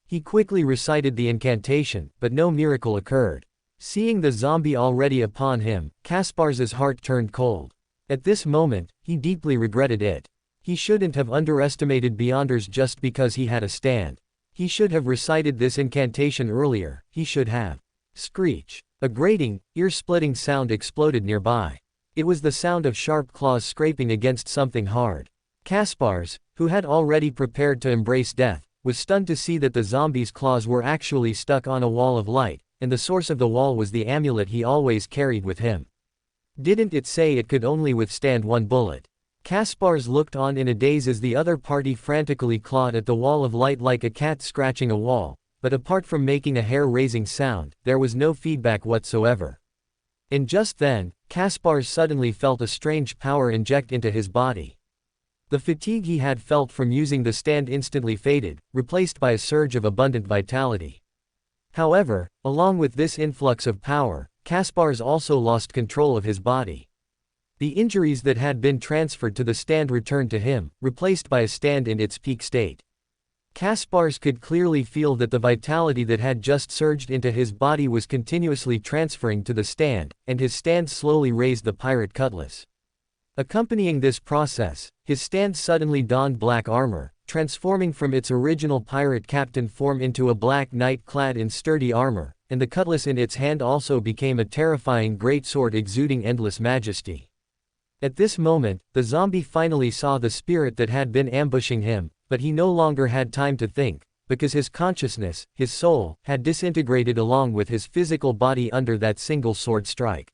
He quickly recited the incantation, but no miracle occurred. Seeing the zombie already upon him, Caspars's heart turned cold. At this moment, he deeply regretted it. He shouldn't have underestimated Beyonders just because he had a stand. He should have recited this incantation earlier, he should have. Screech. A grating, ear-splitting sound exploded nearby. It was the sound of sharp claws scraping against something hard. Caspars, who had already prepared to embrace death, was stunned to see that the zombie's claws were actually stuck on a wall of light, and the source of the wall was the amulet he always carried with him. Didn't it say it could only withstand one bullet? Caspars looked on in a daze as the other party frantically clawed at the wall of light like a cat scratching a wall, but apart from making a hair-raising sound, there was no feedback whatsoever. And just then, Caspars suddenly felt a strange power inject into his body. The fatigue he had felt from using the stand instantly faded, replaced by a surge of abundant vitality. However, along with this influx of power, Caspars also lost control of his body. The injuries that had been transferred to the stand returned to him, replaced by a stand in its peak state. Caspars could clearly feel that the vitality that had just surged into his body was continuously transferring to the stand, and his stand slowly raised the pirate cutlass. Accompanying this process, his stand suddenly donned black armor, transforming from its original pirate captain form into a black knight clad in sturdy armor, and the cutlass in its hand also became a terrifying greatsword exuding endless majesty. At this moment, the zombie finally saw the spirit that had been ambushing him, but he no longer had time to think, because his consciousness, his soul, had disintegrated along with his physical body under that single sword strike.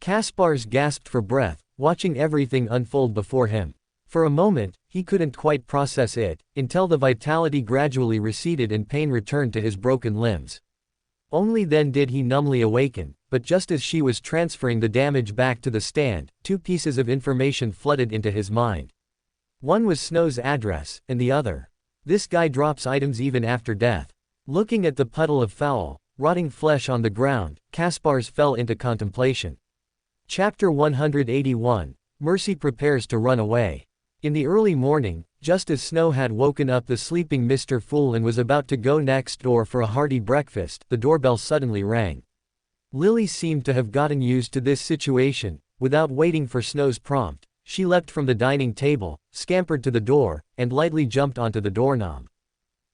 Caspars gasped for breath, watching everything unfold before him. For a moment, he couldn't quite process it, until the vitality gradually receded and pain returned to his broken limbs. Only then did he numbly awaken, but just as she was transferring the damage back to the stand, two pieces of information flooded into his mind. One was Snow's address, and the other. This guy drops items even after death. Looking at the puddle of foul, rotting flesh on the ground, Caspars fell into contemplation. Chapter 181, Mercy prepares to run away. In the early morning, just as Snow had woken up the sleeping Mr. Fool and was about to go next door for a hearty breakfast, the doorbell suddenly rang. Lily seemed to have gotten used to this situation. Without waiting for Snow's prompt, she leapt from the dining table, scampered to the door, and lightly jumped onto the doorknob.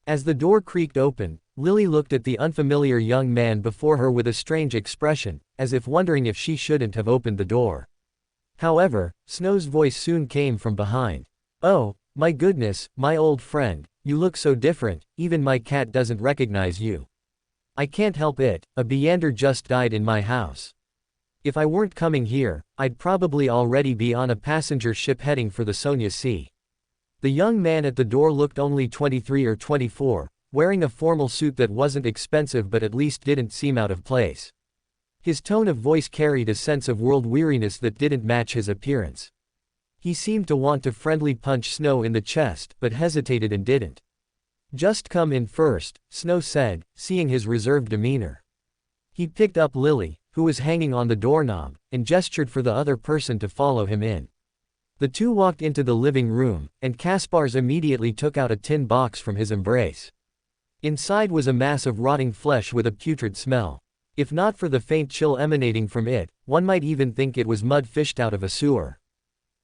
As the door creaked open, Lily looked at the unfamiliar young man before her with a strange expression, as if wondering if she shouldn't have opened the door. However, Snow's voice soon came from behind. "Oh, my goodness, my old friend, you look so different, even my cat doesn't recognize you. I can't help it, a Beyonder just died in my house. If I weren't coming here, I'd probably already be on a passenger ship heading for the Sonia Sea." The young man at the door looked only 23 or 24, wearing a formal suit that wasn't expensive but at least didn't seem out of place. His tone of voice carried a sense of world weariness that didn't match his appearance. He seemed to want to friendly punch Snow in the chest, but hesitated and didn't. "Just come in first," Snow said, seeing his reserved demeanor. He picked up Lily, who was hanging on the doorknob, and gestured for the other person to follow him in. The two walked into the living room, and Caspars immediately took out a tin box from his embrace. Inside was a mass of rotting flesh with a putrid smell. If not for the faint chill emanating from it, one might even think it was mud fished out of a sewer.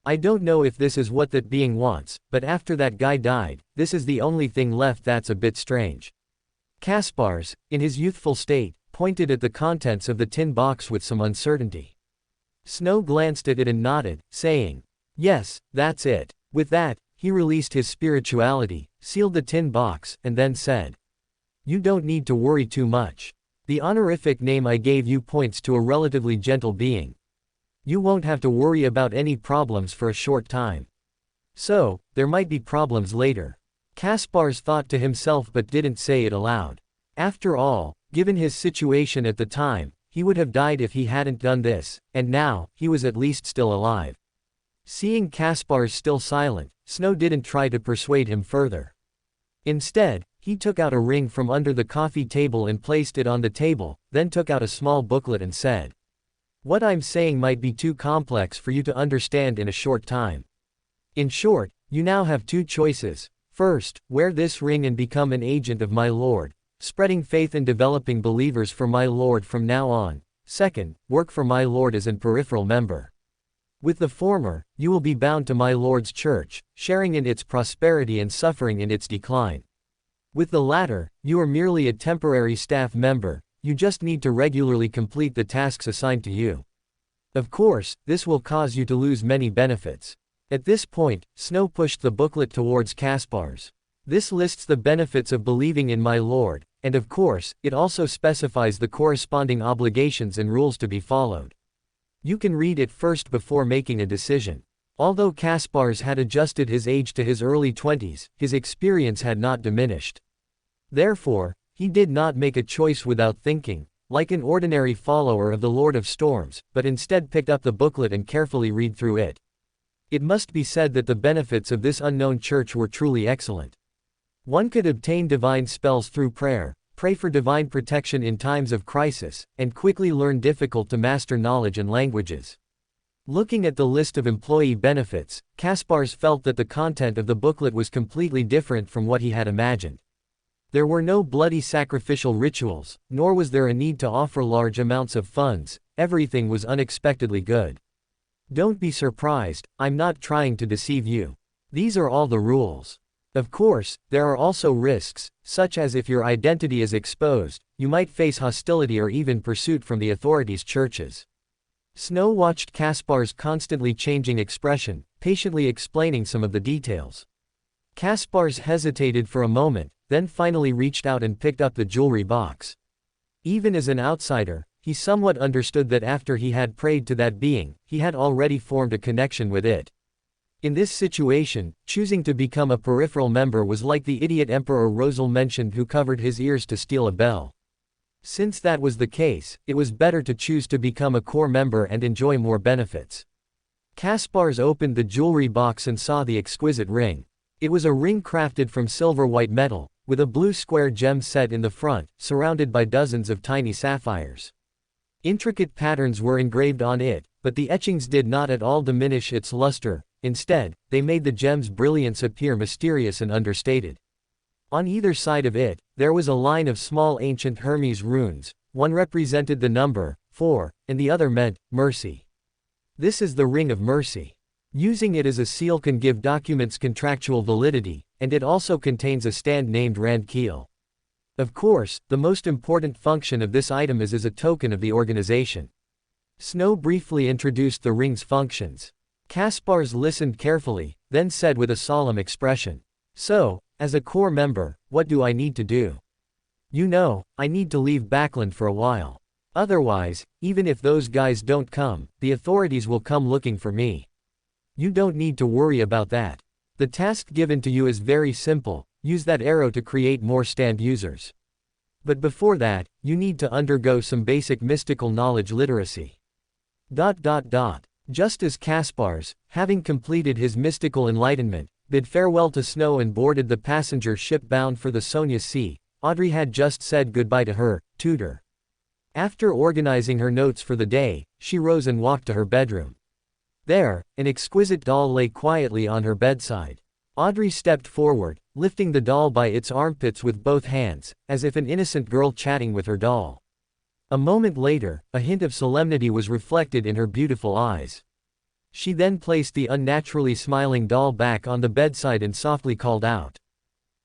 "I don't know if this is what that being wants, but after that guy died, this is the only thing left that's a bit strange." Caspars, in his youthful state, pointed at the contents of the tin box with some uncertainty. Snow glanced at it and nodded, saying, "Yes, that's it." With that, he released his spirituality, sealed the tin box, and then said, "You don't need to worry too much. The honorific name I gave you points to a relatively gentle being. You won't have to worry about any problems for a short time. So, there might be problems later. Caspars thought to himself but didn't say it aloud. After all, given his situation at the time, he would have died if he hadn't done this, and now, he was at least still alive. Seeing Caspars still silent, Snow didn't try to persuade him further. Instead, he took out a ring from under the coffee table and placed it on the table, then took out a small booklet and said, "What I'm saying might be too complex for you to understand in a short time. In short, you now have two choices. First, wear this ring and become an agent of my Lord, spreading faith and developing believers for my Lord from now on. Second, work for my Lord as an peripheral member. With the former, you will be bound to my Lord's church, sharing in its prosperity and suffering in its decline. With the latter, you are merely a temporary staff member, you just need to regularly complete the tasks assigned to you. Of course, this will cause you to lose many benefits." At this point, Snow pushed the booklet towards Caspars. This lists the benefits of believing in my Lord, and of course, it also specifies the corresponding obligations and rules to be followed. You can read it first before making a decision. Although Caspars had adjusted his age to his early 20s, his experience had not diminished. Therefore, he did not make a choice without thinking, like an ordinary follower of the Lord of Storms, but instead picked up the booklet and carefully read through it. It must be said that the benefits of this unknown church were truly excellent. One could obtain divine spells through prayer, pray for divine protection in times of crisis, and quickly learn difficult-to-master knowledge and languages. Looking at the list of employee benefits, Caspars felt that the content of the booklet was completely different from what he had imagined. There were no bloody sacrificial rituals, nor was there a need to offer large amounts of funds. Everything was unexpectedly good. Don't be surprised, I'm not trying to deceive you. These are all the rules. Of course, there are also risks, such as if your identity is exposed, you might face hostility or even pursuit from the authorities' churches. Snow watched Caspars' constantly changing expression, patiently explaining some of the details. Caspars hesitated for a moment, then finally reached out and picked up the jewelry box. Even as an outsider, he somewhat understood that after he had prayed to that being, he had already formed a connection with it. In this situation, choosing to become a peripheral member was like the idiot Emperor Rosal mentioned who covered his ears to steal a bell. Since that was the case, it was better to choose to become a core member and enjoy more benefits. Caspars opened the jewelry box and saw the exquisite ring. It was a ring crafted from silver-white metal, with a blue square gem set in the front, surrounded by dozens of tiny sapphires. Intricate patterns were engraved on it, but the etchings did not at all diminish its luster. Instead, they made the gem's brilliance appear mysterious and understated. On either side of it, there was a line of small ancient Hermes runes. One represented the number 4, and the other meant mercy. This is the Ring of Mercy. Using it as a seal can give documents contractual validity, and it also contains a stand named Rand Keel. Of course, the most important function of this item is as a token of the organization. Snow briefly introduced the ring's functions. Caspars listened carefully, then said with a solemn expression, "So, as a core member, what do I need to do? You know, I need to leave Backland for a while. Otherwise, even if those guys don't come, the authorities will come looking for me. You don't need to worry about that. The task given to you is very simple, use that arrow to create more stand users. But before that, you need to undergo some basic mystical knowledge literacy." Just as Caspars, having completed his mystical enlightenment, bid farewell to Snow and boarded the passenger ship bound for the Sonia Sea, Audrey had just said goodbye to her tutor. After organizing her notes for the day, she rose and walked to her bedroom. There, an exquisite doll lay quietly on her bedside. Audrey stepped forward, lifting the doll by its armpits with both hands, as if an innocent girl chatting with her doll. A moment later, a hint of solemnity was reflected in her beautiful eyes. She then placed the unnaturally smiling doll back on the bedside and softly called out,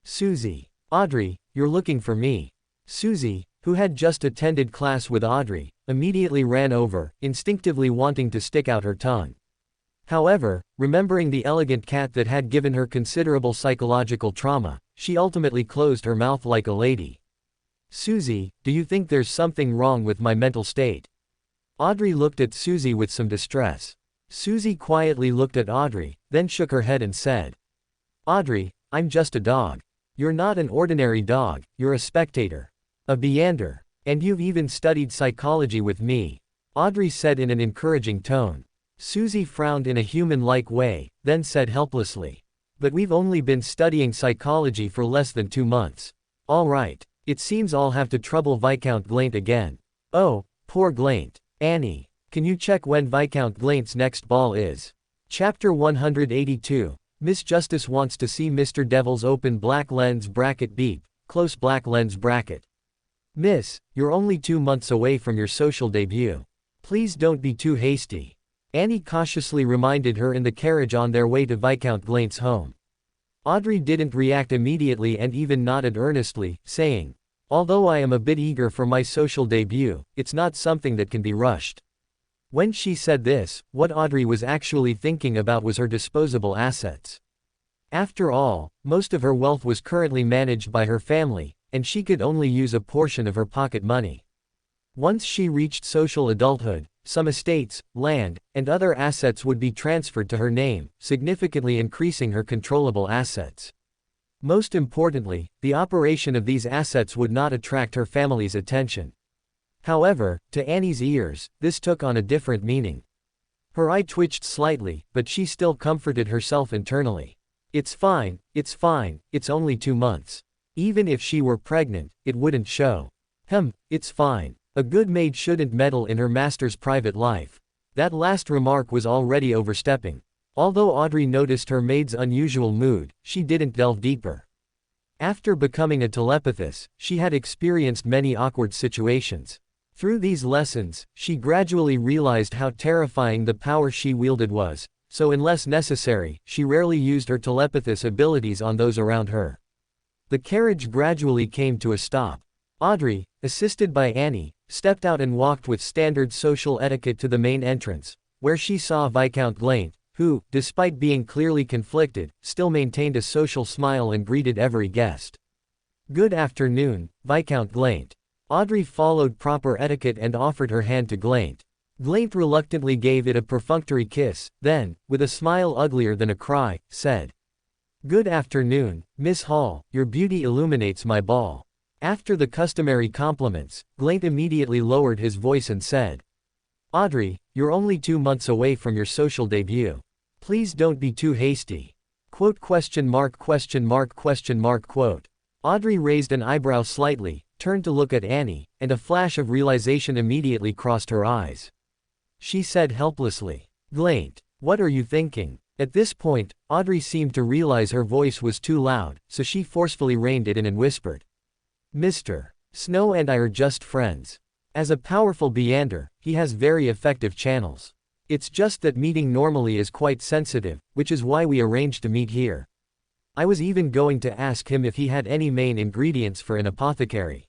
"Susie. Audrey, you're looking for me." Susie, who had just attended class with Audrey, immediately ran over, instinctively wanting to stick out her tongue. However, remembering the elegant cat that had given her considerable psychological trauma, she ultimately closed her mouth like a lady. "Susie, do you think there's something wrong with my mental state?" Audrey looked at Susie with some distress. Susie quietly looked at Audrey, then shook her head and said, "Audrey, I'm just a dog. You're not an ordinary dog, you're a spectator. A Beander. And you've even studied psychology with me," Audrey said in an encouraging tone. Susie frowned in a human-like way, then said helplessly, "But we've only been studying psychology for less than 2 months. All right. It seems I'll have to trouble Viscount Glaint again. Oh, poor Glaint. Annie, can you check when Viscount Glaint's next ball is?" Chapter 182. Miss Justice wants to see Mr. Devil's open black lens bracket beep, close black lens bracket. "Miss, you're only 2 months away from your social debut. Please don't be too hasty," Annie cautiously reminded her in the carriage on their way to Viscount Glaint's home. Audrey didn't react immediately and even nodded earnestly, saying, "Although I am a bit eager for my social debut, it's not something that can be rushed." When she said this, what Audrey was actually thinking about was her disposable assets. After all, most of her wealth was currently managed by her family, and she could only use a portion of her pocket money. Once she reached social adulthood, some estates, land, and other assets would be transferred to her name, significantly increasing her controllable assets. Most importantly, the operation of these assets would not attract her family's attention. However, to Annie's ears, this took on a different meaning. Her eye twitched slightly, but she still comforted herself internally. It's fine, it's only 2 months. Even if she were pregnant, it wouldn't show. It's fine. A good maid shouldn't meddle in her master's private life. That last remark was already overstepping. Although Audrey noticed her maid's unusual mood, she didn't delve deeper. After becoming a telepathist, she had experienced many awkward situations. Through these lessons, she gradually realized how terrifying the power she wielded was, so unless necessary, she rarely used her telepathist abilities on those around her. The carriage gradually came to a stop. Audrey, assisted by Annie, stepped out and walked with standard social etiquette to the main entrance, where she saw Viscount Glaint, who, despite being clearly conflicted, still maintained a social smile and greeted every guest. "Good afternoon, Viscount Glaint." Audrey followed proper etiquette and offered her hand to Glaint. Glaint reluctantly gave it a perfunctory kiss, then, with a smile uglier than a cry, said, "Good afternoon, Miss Hall, your beauty illuminates my ball." After the customary compliments, Glaint immediately lowered his voice and said, "Audrey, you're only 2 months away from your social debut. Please don't be too hasty." Quote. Audrey raised an eyebrow slightly, turned to look at Annie, and a flash of realization immediately crossed her eyes. She said helplessly, "Glaint, what are you thinking?" At this point, Audrey seemed to realize her voice was too loud, so she forcefully reined it in and whispered, "Mr. Snow and I are just friends. As a powerful Beander, he has very effective channels. It's just that meeting normally is quite sensitive, which is why we arranged to meet here. I was even going to ask him if he had any main ingredients for an apothecary."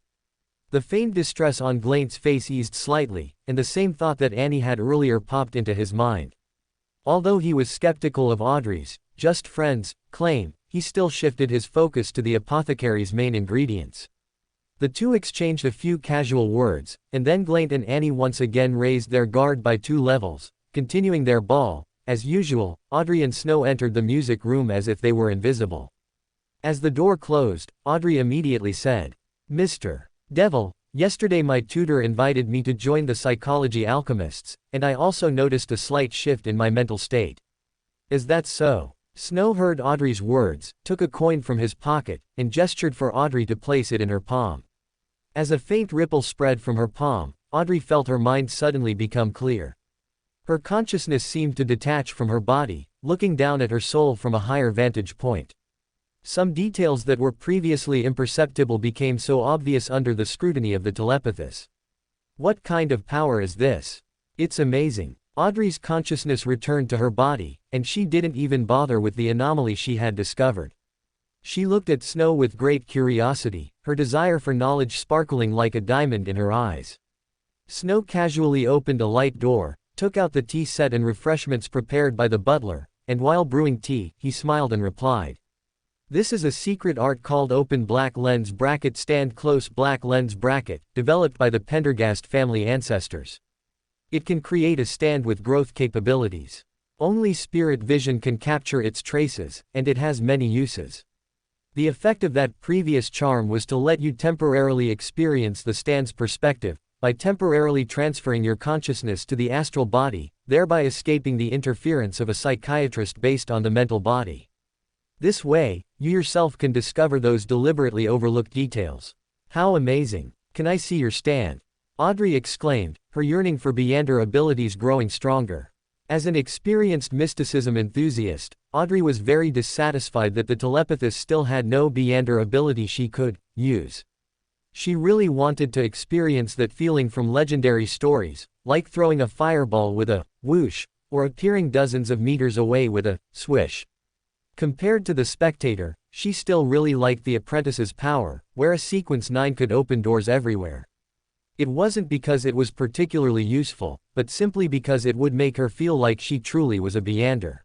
The feigned distress on Glaint's face eased slightly, and the same thought that Annie had earlier popped into his mind. Although he was skeptical of Audrey's just friends claim, he still shifted his focus to the apothecary's main ingredients. The two exchanged a few casual words, and then Glaint and Annie once again raised their guard by 2 levels, continuing their ball. As usual, Audrey and Snow entered the music room as if they were invisible. As the door closed, Audrey immediately said, "Mr. Devil, yesterday my tutor invited me to join the psychology alchemists, and I also noticed a slight shift in my mental state. Is that so?" Snow heard Audrey's words, took a coin from his pocket, and gestured for Audrey to place it in her palm. As a faint ripple spread from her palm, Audrey felt her mind suddenly become clear. Her consciousness seemed to detach from her body, looking down at her soul from a higher vantage point. Some details that were previously imperceptible became so obvious under the scrutiny of the telepathist. What kind of power is this? It's amazing. Audrey's consciousness returned to her body, and she didn't even bother with the anomaly she had discovered. She looked at Snow with great curiosity, her desire for knowledge sparkling like a diamond in her eyes. Snow casually opened a light door, took out the tea set and refreshments prepared by the butler, and while brewing tea, he smiled and replied, "This is a secret art called open black lens bracket stand close black lens bracket, developed by the Pendergast family ancestors. It can create a stand with growth capabilities. Only spirit vision can capture its traces, and it has many uses. The effect of that previous charm was to let you temporarily experience the stand's perspective, by temporarily transferring your consciousness to the astral body, thereby escaping the interference of a psychiatrist based on the mental body. This way, you yourself can discover those deliberately overlooked details. How amazing! Can I see your stand? Audrey exclaimed, her yearning for Beyonder abilities growing stronger. As an experienced mysticism enthusiast, Audrey was very dissatisfied that the telepathist still had no Beyonder ability she could use. She really wanted to experience that feeling from legendary stories, like throwing a fireball with a whoosh, or appearing dozens of meters away with a swish. Compared to the spectator, she still really liked the apprentice's power, where a sequence 9 could open doors everywhere. It wasn't because it was particularly useful, but simply because it would make her feel like she truly was a Beyonder.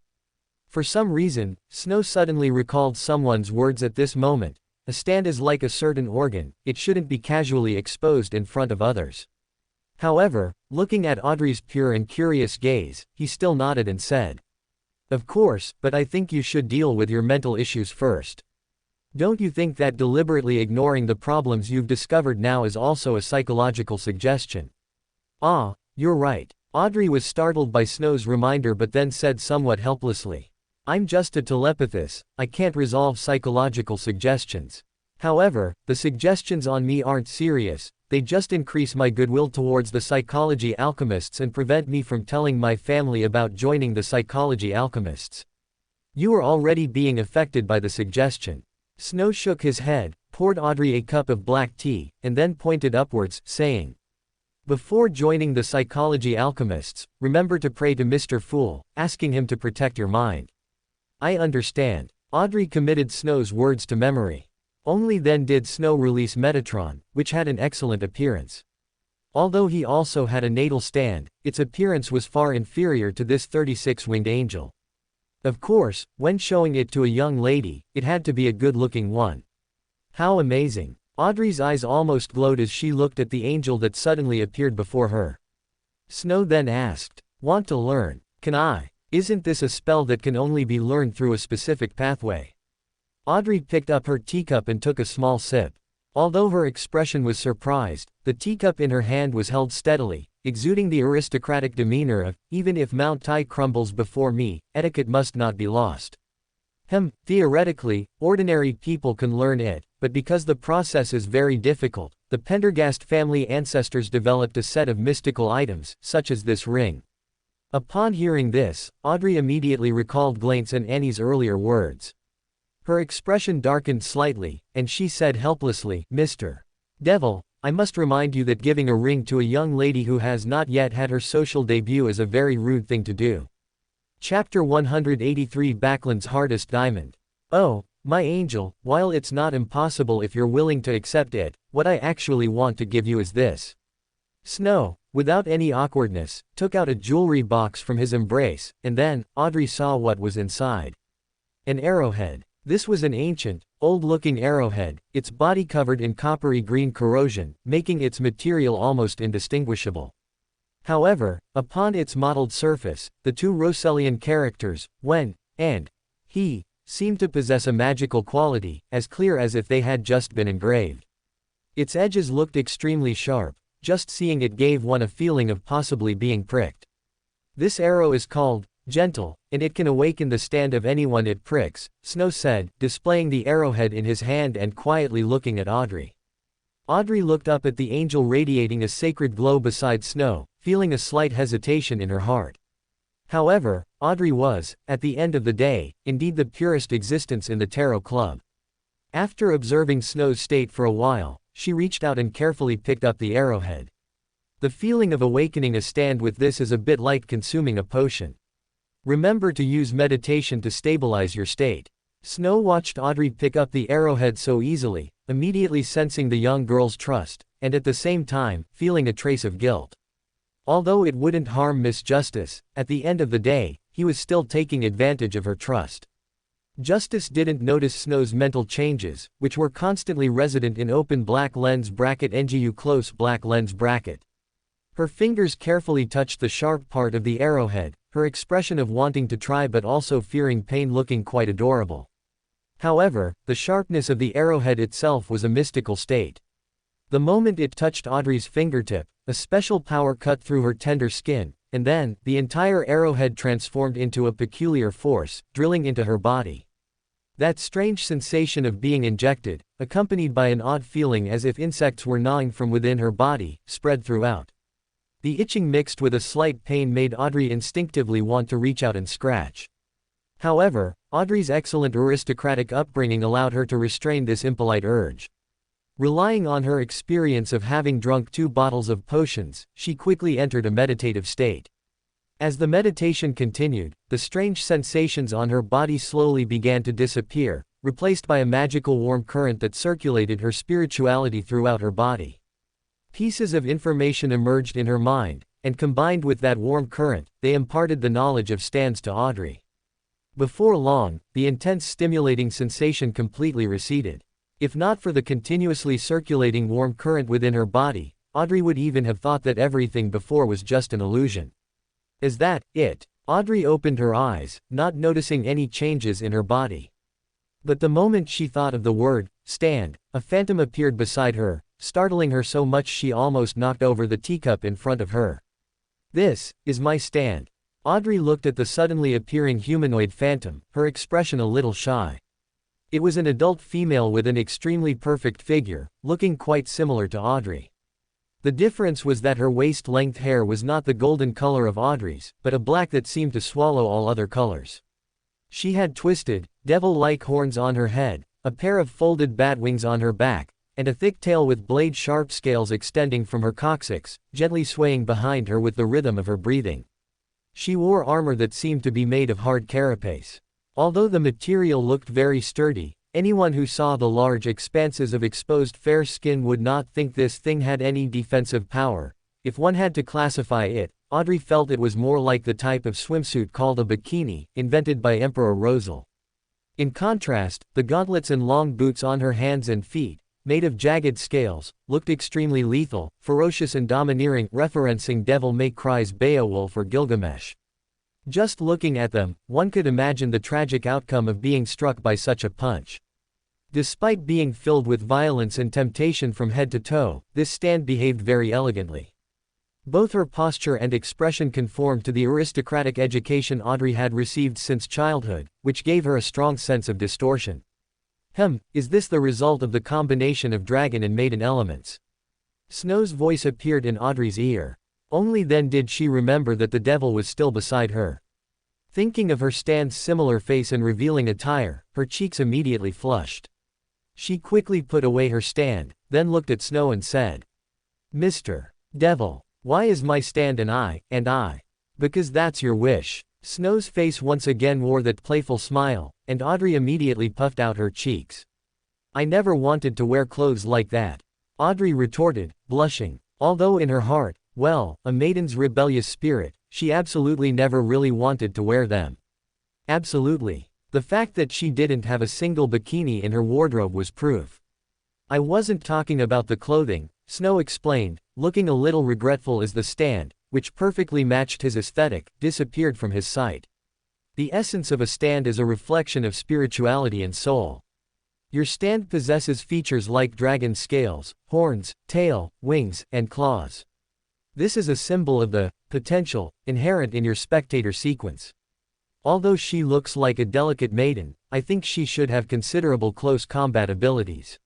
For some reason, Snow suddenly recalled someone's words at this moment. A stand is like a certain organ, it shouldn't be casually exposed in front of others. However, looking at Audrey's pure and curious gaze, he still nodded and said, "Of course, but I think you should deal with your mental issues first. Don't you think that deliberately ignoring the problems you've discovered now is also a psychological suggestion?" "Ah, you're right." Audrey was startled by Snow's reminder but then said somewhat helplessly, "I'm just a telepathist, I can't resolve psychological suggestions. However, the suggestions on me aren't serious, they just increase my goodwill towards the psychology alchemists and prevent me from telling my family about joining the psychology alchemists." "You are already being affected by the suggestion." Snow shook his head, poured Audrey a cup of black tea, and then pointed upwards, saying, "Before joining the psychology alchemists, remember to pray to Mr. Fool, asking him to protect your mind." "I understand." Audrey committed Snow's words to memory. Only then did Snow release Metatron, which had an excellent appearance. Although he also had a natal stand, its appearance was far inferior to this 36-winged angel. Of course, when showing it to a young lady, it had to be a good-looking one. How amazing! Audrey's eyes almost glowed as she looked at the angel that suddenly appeared before her. Snow then asked, "Want to learn? Can I? Isn't this a spell that can only be learned through a specific pathway?" Audrey picked up her teacup and took a small sip. Although her expression was surprised, the teacup in her hand was held steadily, exuding the aristocratic demeanor of, "Even if Mount Tai crumbles before me, etiquette must not be lost." Theoretically, ordinary people can learn it, but because the process is very difficult, the Pendergast family ancestors developed a set of mystical items, such as this ring. Upon hearing this, Audrey immediately recalled Glaint's and Annie's earlier words. Her expression darkened slightly, and she said helplessly, "Mr. Devil, I must remind you that giving a ring to a young lady who has not yet had her social debut is a very rude thing to do." Chapter 183 Backlund's Hardest Diamond. "Oh, my angel, while it's not impossible if you're willing to accept it, what I actually want to give you is this." Snow, without any awkwardness, took out a jewelry box from his embrace, and then, Audrey saw what was inside. An arrowhead. This was an ancient, old-looking arrowhead, its body covered in coppery green corrosion, making its material almost indistinguishable. However, upon its mottled surface, the two Rosellian characters, "when" and "he," seemed to possess a magical quality, as clear as if they had just been engraved. Its edges looked extremely sharp, just seeing it gave one a feeling of possibly being pricked. "This arrow is called Gentle, and it can awaken the stand of anyone it pricks," Snow said, displaying the arrowhead in his hand and quietly looking at Audrey. Audrey looked up at the angel radiating a sacred glow beside Snow, feeling a slight hesitation in her heart. However, Audrey was, at the end of the day, indeed the purest existence in the Tarot Club. After observing Snow's state for a while, she reached out and carefully picked up the arrowhead. The feeling of awakening a stand with this is a bit like consuming a potion. Remember to use meditation to stabilize your state. Snow watched Audrey pick up the arrowhead so easily, immediately sensing the young girl's trust, and at the same time, feeling a trace of guilt. Although it wouldn't harm Miss Justice, at the end of the day, he was still taking advantage of her trust. Justice didn't notice Snow's mental changes, which were constantly resident in open black lens bracket NGU close black lens bracket. Her fingers carefully touched the sharp part of the arrowhead, her expression of wanting to try but also fearing pain looking quite adorable. However, the sharpness of the arrowhead itself was a mystical state. The moment it touched Audrey's fingertip, a special power cut through her tender skin, and then, the entire arrowhead transformed into a peculiar force, drilling into her body. That strange sensation of being injected, accompanied by an odd feeling as if insects were gnawing from within her body, spread throughout. The itching mixed with a slight pain made Audrey instinctively want to reach out and scratch. However, Audrey's excellent aristocratic upbringing allowed her to restrain this impolite urge. Relying on her experience of having drunk 2 bottles of potions, she quickly entered a meditative state. As the meditation continued, the strange sensations on her body slowly began to disappear, replaced by a magical warm current that circulated her spirituality throughout her body. Pieces of information emerged in her mind, and combined with that warm current, they imparted the knowledge of stands to Audrey. Before long, the intense stimulating sensation completely receded. If not for the continuously circulating warm current within her body, Audrey would even have thought that everything before was just an illusion. Is that it? Audrey opened her eyes, not noticing any changes in her body. But the moment she thought of the word, stand, a phantom appeared beside her, startling her so much she almost knocked over the teacup in front of her. This is my stand. Audrey looked at the suddenly appearing humanoid phantom, her expression a little shy. It was an adult female with an extremely perfect figure, looking quite similar to Audrey. The difference was that her waist-length hair was not the golden color of Audrey's, but a black that seemed to swallow all other colors. She had twisted, devil-like horns on her head, a pair of folded bat wings on her back, and a thick tail with blade-sharp scales extending from her coccyx, gently swaying behind her with the rhythm of her breathing. She wore armor that seemed to be made of hard carapace. Although the material looked very sturdy, anyone who saw the large expanses of exposed fair skin would not think this thing had any defensive power. If one had to classify it, Audrey felt it was more like the type of swimsuit called a bikini, invented by Emperor Rosal. In contrast, the gauntlets and long boots on her hands and feet, made of jagged scales, looked extremely lethal, ferocious and domineering, referencing Devil May Cry's Beowulf or Gilgamesh. Just looking at them, one could imagine the tragic outcome of being struck by such a punch. Despite being filled with violence and temptation from head to toe, this stand behaved very elegantly. Both her posture and expression conformed to the aristocratic education Audrey had received since childhood, which gave her a strong sense of distortion. Is this the result of the combination of dragon and maiden elements? Snow's voice appeared in Audrey's ear. Only then did she remember that the devil was still beside her. Thinking of her stand's similar face and revealing attire, her cheeks immediately flushed. She quickly put away her stand, then looked at Snow and said, "Mr. Devil, why is my stand and I? Because that's your wish." Snow's face once again wore that playful smile, and Audrey immediately puffed out her cheeks. "I never wanted to wear clothes like that," Audrey retorted, blushing. Although in her heart, well, a maiden's rebellious spirit, she absolutely never really wanted to wear them. Absolutely. The fact that she didn't have a single bikini in her wardrobe was proof. "I wasn't talking about the clothing," Snow explained, looking a little regretful as the stand, which perfectly matched his aesthetic, disappeared from his sight. The essence of a stand is a reflection of spirituality and soul. Your stand possesses features like dragon scales, horns, tail, wings, and claws. This is a symbol of the potential inherent in your spectator sequence. Although she looks like a delicate maiden, I think she should have considerable close combat abilities.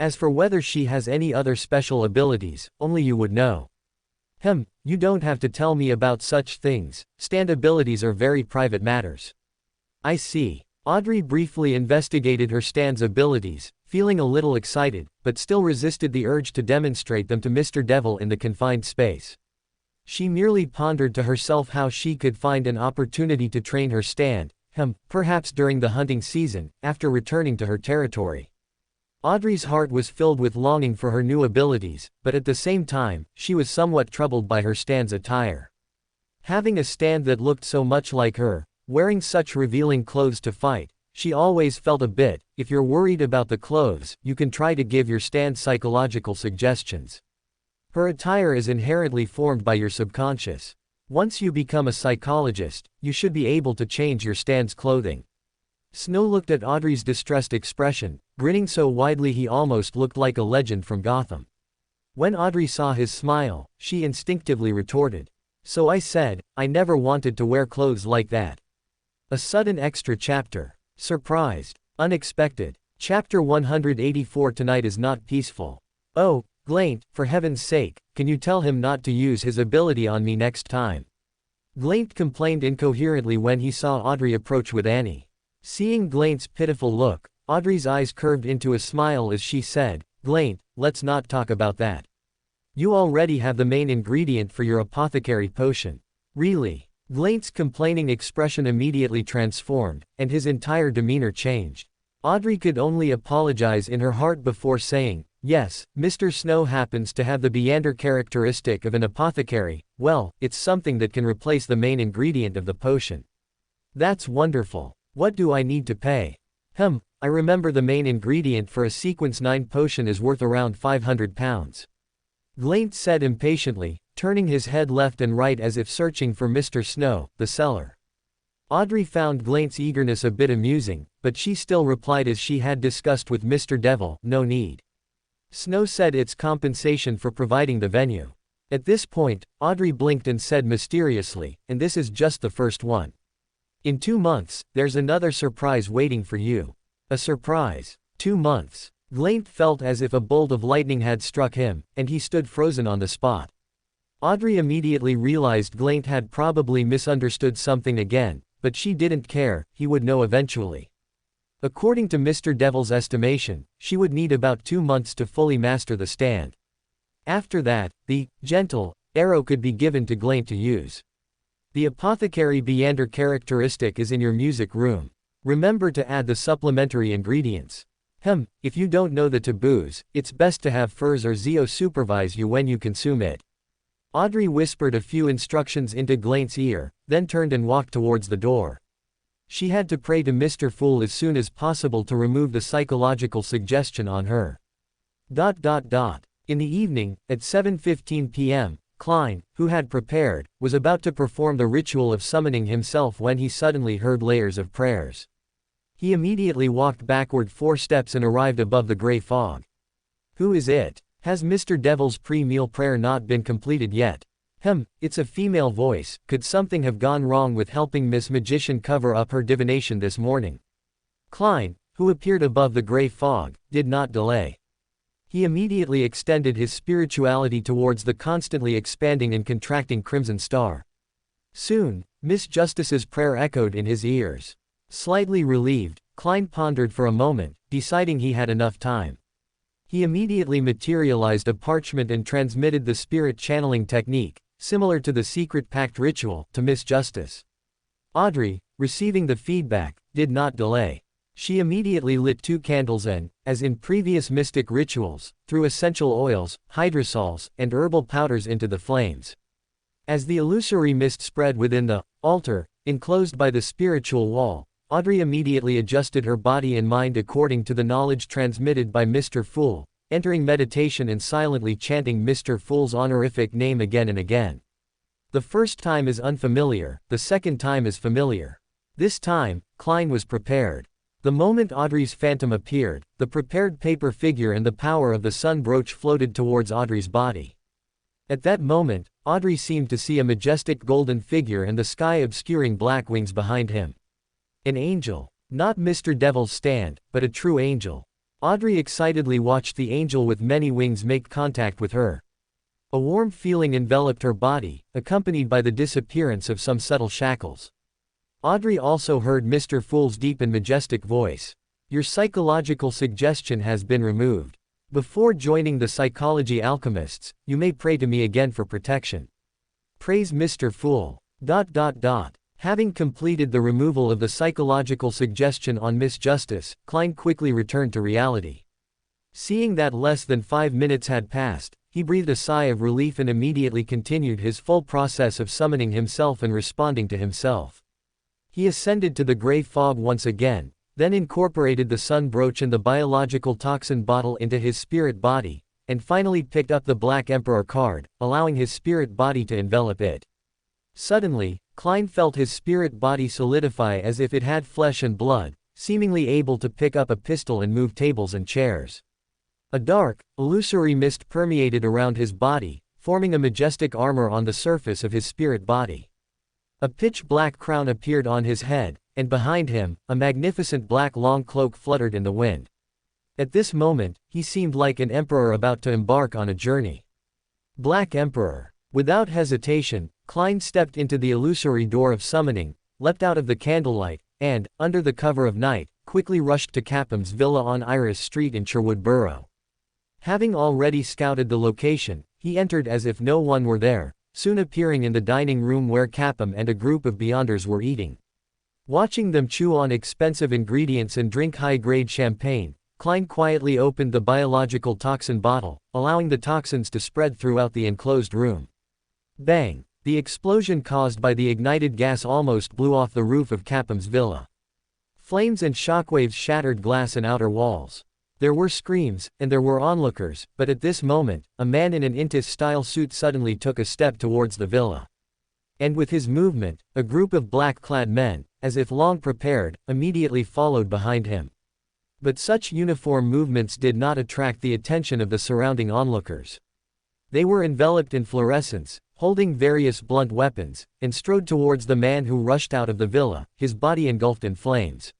As for whether she has any other special abilities, only you would know. You don't have to tell me about such things. Stand abilities are very private matters." "I see." Audrey briefly investigated her stand's abilities, feeling a little excited, but still resisted the urge to demonstrate them to Mr. Devil in the confined space. She merely pondered to herself how she could find an opportunity to train her stand, perhaps during the hunting season, after returning to her territory. Audrey's heart was filled with longing for her new abilities, but at the same time, she was somewhat troubled by her stand's attire. Having a stand that looked so much like her, wearing such revealing clothes to fight, she always felt a bit, if you're worried about the clothes, you can try to give your stand psychological suggestions. Her attire is inherently formed by your subconscious. Once you become a psychologist, you should be able to change your stand's clothing. Snow looked at Audrey's distressed expression, grinning so widely he almost looked like a legend from Gotham. When Audrey saw his smile, she instinctively retorted. So I said, I never wanted to wear clothes like that. A sudden extra chapter. Surprised. Unexpected. Chapter 184. Tonight is not peaceful. Oh, Glaint, for heaven's sake, can you tell him not to use his ability on me next time? Glaint complained incoherently when he saw Audrey approach with Annie. Seeing Glaint's pitiful look, Audrey's eyes curved into a smile as she said, Glaint, let's not talk about that. You already have the main ingredient for your apothecary potion. Really? Glaint's complaining expression immediately transformed, and his entire demeanor changed. Audrey could only apologize in her heart before saying, yes, Mr. Snow happens to have the Beander characteristic of an apothecary. Well, it's something that can replace the main ingredient of the potion. That's wonderful. What do I need to pay? I remember the main ingredient for a sequence 9 potion is worth around £500. Glaint said impatiently, turning his head left and right as if searching for Mr. Snow, the seller. Audrey found Glaint's eagerness a bit amusing, but she still replied as she had discussed with Mr. Devil, no need. Snow said it's compensation for providing the venue. At this point, Audrey blinked and said mysteriously, and this is just the first one. In 2 months, there's another surprise waiting for you. A surprise. 2 months. Glaint felt as if a bolt of lightning had struck him, and he stood frozen on the spot. Audrey immediately realized Glaint had probably misunderstood something again, but she didn't care, he would know eventually. According to Mr. Devil's estimation, she would need about 2 months to fully master the stand. After that, the gentle arrow could be given to Glaint to use. The apothecary Beander characteristic is in your music room. Remember to add the supplementary ingredients. If you don't know the taboos, it's best to have Furs or Zio supervise you when you consume it. Audrey whispered a few instructions into Glaint's ear, then turned and walked towards the door. She had to pray to Mr. Fool as soon as possible to remove the psychological suggestion on her. In the evening, at 7:15 p.m., Klein, who had prepared, was about to perform the ritual of summoning himself when he suddenly heard layers of prayers. He immediately walked backward 4 steps and arrived above the gray fog. Who is it? Has Mr. Devil's pre-meal prayer not been completed yet? It's a female voice. Could something have gone wrong with helping Miss Magician cover up her divination this morning? Klein, who appeared above the gray fog, did not delay. He immediately extended his spirituality towards the constantly expanding and contracting crimson star. Soon, Miss Justice's prayer echoed in his ears. Slightly relieved, Klein pondered for a moment, deciding he had enough time. He immediately materialized a parchment and transmitted the spirit channeling technique, similar to the secret pact ritual, to Miss Justice. Audrey, receiving the feedback, did not delay. She immediately lit 2 candles and, as in previous mystic rituals, threw essential oils, hydrosols, and herbal powders into the flames. As the illusory mist spread within the altar, enclosed by the spiritual wall, Audrey immediately adjusted her body and mind according to the knowledge transmitted by Mr. Fool, entering meditation and silently chanting Mr. Fool's honorific name again and again. The first time is unfamiliar, the second time is familiar. This time, Klein was prepared. The moment Audrey's phantom appeared, the prepared paper figure and the power of the sun brooch floated towards Audrey's body. At that moment, Audrey seemed to see a majestic golden figure and the sky obscuring black wings behind him. An angel. Not Mr. Devil's stand, but a true angel. Audrey excitedly watched the angel with many wings make contact with her. A warm feeling enveloped her body, accompanied by the disappearance of some subtle shackles. Audrey also heard Mr. Fool's deep and majestic voice. Your psychological suggestion has been removed. Before joining the psychology alchemists, you may pray to me again for protection. Praise Mr. Fool. Having completed the removal of the psychological suggestion on Miss Justice, Klein quickly returned to reality. Seeing that less than 5 minutes had passed, he breathed a sigh of relief and immediately continued his full process of summoning himself and responding to himself. He ascended to the gray fog once again, then incorporated the sun brooch and the biological toxin bottle into his spirit body, and finally picked up the Black Emperor card, allowing his spirit body to envelop it. Suddenly, Klein felt his spirit body solidify as if it had flesh and blood, seemingly able to pick up a pistol and move tables and chairs. A dark, illusory mist permeated around his body, forming a majestic armor on the surface of his spirit body. A pitch-black crown appeared on his head, and behind him, a magnificent black long cloak fluttered in the wind. At this moment, he seemed like an emperor about to embark on a journey. Black Emperor. Without hesitation, Klein stepped into the illusory door of summoning, leapt out of the candlelight, and, under the cover of night, quickly rushed to Capham's villa on Iris Street in Sherwood Borough. Having already scouted the location, he entered as if no one were there, soon appearing in the dining room where Capham and a group of Beyonders were eating. Watching them chew on expensive ingredients and drink high-grade champagne, Klein quietly opened the biological toxin bottle, allowing the toxins to spread throughout the enclosed room. Bang! The explosion caused by the ignited gas almost blew off the roof of Capham's villa. Flames and shockwaves shattered glass and outer walls. There were screams, and there were onlookers, but at this moment, a man in an Intis-style suit suddenly took a step towards the villa. And with his movement, a group of black-clad men, as if long prepared, immediately followed behind him. But such uniform movements did not attract the attention of the surrounding onlookers. They were enveloped in fluorescence, holding various blunt weapons, and strode towards the man who rushed out of the villa, his body engulfed in flames.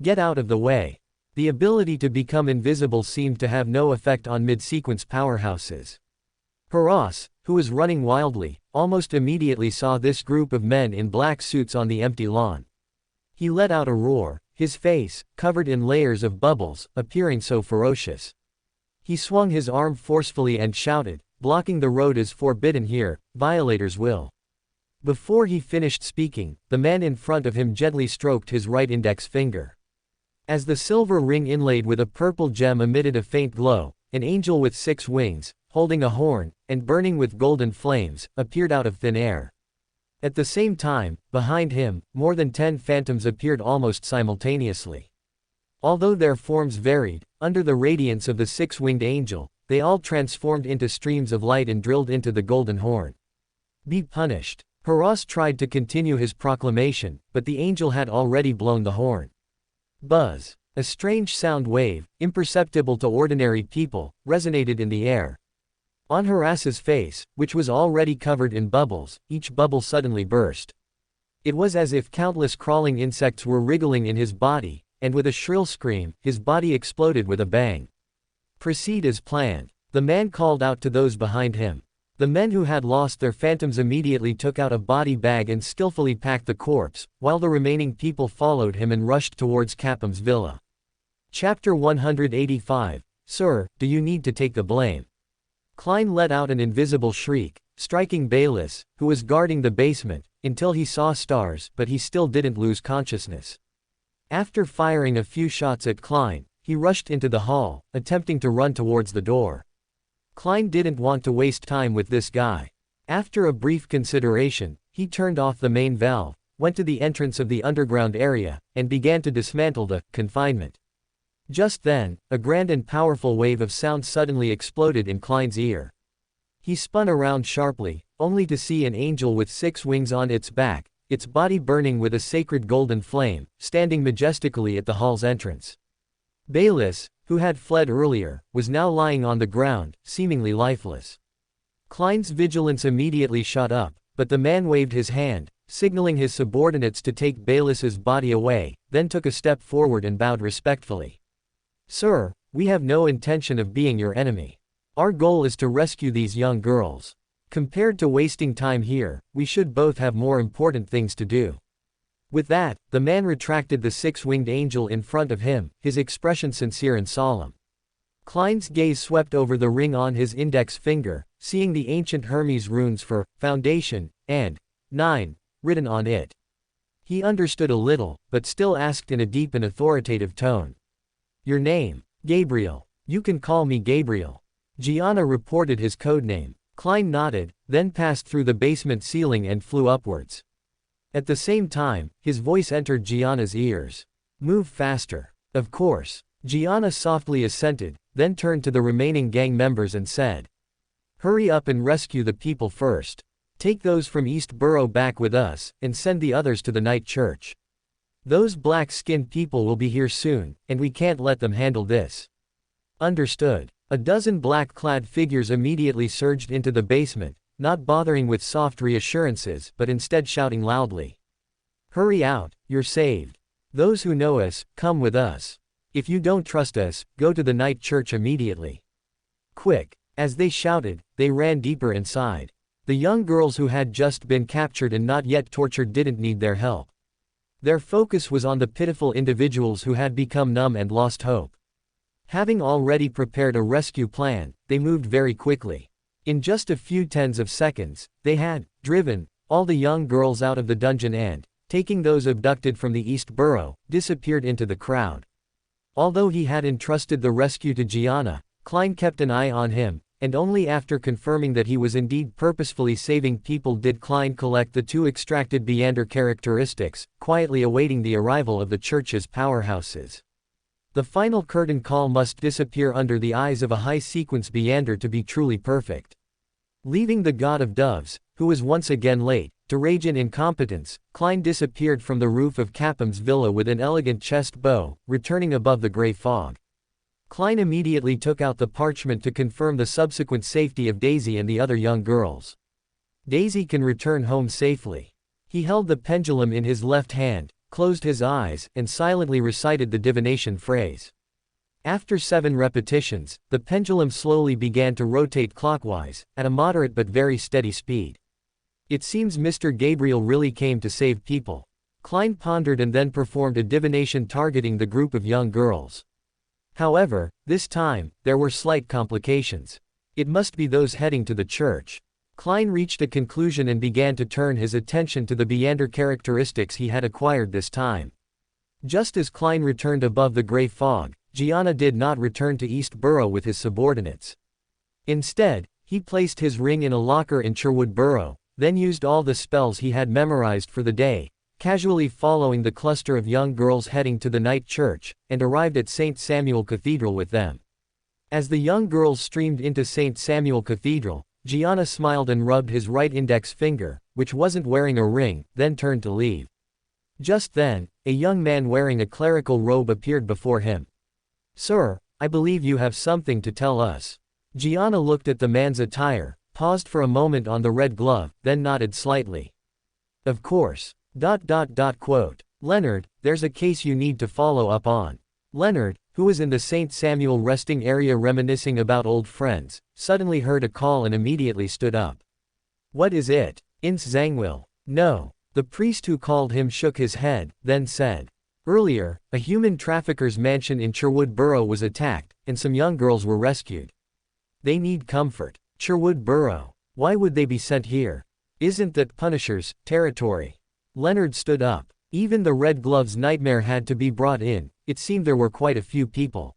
Get out of the way. The ability to become invisible seemed to have no effect on mid-sequence powerhouses. Haras, who was running wildly, almost immediately saw this group of men in black suits on the empty lawn. He let out a roar, his face, covered in layers of bubbles, appearing so ferocious. He swung his arm forcefully and shouted, "Blocking the road is forbidden here, violators will." Before he finished speaking, the man in front of him gently stroked his right index finger. As the silver ring inlaid with a purple gem emitted a faint glow, an angel with 6 wings, holding a horn, and burning with golden flames, appeared out of thin air. At the same time, behind him, more than 10 phantoms appeared almost simultaneously. Although their forms varied, under the radiance of the 6-winged angel, they all transformed into streams of light and drilled into the golden horn. Be punished. Haras tried to continue his proclamation, but the angel had already blown the horn. Buzz. A strange sound wave, imperceptible to ordinary people, resonated in the air. On Haras's face, which was already covered in bubbles, each bubble suddenly burst. It was as if countless crawling insects were wriggling in his body, and with a shrill scream, his body exploded with a bang. Proceed as planned. The man called out to those behind him. The men who had lost their phantoms immediately took out a body bag and skillfully packed the corpse, while the remaining people followed him and rushed towards Capham's villa. Chapter 185. Sir, do you need to take the blame? Klein let out an invisible shriek, striking Bayless, who was guarding the basement, until he saw stars, but he still didn't lose consciousness. After firing a few shots at Klein, he rushed into the hall, attempting to run towards the door. Klein didn't want to waste time with this guy. After a brief consideration, he turned off the main valve, went to the entrance of the underground area, and began to dismantle the confinement. Just then, a grand and powerful wave of sound suddenly exploded in Klein's ear. He spun around sharply, only to see an angel with 6 wings on its back, its body burning with a sacred golden flame, standing majestically at the hall's entrance. Bayless, who had fled earlier, was now lying on the ground, seemingly lifeless. Klein's vigilance immediately shot up, but the man waved his hand, signaling his subordinates to take Bayless's body away, then took a step forward and bowed respectfully. Sir, we have no intention of being your enemy. Our goal is to rescue these young girls. Compared to wasting time here, we should both have more important things to do. With that, the man retracted the 6-winged angel in front of him, his expression sincere and solemn. Klein's gaze swept over the ring on his index finger, seeing the ancient Hermes runes for Foundation and 9 written on it. He understood a little, but still asked in a deep and authoritative tone. Your name? Gabriel. You can call me Gabriel. Gianna reported his codename. Klein nodded, then passed through the basement ceiling and flew upwards. At the same time, his voice entered Gianna's ears. Move faster. Of course. Gianna softly assented, then turned to the remaining gang members and said, "Hurry up and rescue the people first. Take those from East Borough back with us, and send the others to the night church. Those black-skinned people will be here soon, and we can't let them handle this." "Understood." A dozen black-clad figures immediately surged into the basement, not bothering with soft reassurances but instead shouting loudly, "Hurry out, you're saved. Those who know us, come with us. If you don't trust us, go to the night church immediately. Quick." As they shouted, they ran deeper inside. The young girls who had just been captured and not yet tortured didn't need their help. Their focus was on the pitiful individuals who had become numb and lost hope. Having already prepared a rescue plan, they moved very quickly. In just a few tens of seconds, they had driven all the young girls out of the dungeon and, taking those abducted from the East Borough, disappeared into the crowd. Although he had entrusted the rescue to Gianna, Klein kept an eye on him, and only after confirming that he was indeed purposefully saving people did Klein collect the two extracted Beander characteristics, quietly awaiting the arrival of the church's powerhouses. The final curtain call must disappear under the eyes of a high-sequence Beander to be truly perfect. Leaving the god of doves, who was once again late, to rage in incompetence, Klein disappeared from the roof of Capham's villa with an elegant chest bow, returning above the grey fog. Klein immediately took out the parchment to confirm the subsequent safety of Daisy and the other young girls. Daisy can return home safely. He held the pendulum in his left hand, closed his eyes, and silently recited the divination phrase. After 7 repetitions, the pendulum slowly began to rotate clockwise, at a moderate but very steady speed. It seems Mr. Gabriel really came to save people. Klein pondered and then performed a divination targeting the group of young girls. However, this time, there were slight complications. It must be those heading to the church. Klein reached a conclusion and began to turn his attention to the Beander characteristics he had acquired this time. Just as Klein returned above the grey fog, Gianna did not return to East Borough with his subordinates. Instead, he placed his ring in a locker in Sherwood Borough, then used all the spells he had memorized for the day, casually following the cluster of young girls heading to the night church, and arrived at St. Samuel Cathedral with them. As the young girls streamed into St. Samuel Cathedral, Gianna smiled and rubbed his right index finger, which wasn't wearing a ring, then turned to leave. Just then, a young man wearing a clerical robe appeared before him. "Sir, I believe you have something to tell us." Gianna looked at the man's attire, paused for a moment on the red glove, then nodded slightly. "Of course. Quote. Leonard, there's a case you need to follow up on." Leonard, who was in the St. Samuel resting area reminiscing about old friends, suddenly heard a call and immediately stood up. "What is it? Ince Zangwill?" "No." The priest who called him shook his head, then said, "Earlier, a human trafficker's mansion in Sherwood Borough was attacked, and some young girls were rescued. They need comfort." "Sherwood Borough? Why would they be sent here? Isn't that Punisher's territory?" Leonard stood up. Even the Red Glove's nightmare had to be brought in. It seemed there were quite a few people.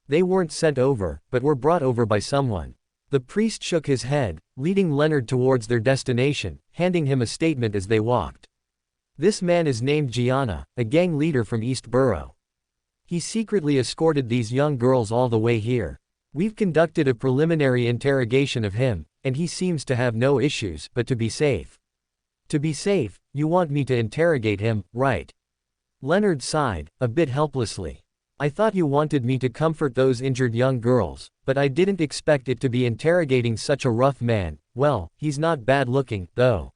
They weren't sent over, but were brought over by someone. The priest shook his head, leading Leonard towards their destination, handing him a statement as they walked. "This man is named Gianna, a gang leader from East Borough. He secretly escorted these young girls all the way here. We've conducted a preliminary interrogation of him, and he seems to have no issues, but to be safe." "To be safe, you want me to interrogate him, right?" Leonard sighed, a bit helplessly. "I thought you wanted me to comfort those injured young girls, but I didn't expect it to be interrogating such a rough man. Well, he's not bad looking, though.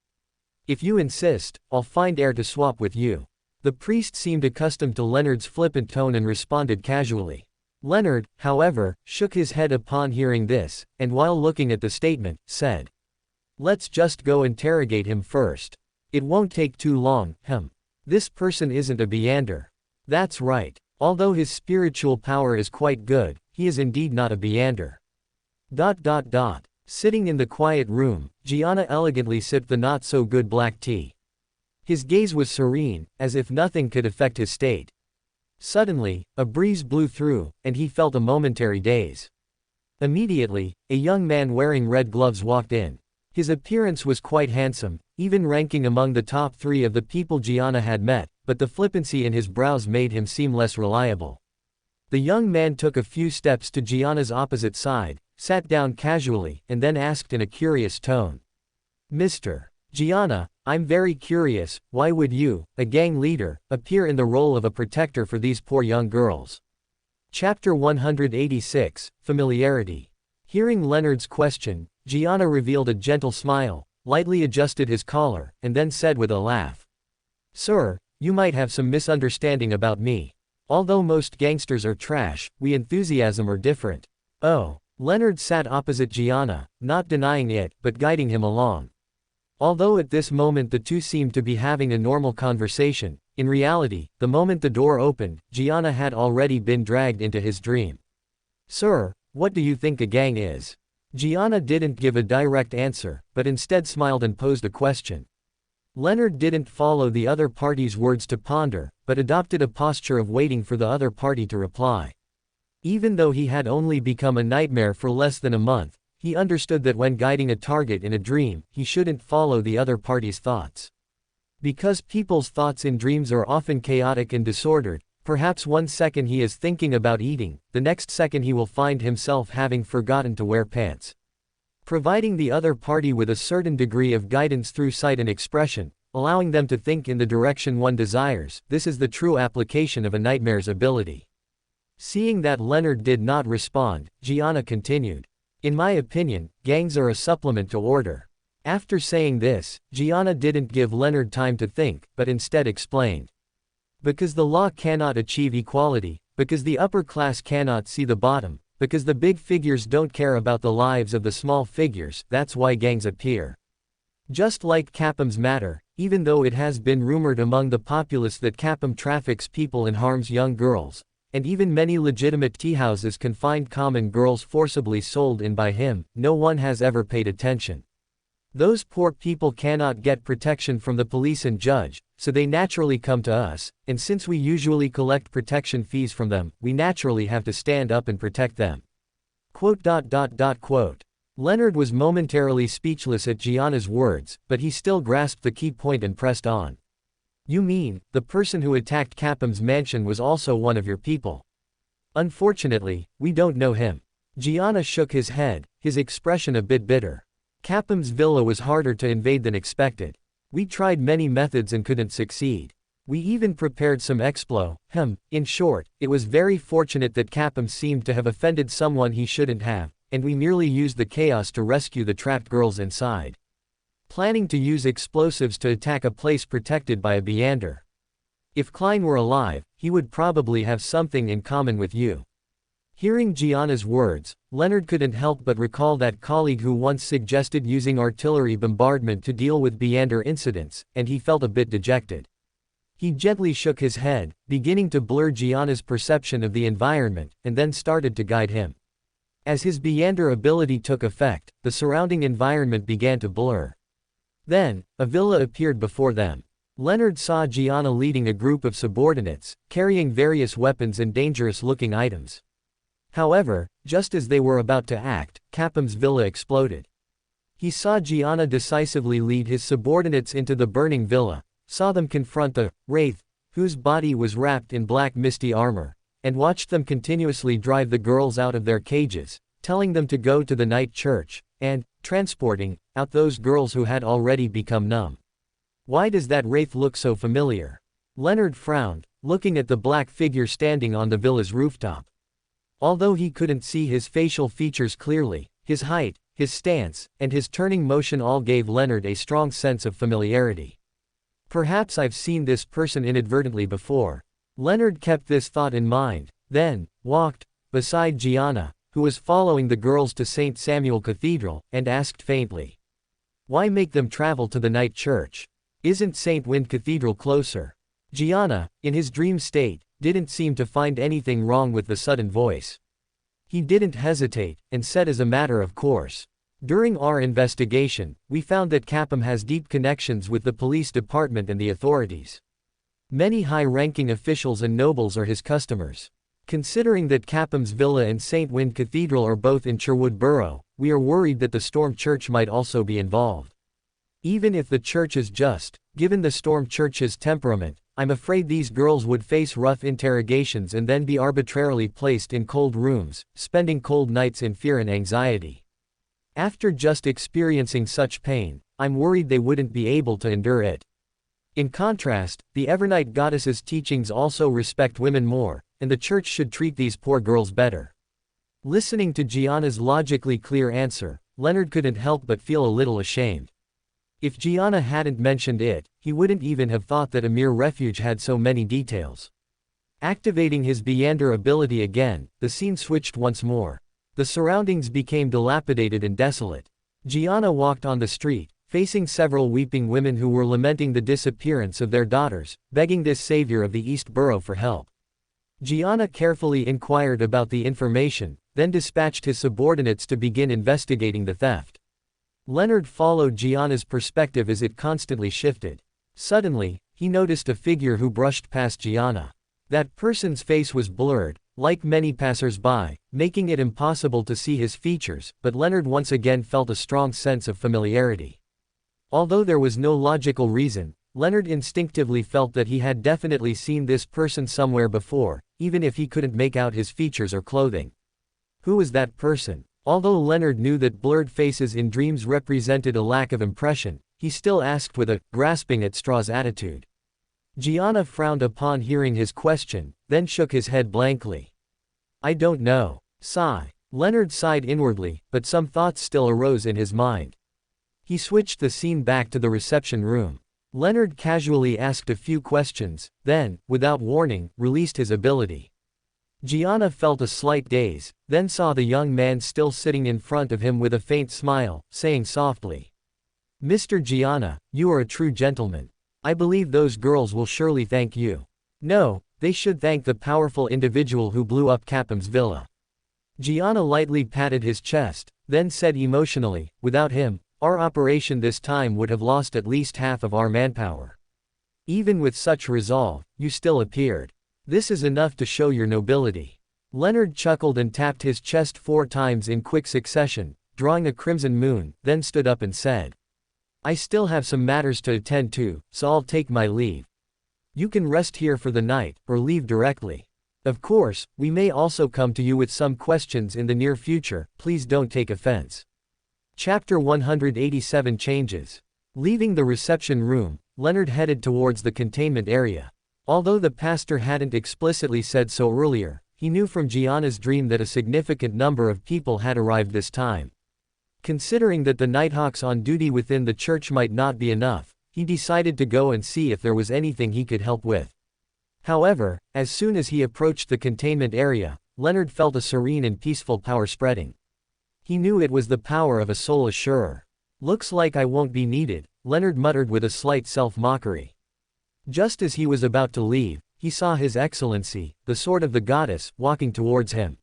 If you insist, I'll find air to swap with you." The priest seemed accustomed to Leonard's flippant tone and responded casually. Leonard, however, shook his head upon hearing this, and while looking at the statement, said, "Let's just go interrogate him first. It won't take too long, This person isn't a Beander." "That's right. Although his spiritual power is quite good, he is indeed not a Beander." Sitting in the quiet room, Gianna elegantly sipped the not-so-good black tea. His gaze was serene, as if nothing could affect his state. Suddenly, a breeze blew through, and he felt a momentary daze. Immediately, a young man wearing red gloves walked in. His appearance was quite handsome, even ranking among the top 3 of the people Gianna had met, but the flippancy in his brows made him seem less reliable. The young man took a few steps to Gianna's opposite side, sat down casually, and then asked in a curious tone. Mr. Gianna, I'm very curious, why would you, a gang leader, appear in the role of a protector for these poor young girls? Chapter 186, Familiarity. Hearing Leonard's question, Gianna revealed a gentle smile, lightly adjusted his collar, and then said with a laugh. Sir, you might have some misunderstanding about me. Although most gangsters are trash, we enthusiasm are different. Oh. Leonard sat opposite Gianna, not denying it, but guiding him along. Although at this moment the two seemed to be having a normal conversation, in reality, the moment the door opened, Gianna had already been dragged into his dream. Sir, what do you think a gang is? Gianna didn't give a direct answer, but instead smiled and posed a question. Leonard didn't follow the other party's words to ponder, but adopted a posture of waiting for the other party to reply. Even though he had only become a nightmare for less than a month, he understood that when guiding a target in a dream, he shouldn't follow the other party's thoughts. Because people's thoughts in dreams are often chaotic and disordered, perhaps one second he is thinking about eating, the next second he will find himself having forgotten to wear pants. Providing the other party with a certain degree of guidance through sight and expression, allowing them to think in the direction one desires, this is the true application of a nightmare's ability. Seeing that Leonard did not respond, Gianna continued. In my opinion, gangs are a supplement to order. After saying this, Gianna didn't give Leonard time to think, but instead explained. Because the law cannot achieve equality, because the upper class cannot see the bottom, because the big figures don't care about the lives of the small figures, that's why gangs appear. Just like Capam's matter, even though it has been rumored among the populace that Capam traffics people and harms young girls, and even many legitimate tea houses can find common girls forcibly sold in by him, no one has ever paid attention. Those poor people cannot get protection from the police and judge, so they naturally come to us, and since we usually collect protection fees from them, we naturally have to stand up and protect them. Quote. Leonard was momentarily speechless at Gianna's words, but he still grasped the key point and pressed on. You mean, the person who attacked Capam's mansion was also one of your people? Unfortunately, we don't know him. Gianna shook his head, his expression a bit bitter. Capam's villa was harder to invade than expected. We tried many methods and couldn't succeed. We even prepared some explo. In short, it was very fortunate that Capam seemed to have offended someone he shouldn't have, and we merely used the chaos to rescue the trapped girls inside. Planning to use explosives to attack a place protected by a Beander. If Klein were alive, he would probably have something in common with you. Hearing Gianna's words, Leonard couldn't help but recall that colleague who once suggested using artillery bombardment to deal with Beander incidents, and he felt a bit dejected. He gently shook his head, beginning to blur Gianna's perception of the environment, and then started to guide him. As his Beander ability took effect, the surrounding environment began to blur. Then, a villa appeared before them. Leonard saw Gianna leading a group of subordinates, carrying various weapons and dangerous-looking items. However, just as they were about to act, Capam's villa exploded. He saw Gianna decisively lead his subordinates into the burning villa, saw them confront the wraith, whose body was wrapped in black misty armor, and watched them continuously drive the girls out of their cages, telling them to go to the night church, and transporting out those girls who had already become numb. Why does that wraith look so familiar? Leonard frowned, looking at the black figure standing on the villa's rooftop. Although he couldn't see his facial features clearly, his height, his stance, and his turning motion all gave Leonard a strong sense of familiarity. Perhaps I've seen this person inadvertently before. Leonard kept this thought in mind, then walked beside Gianna, who was following the girls to St. Samuel Cathedral, and asked faintly. Why make them travel to the night church? Isn't St. Wind Cathedral closer? Gianna, in his dream state, didn't seem to find anything wrong with the sudden voice. He didn't hesitate, and said as a matter of course. During our investigation, we found that Capam has deep connections with the police department and the authorities. Many high-ranking officials and nobles are his customers. Considering that Capam's villa and St. Wind Cathedral are both in Sherwood Borough, we are worried that the Storm Church might also be involved. Even if the church is just, given the Storm Church's temperament, I'm afraid these girls would face rough interrogations and then be arbitrarily placed in cold rooms, spending cold nights in fear and anxiety. After just experiencing such pain, I'm worried they wouldn't be able to endure it. In contrast, the Evernight Goddess's teachings also respect women more, and the church should treat these poor girls better. Listening to Gianna's logically clear answer, Leonard couldn't help but feel a little ashamed. If Gianna hadn't mentioned it, he wouldn't even have thought that a mere refuge had so many details. Activating his Beyander ability again, the scene switched once more. The surroundings became dilapidated and desolate. Gianna walked on the street, facing several weeping women who were lamenting the disappearance of their daughters, begging this savior of the East Borough for help. Gianna carefully inquired about the information, then dispatched his subordinates to begin investigating the theft. Leonard followed Gianna's perspective as it constantly shifted. Suddenly, he noticed a figure who brushed past Gianna. That person's face was blurred, like many passers-by, making it impossible to see his features, but Leonard once again felt a strong sense of familiarity. Although there was no logical reason, Leonard instinctively felt that he had definitely seen this person somewhere before, even if he couldn't make out his features or clothing. Who was that person? Although Leonard knew that blurred faces in dreams represented a lack of impression, he still asked with a grasping at straws attitude. Gianna frowned upon hearing his question, then shook his head blankly. I don't know. Sigh. Leonard sighed inwardly, but some thoughts still arose in his mind. He switched the scene back to the reception room. Leonard casually asked a few questions, then, without warning, released his ability. Gianna felt a slight daze, then saw the young man still sitting in front of him with a faint smile, saying softly, Mr. Gianna, you are a true gentleman. I believe those girls will surely thank you. No, they should thank the powerful individual who blew up Capham's villa. Gianna lightly patted his chest, then said emotionally, without him, our operation this time would have lost at least half of our manpower. Even with such resolve, you still appeared. This is enough to show your nobility. Leonard chuckled and tapped his chest 4 times in quick succession, drawing a crimson moon, then stood up and said, I still have some matters to attend to, so I'll take my leave. You can rest here for the night, or leave directly. Of course, we may also come to you with some questions in the near future, please don't take offense. Chapter 187 Changes. Leaving the reception room, Leonard headed towards the containment area. Although the pastor hadn't explicitly said so earlier, he knew from Gianna's dream that a significant number of people had arrived this time. Considering that the Nighthawks on duty within the church might not be enough, he decided to go and see if there was anything he could help with. However, as soon as he approached the containment area, Leonard felt a serene and peaceful power spreading. He knew it was the power of a soul assurer. Looks like I won't be needed, Leonard muttered with a slight self-mockery. Just as he was about to leave, he saw His Excellency, the Sword of the Goddess, walking towards him.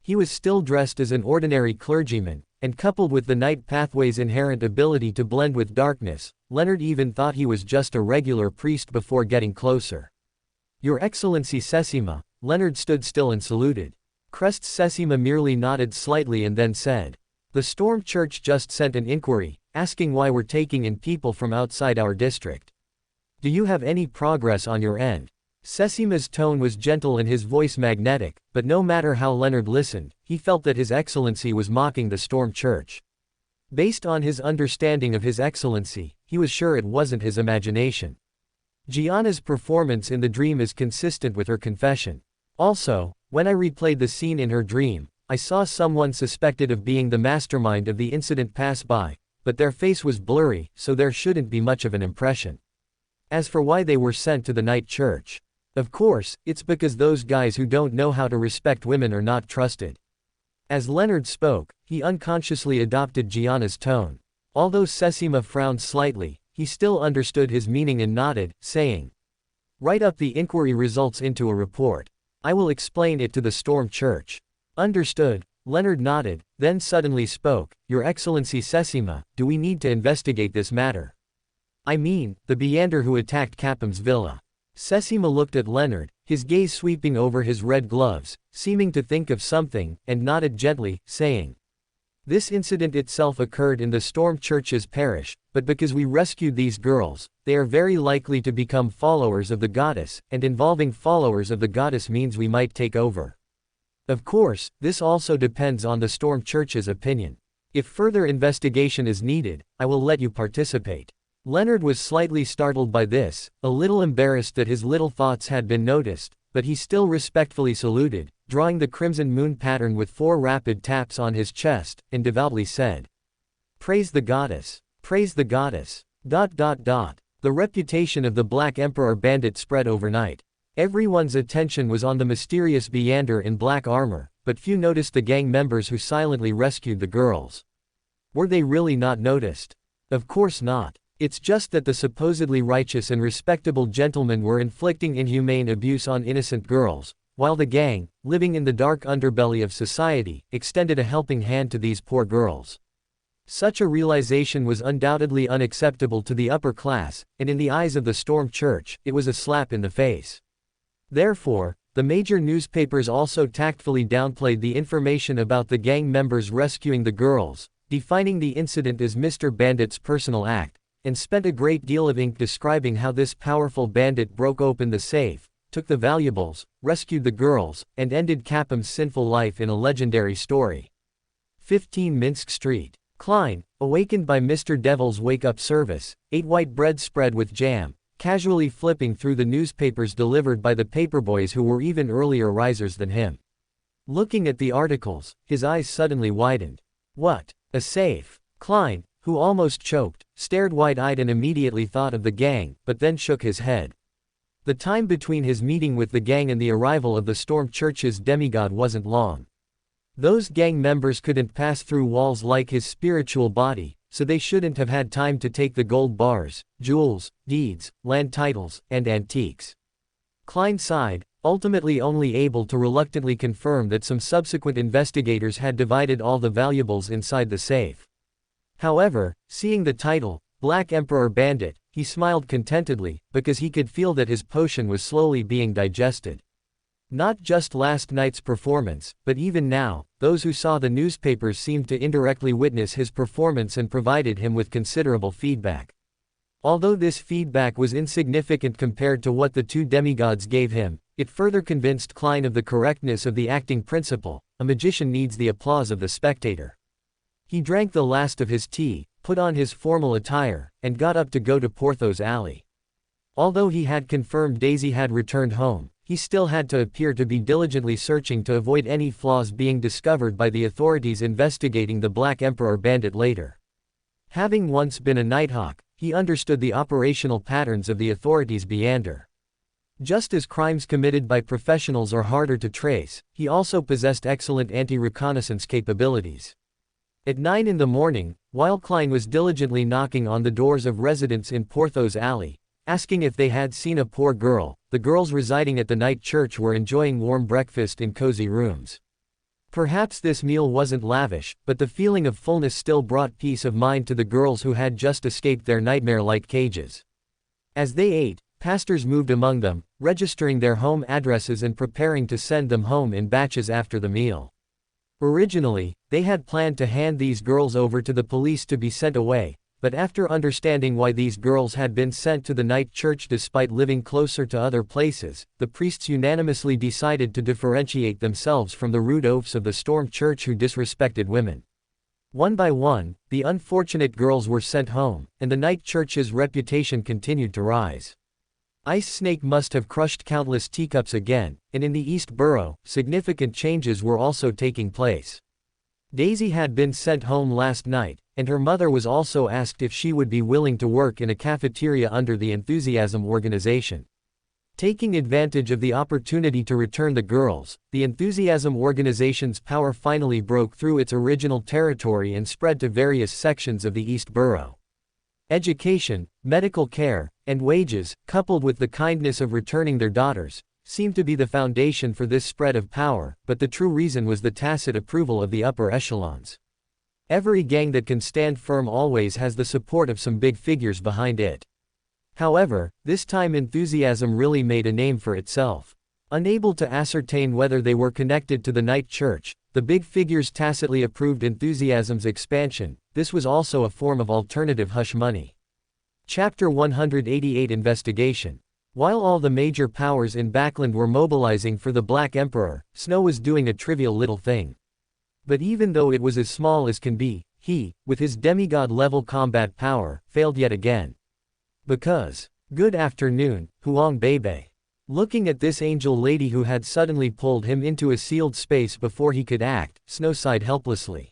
He was still dressed as an ordinary clergyman, and coupled with the Night Pathway's inherent ability to blend with darkness, Leonard even thought he was just a regular priest before getting closer. Your Excellency Sessima, Leonard stood still and saluted. Crest Sessima merely nodded slightly and then said, The Storm Church just sent an inquiry, asking why we're taking in people from outside our district. Do you have any progress on your end? Sessima's tone was gentle and his voice magnetic, but no matter how Leonard listened, he felt that His Excellency was mocking the Storm Church. Based on his understanding of His Excellency, he was sure it wasn't his imagination. Gianna's performance in the dream is consistent with her confession. Also, when I replayed the scene in her dream, I saw someone suspected of being the mastermind of the incident pass by, but their face was blurry, so there shouldn't be much of an impression. As for why they were sent to the night church, of course, it's because those guys who don't know how to respect women are not trusted. As Leonard spoke, he unconsciously adopted Gianna's tone. Although Sessima frowned slightly, he still understood his meaning and nodded, saying, Write up the inquiry results into a report. I will explain it to the Storm Church. Understood. Leonard nodded, then suddenly spoke, Your Excellency Sessima, do we need to investigate this matter? I mean, the Beyander who attacked Capham's villa. Sessima looked at Leonard, his gaze sweeping over his red gloves, seeming to think of something, and nodded gently, saying, This incident itself occurred in the Storm Church's parish, but because we rescued these girls, they are very likely to become followers of the goddess, and involving followers of the goddess means we might take over. Of course, this also depends on the Storm Church's opinion. If further investigation is needed, I will let you participate. Leonard was slightly startled by this, a little embarrassed that his little thoughts had been noticed, but he still respectfully saluted, drawing the crimson moon pattern with 4 rapid taps on his chest, and devoutly said, "Praise the goddess! Praise the goddess!" The reputation of the Black Emperor bandit spread overnight. Everyone's attention was on the mysterious Beander in black armor, but few noticed the gang members who silently rescued the girls. Were they really not noticed? Of course not. It's just that the supposedly righteous and respectable gentlemen were inflicting inhumane abuse on innocent girls, while the gang, living in the dark underbelly of society, extended a helping hand to these poor girls. Such a realization was undoubtedly unacceptable to the upper class, and in the eyes of the Storm Church, it was a slap in the face. Therefore, the major newspapers also tactfully downplayed the information about the gang members rescuing the girls, defining the incident as Mr. Bandit's personal act, and spent a great deal of ink describing how this powerful bandit broke open the safe, took the valuables, rescued the girls, and ended Capham's sinful life in a legendary story. 15 Minsk Street. Klein, awakened by Mr. Devil's wake-up service, ate white bread spread with jam, casually flipping through the newspapers delivered by the paperboys who were even earlier risers than him. Looking at the articles, his eyes suddenly widened. What? A safe? Klein, who almost choked, stared wide-eyed and immediately thought of the gang, but then shook his head. The time between his meeting with the gang and the arrival of the Storm Church's demigod wasn't long. Those gang members couldn't pass through walls like his spiritual body, so they shouldn't have had time to take the gold bars, jewels, deeds, land titles, and antiques. Klein sighed, ultimately only able to reluctantly confirm that some subsequent investigators had divided all the valuables inside the safe. However, seeing the title, Black Emperor Bandit, he smiled contentedly, because he could feel that his potion was slowly being digested. Not just last night's performance, but even now, those who saw the newspapers seemed to indirectly witness his performance and provided him with considerable feedback. Although this feedback was insignificant compared to what the 2 demigods gave him, it further convinced Klein of the correctness of the acting principle: a magician needs the applause of the spectator. He drank the last of his tea, put on his formal attire, and got up to go to Porthos Alley. Although he had confirmed Daisy had returned home, he still had to appear to be diligently searching to avoid any flaws being discovered by the authorities investigating the Black Emperor bandit later. Having once been a Nighthawk, he understood the operational patterns of the authorities' Beander. Just as crimes committed by professionals are harder to trace, he also possessed excellent anti-reconnaissance capabilities. At 9 in the morning, while Klein was diligently knocking on the doors of residents in Porthos Alley, asking if they had seen a poor girl, the girls residing at the night church were enjoying warm breakfast in cozy rooms. Perhaps this meal wasn't lavish, but the feeling of fullness still brought peace of mind to the girls who had just escaped their nightmare-like cages. As they ate, pastors moved among them, registering their home addresses and preparing to send them home in batches after the meal. Originally, they had planned to hand these girls over to the police to be sent away, but after understanding why these girls had been sent to the night church despite living closer to other places, the priests unanimously decided to differentiate themselves from the rude oafs of the Storm Church who disrespected women. One by one, the unfortunate girls were sent home, and the night church's reputation continued to rise. Ice Snake must have crushed countless teacups again, and in the East Borough, significant changes were also taking place. Daisy had been sent home last night, and her mother was also asked if she would be willing to work in a cafeteria under the Enthusiasm organization. Taking advantage of the opportunity to return the girls, the Enthusiasm organization's power finally broke through its original territory and spread to various sections of the East Borough. Education, medical care, and wages, coupled with the kindness of returning their daughters, seemed to be the foundation for this spread of power, but the true reason was the tacit approval of the upper echelons. Every gang that can stand firm always has the support of some big figures behind it. However, this time Enthusiasm really made a name for itself. Unable to ascertain whether they were connected to the night church, the big figures tacitly approved enthusiasm's expansion. This was also a form of alternative hush money. Chapter 188 Investigation. While all the major powers in Backland were mobilizing for the Black Emperor, Snow was doing a trivial little thing. But even though it was as small as can be, he, with his demigod-level combat power, failed yet again. Because, good afternoon, Huang Bebe. Looking at this angel lady who had suddenly pulled him into a sealed space before he could act, Snow sighed helplessly.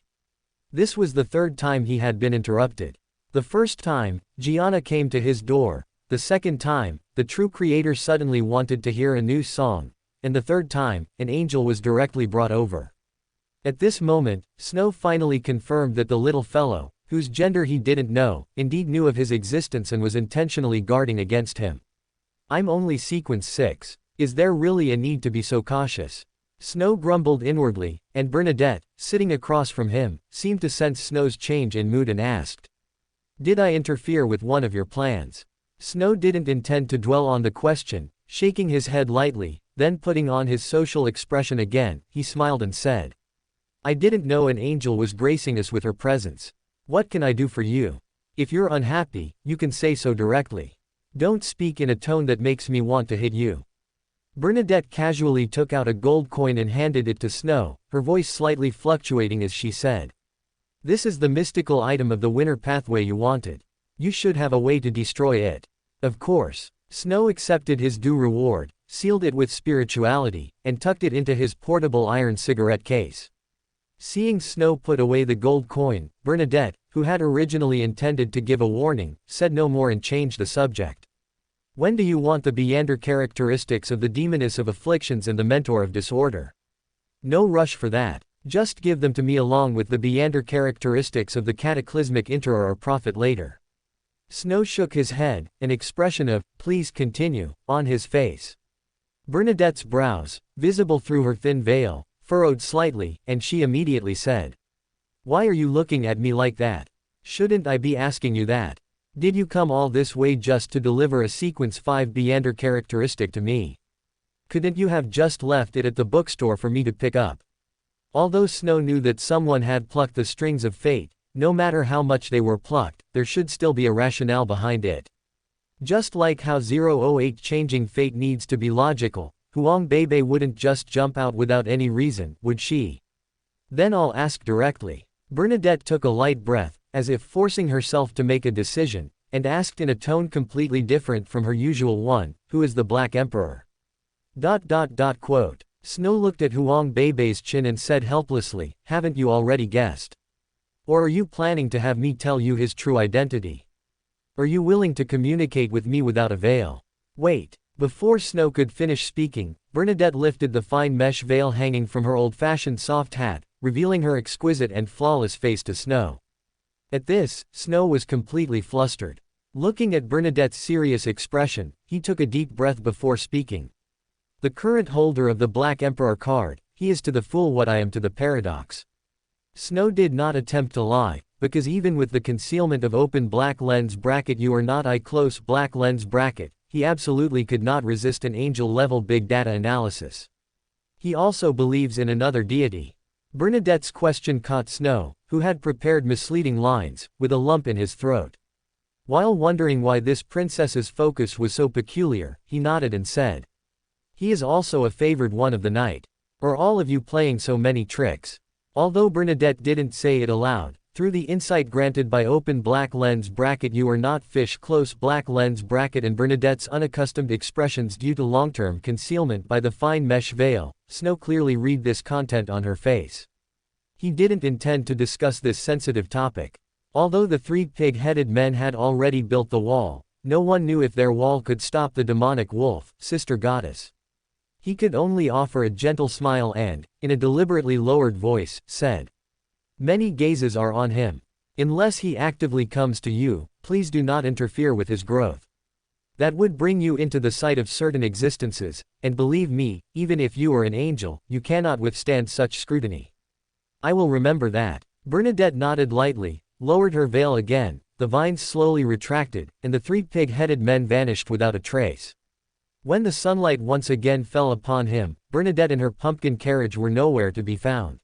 This was the third time he had been interrupted. The first time, Gianna came to his door. The second time, the true creator suddenly wanted to hear a new song. And the third time, an angel was directly brought over. At this moment, Snow finally confirmed that the little fellow, whose gender he didn't know, indeed knew of his existence and was intentionally guarding against him. I'm only sequence 6. Is there really a need to be so cautious? Snow grumbled inwardly, and Bernadette, sitting across from him, seemed to sense Snow's change in mood and asked. Did I interfere with one of your plans? Snow didn't intend to dwell on the question, shaking his head lightly, then putting on his social expression again, he smiled and said. I didn't know an angel was gracing us with her presence. What can I do for you? If you're unhappy, you can say so directly. Don't speak in a tone that makes me want to hit you. Bernadette casually took out a gold coin and handed it to Snow, her voice slightly fluctuating as she said. This is the mystical item of the winner pathway you wanted. You should have a way to destroy it. Of course. Snow accepted his due reward, sealed it with spirituality, and tucked it into his portable iron cigarette case. Seeing Snow put away the gold coin, Bernadette, who had originally intended to give a warning, said no more and changed the subject. When do you want the Beander characteristics of the demoness of afflictions and the mentor of disorder? No rush for that. Just give them to me along with the Beander characteristics of the cataclysmic Interrogator or prophet later. Snow shook his head, an expression of, please continue, on his face. Bernadette's brows, visible through her thin veil, furrowed slightly, and she immediately said. Why are you looking at me like that? Shouldn't I be asking you that? Did you come all this way just to deliver a sequence 5 Beander characteristic to me? Couldn't you have just left it at the bookstore for me to pick up? Although Snow knew that someone had plucked the strings of fate, no matter how much they were plucked, there should still be a rationale behind it. Just like how 008 changing fate needs to be logical, Huang Bebe wouldn't just jump out without any reason, would she? Then I'll ask directly. Bernadette took a light breath, as if forcing herself to make a decision, and asked in a tone completely different from her usual one, who is the Black Emperor? ... Quote. Snow looked at Huang Bebe's chin and said helplessly, haven't you already guessed? Or are you planning to have me tell you his true identity? Are you willing to communicate with me without a veil? Wait. Before Snow could finish speaking, Bernadette lifted the fine mesh veil hanging from her old-fashioned soft hat, revealing her exquisite and flawless face to Snow. At this, Snow was completely flustered. Looking at Bernadette's serious expression, he took a deep breath before speaking. The current holder of the Black Emperor card, he is to the fool what I am to the paradox. Snow did not attempt to lie, because even with the concealment of open black lens bracket you are not I close black lens bracket, he absolutely could not resist an angel-level big data analysis. He also believes in another deity. Bernadette's question caught Snow, who had prepared misleading lines, with a lump in his throat. While wondering why this princess's focus was so peculiar, he nodded and said. He is also a favored one of the night. Are all of you playing so many tricks? Although Bernadette didn't say it aloud, through the insight granted by open black lens bracket you are not fish close black lens bracket and Bernadette's unaccustomed expressions due to long-term concealment by the fine mesh veil, Snow clearly read this content on her face. He didn't intend to discuss this sensitive topic. Although the 3 pig-headed men had already built the wall, no one knew if their wall could stop the demonic wolf, sister goddess. He could only offer a gentle smile and, in a deliberately lowered voice, said. Many gazes are on him. Unless he actively comes to you, please do not interfere with his growth. That would bring you into the sight of certain existences, and believe me, even if you are an angel, you cannot withstand such scrutiny. I will remember that. Bernadette nodded lightly, lowered her veil again, the vines slowly retracted, and the 3 pig-headed men vanished without a trace. When the sunlight once again fell upon him, Bernadette and her pumpkin carriage were nowhere to be found.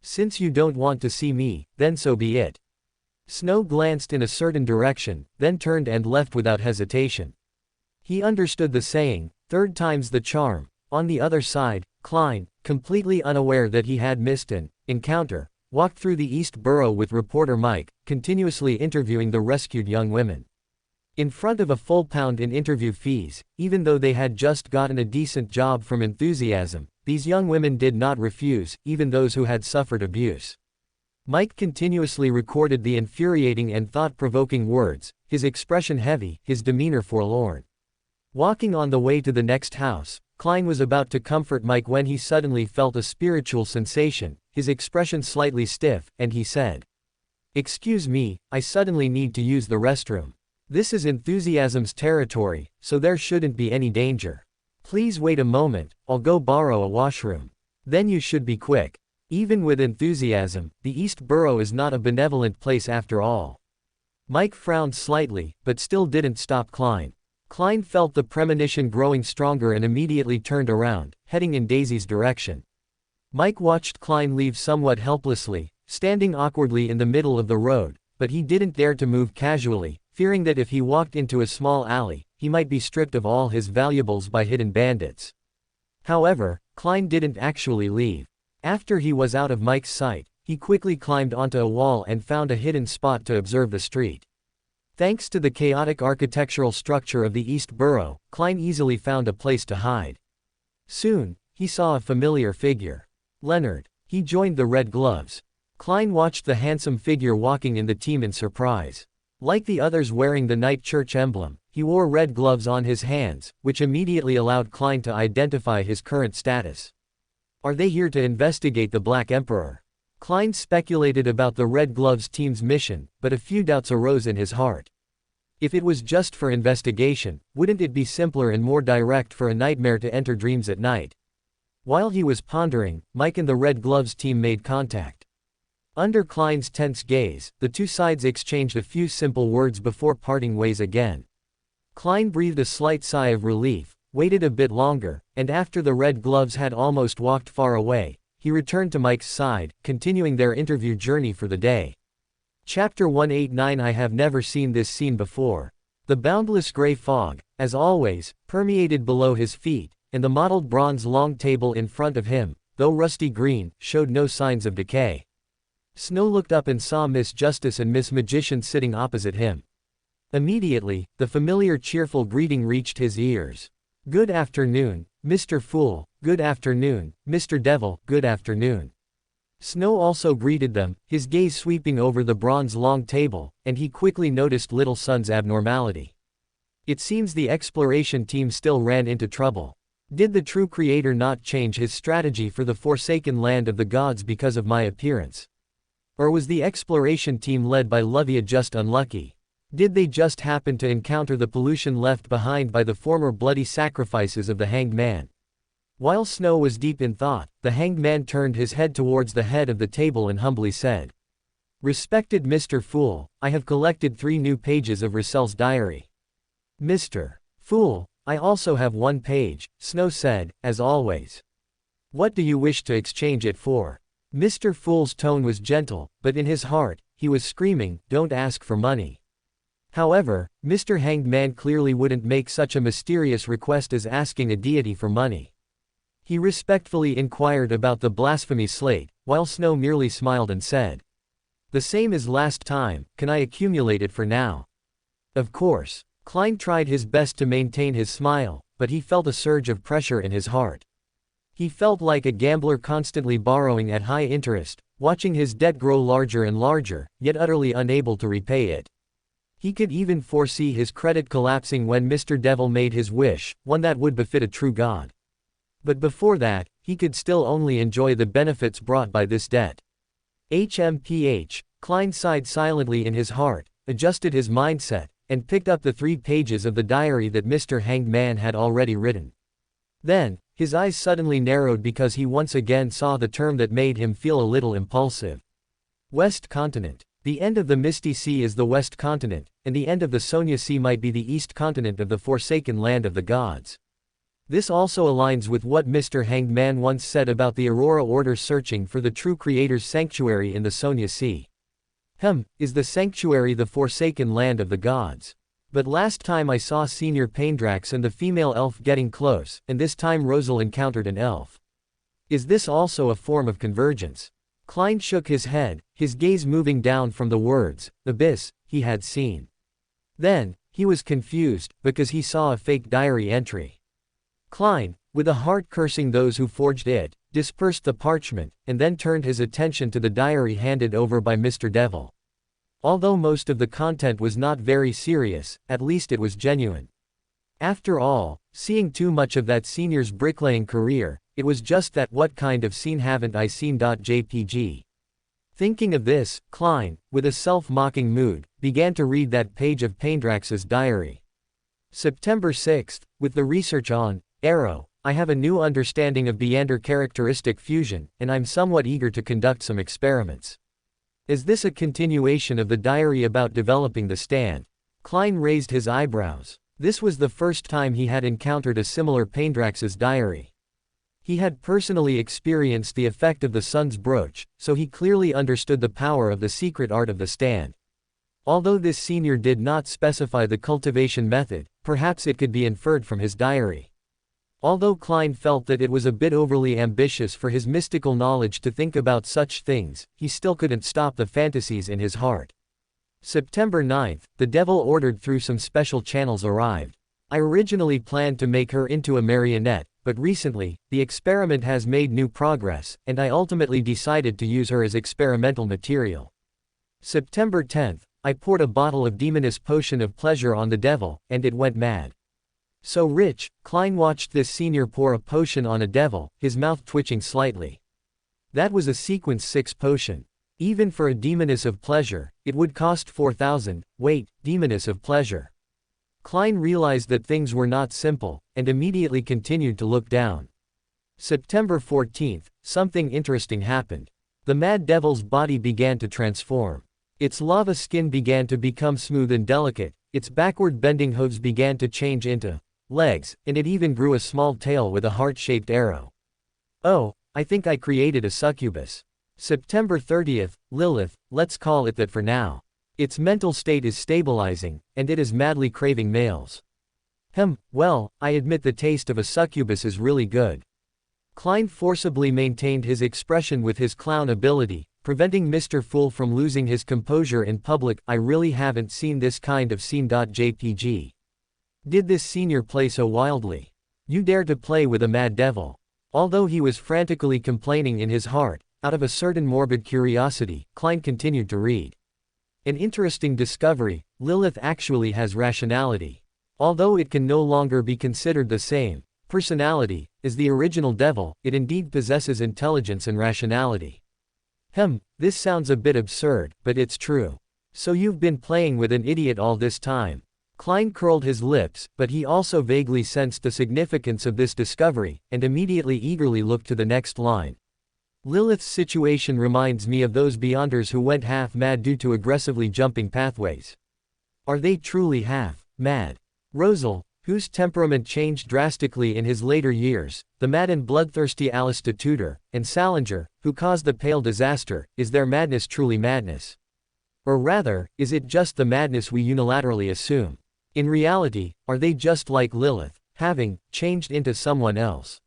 Since you don't want to see me, then so be it. Snow glanced in a certain direction, then turned and left without hesitation. He understood the saying, third time's the charm. On the other side, Klein, completely unaware that he had missed an encounter, walked through the East Borough with reporter Mike, continuously interviewing the rescued young women. In front of a full pound in interview fees, even though they had just gotten a decent job from enthusiasm, these young women did not refuse, even those who had suffered abuse. Mike continuously recorded the infuriating and thought-provoking words, his expression heavy, his demeanor forlorn. Walking on the way to the next house, Klein was about to comfort Mike when he suddenly felt a spiritual sensation, his expression slightly stiff, and he said, "Excuse me, I suddenly need to use the restroom. This is enthusiasm's territory, so there shouldn't be any danger. Please wait a moment, I'll go borrow a washroom. Then you should be quick." Even with enthusiasm, the East Borough is not a benevolent place after all. Mike frowned slightly, but still didn't stop Klein. Klein felt the premonition growing stronger and immediately turned around, heading in Daisy's direction. Mike watched Klein leave somewhat helplessly, standing awkwardly in the middle of the road, but he didn't dare to move casually, fearing that if he walked into a small alley, he might be stripped of all his valuables by hidden bandits. However, Klein didn't actually leave. After he was out of Mike's sight, he quickly climbed onto a wall and found a hidden spot to observe the street. Thanks to the chaotic architectural structure of the East Borough, Klein easily found a place to hide. Soon, he saw a familiar figure. Leonard. He joined the Red Gloves. Klein watched the handsome figure walking in the team in surprise. Like the others wearing the night church emblem, he wore red gloves on his hands, which immediately allowed Klein to identify his current status. Are they here to investigate the Black Emperor? Klein speculated about the Red Gloves team's mission, but a few doubts arose in his heart. If it was just for investigation, wouldn't it be simpler and more direct for a nightmare to enter dreams at night? While he was pondering, Mike and the Red Gloves team made contact. Under Klein's tense gaze, the two sides exchanged a few simple words before parting ways again. Klein breathed a slight sigh of relief, waited a bit longer, and after the Red Gloves had almost walked far away, he returned to Mike's side, continuing their interview journey for the day. Chapter 189. I have never seen this scene before. The boundless gray fog, as always, permeated below his feet, and the mottled bronze long table in front of him, though rusty green, showed no signs of decay. Snow looked up and saw Miss Justice and Miss Magician sitting opposite him. Immediately, the familiar cheerful greeting reached his ears. "Good afternoon, Mr. Fool, good afternoon, Mr. Devil, good afternoon." Snow also greeted them, his gaze sweeping over the bronze long table, and he quickly noticed Little Sun's abnormality. It seems the exploration team still ran into trouble. Did the true creator not change his strategy for the forsaken land of the gods because of my appearance? Or was the exploration team led by Lovia just unlucky? Did they just happen to encounter the pollution left behind by the former bloody sacrifices of the Hanged Man? While Snow was deep in thought, the Hanged Man turned his head towards the head of the table and humbly said, "Respected Mr. Fool, I have collected 3 new pages of Russell's diary." "Mr. Fool, I also have 1 page, Snow said, as always. "What do you wish to exchange it for?" Mr. Fool's tone was gentle, but in his heart, he was screaming, "Don't ask for money." However, Mr. Hanged Man clearly wouldn't make such a mysterious request as asking a deity for money. He respectfully inquired about the blasphemy slate, while Snow merely smiled and said, "The same as last time, can I accumulate it for now?" Of course. Klein tried his best to maintain his smile, but he felt a surge of pressure in his heart. He felt like a gambler constantly borrowing at high interest, watching his debt grow larger and larger, yet utterly unable to repay it. He could even foresee his credit collapsing when Mr. Devil made his wish, one that would befit a true god. But before that, he could still only enjoy the benefits brought by this debt. HMPH, Klein sighed silently in his heart, adjusted his mindset, and picked up the 3 pages of the diary that Mr. Hanged Man had already written. Then, his eyes suddenly narrowed because he once again saw the term that made him feel a little impulsive. West Continent. The end of the Misty Sea is the West Continent, and the end of the Sonia Sea might be the East Continent of the forsaken land of the gods. This also aligns with what Mr. Hanged Man once said about the Aurora Order searching for the true creator's sanctuary in the Sonia Sea. Is the sanctuary the forsaken land of the gods? But last time I saw Senior Paindrax and the female elf getting close, and this time Rosal encountered an elf. Is this also a form of convergence? Klein shook his head, his gaze moving down from the words, abyss, he had seen. Then, he was confused, because he saw a fake diary entry. Klein, with a heart cursing those who forged it, dispersed the parchment, and then turned his attention to the diary handed over by Mr. Devil. Although most of the content was not very serious, at least it was genuine. After all, seeing too much of that senior's bricklaying career, it was just that what kind of scene haven't I seen? JPG. Thinking of this, Klein, with a self-mocking mood, began to read that page of Paindrax's diary. September 6th, with the research on Arrow, I have a new understanding of Beander characteristic fusion, and I'm somewhat eager to conduct some experiments. Is this a continuation of the diary about developing the stand? Klein raised his eyebrows. This was the first time he had encountered a similar Paindrax's diary. He had personally experienced the effect of the sun's brooch, so he clearly understood the power of the secret art of the stand. Although this senior did not specify the cultivation method, perhaps it could be inferred from his diary. Although Klein felt that it was a bit overly ambitious for his mystical knowledge to think about such things, he still couldn't stop the fantasies in his heart. September 9th, the devil ordered through some special channels arrived. I originally planned to make her into a marionette, but recently, the experiment has made new progress, and I ultimately decided to use her as experimental material. September 10th, I poured a bottle of demoness potion of pleasure on the devil, and it went mad. So rich, Klein watched this senior pour a potion on a devil, his mouth twitching slightly. That was a sequence 6 potion. Even for a demoness of pleasure, it would cost 4,000, wait, demoness of pleasure. Klein realized that things were not simple, and immediately continued to look down. September 14th, something interesting happened. The mad devil's body began to transform. Its lava skin began to become smooth and delicate, its backward bending hooves began to change into legs, and it even grew a small tail with a heart-shaped arrow. Oh, I think I created a succubus. September 30th, Lilith, let's call it that for now. Its mental state is stabilizing, and it is madly craving males. Well, I admit the taste of a succubus is really good. Klein forcibly maintained his expression with his clown ability, preventing Mr. Fool from losing his composure in public. I really haven't seen this kind of scene. JPG. Did this senior play so wildly? You dare to play with a mad devil? Although he was frantically complaining in his heart, out of a certain morbid curiosity, Klein continued to read. An interesting discovery, Lilith actually has rationality. Although it can no longer be considered the same personality as the original devil, it indeed possesses intelligence and rationality. This sounds a bit absurd, but it's true. So you've been playing with an idiot all this time. Klein curled his lips, but he also vaguely sensed the significance of this discovery, and immediately eagerly looked to the next line. Lilith's situation reminds me of those Beyonders who went half-mad due to aggressively jumping pathways. Are they truly half-mad? Rosal, whose temperament changed drastically in his later years, the mad and bloodthirsty Alistair Tudor, and Salinger, who caused the Pale disaster, is their madness truly madness? Or rather, is it just the madness we unilaterally assume? In reality, are they just like Lilith, having changed into someone else?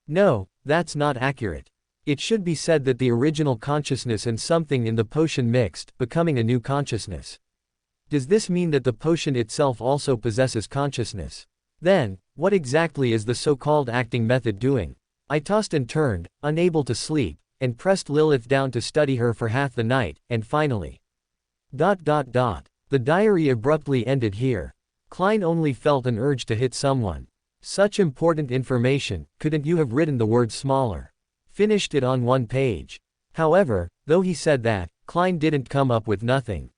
No, that's not accurate. It should be said that the original consciousness and something in the potion mixed, becoming a new consciousness. Does this mean that the potion itself also possesses consciousness? Then, what exactly is the so-called acting method doing? I tossed and turned, unable to sleep, and pressed Lilith down to study her for half the night, and finally. The diary abruptly ended here. Klein only felt an urge to hit someone. Such important information, couldn't you have written the words smaller? Finished it on one page. However, though he said that, Klein didn't come up with nothing.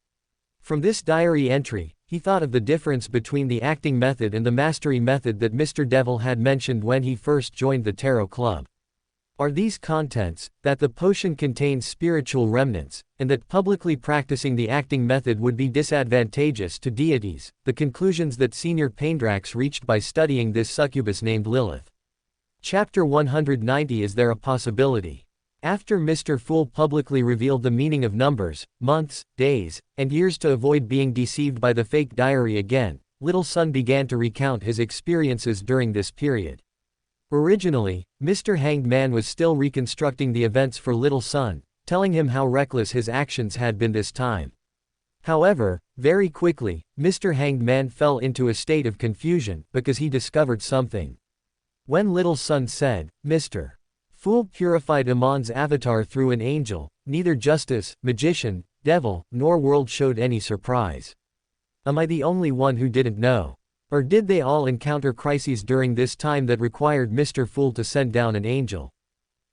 From this diary entry, he thought of the difference between the acting method and the mastery method that Mr. Devil had mentioned when he first joined the Tarot Club. Are these contents, that the potion contains spiritual remnants, and that publicly practicing the acting method would be disadvantageous to deities, the conclusions that Senior Paindrax reached by studying this succubus named Lilith. Chapter 190. Is there a possibility? After Mr. Fool publicly revealed the meaning of numbers, months, days, and years to avoid being deceived by the fake diary again, Little Son began to recount his experiences during this period. Originally, Mr. Hanged Man was still reconstructing the events for Little Son, telling him how reckless his actions had been this time. However, very quickly, Mr. Hanged Man fell into a state of confusion because he discovered something. When Little Son said, "Mr. Fool purified Amon's avatar through an angel," neither justice, magician, devil, nor world showed any surprise. Am I the only one who didn't know? Or did they all encounter crises during this time that required Mr. Fool to send down an angel?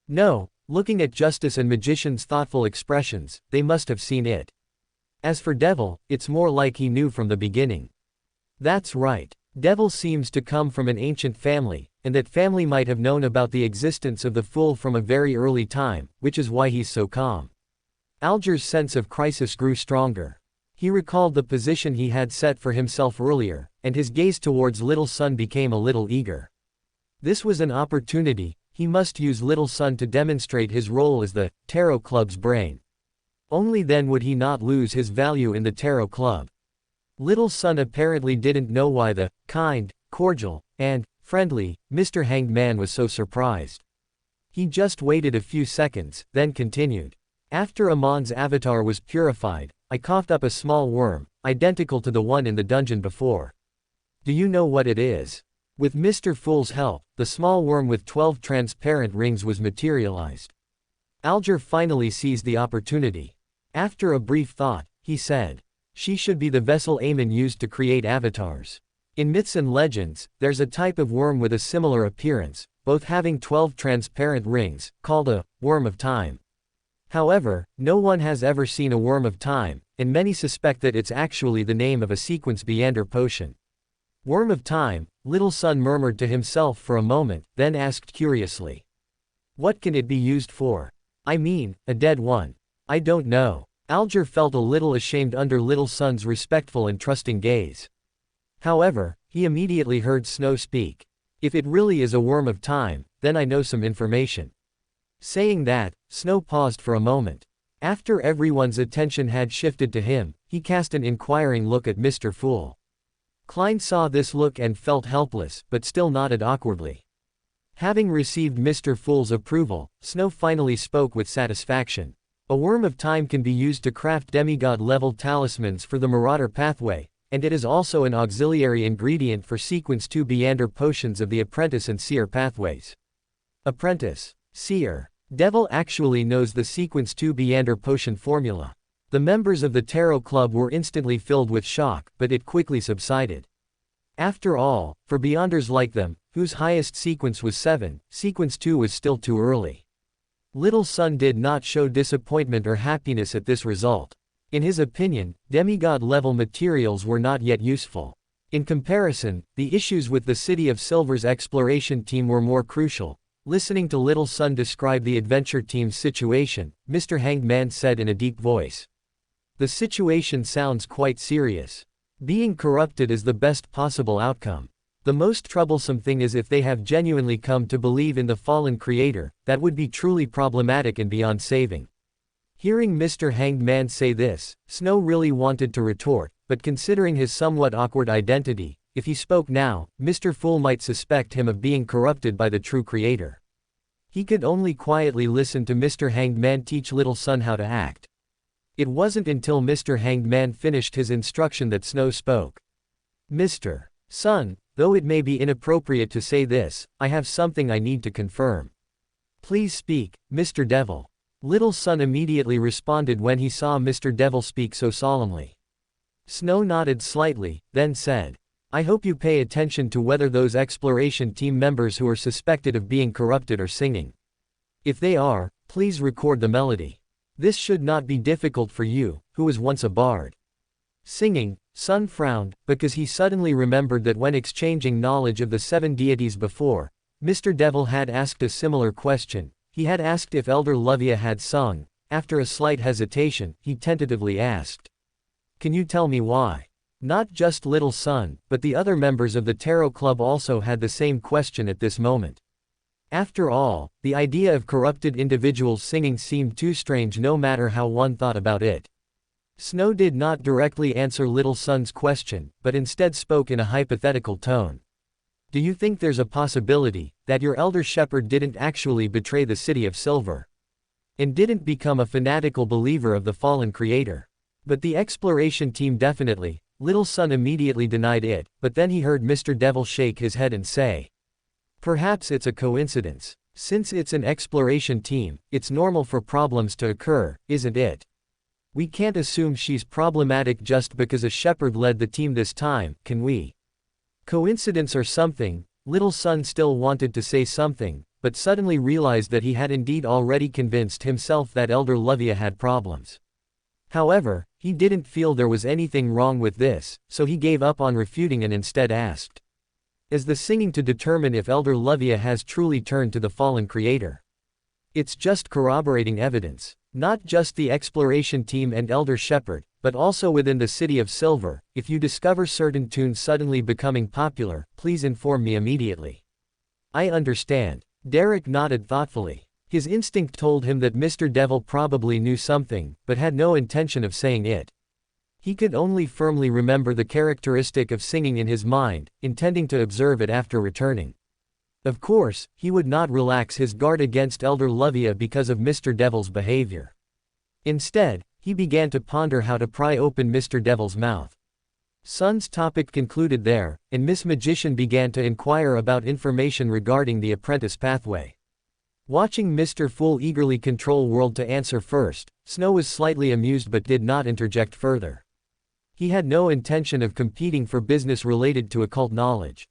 No, looking at Justice and Magician's thoughtful expressions, they must have seen it. As for Devil, it's more like he knew from the beginning. That's right. Devil seems to come from an ancient family, and that family might have known about the existence of the Fool from a very early time, which is why he's so calm. Alger's sense of crisis grew stronger. He recalled the position he had set for himself earlier, and his gaze towards Little Son became a little eager. This was an opportunity. He must use Little Son to demonstrate his role as the Tarot Club's brain. Only then would he not lose his value in the Tarot Club. Little Son apparently didn't know why the kind, cordial, and friendly Mr. Hanged Man was so surprised. He just waited a few seconds, then continued. After Amon's avatar was purified, I coughed up a small worm, identical to the one in the dungeon before. Do you know what it is? With Mr. Fool's help, the small worm with 12 transparent rings was materialized. Alger finally seized the opportunity. After a brief thought, he said, "She should be the vessel Emilyn used to create avatars. In myths and legends, there's a type of worm with a similar appearance, both having 12 transparent rings, called a worm of time. However, no one has ever seen a worm of time, and many suspect that it's actually the name of a sequence Beander potion." Worm of time, Little Son murmured to himself for a moment, then asked curiously. What can it be used for? I mean, a dead one. I don't know. Alger felt a little ashamed under Little Son's respectful and trusting gaze. However, he immediately heard Snow speak. If it really is a worm of time, then I know some information. Saying that, Snow paused for a moment. After everyone's attention had shifted to him, he cast an inquiring look at Mr. Fool. Klein saw this look and felt helpless, but still nodded awkwardly. Having received Mr. Fool's approval, Snow finally spoke with satisfaction. A worm of time can be used to craft demigod-level talismans for the Marauder pathway, and it is also an auxiliary ingredient for Sequence 2 Beander potions of the Apprentice and Seer pathways. Apprentice, Seer. Devil actually knows the Sequence 2 Beander potion formula. The members of the Tarot Club were instantly filled with shock, but it quickly subsided. After all, for Beyonders like them, whose highest sequence was 7, Sequence 2 was still too early. Little Son did not show disappointment or happiness at this result. In his opinion, demigod-level materials were not yet useful. In comparison, the issues with the City of Silver's exploration team were more crucial. Listening to Little Son describe the adventure team's situation, Mr. Hanged Man said in a deep voice. The situation sounds quite serious. Being corrupted is the best possible outcome. The most troublesome thing is if they have genuinely come to believe in the fallen creator, that would be truly problematic and beyond saving. Hearing Mr. Hanged Man say this, Snow really wanted to retort, but considering his somewhat awkward identity, if he spoke now, Mr. Fool might suspect him of being corrupted by the true creator. He could only quietly listen to Mr. Hanged Man teach Little Son how to act. It wasn't until Mr. Hanged Man finished his instruction that Snow spoke. Mr. Son, though it may be inappropriate to say this, I have something I need to confirm. Please speak, Mr. Devil. Little Son immediately responded when he saw Mr. Devil speak so solemnly. Snow nodded slightly, then said, I hope you pay attention to whether those exploration team members who are suspected of being corrupted are singing. If they are, please record the melody. This should not be difficult for you, who was once a bard. Singing, Son frowned, because he suddenly remembered that when exchanging knowledge of the 7 deities before, Mr. Devil had asked a similar question. He had asked if Elder Lovia had sung. After a slight hesitation, he tentatively asked, "Can you tell me why?" Not just little son, but the other members of the tarot club also had the same question at this moment. After all, the idea of corrupted individuals singing seemed too strange no matter how one thought about it. Snow did not directly answer little son's question, but instead spoke in a hypothetical tone. "Do you think there's a possibility that your elder shepherd didn't actually betray the City of Silver? And didn't become a fanatical believer of the fallen creator?" But the exploration team definitely. Little son immediately denied it, but then he heard Mr. Devil shake his head and say, "Perhaps it's a coincidence. Since it's an exploration team, it's normal for problems to occur, isn't it? We can't assume she's problematic just because a shepherd led the team this time, can we?" Coincidence or something, little son still wanted to say something, but suddenly realized that he had indeed already convinced himself that Elder Lovia had problems. However, he didn't feel there was anything wrong with this, so he gave up on refuting and instead asked, "Is the singing to determine if Elder Lovia has truly turned to the fallen creator?" It's just corroborating evidence. Not just the exploration team and Elder Shepherd, but also within the City of Silver. If you discover certain tunes suddenly becoming popular, please inform me immediately. I understand. Derek nodded thoughtfully. His instinct told him that Mr. Devil probably knew something, but had no intention of saying it. He could only firmly remember the characteristic of singing in his mind, intending to observe it after returning. Of course, he would not relax his guard against Elder Lovia because of Mr. Devil's behavior. Instead, he began to ponder how to pry open Mr. Devil's mouth. Son's topic concluded there, and Miss Magician began to inquire about information regarding the apprentice pathway. Watching Mr. Fool eagerly control world to answer first, Snow was slightly amused but did not interject further. He had no intention of competing for business related to occult knowledge.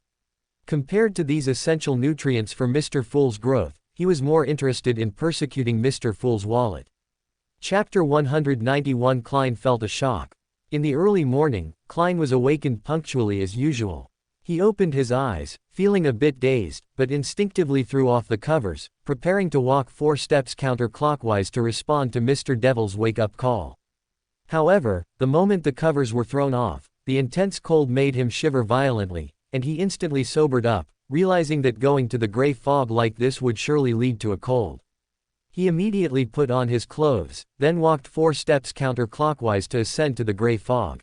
Compared to these essential nutrients for Mr. Fool's growth, he was more interested in persecuting Mr. Fool's wallet. Chapter 191. Klein felt a shock. In the early morning, Klein was awakened punctually as usual. He opened his eyes, feeling a bit dazed, but instinctively threw off the covers, preparing to walk 4 steps counterclockwise to respond to Mr. Devil's wake-up call. However, the moment the covers were thrown off, the intense cold made him shiver violently, and he instantly sobered up, realizing that going to the gray fog like this would surely lead to a cold. He immediately put on his clothes, then walked 4 steps counterclockwise to ascend to the gray fog.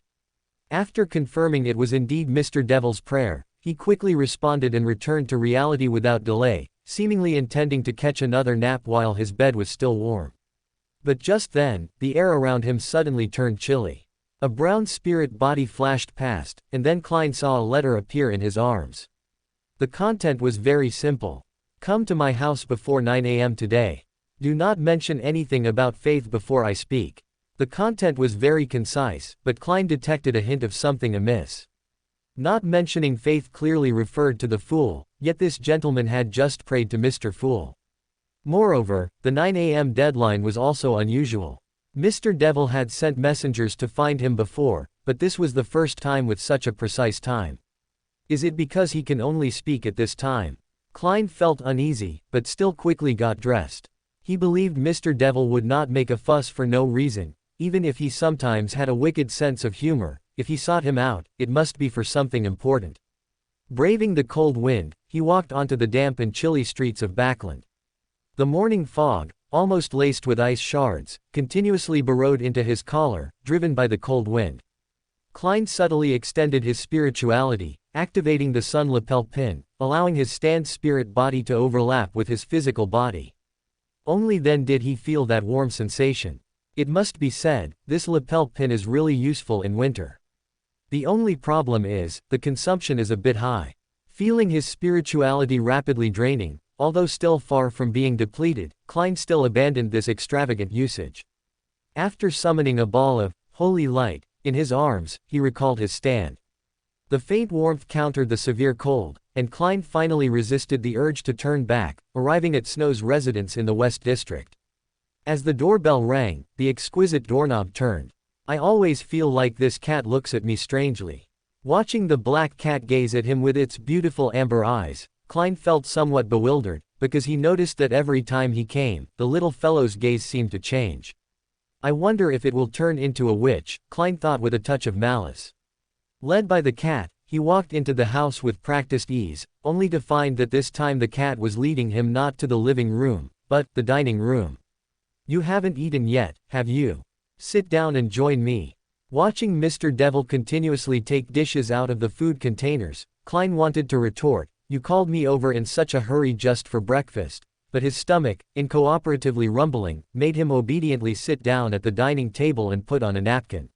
After confirming it was indeed Mr. Devil's prayer, he quickly responded and returned to reality without delay, seemingly intending to catch another nap while his bed was still warm. But just then, the air around him suddenly turned chilly. A brown spirit body flashed past, and then Klein saw a letter appear in his arms. The content was very simple. "Come to my house before 9 a.m. today. Do not mention anything about faith before I speak." The content was very concise, but Klein detected a hint of something amiss. Not mentioning faith clearly referred to the Fool, yet this gentleman had just prayed to Mr. Fool. Moreover, the 9 a.m. deadline was also unusual. Mr. Devil had sent messengers to find him before, but this was the first time with such a precise time. Is it because he can only speak at this time? Klein felt uneasy, but still quickly got dressed. He believed Mr. Devil would not make a fuss for no reason. Even if he sometimes had a wicked sense of humor, if he sought him out, it must be for something important. Braving the cold wind, he walked onto the damp and chilly streets of Backland. The morning fog, almost laced with ice shards, continuously burrowed into his collar, driven by the cold wind. Klein subtly extended his spirituality, activating the sun lapel pin, allowing his stand spirit body to overlap with his physical body. Only then did he feel that warm sensation. It must be said, this lapel pin is really useful in winter. The only problem is, the consumption is a bit high. Feeling his spirituality rapidly draining, although still far from being depleted, Klein still abandoned this extravagant usage. After summoning a ball of holy light in his arms, he recalled his stand. The faint warmth countered the severe cold, and Klein finally resisted the urge to turn back, arriving at Snow's residence in the West District. As the doorbell rang, the exquisite doorknob turned. I always feel like this cat looks at me strangely. Watching the black cat gaze at him with its beautiful amber eyes, Klein felt somewhat bewildered, because he noticed that every time he came, the little fellow's gaze seemed to change. I wonder if it will turn into a witch, Klein thought with a touch of malice. Led by the cat, he walked into the house with practiced ease, only to find that this time the cat was leading him not to the living room, but the dining room. You haven't eaten yet, have you? Sit down and join me. Watching Mr. Devil continuously take dishes out of the food containers, Klein wanted to retort, "You called me over in such a hurry just for breakfast," but his stomach, incooperatively rumbling, made him obediently sit down at the dining table and put on a napkin.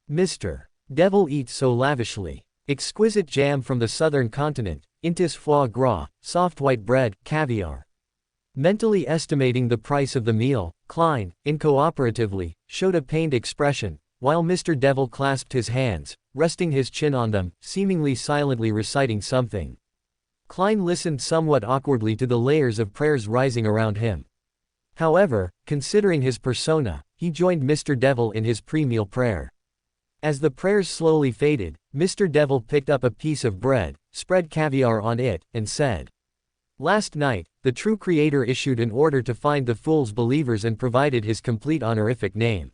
Mr. Devil eats so lavishly. Exquisite jam from the southern continent, intis foie gras, soft white bread, caviar. Mentally estimating the price of the meal, Klein, incooperatively, showed a pained expression, while Mr. Devil clasped his hands, resting his chin on them, seemingly silently reciting something. Klein listened somewhat awkwardly to the layers of prayers rising around him. However, considering his persona, he joined Mr. Devil in his pre-meal prayer. As the prayers slowly faded, Mr. Devil picked up a piece of bread, spread caviar on it, and said, "Last night, the true creator issued an order to find the fool's believers and provided his complete honorific name."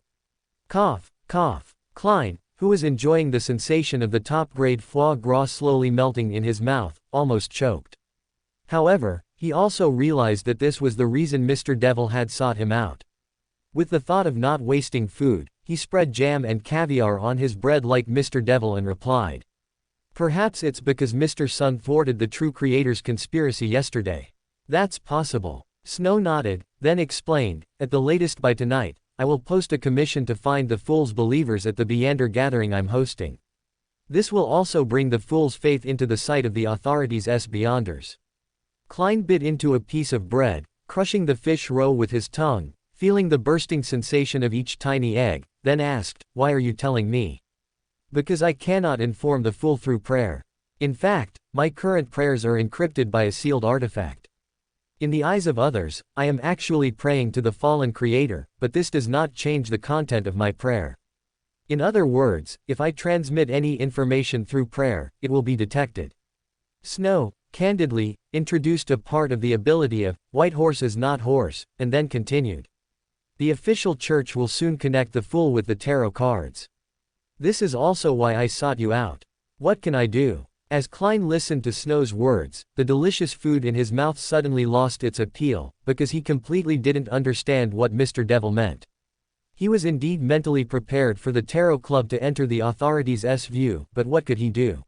Cough, cough. Klein, who was enjoying the sensation of the top-grade foie gras slowly melting in his mouth, almost choked. However, he also realized that this was the reason Mr. Devil had sought him out. With the thought of not wasting food, he spread jam and caviar on his bread like Mr. Devil and replied, "Perhaps it's because Mr. Sun thwarted the true creator's conspiracy yesterday." "That's possible." Snow nodded, then explained, "At the latest by tonight, I will post a commission to find the fool's believers at the Beander gathering I'm hosting. This will also bring the fool's faith into the sight of the authorities' Beyonders." Klein bit into a piece of bread, crushing the fish roe with his tongue, feeling the bursting sensation of each tiny egg, then asked, "Why are you telling me?" "Because I cannot inform the fool through prayer. In fact, my current prayers are encrypted by a sealed artifact. In the eyes of others, I am actually praying to the fallen creator, but this does not change the content of my prayer. In other words, if I transmit any information through prayer, it will be detected." Snow, candidly, introduced a part of the ability of "white horse is not horse," and then continued, "The official church will soon connect the fool with the tarot cards. This is also why I sought you out. What can I do?" As Klein listened to Snow's words, the delicious food in his mouth suddenly lost its appeal, because he completely didn't understand what Mr. Devil meant. He was indeed mentally prepared for the tarot club to enter the authorities' view, but what could he do?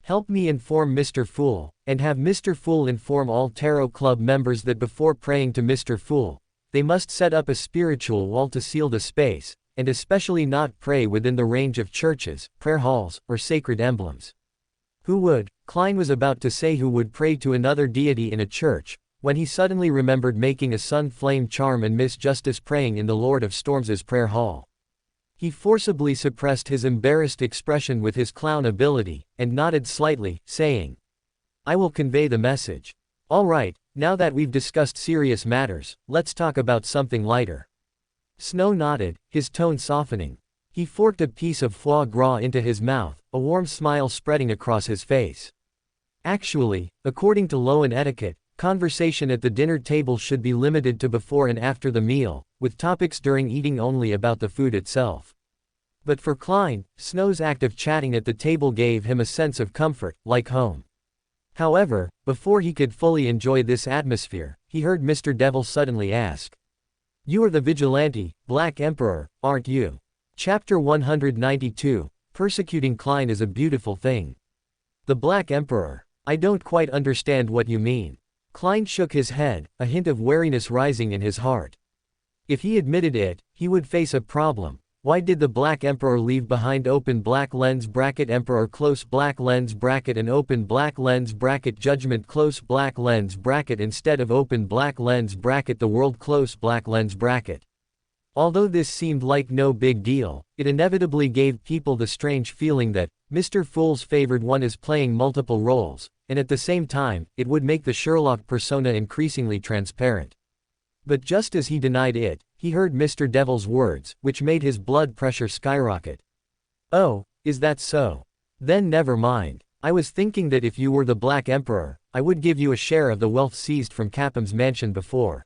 Help me inform Mr. Fool, and have Mr. Fool inform all tarot club members that before praying to Mr. Fool, they must set up a spiritual wall to seal the space, and especially not pray within the range of churches, prayer halls, or sacred emblems. Who would? Klein was about to say who would pray to another deity in a church, when he suddenly remembered making a sun flame charm and Miss Justice praying in the Lord of Storms' prayer hall. He forcibly suppressed his embarrassed expression with his clown ability, and nodded slightly, saying, "I will convey the message. All right, now that we've discussed serious matters, let's talk about something lighter." Snow nodded, his tone softening. He forked a piece of foie gras into his mouth, a warm smile spreading across his face. Actually, according to Loan etiquette, conversation at the dinner table should be limited to before and after the meal, with topics during eating only about the food itself. But for Klein, Snow's act of chatting at the table gave him a sense of comfort, like home. However, before he could fully enjoy this atmosphere, he heard Mr. Devil suddenly ask, "You are the vigilante, Black Emperor, aren't you?" Chapter 192, Persecuting Klein is a Beautiful Thing. The Black Emperor. I don't quite understand what you mean. Klein shook his head, a hint of wariness rising in his heart. If he admitted it, he would face a problem. Why did the Black Emperor leave behind open black lens bracket Emperor close black lens bracket and open black lens bracket Judgment close black lens bracket instead of open black lens bracket the World close black lens bracket? Although this seemed like no big deal, it inevitably gave people the strange feeling that Mr. Fool's favored one is playing multiple roles, and at the same time, it would make the Sherlock persona increasingly transparent. But just as he denied it, he heard Mr. Devil's words, which made his blood pressure skyrocket. "Oh, is that so? Then never mind. I was thinking that if you were the Black Emperor, I would give you a share of the wealth seized from Capham's mansion before.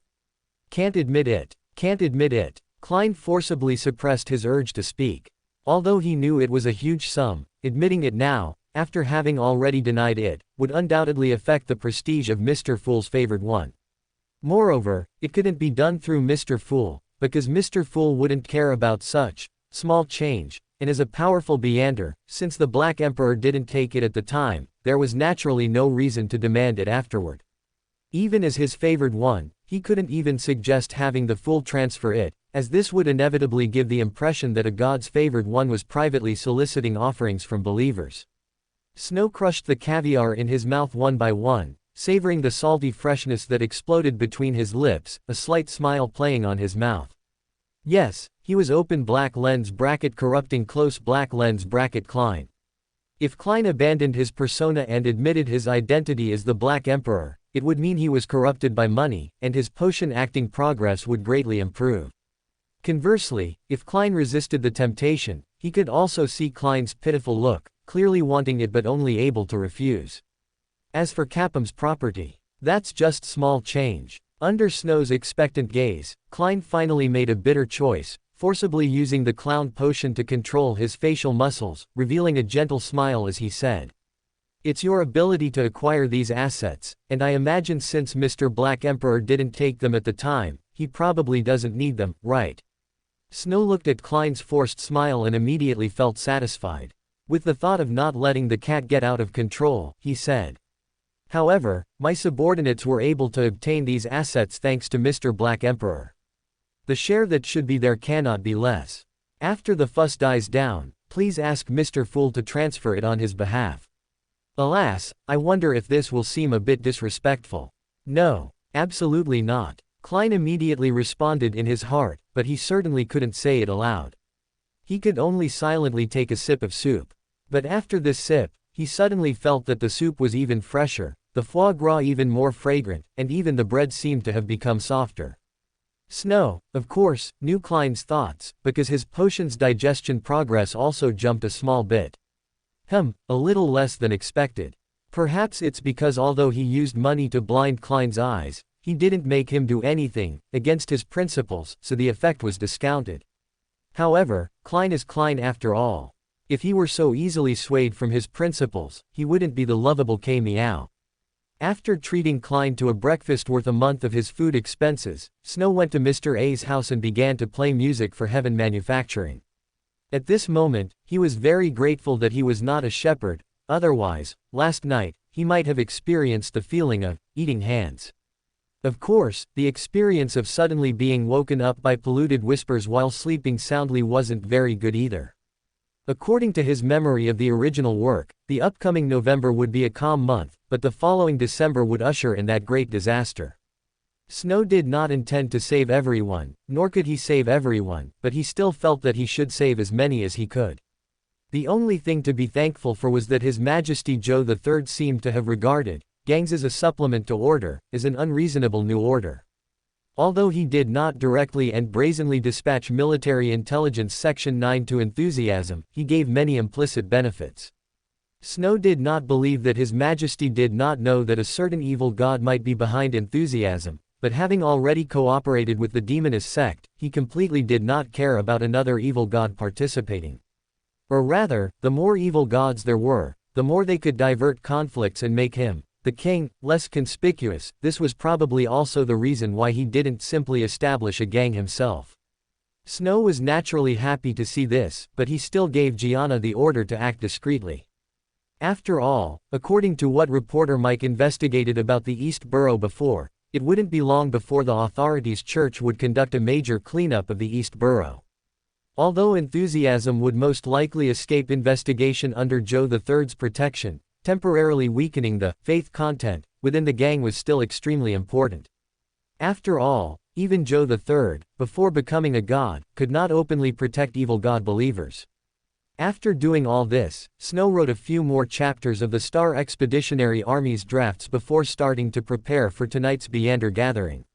Can't admit it. Can't admit it. Klein forcibly suppressed his urge to speak. Although he knew it was a huge sum, admitting it now, after having already denied it, would undoubtedly affect the prestige of Mr. Fool's favored one. Moreover, it couldn't be done through Mr. Fool, because Mr. Fool wouldn't care about such small change, and as a powerful Beander, since the Black Emperor didn't take it at the time, there was naturally no reason to demand it afterward. Even as his favored one, he couldn't even suggest having the Fool transfer it, as this would inevitably give the impression that a god's favored one was privately soliciting offerings from believers. Snow crushed the caviar in his mouth one by one, savoring the salty freshness that exploded between his lips, a slight smile playing on his mouth. Yes, he was open black lens bracket corrupting close black lens bracket Klein. If Klein abandoned his persona and admitted his identity as the Black Emperor, it would mean he was corrupted by money, and his potion acting progress would greatly improve. Conversely, if Klein resisted the temptation, he could also see Klein's pitiful look, clearly wanting it but only able to refuse. As for Capham's property, that's just small change. Under Snow's expectant gaze, Klein finally made a bitter choice, forcibly using the clown potion to control his facial muscles, revealing a gentle smile as he said, "It's your ability to acquire these assets, and I imagine since Mr. Black Emperor didn't take them at the time, he probably doesn't need them, right?" Snow looked at Klein's forced smile and immediately felt satisfied. With the thought of not letting the cat get out of control, he said, "However, my subordinates were able to obtain these assets thanks to Mr. Black Emperor. The share that should be there cannot be less. After the fuss dies down, please ask Mr. Fool to transfer it on his behalf." Alas, I wonder if this will seem a bit disrespectful. No, absolutely not. Klein immediately responded in his heart, but he certainly couldn't say it aloud. He could only silently take a sip of soup. But after this sip, he suddenly felt that the soup was even fresher, the foie gras even more fragrant, and even the bread seemed to have become softer. Snow, of course, knew Klein's thoughts, because his potion's digestion progress also jumped a small bit. A little less than expected. Perhaps it's because although he used money to blind Klein's eyes, he didn't make him do anything against his principles, so the effect was discounted. However, Klein is Klein after all. If he were so easily swayed from his principles, he wouldn't be the lovable K-meow. After treating Klein to a breakfast worth a month of his food expenses, Snow went to Mr. A's house and began to play music for Heaven Manufacturing. At this moment, he was very grateful that he was not a shepherd, otherwise, last night, he might have experienced the feeling of eating hands. Of course, the experience of suddenly being woken up by polluted whispers while sleeping soundly wasn't very good either. According to his memory of the original work, the upcoming November would be a calm month, but the following December would usher in that great disaster. Snow did not intend to save everyone, nor could he save everyone, but he still felt that he should save as many as he could. The only thing to be thankful for was that His Majesty Zhou III seemed to have regarded gangs as a supplement to order, as an unreasonable new order. Although he did not directly and brazenly dispatch Military Intelligence Section 9 to enthusiasm, he gave many implicit benefits. Snow did not believe that His Majesty did not know that a certain evil god might be behind enthusiasm, but having already cooperated with the demonist sect, he completely did not care about another evil god participating. Or rather, the more evil gods there were, the more they could divert conflicts and make him, the king, less conspicuous. This was probably also the reason why he didn't simply establish a gang himself. Snow was naturally happy to see this, but he still gave Gianna the order to act discreetly. After all, according to what reporter Mike investigated about the East Borough before, it wouldn't be long before the authorities' church would conduct a major cleanup of the East Borough. Although enthusiasm would most likely escape investigation under Zhou III's protection, temporarily weakening the faith content within the gang was still extremely important. After all, even Zhou III, before becoming a god, could not openly protect evil god believers. After doing all this, Snow wrote a few more chapters of the Star Expeditionary Army's drafts before starting to prepare for tonight's Beander gathering.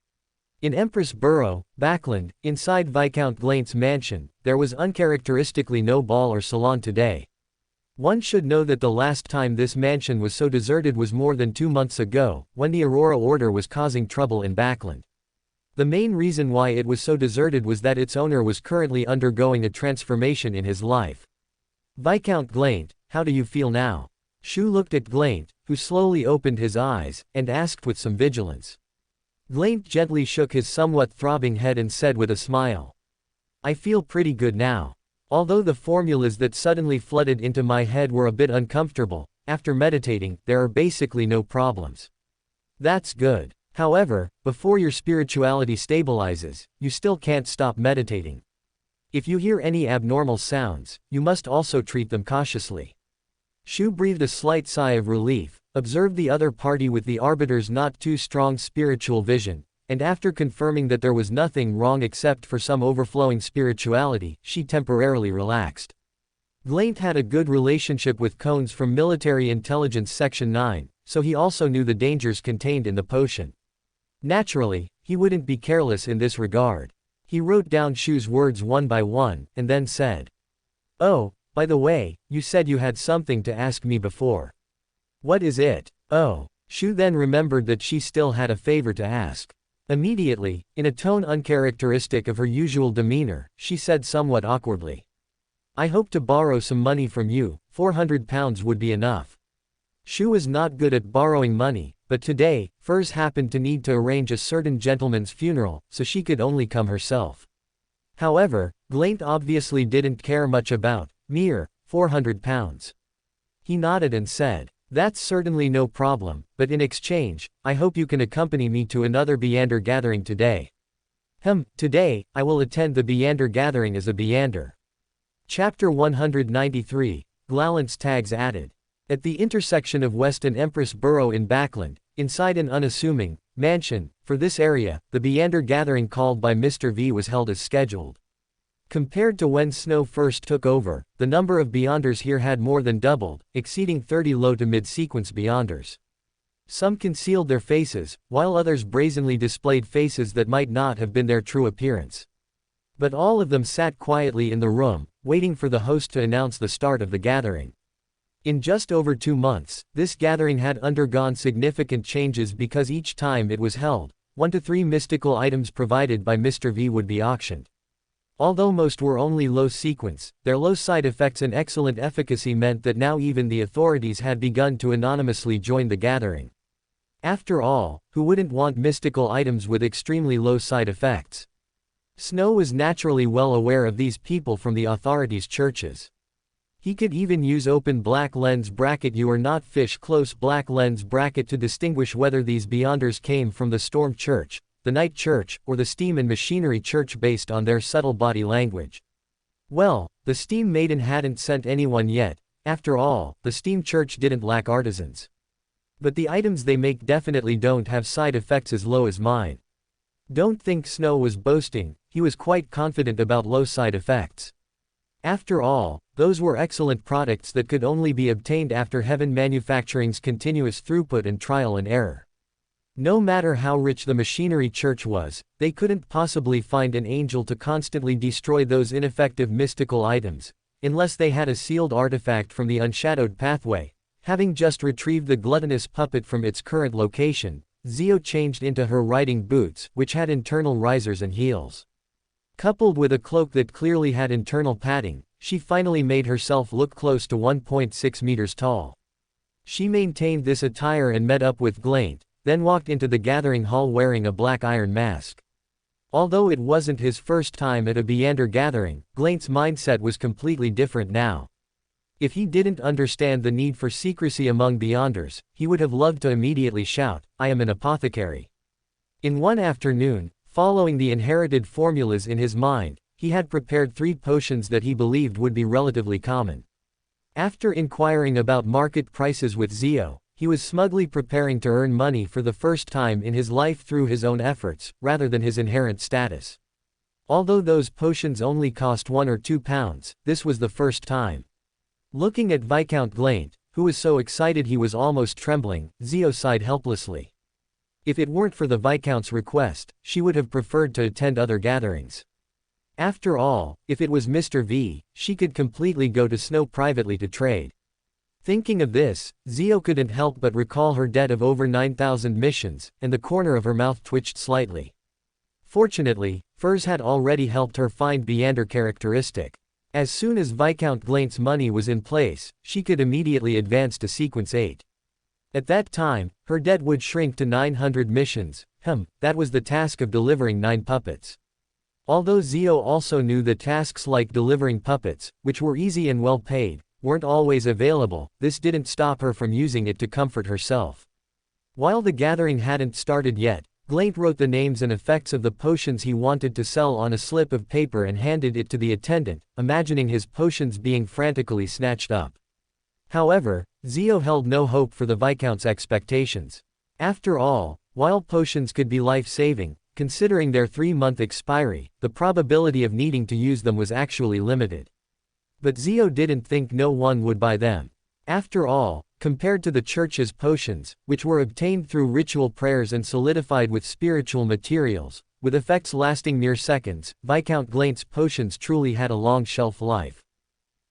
In Empress Borough, Backland, inside Viscount Glaint's mansion, there was uncharacteristically no ball or salon today. One should know that the last time this mansion was so deserted was more than 2 months ago, when the Aurora Order was causing trouble in Backland. The main reason why it was so deserted was that its owner was currently undergoing a transformation in his life. Viscount Glaint, how do you feel now? Shu looked at Glaint, who slowly opened his eyes, and asked with some vigilance. Glaint gently shook his somewhat throbbing head and said with a smile. I feel pretty good now. Although the formulas that suddenly flooded into my head were a bit uncomfortable, after meditating, there are basically no problems. That's good. However, before your spirituality stabilizes, you still can't stop meditating. If you hear any abnormal sounds, you must also treat them cautiously. Shu breathed a slight sigh of relief, observed the other party with the Arbiter's not too strong spiritual vision, and after confirming that there was nothing wrong except for some overflowing spirituality, she temporarily relaxed. Glaint had a good relationship with Cones from Military Intelligence Section 9, so he also knew the dangers contained in the potion. Naturally, he wouldn't be careless in this regard. He wrote down Shu's words one by one, and then said, Oh, by the way, you said you had something to ask me before. What is it? Oh. Shu then remembered that she still had a favor to ask. Immediately, in a tone uncharacteristic of her usual demeanor, she said somewhat awkwardly. I hope to borrow some money from you, £400 would be enough. Shu was not good at borrowing money, but today, Furs happened to need to arrange a certain gentleman's funeral, so she could only come herself. However, Glaint obviously didn't care much about mere £400. He nodded and said, That's certainly no problem, but in exchange, I hope you can accompany me to another Beander gathering today. Today, I will attend the Beander gathering as a Beander. Chapter 193, Glallant's tags added. At the intersection of West and Empress Borough in Backland, inside an unassuming mansion, for this area, the Beander gathering called by Mr. V was held as scheduled. Compared to when Snow first took over, the number of Beyonders here had more than doubled, exceeding 30 low to mid-sequence Beyonders. Some concealed their faces, while others brazenly displayed faces that might not have been their true appearance. But all of them sat quietly in the room, waiting for the host to announce the start of the gathering. In just over 2 months, this gathering had undergone significant changes because each time it was held, 1 to 3 mystical items provided by Mr. V would be auctioned. Although most were only low sequence, their low side effects and excellent efficacy meant that now even the authorities had begun to anonymously join the gathering. After all, who wouldn't want mystical items with extremely low side effects? Snow was naturally well aware of these people from the authorities' churches. He could even use open black lens bracket you are not fish close black lens bracket to distinguish whether these Beyonders came from the Storm Church, the Night Church, or the Steam and Machinery Church based on their subtle body language. Well, the Steam Maiden hadn't sent anyone yet. After all, the Steam Church didn't lack artisans. But the items they make definitely don't have side effects as low as mine. Don't think Snow was boasting, he was quite confident about low side effects. After all, those were excellent products that could only be obtained after Heaven Manufacturing's continuous throughput and trial and error. No matter how rich the Machinery Church was, they couldn't possibly find an angel to constantly destroy those ineffective mystical items, unless they had a sealed artifact from the Unshadowed Pathway. Having just retrieved the gluttonous puppet from its current location, Zio changed into her riding boots, which had internal risers and heels. Coupled with a cloak that clearly had internal padding, she finally made herself look close to 1.6 meters tall. She maintained this attire and met up with Glaint, then walked into the gathering hall wearing a black iron mask. Although it wasn't his first time at a Beander gathering, Glaint's mindset was completely different now. If he didn't understand the need for secrecy among Beyonders, he would have loved to immediately shout, "I am an apothecary." In one afternoon, following the inherited formulas in his mind, he had prepared 3 potions that he believed would be relatively common. After inquiring about market prices with Zio, he was smugly preparing to earn money for the first time in his life through his own efforts, rather than his inherent status. Although those potions only cost £1 or £2, this was the first time. Looking at Viscount Glaint, who was so excited he was almost trembling, Zio sighed helplessly. If it weren't for the Viscount's request, she would have preferred to attend other gatherings. After all, if it was Mr. V, she could completely go to Snow privately to trade. Thinking of this, Zio couldn't help but recall her debt of over 9,000 missions, and the corner of her mouth twitched slightly. Fortunately, Furs had already helped her find Beander characteristic. As soon as Viscount Glaint's money was in place, she could immediately advance to Sequence 8. At that time, her debt would shrink to 900 missions. That was the task of delivering 9 puppets. Although Zio also knew that tasks like delivering puppets, which were easy and well paid, weren't always available, this didn't stop her from using it to comfort herself. While the gathering hadn't started yet, Glaint wrote the names and effects of the potions he wanted to sell on a slip of paper and handed it to the attendant, imagining his potions being frantically snatched up. However, Zio held no hope for the Viscount's expectations. After all, while potions could be life-saving, considering their 3-month expiry, the probability of needing to use them was actually limited. But Zio didn't think no one would buy them. After all, compared to the church's potions, which were obtained through ritual prayers and solidified with spiritual materials, with effects lasting mere seconds, Viscount Glaint's potions truly had a long shelf life.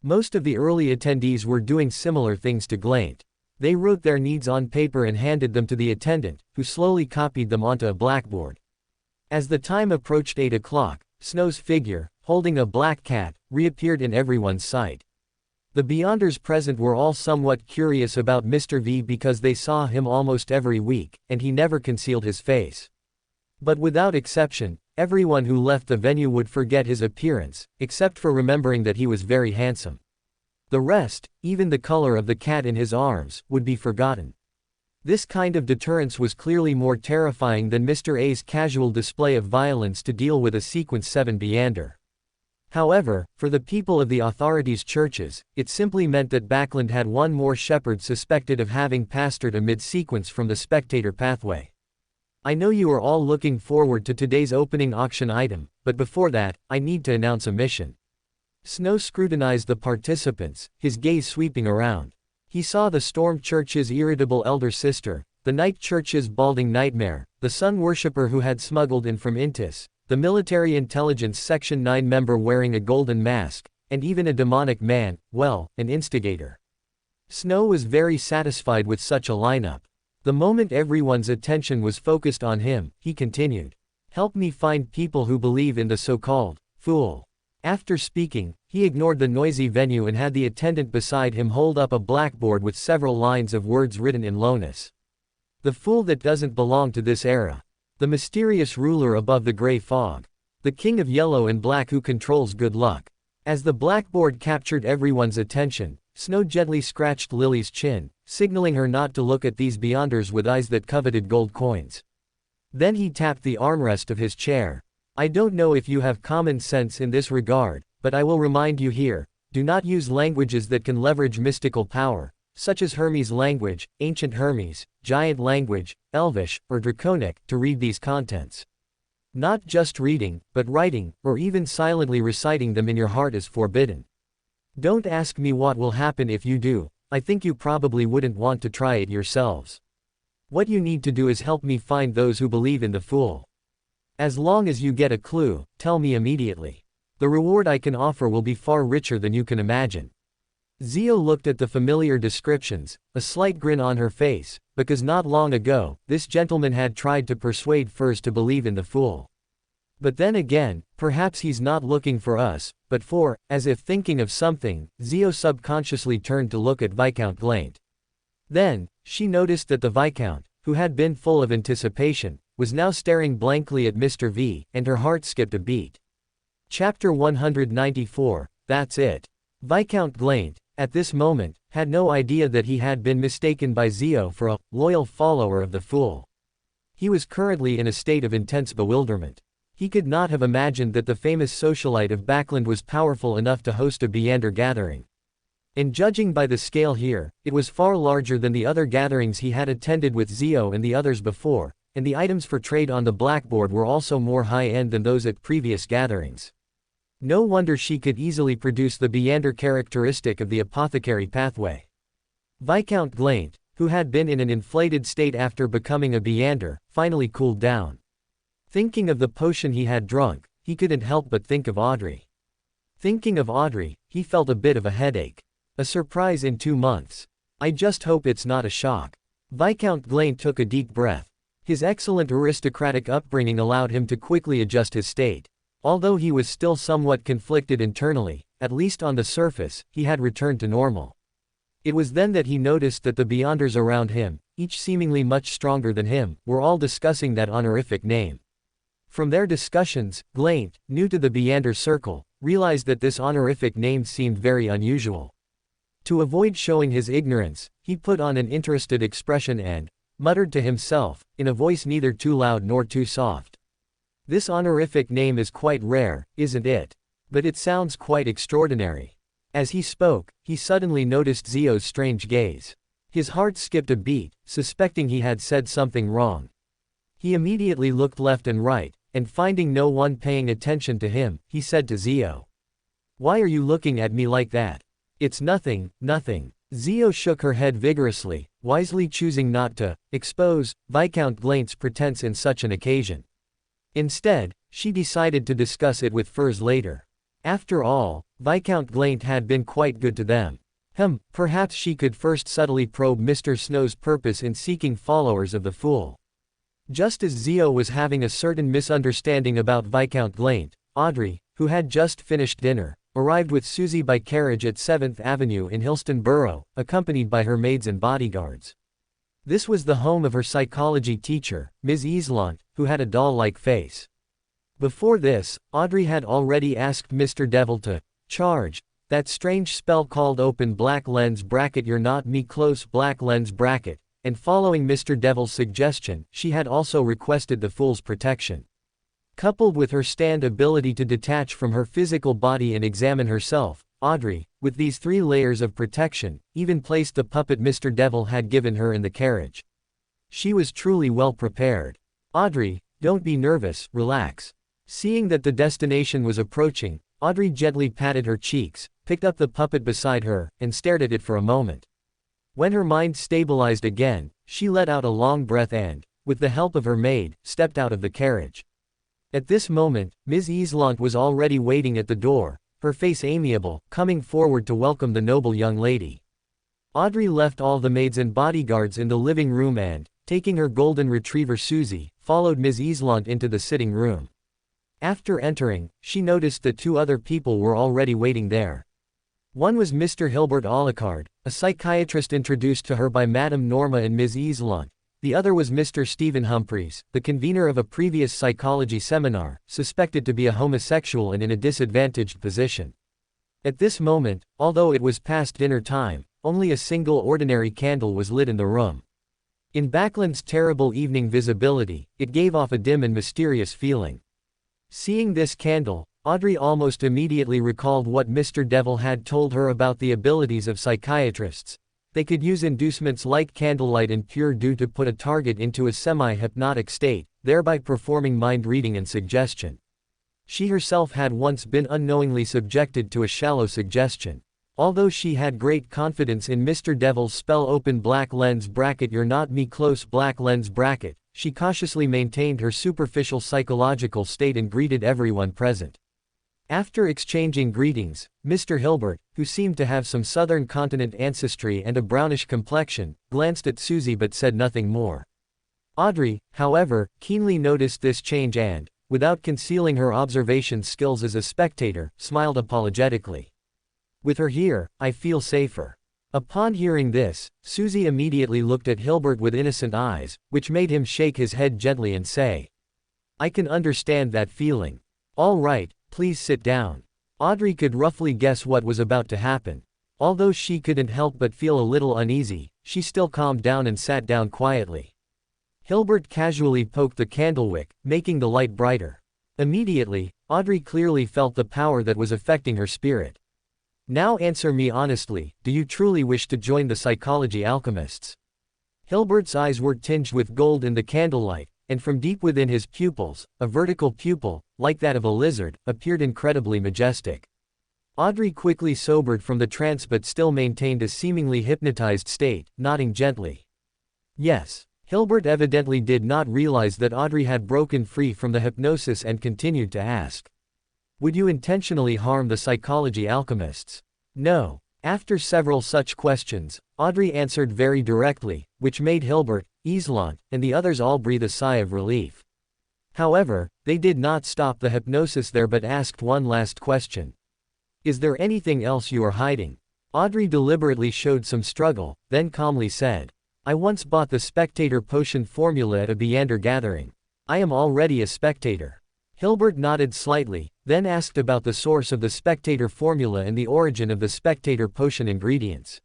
Most of the early attendees were doing similar things to Glaint. They wrote their needs on paper and handed them to the attendant, who slowly copied them onto a blackboard. As the time approached 8 o'clock, Snow's figure, holding a black cat, reappeared in everyone's sight. The Beyonders present were all somewhat curious about Mr. V because they saw him almost every week, and he never concealed his face. But without exception, everyone who left the venue would forget his appearance, except for remembering that he was very handsome. The rest, even the color of the cat in his arms, would be forgotten. This kind of deterrence was clearly more terrifying than Mr. A's casual display of violence to deal with a Sequence 7 Beander. However, for the people of the authorities' churches, it simply meant that Backlund had one more shepherd suspected of having pastored a mid-sequence from the spectator pathway. I know you are all looking forward to today's opening auction item, but before that, I need to announce a mission. Snow scrutinized the participants, his gaze sweeping around. He saw the Storm Church's irritable elder sister, the Night Church's balding nightmare, the sun worshipper who had smuggled in from Intis, the Military Intelligence Section 9 member wearing a golden mask, and even a demonic man, an instigator. Snow was very satisfied with such a lineup. The moment everyone's attention was focused on him, he continued. Help me find people who believe in the so-called fool. After speaking, he ignored the noisy venue and had the attendant beside him hold up a blackboard with several lines of words written in Lonis. The fool that doesn't belong to this era. The mysterious ruler above the gray fog. The king of yellow and black who controls good luck. As the blackboard captured everyone's attention, Snow gently scratched Lily's chin, signaling her not to look at these Beyonders with eyes that coveted gold coins. Then he tapped the armrest of his chair. I don't know if you have common sense in this regard, but I will remind you here, do not use languages that can leverage mystical power, such as Hermes language, ancient Hermes, giant language, Elvish, or Draconic, to read these contents. Not just reading, but writing, or even silently reciting them in your heart is forbidden. Don't ask me what will happen if you do, I think you probably wouldn't want to try it yourselves. What you need to do is help me find those who believe in the fool. As long as you get a clue, tell me immediately. The reward I can offer will be far richer than you can imagine. Zio looked at the familiar descriptions, a slight grin on her face, because not long ago, this gentleman had tried to persuade Furs to believe in the fool. But then again, perhaps he's not looking for us, but for, as if thinking of something, Zio subconsciously turned to look at Viscount Glaint. Then, she noticed that the Viscount, who had been full of anticipation, was now staring blankly at Mr. V, and her heart skipped a beat. Chapter 194, That's It. Viscount Glaint, at this moment, had no idea that he had been mistaken by Zio for a loyal follower of the fool. He was currently in a state of intense bewilderment. He could not have imagined that the famous socialite of Backlund was powerful enough to host a Beander gathering. And judging by the scale here, it was far larger than the other gatherings he had attended with Zio and the others before, and the items for trade on the blackboard were also more high-end than those at previous gatherings. No wonder she could easily produce the Beander characteristic of the apothecary pathway. Viscount Glaint, who had been in an inflated state after becoming a Beander, finally cooled down. Thinking of the potion he had drunk, he couldn't help but think of Audrey. Thinking of Audrey, he felt a bit of a headache. A surprise in 2 months. I just hope it's not a shock. Viscount Klein took a deep breath. His excellent aristocratic upbringing allowed him to quickly adjust his state. Although he was still somewhat conflicted internally, at least on the surface, he had returned to normal. It was then that he noticed that the Beyonders around him, each seemingly much stronger than him, were all discussing that honorific name. From their discussions, Klein, new to the Beyonder circle, realized that this honorific name seemed very unusual. To avoid showing his ignorance, he put on an interested expression and muttered to himself, in a voice neither too loud nor too soft. This honorific name is quite rare, isn't it? But it sounds quite extraordinary. As he spoke, he suddenly noticed Zio's strange gaze. His heart skipped a beat, suspecting he had said something wrong. He immediately looked left and right, and finding no one paying attention to him, he said to Zio. "Why are you looking at me like that?" "It's nothing, nothing." Zio shook her head vigorously, wisely choosing not to expose Viscount Klein's pretense in such an occasion. Instead, she decided to discuss it with Furs later. After all, Viscount Klein had been quite good to them. Perhaps she could first subtly probe Mr. Snow's purpose in seeking followers of the Fool. Just as Zio was having a certain misunderstanding about Viscount Klein, Audrey, who had just finished dinner, arrived with Susie by carriage at 7th Avenue in Hillston Borough, accompanied by her maids and bodyguards. This was the home of her psychology teacher, Ms. Islant, who had a doll-like face. Before this, Audrey had already asked Mr. Devil to charge that strange spell called open black lens bracket you're not me close black lens bracket, and following Mr. Devil's suggestion, she had also requested the Fool's protection. Coupled with her stand ability to detach from her physical body and examine herself, Audrey, with these 3 layers of protection, even placed the puppet Mr. Devil had given her in the carriage. She was truly well prepared. "Audrey, don't be nervous, relax." Seeing that the destination was approaching, Audrey gently patted her cheeks, picked up the puppet beside her, and stared at it for a moment. When her mind stabilized again, she let out a long breath and, with the help of her maid, stepped out of the carriage. At this moment, Ms. Islant was already waiting at the door, her face amiable, coming forward to welcome the noble young lady. Audrey left all the maids and bodyguards in the living room and, taking her golden retriever Susie, followed Ms. Islant into the sitting room. After entering, she noticed that 2 other people were already waiting there. One was Mr. Hilbert Alucard, a psychiatrist introduced to her by Madame Norma and Ms. Islant. The other was Mr. Stephen Humphreys, the convener of a previous psychology seminar, suspected to be a homosexual and in a disadvantaged position. At this moment, although it was past dinner time, only a single ordinary candle was lit in the room. In Backlund's terrible evening visibility, it gave off a dim and mysterious feeling. Seeing this candle, Audrey almost immediately recalled what Mr. Devil had told her about the abilities of psychiatrists. They could use inducements like candlelight and pure dew to put a target into a semi-hypnotic state, thereby performing mind reading and suggestion. She herself had once been unknowingly subjected to a shallow suggestion. Although she had great confidence in Mr. Devil's spell open black lens bracket you're not me close black lens bracket, she cautiously maintained her superficial psychological state and greeted everyone present. After exchanging greetings, Mr. Hilbert, who seemed to have some southern continent ancestry and a brownish complexion, glanced at Susie but said nothing more. Audrey, however, keenly noticed this change and, without concealing her observation skills as a spectator, smiled apologetically. "With her here, I feel safer." Upon hearing this, Susie immediately looked at Hilbert with innocent eyes, which made him shake his head gently and say, "I can understand that feeling. All right, please sit down." Audrey could roughly guess what was about to happen. Although she couldn't help but feel a little uneasy, she still calmed down and sat down quietly. Hilbert casually poked the candlewick, making the light brighter. Immediately, Audrey clearly felt the power that was affecting her spirit. "Now answer me honestly, do you truly wish to join the psychology alchemists?" Hilbert's eyes were tinged with gold in the candlelight, and from deep within his pupils, a vertical pupil, like that of a lizard, appeared incredibly majestic. Audrey quickly sobered from the trance but still maintained a seemingly hypnotized state, nodding gently. "Yes." Hilbert evidently did not realize that Audrey had broken free from the hypnosis and continued to ask. "Would you intentionally harm the psychology alchemists?" "No. After several such questions, Audrey answered very directly, which made Hilbert, Islant, and the others all breathe a sigh of relief. However, they did not stop the hypnosis there but asked one last question. Is there anything else you are hiding? Audrey deliberately showed some struggle, then calmly said, I once bought the spectator potion formula at a Beander gathering. I am already a spectator. Hilbert nodded slightly, then asked about the source of the spectator formula and the origin of the spectator potion ingredients.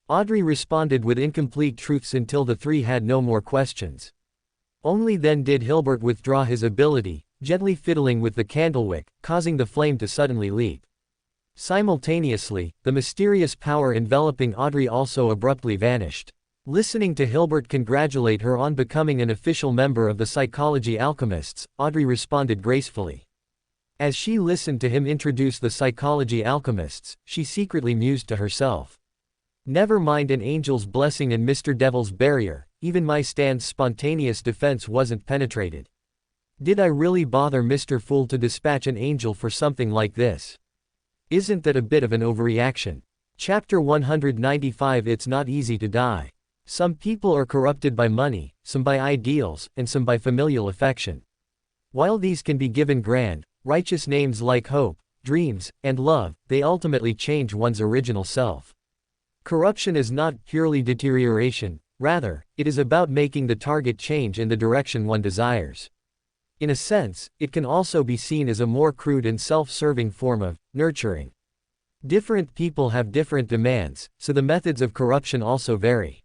Audrey responded with incomplete truths until the three had no more questions. Only then did Hilbert withdraw his ability, gently fiddling with the candlewick, causing the flame to suddenly leap. Simultaneously, the mysterious power enveloping Audrey also abruptly vanished. Listening to Hilbert congratulate her on becoming an official member of the Psychology Alchemists, Audrey responded gracefully. As she listened to him introduce the Psychology Alchemists, she secretly mused to herself. Never mind an angel's blessing and Mr. Devil's barrier, even my Stan's spontaneous defense wasn't penetrated. Did I really bother Mr. Fool to dispatch an angel for something like this? Isn't that a bit of an overreaction? Chapter 195 It's not easy to die. Some people are corrupted by money, some by ideals, and some by familial affection. While these can be given grand, righteous names like hope, dreams, and love, they ultimately change one's original self. Corruption is not purely deterioration, rather, it is about making the target change in the direction one desires. In a sense, it can also be seen as a more crude and self-serving form of nurturing. Different people have different demands, so the methods of corruption also vary.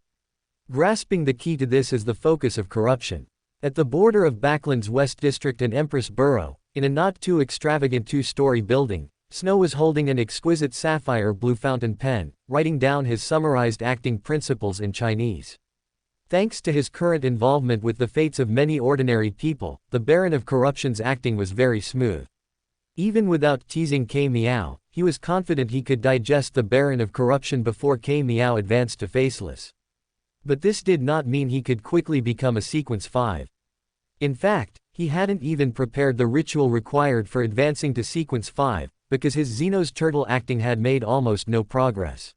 Grasping the key to this is the focus of corruption. At the border of Backland's West District and Empress Borough, in a not-too-extravagant two-story building, Snow was holding an exquisite sapphire blue fountain pen, writing down his summarized acting principles in Chinese. Thanks to his current involvement with the fates of many ordinary people, the Baron of Corruption's acting was very smooth. Even without teasing K Meow, he was confident he could digest the Baron of Corruption before K Meow advanced to Faceless. But this did not mean he could quickly become a Sequence 5. In fact, he hadn't even prepared the ritual required for advancing to Sequence 5, because his Xeno's turtle acting had made almost no progress.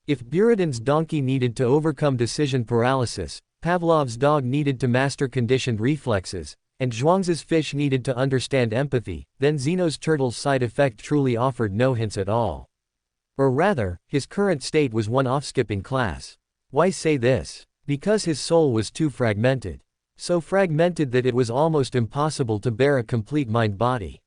If Buridan's donkey needed to overcome decision paralysis, Pavlov's dog needed to master conditioned reflexes, and Zhuangzi's fish needed to understand empathy, then Xeno's turtle's side effect truly offered no hints at all. Or rather, his current state was one off-skipping class. Why say this? Because his soul was too fragmented. So fragmented that it was almost impossible to bear a complete mind-body.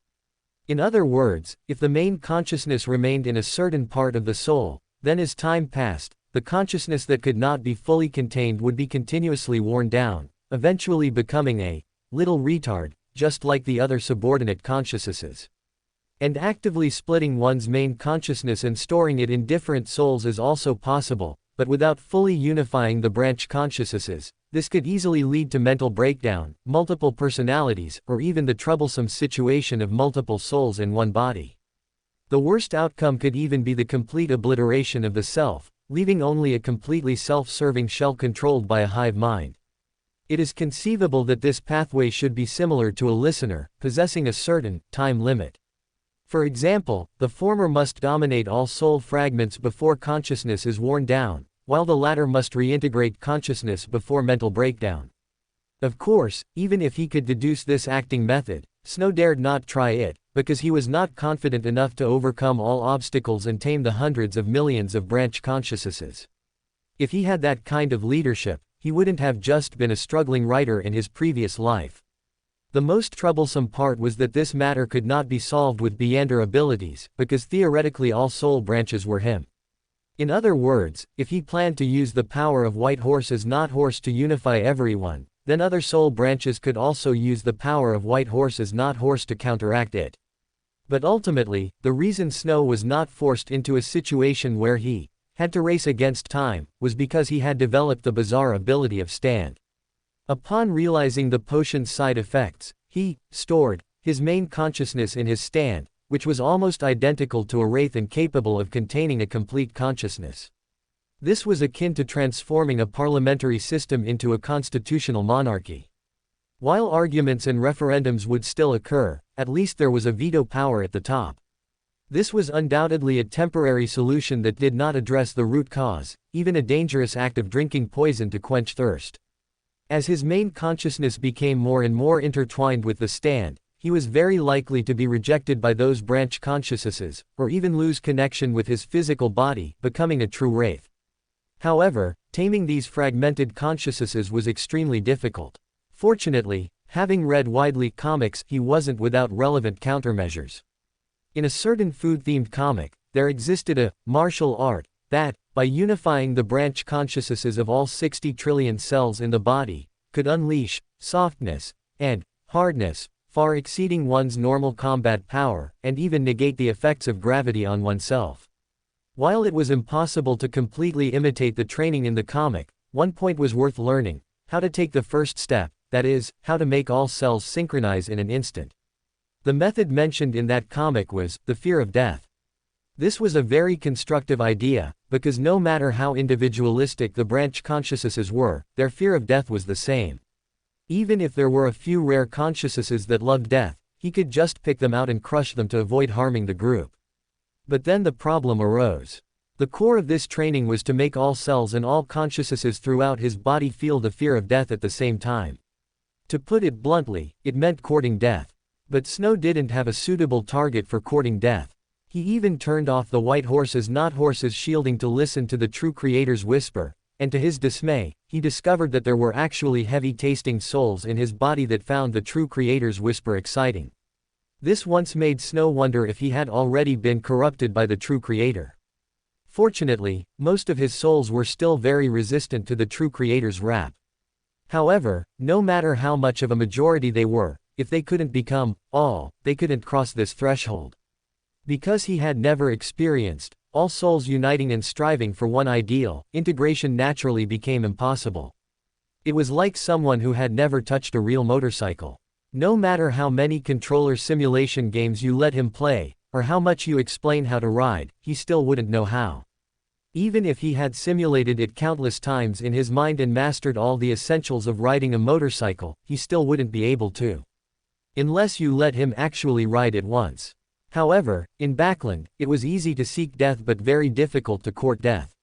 In other words, if the main consciousness remained in a certain part of the soul, then as time passed, the consciousness that could not be fully contained would be continuously worn down, eventually becoming a little retard, just like the other subordinate consciousnesses. And actively splitting one's main consciousness and storing it in different souls is also possible, but without fully unifying the branch consciousnesses, this could easily lead to mental breakdown, multiple personalities, or even the troublesome situation of multiple souls in one body. The worst outcome could even be the complete obliteration of the self, leaving only a completely self-serving shell controlled by a hive mind. It is conceivable that this pathway should be similar to a listener, possessing a certain time limit. For example, the former must dominate all soul fragments before consciousness is worn down, while the latter must reintegrate consciousness before mental breakdown. Of course, even if he could deduce this acting method, Snow dared not try it, because he was not confident enough to overcome all obstacles and tame the hundreds of millions of branch consciousnesses. If he had that kind of leadership, he wouldn't have just been a struggling writer in his previous life. The most troublesome part was that this matter could not be solved with Beander abilities, because theoretically all soul branches were him. In other words, if he planned to use the power of White Horse as not Horse to unify everyone, then other soul branches could also use the power of White Horse as not Horse to counteract it. But ultimately, the reason Snow was not forced into a situation where he had to race against time, was because he had developed the bizarre ability of stand. Upon realizing the potion's side effects, he stored his main consciousness in his stand, which was almost identical to a wraith and capable of containing a complete consciousness. This was akin to transforming a parliamentary system into a constitutional monarchy. While arguments and referendums would still occur, at least there was a veto power at the top. This was undoubtedly a temporary solution that did not address the root cause, even a dangerous act of drinking poison to quench thirst. As his main consciousness became more and more intertwined with the stand, he was very likely to be rejected by those branch consciousnesses, or even lose connection with his physical body, becoming a true wraith. However, taming these fragmented consciousnesses was extremely difficult. Fortunately, having read widely comics, he wasn't without relevant countermeasures. In a certain food-themed comic, there existed a martial art that, by unifying the branch consciousnesses of all 60 trillion cells in the body, could unleash softness and hardness, far exceeding one's normal combat power, and even negate the effects of gravity on oneself. While it was impossible to completely imitate the training in the comic, one point was worth learning: how to take the first step, that is, how to make all cells synchronize in an instant. The method mentioned in that comic was the fear of death. This was a very constructive idea, because no matter how individualistic the branch consciousnesses were, their fear of death was the same. Even if there were a few rare consciousnesses that loved death, he could just pick them out and crush them to avoid harming the group. But then the problem arose. The core of this training was to make all cells and all consciousnesses throughout his body feel the fear of death at the same time. To put it bluntly, it meant courting death. But Snow didn't have a suitable target for courting death. He even turned off the white horses, not horses shielding, to listen to the true creator's whisper, and to his dismay, he discovered that there were actually heavy-tasting souls in his body that found the true creator's whisper exciting. This once made Snow wonder if he had already been corrupted by the true creator. Fortunately, most of his souls were still very resistant to the true creator's rap. However, no matter how much of a majority they were, if they couldn't become all, they couldn't cross this threshold. Because he had never experienced all souls uniting and striving for one ideal, integration naturally became impossible. It was like someone who had never touched a real motorcycle. No matter how many controller simulation games you let him play, or how much you explain how to ride, he still wouldn't know how. Even if he had simulated it countless times in his mind and mastered all the essentials of riding a motorcycle, he still wouldn't be able to. Unless you let him actually ride it once. However, in Backland, it was easy to seek death but very difficult to court death.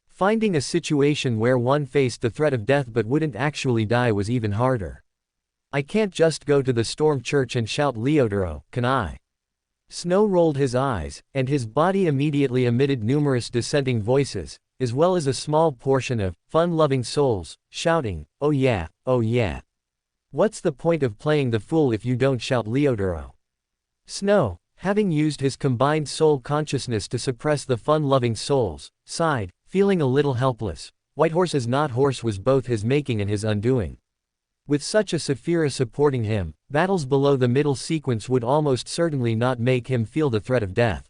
Finding a situation where one faced the threat of death but wouldn't actually die was even harder. I can't just go to the Storm Church and shout Leodoro, can I? Snow rolled his eyes, and his body immediately emitted numerous dissenting voices, as well as a small portion of fun-loving souls, shouting, "Oh yeah, oh yeah. What's the point of playing the fool if you don't shout Leodoro?" Snow, having used his combined soul consciousness to suppress the fun-loving souls, sighed, feeling a little helpless. White Horse is not horse was both his making and his undoing. With such a Sephira supporting him, battles below the middle sequence would almost certainly not make him feel the threat of death.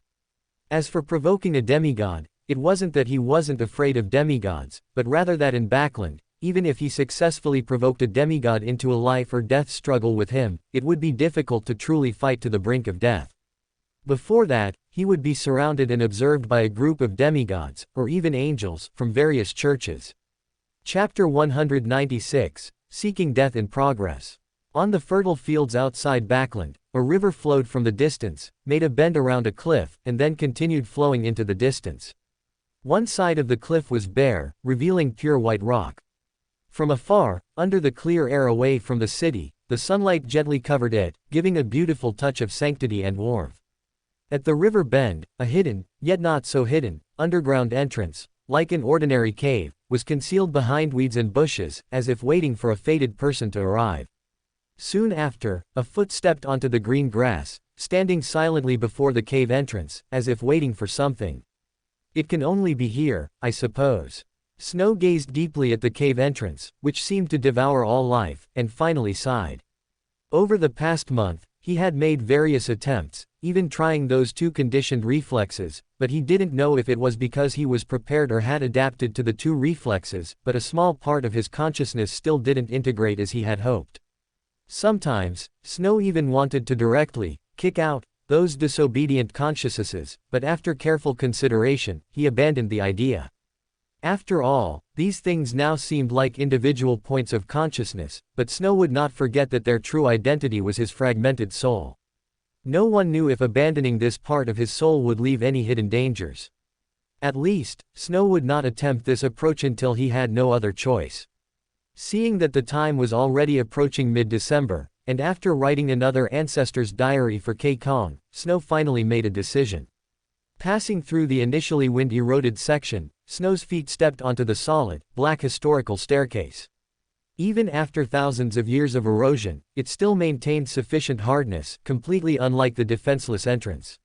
As for provoking a demigod, it wasn't that he wasn't afraid of demigods, but rather that in Backland, even if he successfully provoked a demigod into a life or death struggle with him, it would be difficult to truly fight to the brink of death. Before that, he would be surrounded and observed by a group of demigods, or even angels, from various churches. Chapter 196, Seeking Death in Progress. On the fertile fields outside Backland, a river flowed from the distance, made a bend around a cliff, and then continued flowing into the distance. One side of the cliff was bare, revealing pure white rock. From afar, under the clear air away from the city, the sunlight gently covered it, giving a beautiful touch of sanctity and warmth. At the river bend, a hidden, yet not so hidden, underground entrance, like an ordinary cave, was concealed behind weeds and bushes, as if waiting for a fated person to arrive. Soon after, a foot stepped onto the green grass, standing silently before the cave entrance, as if waiting for something. It can only be here, I suppose. Snow gazed deeply at the cave entrance, which seemed to devour all life, and finally sighed. Over the past month, he had made various attempts, even trying those two conditioned reflexes, but he didn't know if it was because he was prepared or had adapted to the two reflexes, but a small part of his consciousness still didn't integrate as he had hoped. Sometimes, Snow even wanted to directly kick out those disobedient consciousnesses, but after careful consideration, he abandoned the idea. After all, these things now seemed like individual points of consciousness, but Snow would not forget that their true identity was his fragmented soul. No one knew if abandoning this part of his soul would leave any hidden dangers. At least, Snow would not attempt this approach until he had no other choice. Seeing that the time was already approaching mid-December, and after writing another ancestor's diary for Kong, Snow finally made a decision. Passing through the initially wind-eroded section, Snow's feet stepped onto the solid, black historical staircase. Even after thousands of years of erosion, it still maintained sufficient hardness, completely unlike the defenseless entrance.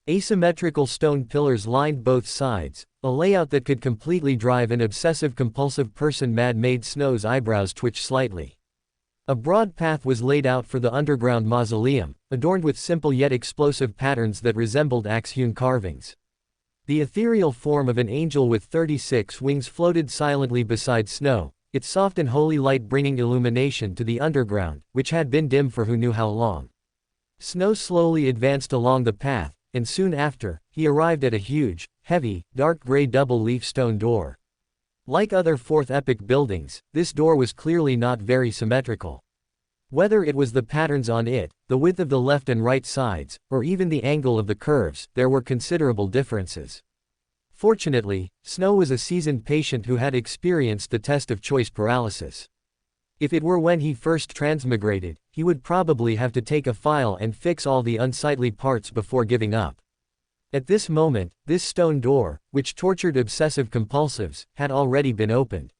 Asymmetrical stone pillars lined both sides, a layout that could completely drive an obsessive-compulsive person mad made Snow's eyebrows twitch slightly. A broad path was laid out for the underground mausoleum, adorned with simple yet explosive patterns that resembled axe-hewn carvings. The ethereal form of an angel with 36 wings floated silently beside Snow, its soft and holy light bringing illumination to the underground, which had been dim for who knew how long. Snow slowly advanced along the path, and soon after, he arrived at a huge, heavy, dark gray double-leaf stone door. Like other Fourth Epoch buildings, this door was clearly not very symmetrical. Whether it was the patterns on it, the width of the left and right sides, or even the angle of the curves, there were considerable differences. Fortunately, Snow was a seasoned patient who had experienced the test of choice paralysis. If it were when he first transmigrated, he would probably have to take a file and fix all the unsightly parts before giving up. At this moment, this stone door, which tortured obsessive compulsives, had already been opened.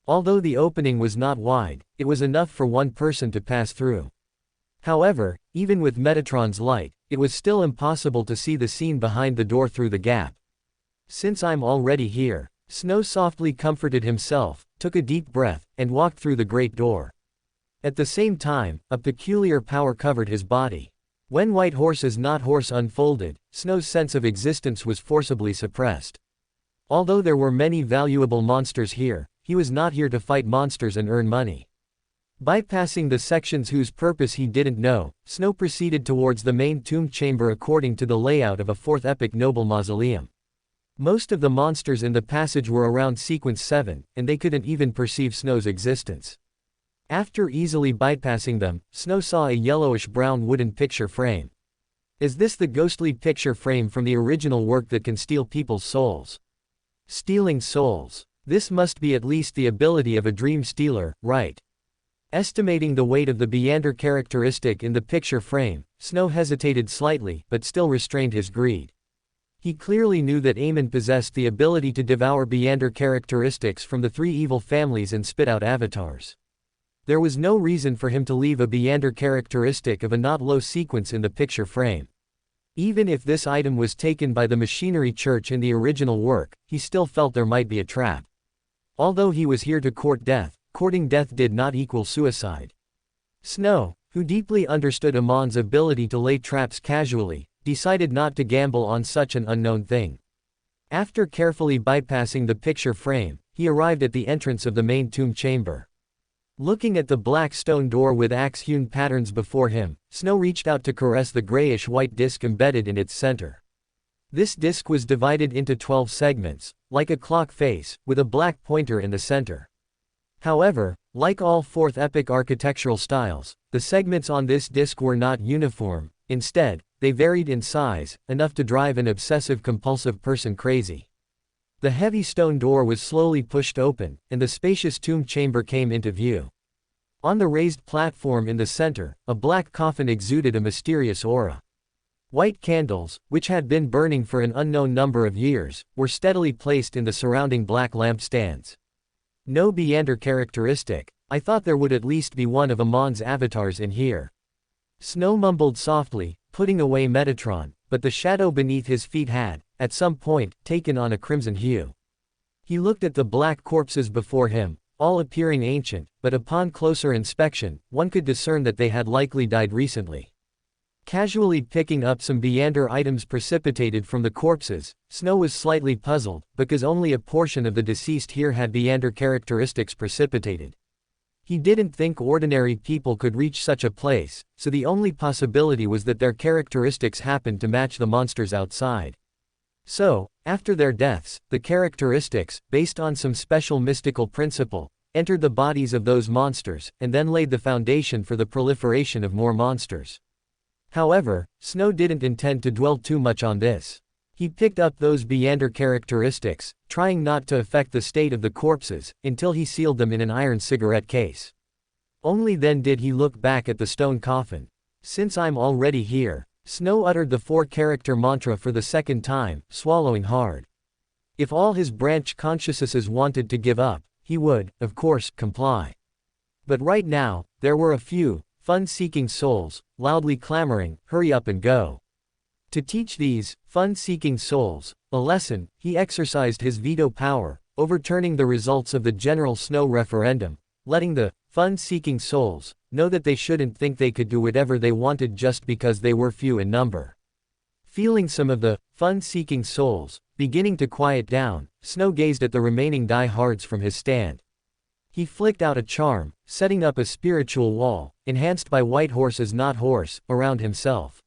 Although the opening was not wide, it was enough for one person to pass through. However, even with Metatron's light, it was still impossible to see the scene behind the door through the gap. "Since I'm already here," Snow softly comforted himself, took a deep breath, and walked through the great door. At the same time, a peculiar power covered his body. When White Horse's not horse unfolded, Snow's sense of existence was forcibly suppressed. Although there were many valuable monsters here, he was not here to fight monsters and earn money. Bypassing the sections whose purpose he didn't know, Snow proceeded towards the main tomb chamber according to the layout of a Fourth Epoch noble mausoleum. Most of the monsters in the passage were around sequence 7, and they couldn't even perceive Snow's existence. After easily bypassing them, Snow saw a yellowish-brown wooden picture frame. Is this the ghostly picture frame from the original work that can steal people's souls? Stealing souls. This must be at least the ability of a dream stealer, right? Estimating the weight of the Beander characteristic in the picture frame, Snow hesitated slightly, but still restrained his greed. He clearly knew that Emilyn possessed the ability to devour Beander characteristics from the three evil families and spit out avatars. There was no reason for him to leave a Beander characteristic of a not low sequence in the picture frame. Even if this item was taken by the Machinery Church in the original work, he still felt there might be a trap. Although he was here to court death, courting death did not equal suicide. Snow, who deeply understood Amon's ability to lay traps casually, decided not to gamble on such an unknown thing. After carefully bypassing the picture frame, he arrived at the entrance of the main tomb chamber. Looking at the black stone door with axe-hewn patterns before him, Snow reached out to caress the grayish-white disc embedded in its center. This disc was divided into 12 segments, like a clock face, with a black pointer in the center. However, like all Fourth Epoch architectural styles, the segments on this disc were not uniform. Instead, they varied in size, enough to drive an obsessive-compulsive person crazy. The heavy stone door was slowly pushed open, and the spacious tomb chamber came into view. On the raised platform in the center, a black coffin exuded a mysterious aura. White candles, which had been burning for an unknown number of years, were steadily placed in the surrounding black lampstands. No Beander characteristic. I thought there would at least be one of Amon's avatars in here. Snow mumbled softly, putting away Metatron, but the shadow beneath his feet had, at some point, taken on a crimson hue. He looked at the black corpses before him, all appearing ancient, but upon closer inspection, one could discern that they had likely died recently. Casually picking up some Beander items precipitated from the corpses, Snow was slightly puzzled, because only a portion of the deceased here had Beander characteristics precipitated. He didn't think ordinary people could reach such a place, so the only possibility was that their characteristics happened to match the monsters outside. So, after their deaths, the characteristics, based on some special mystical principle, entered the bodies of those monsters, and then laid the foundation for the proliferation of more monsters. However, Snow didn't intend to dwell too much on this. He picked up those Beander characteristics, trying not to affect the state of the corpses, until he sealed them in an iron cigarette case. Only then did he look back at the stone coffin. Since I'm already here, Snow uttered the 4-character mantra for the second time, swallowing hard. If all his branch consciousnesses wanted to give up, he would, of course, comply. But right now, there were a few fun-seeking souls, loudly clamoring, "Hurry up and go." To teach these fun-seeking souls a lesson, he exercised his veto power, overturning the results of the general Snow referendum, letting the fun-seeking souls know that they shouldn't think they could do whatever they wanted just because they were few in number. Feeling some of the fun-seeking souls beginning to quiet down, Snow gazed at the remaining die-hards from his stand. He flicked out a charm, setting up a spiritual wall, enhanced by white horses not horse, around himself.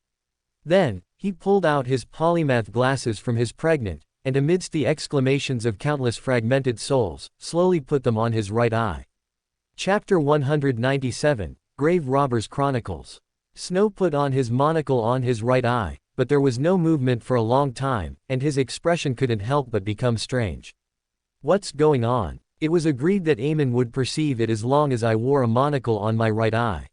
Then, he pulled out his polymath glasses from his pregnant, and amidst the exclamations of countless fragmented souls, slowly put them on his right eye. Chapter 197, Grave Robbers Chronicles. Snow put on his monocle on his right eye, but there was no movement for a long time, and his expression couldn't help but become strange. What's going on? It was agreed that Emilyn would perceive it as long as I wore a monocle on my right eye.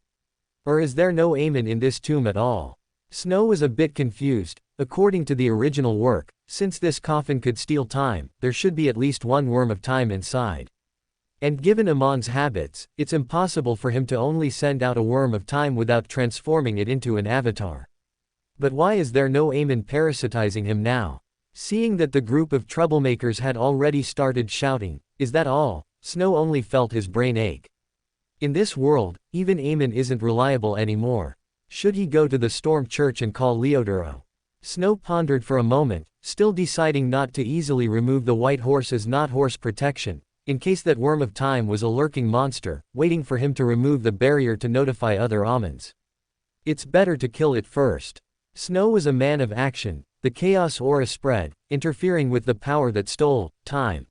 Or is there no Emilyn in this tomb at all? Snow was a bit confused. According to the original work, since this coffin could steal time, there should be at least one worm of time inside. And given Amon's habits, it's impossible for him to only send out a worm of time without transforming it into an avatar. But why is there no Emilyn parasitizing him now? Seeing that the group of troublemakers had already started shouting, "Is that all?" Snow only felt his brain ache. In this world, even Emilyn isn't reliable anymore. Should he go to the Storm Church and call Leodoro? Snow pondered for a moment, still deciding not to easily remove the white horse's not horse protection, in case that worm of time was a lurking monster, waiting for him to remove the barrier to notify other Amons. It's better to kill it first. Snow was a man of action. The chaos aura spread, interfering with the power that stole time.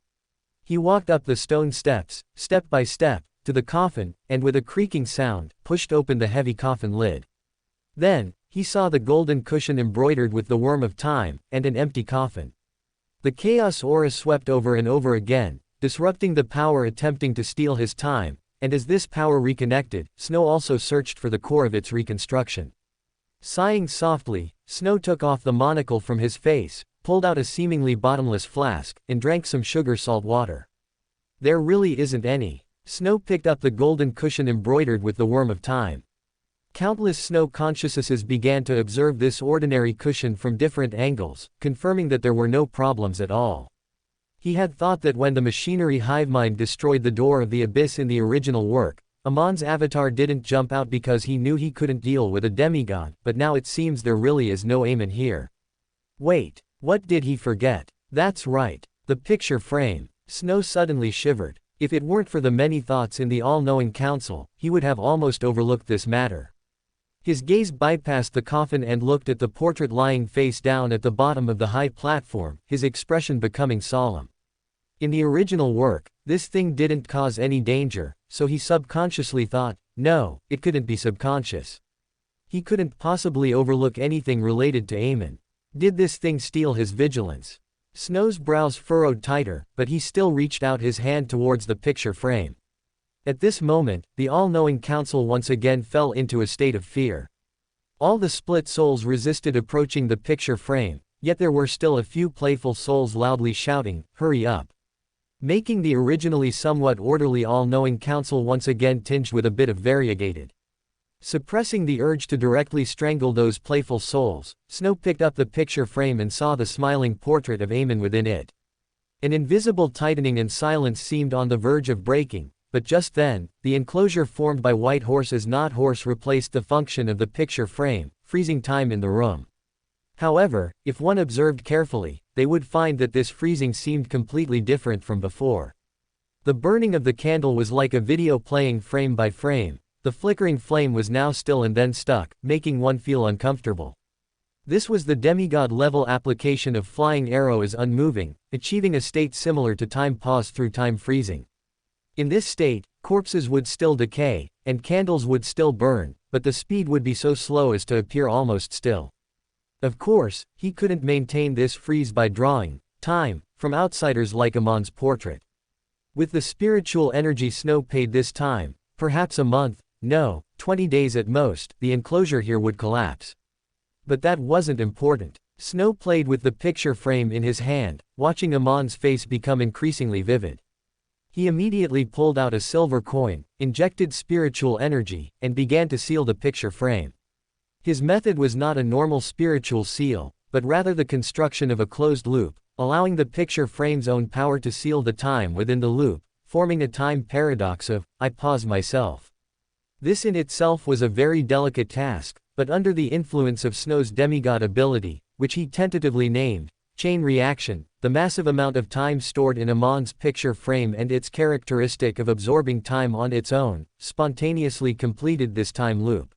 He walked up the stone steps, step by step, to the coffin, and with a creaking sound, pushed open the heavy coffin lid. Then, he saw the golden cushion embroidered with the worm of time, and an empty coffin. The chaos aura swept over and over again, disrupting the power attempting to steal his time, and as this power reconnected, Snow also searched for the core of its reconstruction. Sighing softly, Snow took off the monocle from his face, pulled out a seemingly bottomless flask, and drank some sugar-salt water. There really isn't any. Snow picked up the golden cushion embroidered with the worm of time. Countless Snow consciousnesses began to observe this ordinary cushion from different angles, confirming that there were no problems at all. He had thought that when the machinery hivemind destroyed the door of the abyss in the original work, Amon's avatar didn't jump out because he knew he couldn't deal with a demigod, but now it seems there really is no Emilyn here. Wait, what did he forget? That's right, the picture frame. Snow suddenly shivered. If it weren't for the many thoughts in the all-knowing council, he would have almost overlooked this matter. His gaze bypassed the coffin and looked at the portrait lying face down at the bottom of the high platform, his expression becoming solemn. In the original work, this thing didn't cause any danger, so he subconsciously thought, no, it couldn't be subconscious. He couldn't possibly overlook anything related to Emilyn. Did this thing steal his vigilance? Snow's brows furrowed tighter, but he still reached out his hand towards the picture frame. At this moment, the all-knowing council once again fell into a state of fear. All the split souls resisted approaching the picture frame, yet there were still a few playful souls loudly shouting, "Hurry up!" Making the originally somewhat orderly all-knowing council once again tinged with a bit of variegated. Suppressing the urge to directly strangle those playful souls, Snow picked up the picture frame and saw the smiling portrait of Emilyn within it. An invisible tightening and silence seemed on the verge of breaking, but just then, the enclosure formed by white horses not horse replaced the function of the picture frame, freezing time in the room. However, if one observed carefully, they would find that this freezing seemed completely different from before. The burning of the candle was like a video playing frame by frame. The flickering flame was now still and then stuck, making one feel uncomfortable. This was the demigod-level application of flying arrow as unmoving, achieving a state similar to time pause through time freezing. In this state, corpses would still decay, and candles would still burn, but the speed would be so slow as to appear almost still. Of course, he couldn't maintain this freeze by drawing time from outsiders like Emilyn's portrait. With the spiritual energy Snow paid this time, perhaps a month, no, 20 days at most, the enclosure here would collapse. But that wasn't important. Snow played with the picture frame in his hand, watching Emilyn's face become increasingly vivid. He immediately pulled out a silver coin, injected spiritual energy, and began to seal the picture frame. His method was not a normal spiritual seal, but rather the construction of a closed loop, allowing the picture frame's own power to seal the time within the loop, forming a time paradox of, I pause myself. This in itself was a very delicate task, but under the influence of Snow's demigod ability, which he tentatively named chain reaction, the massive amount of time stored in Emilyn's picture frame and its characteristic of absorbing time on its own, spontaneously completed this time loop.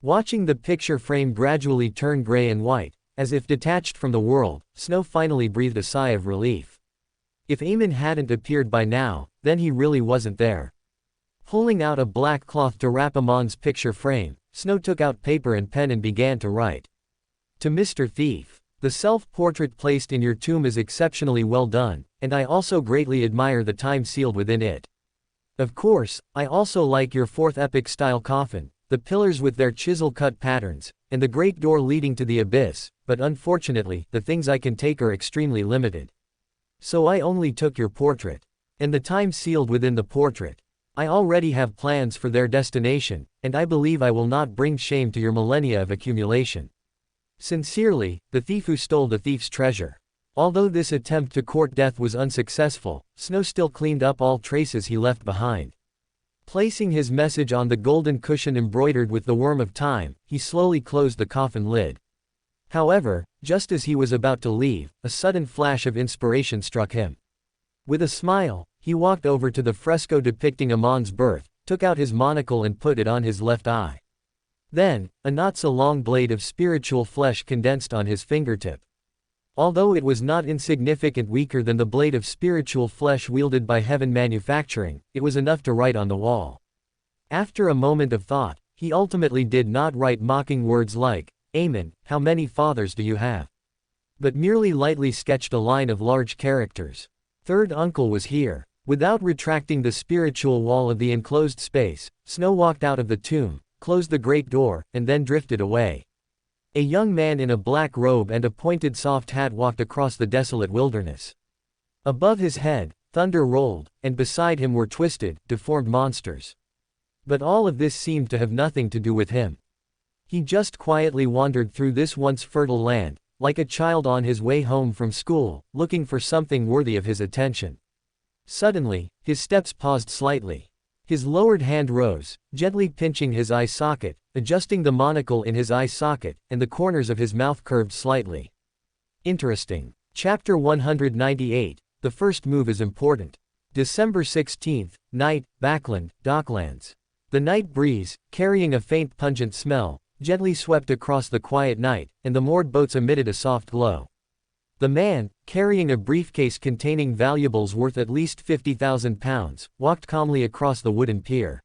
Watching the picture frame gradually turn gray and white, as if detached from the world, Snow finally breathed a sigh of relief. If Emilyn hadn't appeared by now, then he really wasn't there. Pulling out a black cloth to wrap Emilyn's picture frame, Snow took out paper and pen and began to write. To Mr. Thief, the self-portrait placed in your tomb is exceptionally well done, and I also greatly admire the time sealed within it. Of course, I also like your fourth epic-style coffin, the pillars with their chisel-cut patterns, and the great door leading to the abyss, but unfortunately, the things I can take are extremely limited. So I only took your portrait. And the time sealed within the portrait. I already have plans for their destination, and I believe I will not bring shame to your millennia of accumulation. Sincerely, the thief who stole the thief's treasure. Although this attempt to court death was unsuccessful, Snow still cleaned up all traces he left behind. Placing his message on the golden cushion embroidered with the worm of time, he slowly closed the coffin lid. However, just as he was about to leave, a sudden flash of inspiration struck him. With a smile, he walked over to the fresco depicting Emilyn's birth, took out his monocle and put it on his left eye. Then, a not-so-long blade of spiritual flesh condensed on his fingertip. Although it was not insignificant weaker than the blade of spiritual flesh wielded by Heaven Manufacturing, it was enough to write on the wall. After a moment of thought, he ultimately did not write mocking words like, Amen, how many fathers do you have? But merely lightly sketched a line of large characters. Third uncle was here. Without retracting the spiritual wall of the enclosed space, Snow walked out of the tomb, closed the great door, and then drifted away. A young man in a black robe and a pointed soft hat walked across the desolate wilderness. Above his head, thunder rolled, and beside him were twisted, deformed monsters. But all of this seemed to have nothing to do with him. He just quietly wandered through this once fertile land, like a child on his way home from school, looking for something worthy of his attention. Suddenly, his steps paused slightly. His lowered hand rose, gently pinching his eye socket, adjusting the monocle in his eye socket, and the corners of his mouth curved slightly. Interesting. Chapter 198. The first move is important. December 16th, night, Backland, Docklands. The night breeze, carrying a faint pungent smell, gently swept across the quiet night, and the moored boats emitted a soft glow. The man, carrying a briefcase containing valuables worth at least 50,000 pounds, walked calmly across the wooden pier.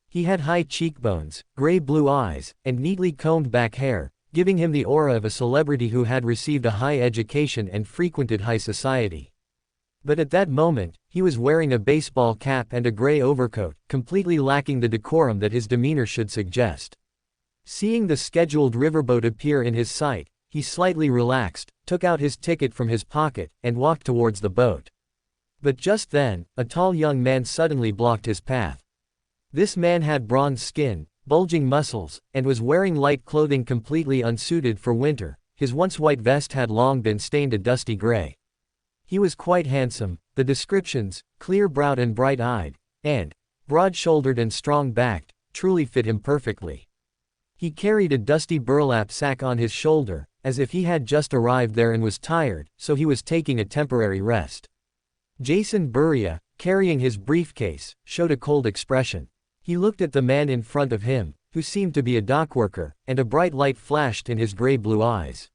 He had high cheekbones, gray-blue eyes, and neatly combed back hair, giving him the aura of a celebrity who had received a high education and frequented high society. But at that moment, he was wearing a baseball cap and a gray overcoat, completely lacking the decorum that his demeanor should suggest. Seeing the scheduled riverboat appear in his sight, he slightly relaxed, took out his ticket from his pocket, and walked towards the boat. But just then, a tall young man suddenly blocked his path. This man had bronze skin, bulging muscles, and was wearing light clothing completely unsuited for winter. His once white vest had long been stained a dusty gray. He was quite handsome, the descriptions, clear-browed and bright-eyed, and broad-shouldered and strong-backed, truly fit him perfectly. He carried a dusty burlap sack on his shoulder, as if he had just arrived there and was tired, so he was taking a temporary rest. Jason Buria, carrying his briefcase, showed a cold expression. He looked at the man in front of him, who seemed to be a dockworker, and a bright light flashed in his gray-blue eyes.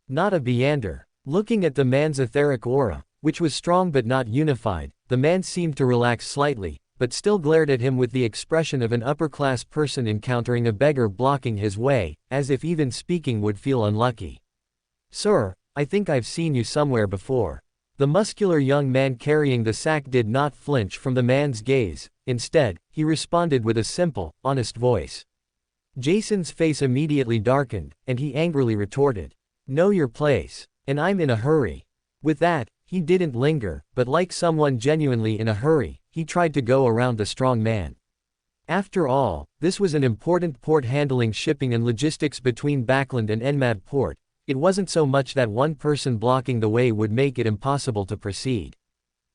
Not a Beander. Looking at the man's etheric aura, which was strong but not unified, the man seemed to relax slightly, but still glared at him with the expression of an upper-class person encountering a beggar blocking his way, as if even speaking would feel unlucky. "Sir, I think I've seen you somewhere before." The muscular young man carrying the sack did not flinch from the man's gaze. Instead, he responded with a simple, honest voice. Jason's face immediately darkened, and he angrily retorted, "Know your place. And I'm in a hurry." With that, he didn't linger, but like someone genuinely in a hurry, he tried to go around the strong man. After all, this was an important port handling shipping and logistics between Backland and Enmad port. It wasn't so much that one person blocking the way would make it impossible to proceed.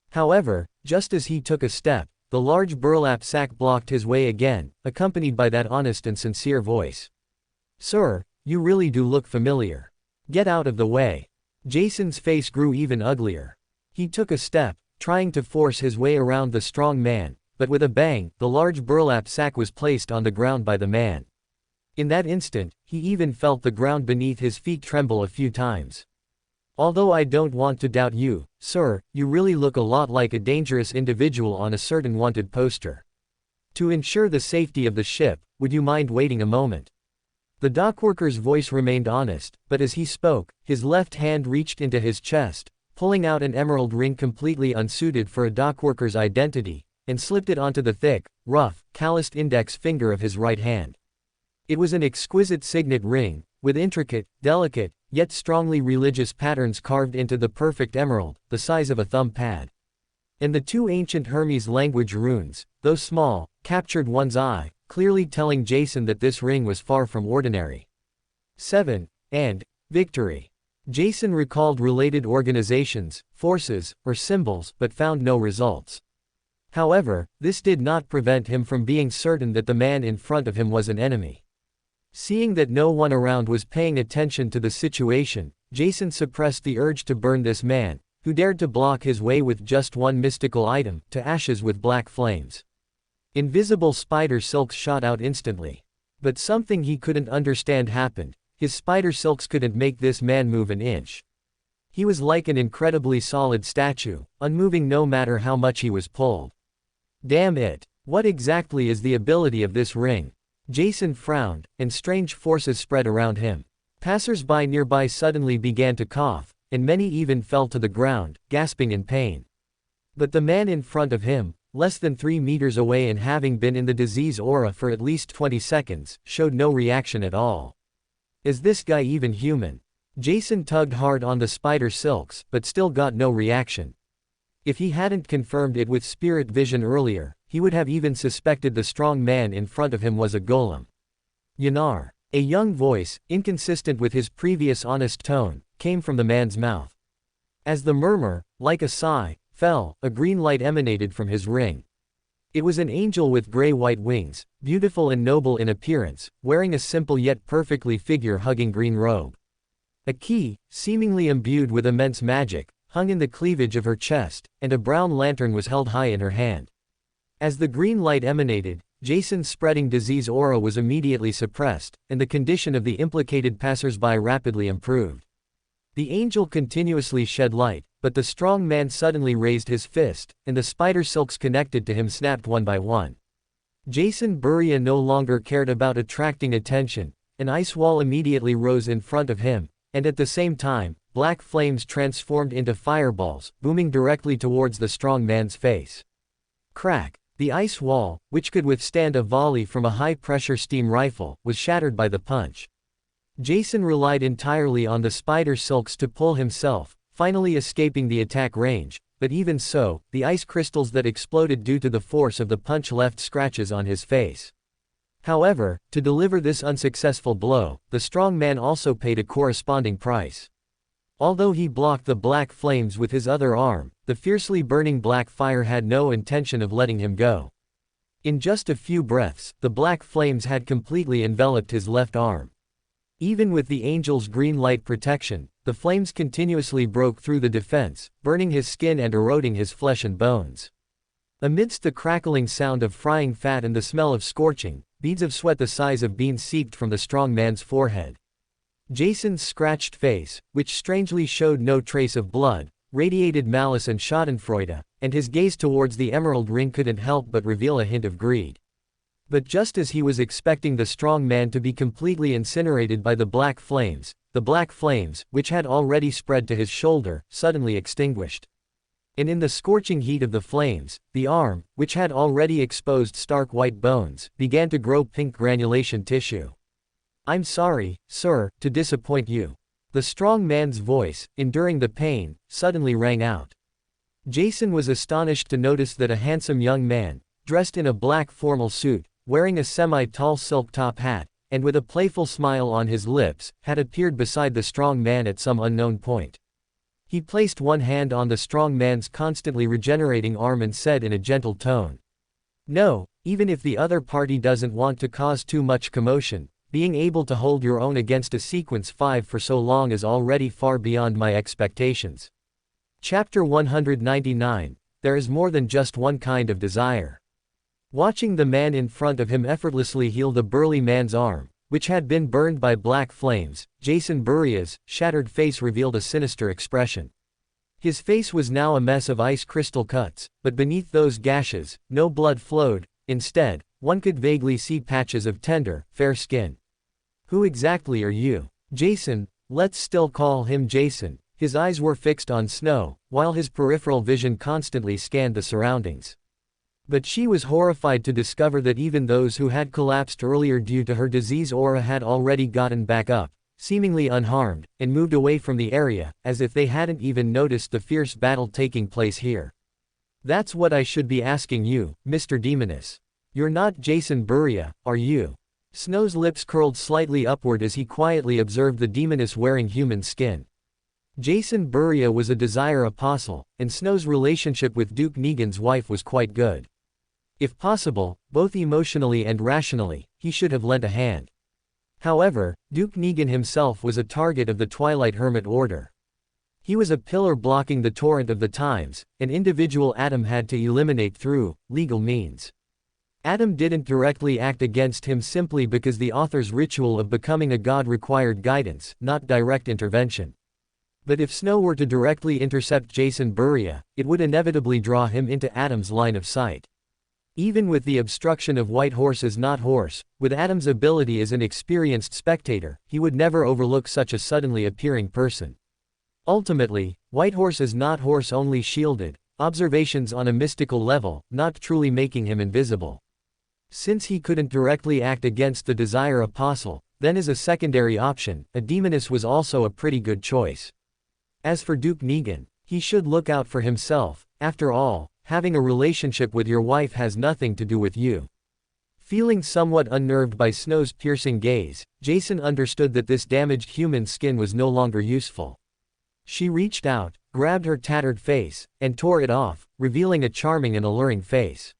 However, just as he took a step, the large burlap sack blocked his way again, accompanied by that honest and sincere voice. "Sir, you really do look familiar. Get out of the way." Jason's face grew even uglier. He took a step, trying to force his way around the strong man, but with a bang, the large burlap sack was placed on the ground by the man. In that instant, he even felt the ground beneath his feet tremble a few times. "Although I don't want to doubt you, sir, you really look a lot like a dangerous individual on a certain wanted poster. To ensure the safety of the ship, would you mind waiting a moment?" The dockworker's voice remained honest, but as he spoke, his left hand reached into his chest, pulling out an emerald ring completely unsuited for a dockworker's identity, and slipped it onto the thick, rough, calloused index finger of his right hand. It was an exquisite signet ring, with intricate, delicate, yet strongly religious patterns carved into the perfect emerald, the size of a thumb pad. And the two ancient Hermes language runes, though small, captured one's eye, clearly telling Jason that this ring was far from ordinary. 7. And victory. Jason recalled related organizations, forces, or symbols, but found no results. However, this did not prevent him from being certain that the man in front of him was an enemy. Seeing that no one around was paying attention to the situation, Jason suppressed the urge to burn this man, who dared to block his way with just one mystical item, to ashes with black flames. Invisible spider silks shot out instantly. But something he couldn't understand happened. His spider silks couldn't make this man move an inch. He was like an incredibly solid statue, unmoving no matter how much he was pulled. Damn it! What exactly is the ability of this ring? Jason frowned, and strange forces spread around him. Passers-by nearby suddenly began to cough, and many even fell to the ground, gasping in pain. But the man in front of him, less than 3 meters away and having been in the disease aura for at least 20 seconds, showed no reaction at all. Is this guy even human? Jason tugged hard on the spider silks, but still got no reaction. If he hadn't confirmed it with spirit vision earlier, he would have even suspected the strong man in front of him was a golem. Yanar. A young voice, inconsistent with his previous honest tone, came from the man's mouth. As the murmur, like a sigh, fell, a green light emanated from his ring. It was an angel with gray-white wings, beautiful and noble in appearance, wearing a simple yet perfectly figure-hugging green robe. A key, seemingly imbued with immense magic, hung in the cleavage of her chest, and a brown lantern was held high in her hand. As the green light emanated, Jason's spreading disease aura was immediately suppressed, and the condition of the implicated passers-by rapidly improved. The angel continuously shed light, but the strong man suddenly raised his fist, and the spider silks connected to him snapped one by one. Jason Buridan no longer cared about attracting attention. An ice wall immediately rose in front of him, and at the same time, black flames transformed into fireballs, booming directly towards the strong man's face. Crack! The ice wall, which could withstand a volley from a high-pressure steam rifle, was shattered by the punch. Jason relied entirely on the spider silks to pull himself, finally escaping the attack range, but even so, the ice crystals that exploded due to the force of the punch left scratches on his face. However, to deliver this unsuccessful blow, the strong man also paid a corresponding price. Although he blocked the black flames with his other arm, the fiercely burning black fire had no intention of letting him go. In just a few breaths, the black flames had completely enveloped his left arm. Even with the angel's green light protection, the flames continuously broke through the defense, burning his skin and eroding his flesh and bones. Amidst the crackling sound of frying fat and the smell of scorching, beads of sweat the size of beans seeped from the strong man's forehead. Jason's scratched face, which strangely showed no trace of blood, radiated malice and schadenfreude, and his gaze towards the emerald ring couldn't help but reveal a hint of greed. But just as he was expecting the strong man to be completely incinerated by the black flames, which had already spread to his shoulder, suddenly extinguished. And in the scorching heat of the flames, the arm, which had already exposed stark white bones, began to grow pink granulation tissue. "I'm sorry, sir, to disappoint you." The strong man's voice, enduring the pain, suddenly rang out. Jason was astonished to notice that a handsome young man, dressed in a black formal suit, wearing a semi-tall silk top hat, and with a playful smile on his lips, had appeared beside the strong man at some unknown point. He placed one hand on the strong man's constantly regenerating arm and said in a gentle tone, "No, even if the other party doesn't want to cause too much commotion, being able to hold your own against a sequence 5 for so long is already far beyond my expectations." Chapter 199, There is more than just one kind of desire. Watching the man in front of him effortlessly heal the burly man's arm, which had been burned by black flames, Jason Buria's shattered face revealed a sinister expression. His face was now a mess of ice crystal cuts, but beneath those gashes, no blood flowed. Instead, one could vaguely see patches of tender, fair skin. "Who exactly are you?" Jason, let's still call him Jason. His eyes were fixed on Snow, while his peripheral vision constantly scanned the surroundings. But she was horrified to discover that even those who had collapsed earlier due to her disease aura had already gotten back up, seemingly unharmed, and moved away from the area, as if they hadn't even noticed the fierce battle taking place here. "That's what I should be asking you, Mr. Demoness. You're not Jason Buria, are you?" Snow's lips curled slightly upward as he quietly observed the demoness wearing human skin. Jason Buria was a desire apostle, and Snow's relationship with Duke Negan's wife was quite good. If possible, both emotionally and rationally, he should have lent a hand. However, Duke Negan himself was a target of the Twilight Hermit Order. He was a pillar blocking the torrent of the times, an individual Adam had to eliminate through legal means. Adam didn't directly act against him simply because the author's ritual of becoming a god required guidance, not direct intervention. But if Snow were to directly intercept Jason Buria, it would inevitably draw him into Adam's line of sight. Even with the obstruction of White Horse is not horse, with Adam's ability as an experienced spectator, he would never overlook such a suddenly appearing person. Ultimately, White Horse is not horse only shielded, observations on a mystical level, not truly making him invisible. Since he couldn't directly act against the Desire Apostle, then as a secondary option, a demoness was also a pretty good choice. As for Duke Negan, he should look out for himself. After all, having a relationship with your wife has nothing to do with you. Feeling somewhat unnerved by Snow's piercing gaze, Jason understood that this damaged human skin was no longer useful. She reached out, grabbed her tattered face, and tore it off, revealing a charming and alluring face.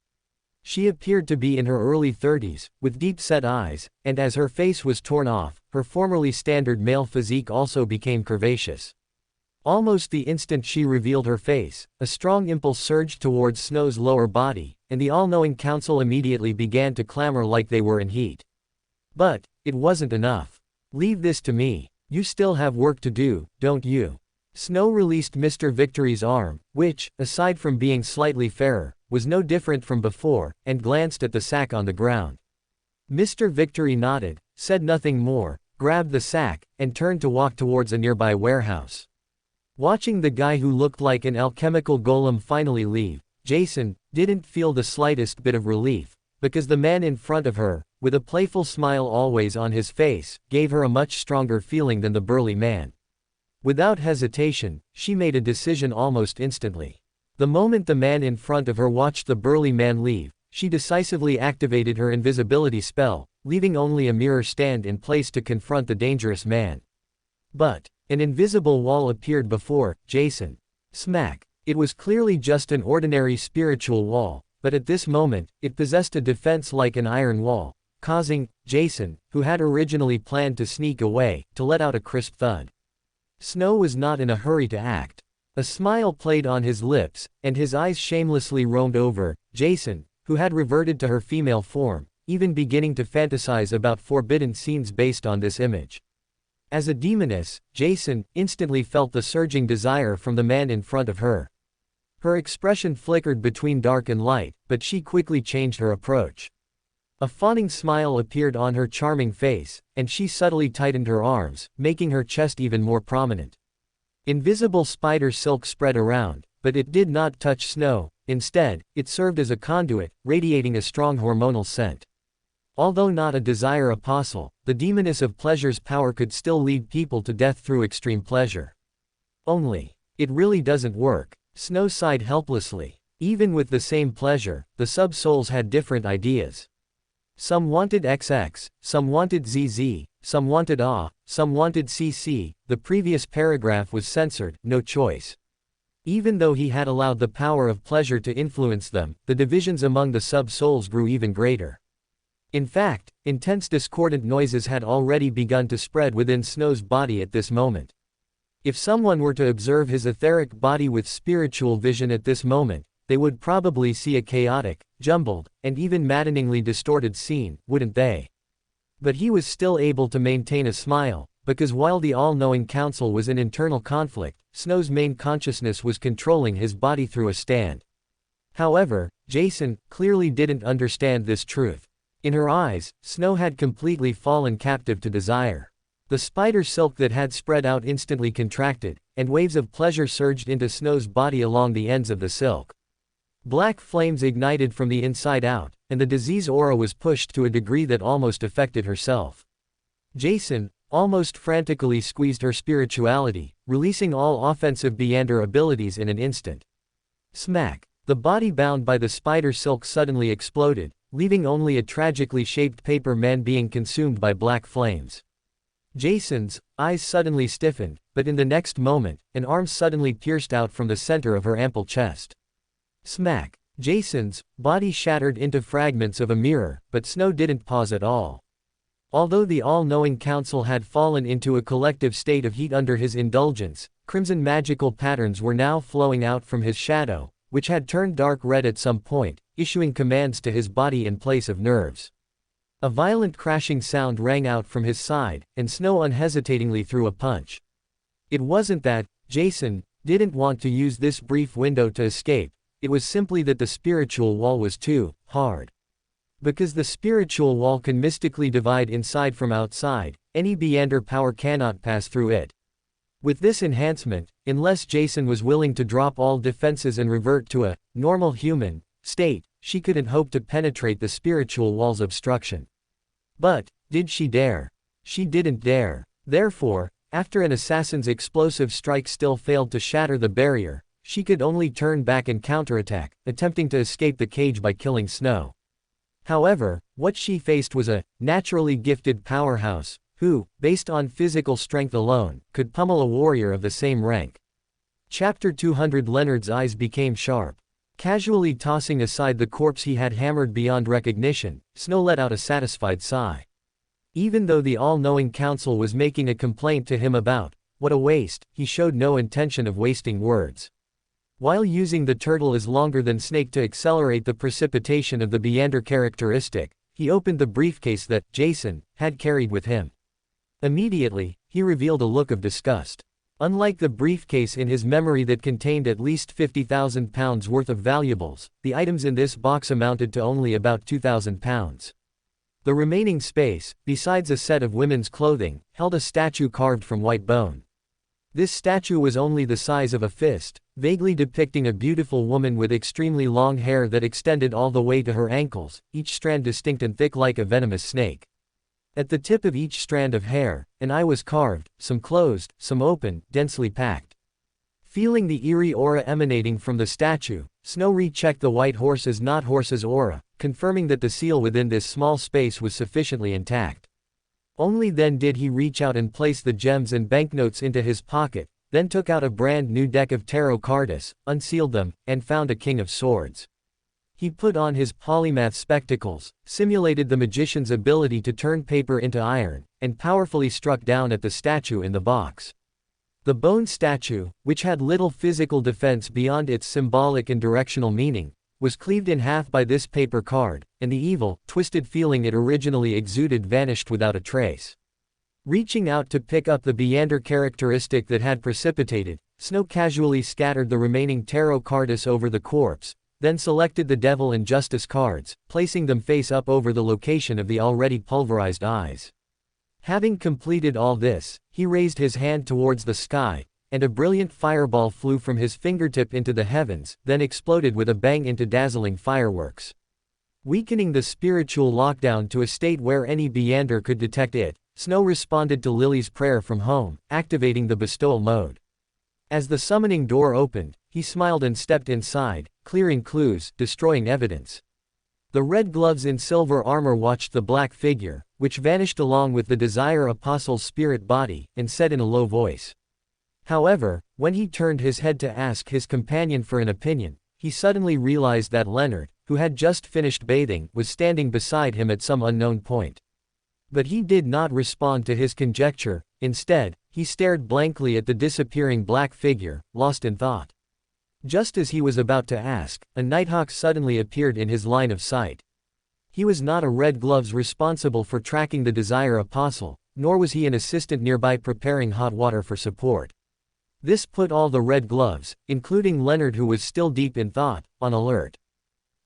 She appeared to be in her early 30s, with deep-set eyes, and as her face was torn off, her formerly standard male physique also became curvaceous. Almost the instant she revealed her face, a strong impulse surged towards Snow's lower body, and the all-knowing council immediately began to clamor like they were in heat. But it wasn't enough. "Leave this to me. You still have work to do, don't you?" Snow released Mr. Victory's arm, which, aside from being slightly fairer, was no different from before, and glanced at the sack on the ground. Mr. Victory nodded, said nothing more, grabbed the sack, and turned to walk towards a nearby warehouse. Watching the guy who looked like an alchemical golem finally leave, Jason didn't feel the slightest bit of relief, because the man in front of her, with a playful smile always on his face, gave her a much stronger feeling than the burly man. Without hesitation, she made a decision almost instantly. The moment the man in front of her watched the burly man leave, she decisively activated her invisibility spell, leaving only a mirror stand in place to confront the dangerous man. But an invisible wall appeared before Jason. Smack. It was clearly just an ordinary spiritual wall, but at this moment, it possessed a defense like an iron wall, causing Jason, who had originally planned to sneak away, to let out a crisp thud. Snow was not in a hurry to act. A smile played on his lips, and his eyes shamelessly roamed over Jason, who had reverted to her female form, even beginning to fantasize about forbidden scenes based on this image. As a demoness, Jason instantly felt the surging desire from the man in front of her. Her expression flickered between dark and light, but she quickly changed her approach. A fawning smile appeared on her charming face, and she subtly tightened her arms, making her chest even more prominent. Invisible spider silk spread around, but it did not touch Snow. Instead, it served as a conduit, radiating a strong hormonal scent. Although not a desire apostle, the demoness of pleasure's power could still lead people to death through extreme pleasure. Only, it really doesn't work. Snow sighed helplessly. Even with the same pleasure, the sub-souls had different ideas. Some wanted XX, some wanted ZZ, some wanted AH, some wanted CC. The previous paragraph was censored, no choice. Even though he had allowed the power of pleasure to influence them, the divisions among the sub-souls grew even greater. In fact, intense discordant noises had already begun to spread within Snow's body at this moment. If someone were to observe his etheric body with spiritual vision at this moment, they would probably see a chaotic, jumbled, and even maddeningly distorted scene, wouldn't they? But he was still able to maintain a smile, because while the all-knowing council was in internal conflict, Snow's main consciousness was controlling his body through a stand. However, Jason clearly didn't understand this truth. In her eyes, Snow had completely fallen captive to desire. The spider silk that had spread out instantly contracted, and waves of pleasure surged into Snow's body along the ends of the silk. Black flames ignited from the inside out, and the disease aura was pushed to a degree that almost affected herself. Jason almost frantically squeezed her spirituality, releasing all offensive Beyonder abilities in an instant. Smack! The body bound by the spider silk suddenly exploded, leaving only a tragically shaped paper man being consumed by black flames. Jason's eyes suddenly stiffened, but in the next moment, an arm suddenly pierced out from the center of her ample chest. Smack! Jason's body shattered into fragments of a mirror, but Snow didn't pause at all. Although the all-knowing council had fallen into a collective state of heat under his indulgence, crimson magical patterns were now flowing out from his shadow, which had turned dark red at some point, issuing commands to his body in place of nerves. A violent crashing sound rang out from his side, and Snow unhesitatingly threw a punch. It wasn't that Jason didn't want to use this brief window to escape, it was simply that the spiritual wall was too hard. Because the spiritual wall can mystically divide inside from outside, any Beyonder power cannot pass through it. With this enhancement, unless Jason was willing to drop all defenses and revert to a normal human state, she couldn't hope to penetrate the spiritual wall's obstruction. But, did she dare? She didn't dare. Therefore, after an assassin's explosive strike still failed to shatter the barrier, she could only turn back and counterattack, attempting to escape the cage by killing Snow. However, what she faced was a naturally gifted powerhouse, who, based on physical strength alone, could pummel a warrior of the same rank. Chapter 200. Leonard's eyes became sharp. Casually tossing aside the corpse he had hammered beyond recognition, Snow let out a satisfied sigh. Even though the all-knowing council was making a complaint to him about what a waste, he showed no intention of wasting words. While using the turtle as longer than snake to accelerate the precipitation of the Beyonder characteristic, he opened the briefcase that Jason had carried with him. Immediately, he revealed a look of disgust. Unlike the briefcase in his memory that contained at least 50,000 pounds worth of valuables, the items in this box amounted to only about 2,000 pounds. The remaining space, besides a set of women's clothing, held a statue carved from white bone. This statue was only the size of a fist, vaguely depicting a beautiful woman with extremely long hair that extended all the way to her ankles, each strand distinct and thick like a venomous snake. At the tip of each strand of hair, an eye was carved, some closed, some open, densely packed. Feeling the eerie aura emanating from the statue, Snow rechecked the white horse's not horse's aura, confirming that the seal within this small space was sufficiently intact. Only then did he reach out and place the gems and banknotes into his pocket, then took out a brand new deck of tarot cards, unsealed them, and found a king of swords. He put on his polymath spectacles, simulated the magician's ability to turn paper into iron, and powerfully struck down at the statue in the box. The bone statue, which had little physical defense beyond its symbolic and directional meaning, was cleaved in half by this paper card, and the evil, twisted feeling it originally exuded vanished without a trace. Reaching out to pick up the Beander characteristic that had precipitated, Snow casually scattered the remaining tarot cards over the corpse, then selected the Devil and Justice cards, placing them face up over the location of the already pulverized eyes. Having completed all this, he raised his hand towards the sky, and a brilliant fireball flew from his fingertip into the heavens, then exploded with a bang into dazzling fireworks. Weakening the spiritual lockdown to a state where any Beander could detect it, Snow responded to Lily's prayer from home, activating the bestowal mode. As the summoning door opened, he smiled and stepped inside, clearing clues, destroying evidence. The red gloves in silver armor watched the black figure, which vanished along with the Desire Apostle's spirit body, and said in a low voice. However, when he turned his head to ask his companion for an opinion, he suddenly realized that Leonard, who had just finished bathing, was standing beside him at some unknown point. But he did not respond to his conjecture. Instead, he stared blankly at the disappearing black figure, lost in thought. Just as he was about to ask, a nighthawk suddenly appeared in his line of sight. He was not a Red Gloves responsible for tracking the Desire Apostle, nor was he an assistant nearby preparing hot water for support. This put all the Red Gloves, including Leonard who was still deep in thought, on alert.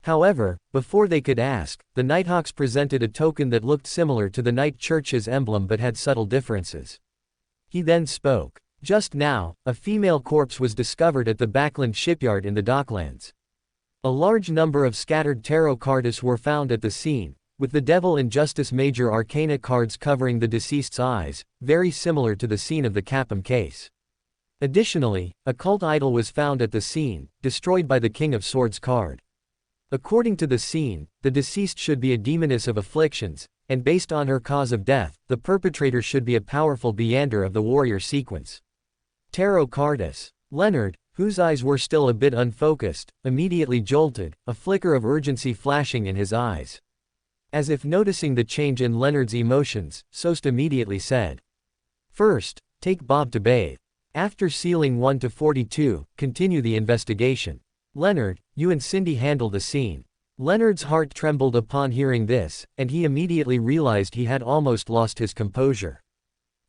However, before they could ask, the Nighthawks presented a token that looked similar to the Night Church's emblem but had subtle differences. He then spoke. Just now, a female corpse was discovered at the Backland shipyard in the Docklands. A large number of scattered tarot cards were found at the scene, with the Devil and Justice Major Arcana cards covering the deceased's eyes, very similar to the scene of the Capum case. Additionally, a cult idol was found at the scene, destroyed by the King of Swords card. According to the scene, the deceased should be a demoness of afflictions, and based on her cause of death, the perpetrator should be a powerful Beander of the warrior sequence. Tarot Cardus. Leonard, whose eyes were still a bit unfocused, immediately jolted, a flicker of urgency flashing in his eyes. As if noticing the change in Leonard's emotions, Sost immediately said. First, take Bob to bathe. After sealing 1 to 42, continue the investigation. Leonard, you and Cindy handle the scene. Leonard's heart trembled upon hearing this, and he immediately realized he had almost lost his composure.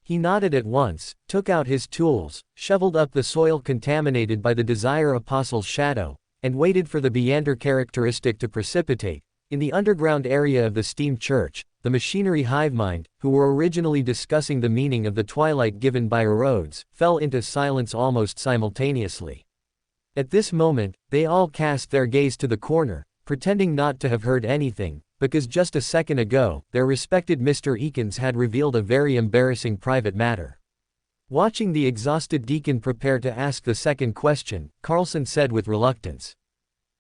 He nodded at once, took out his tools, shoveled up the soil contaminated by the Desire Apostle's shadow, and waited for the Beander characteristic to precipitate. In the underground area of the Steam Church, the machinery hivemind, who were originally discussing the meaning of the twilight given by Rhodes, fell into silence almost simultaneously. At this moment, they all cast their gaze to the corner, pretending not to have heard anything, because just a second ago, their respected Mr. Eakins had revealed a very embarrassing private matter. Watching the exhausted Deacon prepare to ask the second question, Carlson said with reluctance.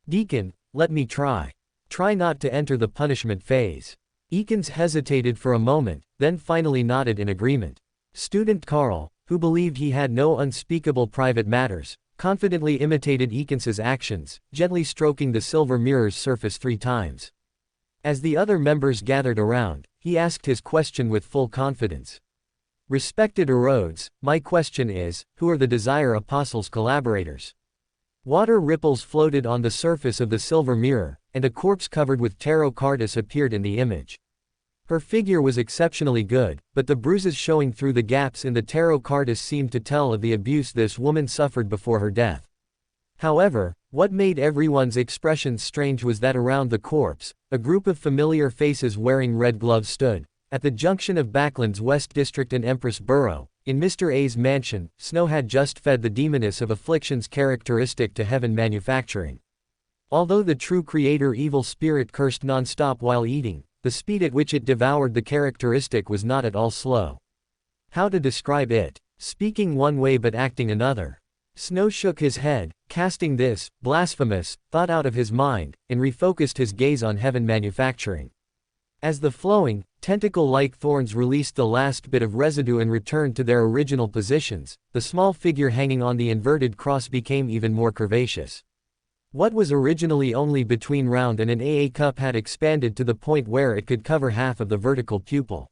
Deacon, let me try. Try not to enter the punishment phase. Eakins hesitated for a moment, then finally nodded in agreement. Student Carl, who believed he had no unspeakable private matters, confidently imitated Eakins's actions, gently stroking the silver mirror's surface 3 times. As the other members gathered around, he asked his question with full confidence. Respected Rhodes, my question is, who are the Desire Apostle's collaborators? Water ripples floated on the surface of the silver mirror, and a corpse covered with tarot cardus appeared in the image. Her figure was exceptionally good, but the bruises showing through the gaps in the tarot cardus seemed to tell of the abuse this woman suffered before her death. However, what made everyone's expressions strange was that around the corpse, a group of familiar faces wearing red gloves stood. At the junction of Backland's West District and Empress Borough, in Mr. A's mansion, Snow had just fed the demoness of afflictions characteristic to Heaven Manufacturing. Although the true creator evil spirit cursed non-stop while eating, the speed at which it devoured the characteristic was not at all slow. How to describe it? Speaking one way but acting another. Snow shook his head, casting this blasphemous thought out of his mind, and refocused his gaze on Heaven Manufacturing. As the flowing, tentacle-like thorns released the last bit of residue and returned to their original positions, the small figure hanging on the inverted cross became even more curvaceous. What was originally only between round and an AA cup had expanded to the point where it could cover half of the vertical pupil.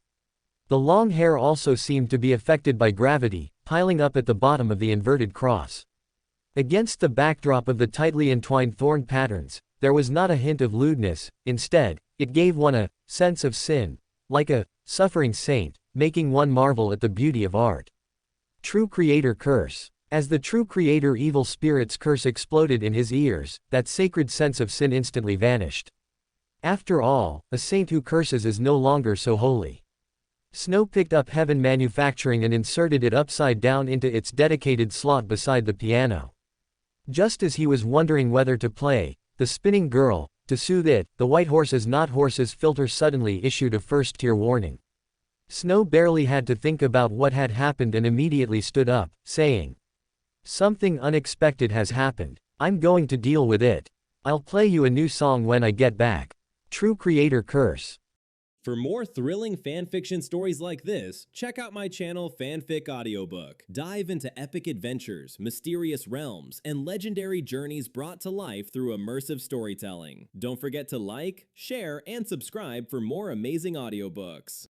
The long hair also seemed to be affected by gravity, piling up at the bottom of the inverted cross. Against the backdrop of the tightly entwined thorn patterns, there was not a hint of lewdness. Instead, it gave one a sense of sin, like a suffering saint, making one marvel at the beauty of art. True Creator Curse. As the true Creator evil spirit's curse exploded in his ears, that sacred sense of sin instantly vanished. After all, a saint who curses is no longer so holy. Snow picked up Heaven Manufacturing and inserted it upside down into its dedicated slot beside the piano. Just as he was wondering whether to play The Spinning Girl, to soothe it, the White Horses Not Horses filter suddenly issued a first-tier warning. Snow barely had to think about what had happened and immediately stood up, saying, "Something unexpected has happened. I'm going to deal with it. I'll play you a new song when I get back." True Creator Curse. For more thrilling fanfiction stories like this, check out my channel Fanfic Audiobook. Dive into epic adventures, mysterious realms, and legendary journeys brought to life through immersive storytelling. Don't forget to like, share, and subscribe for more amazing audiobooks.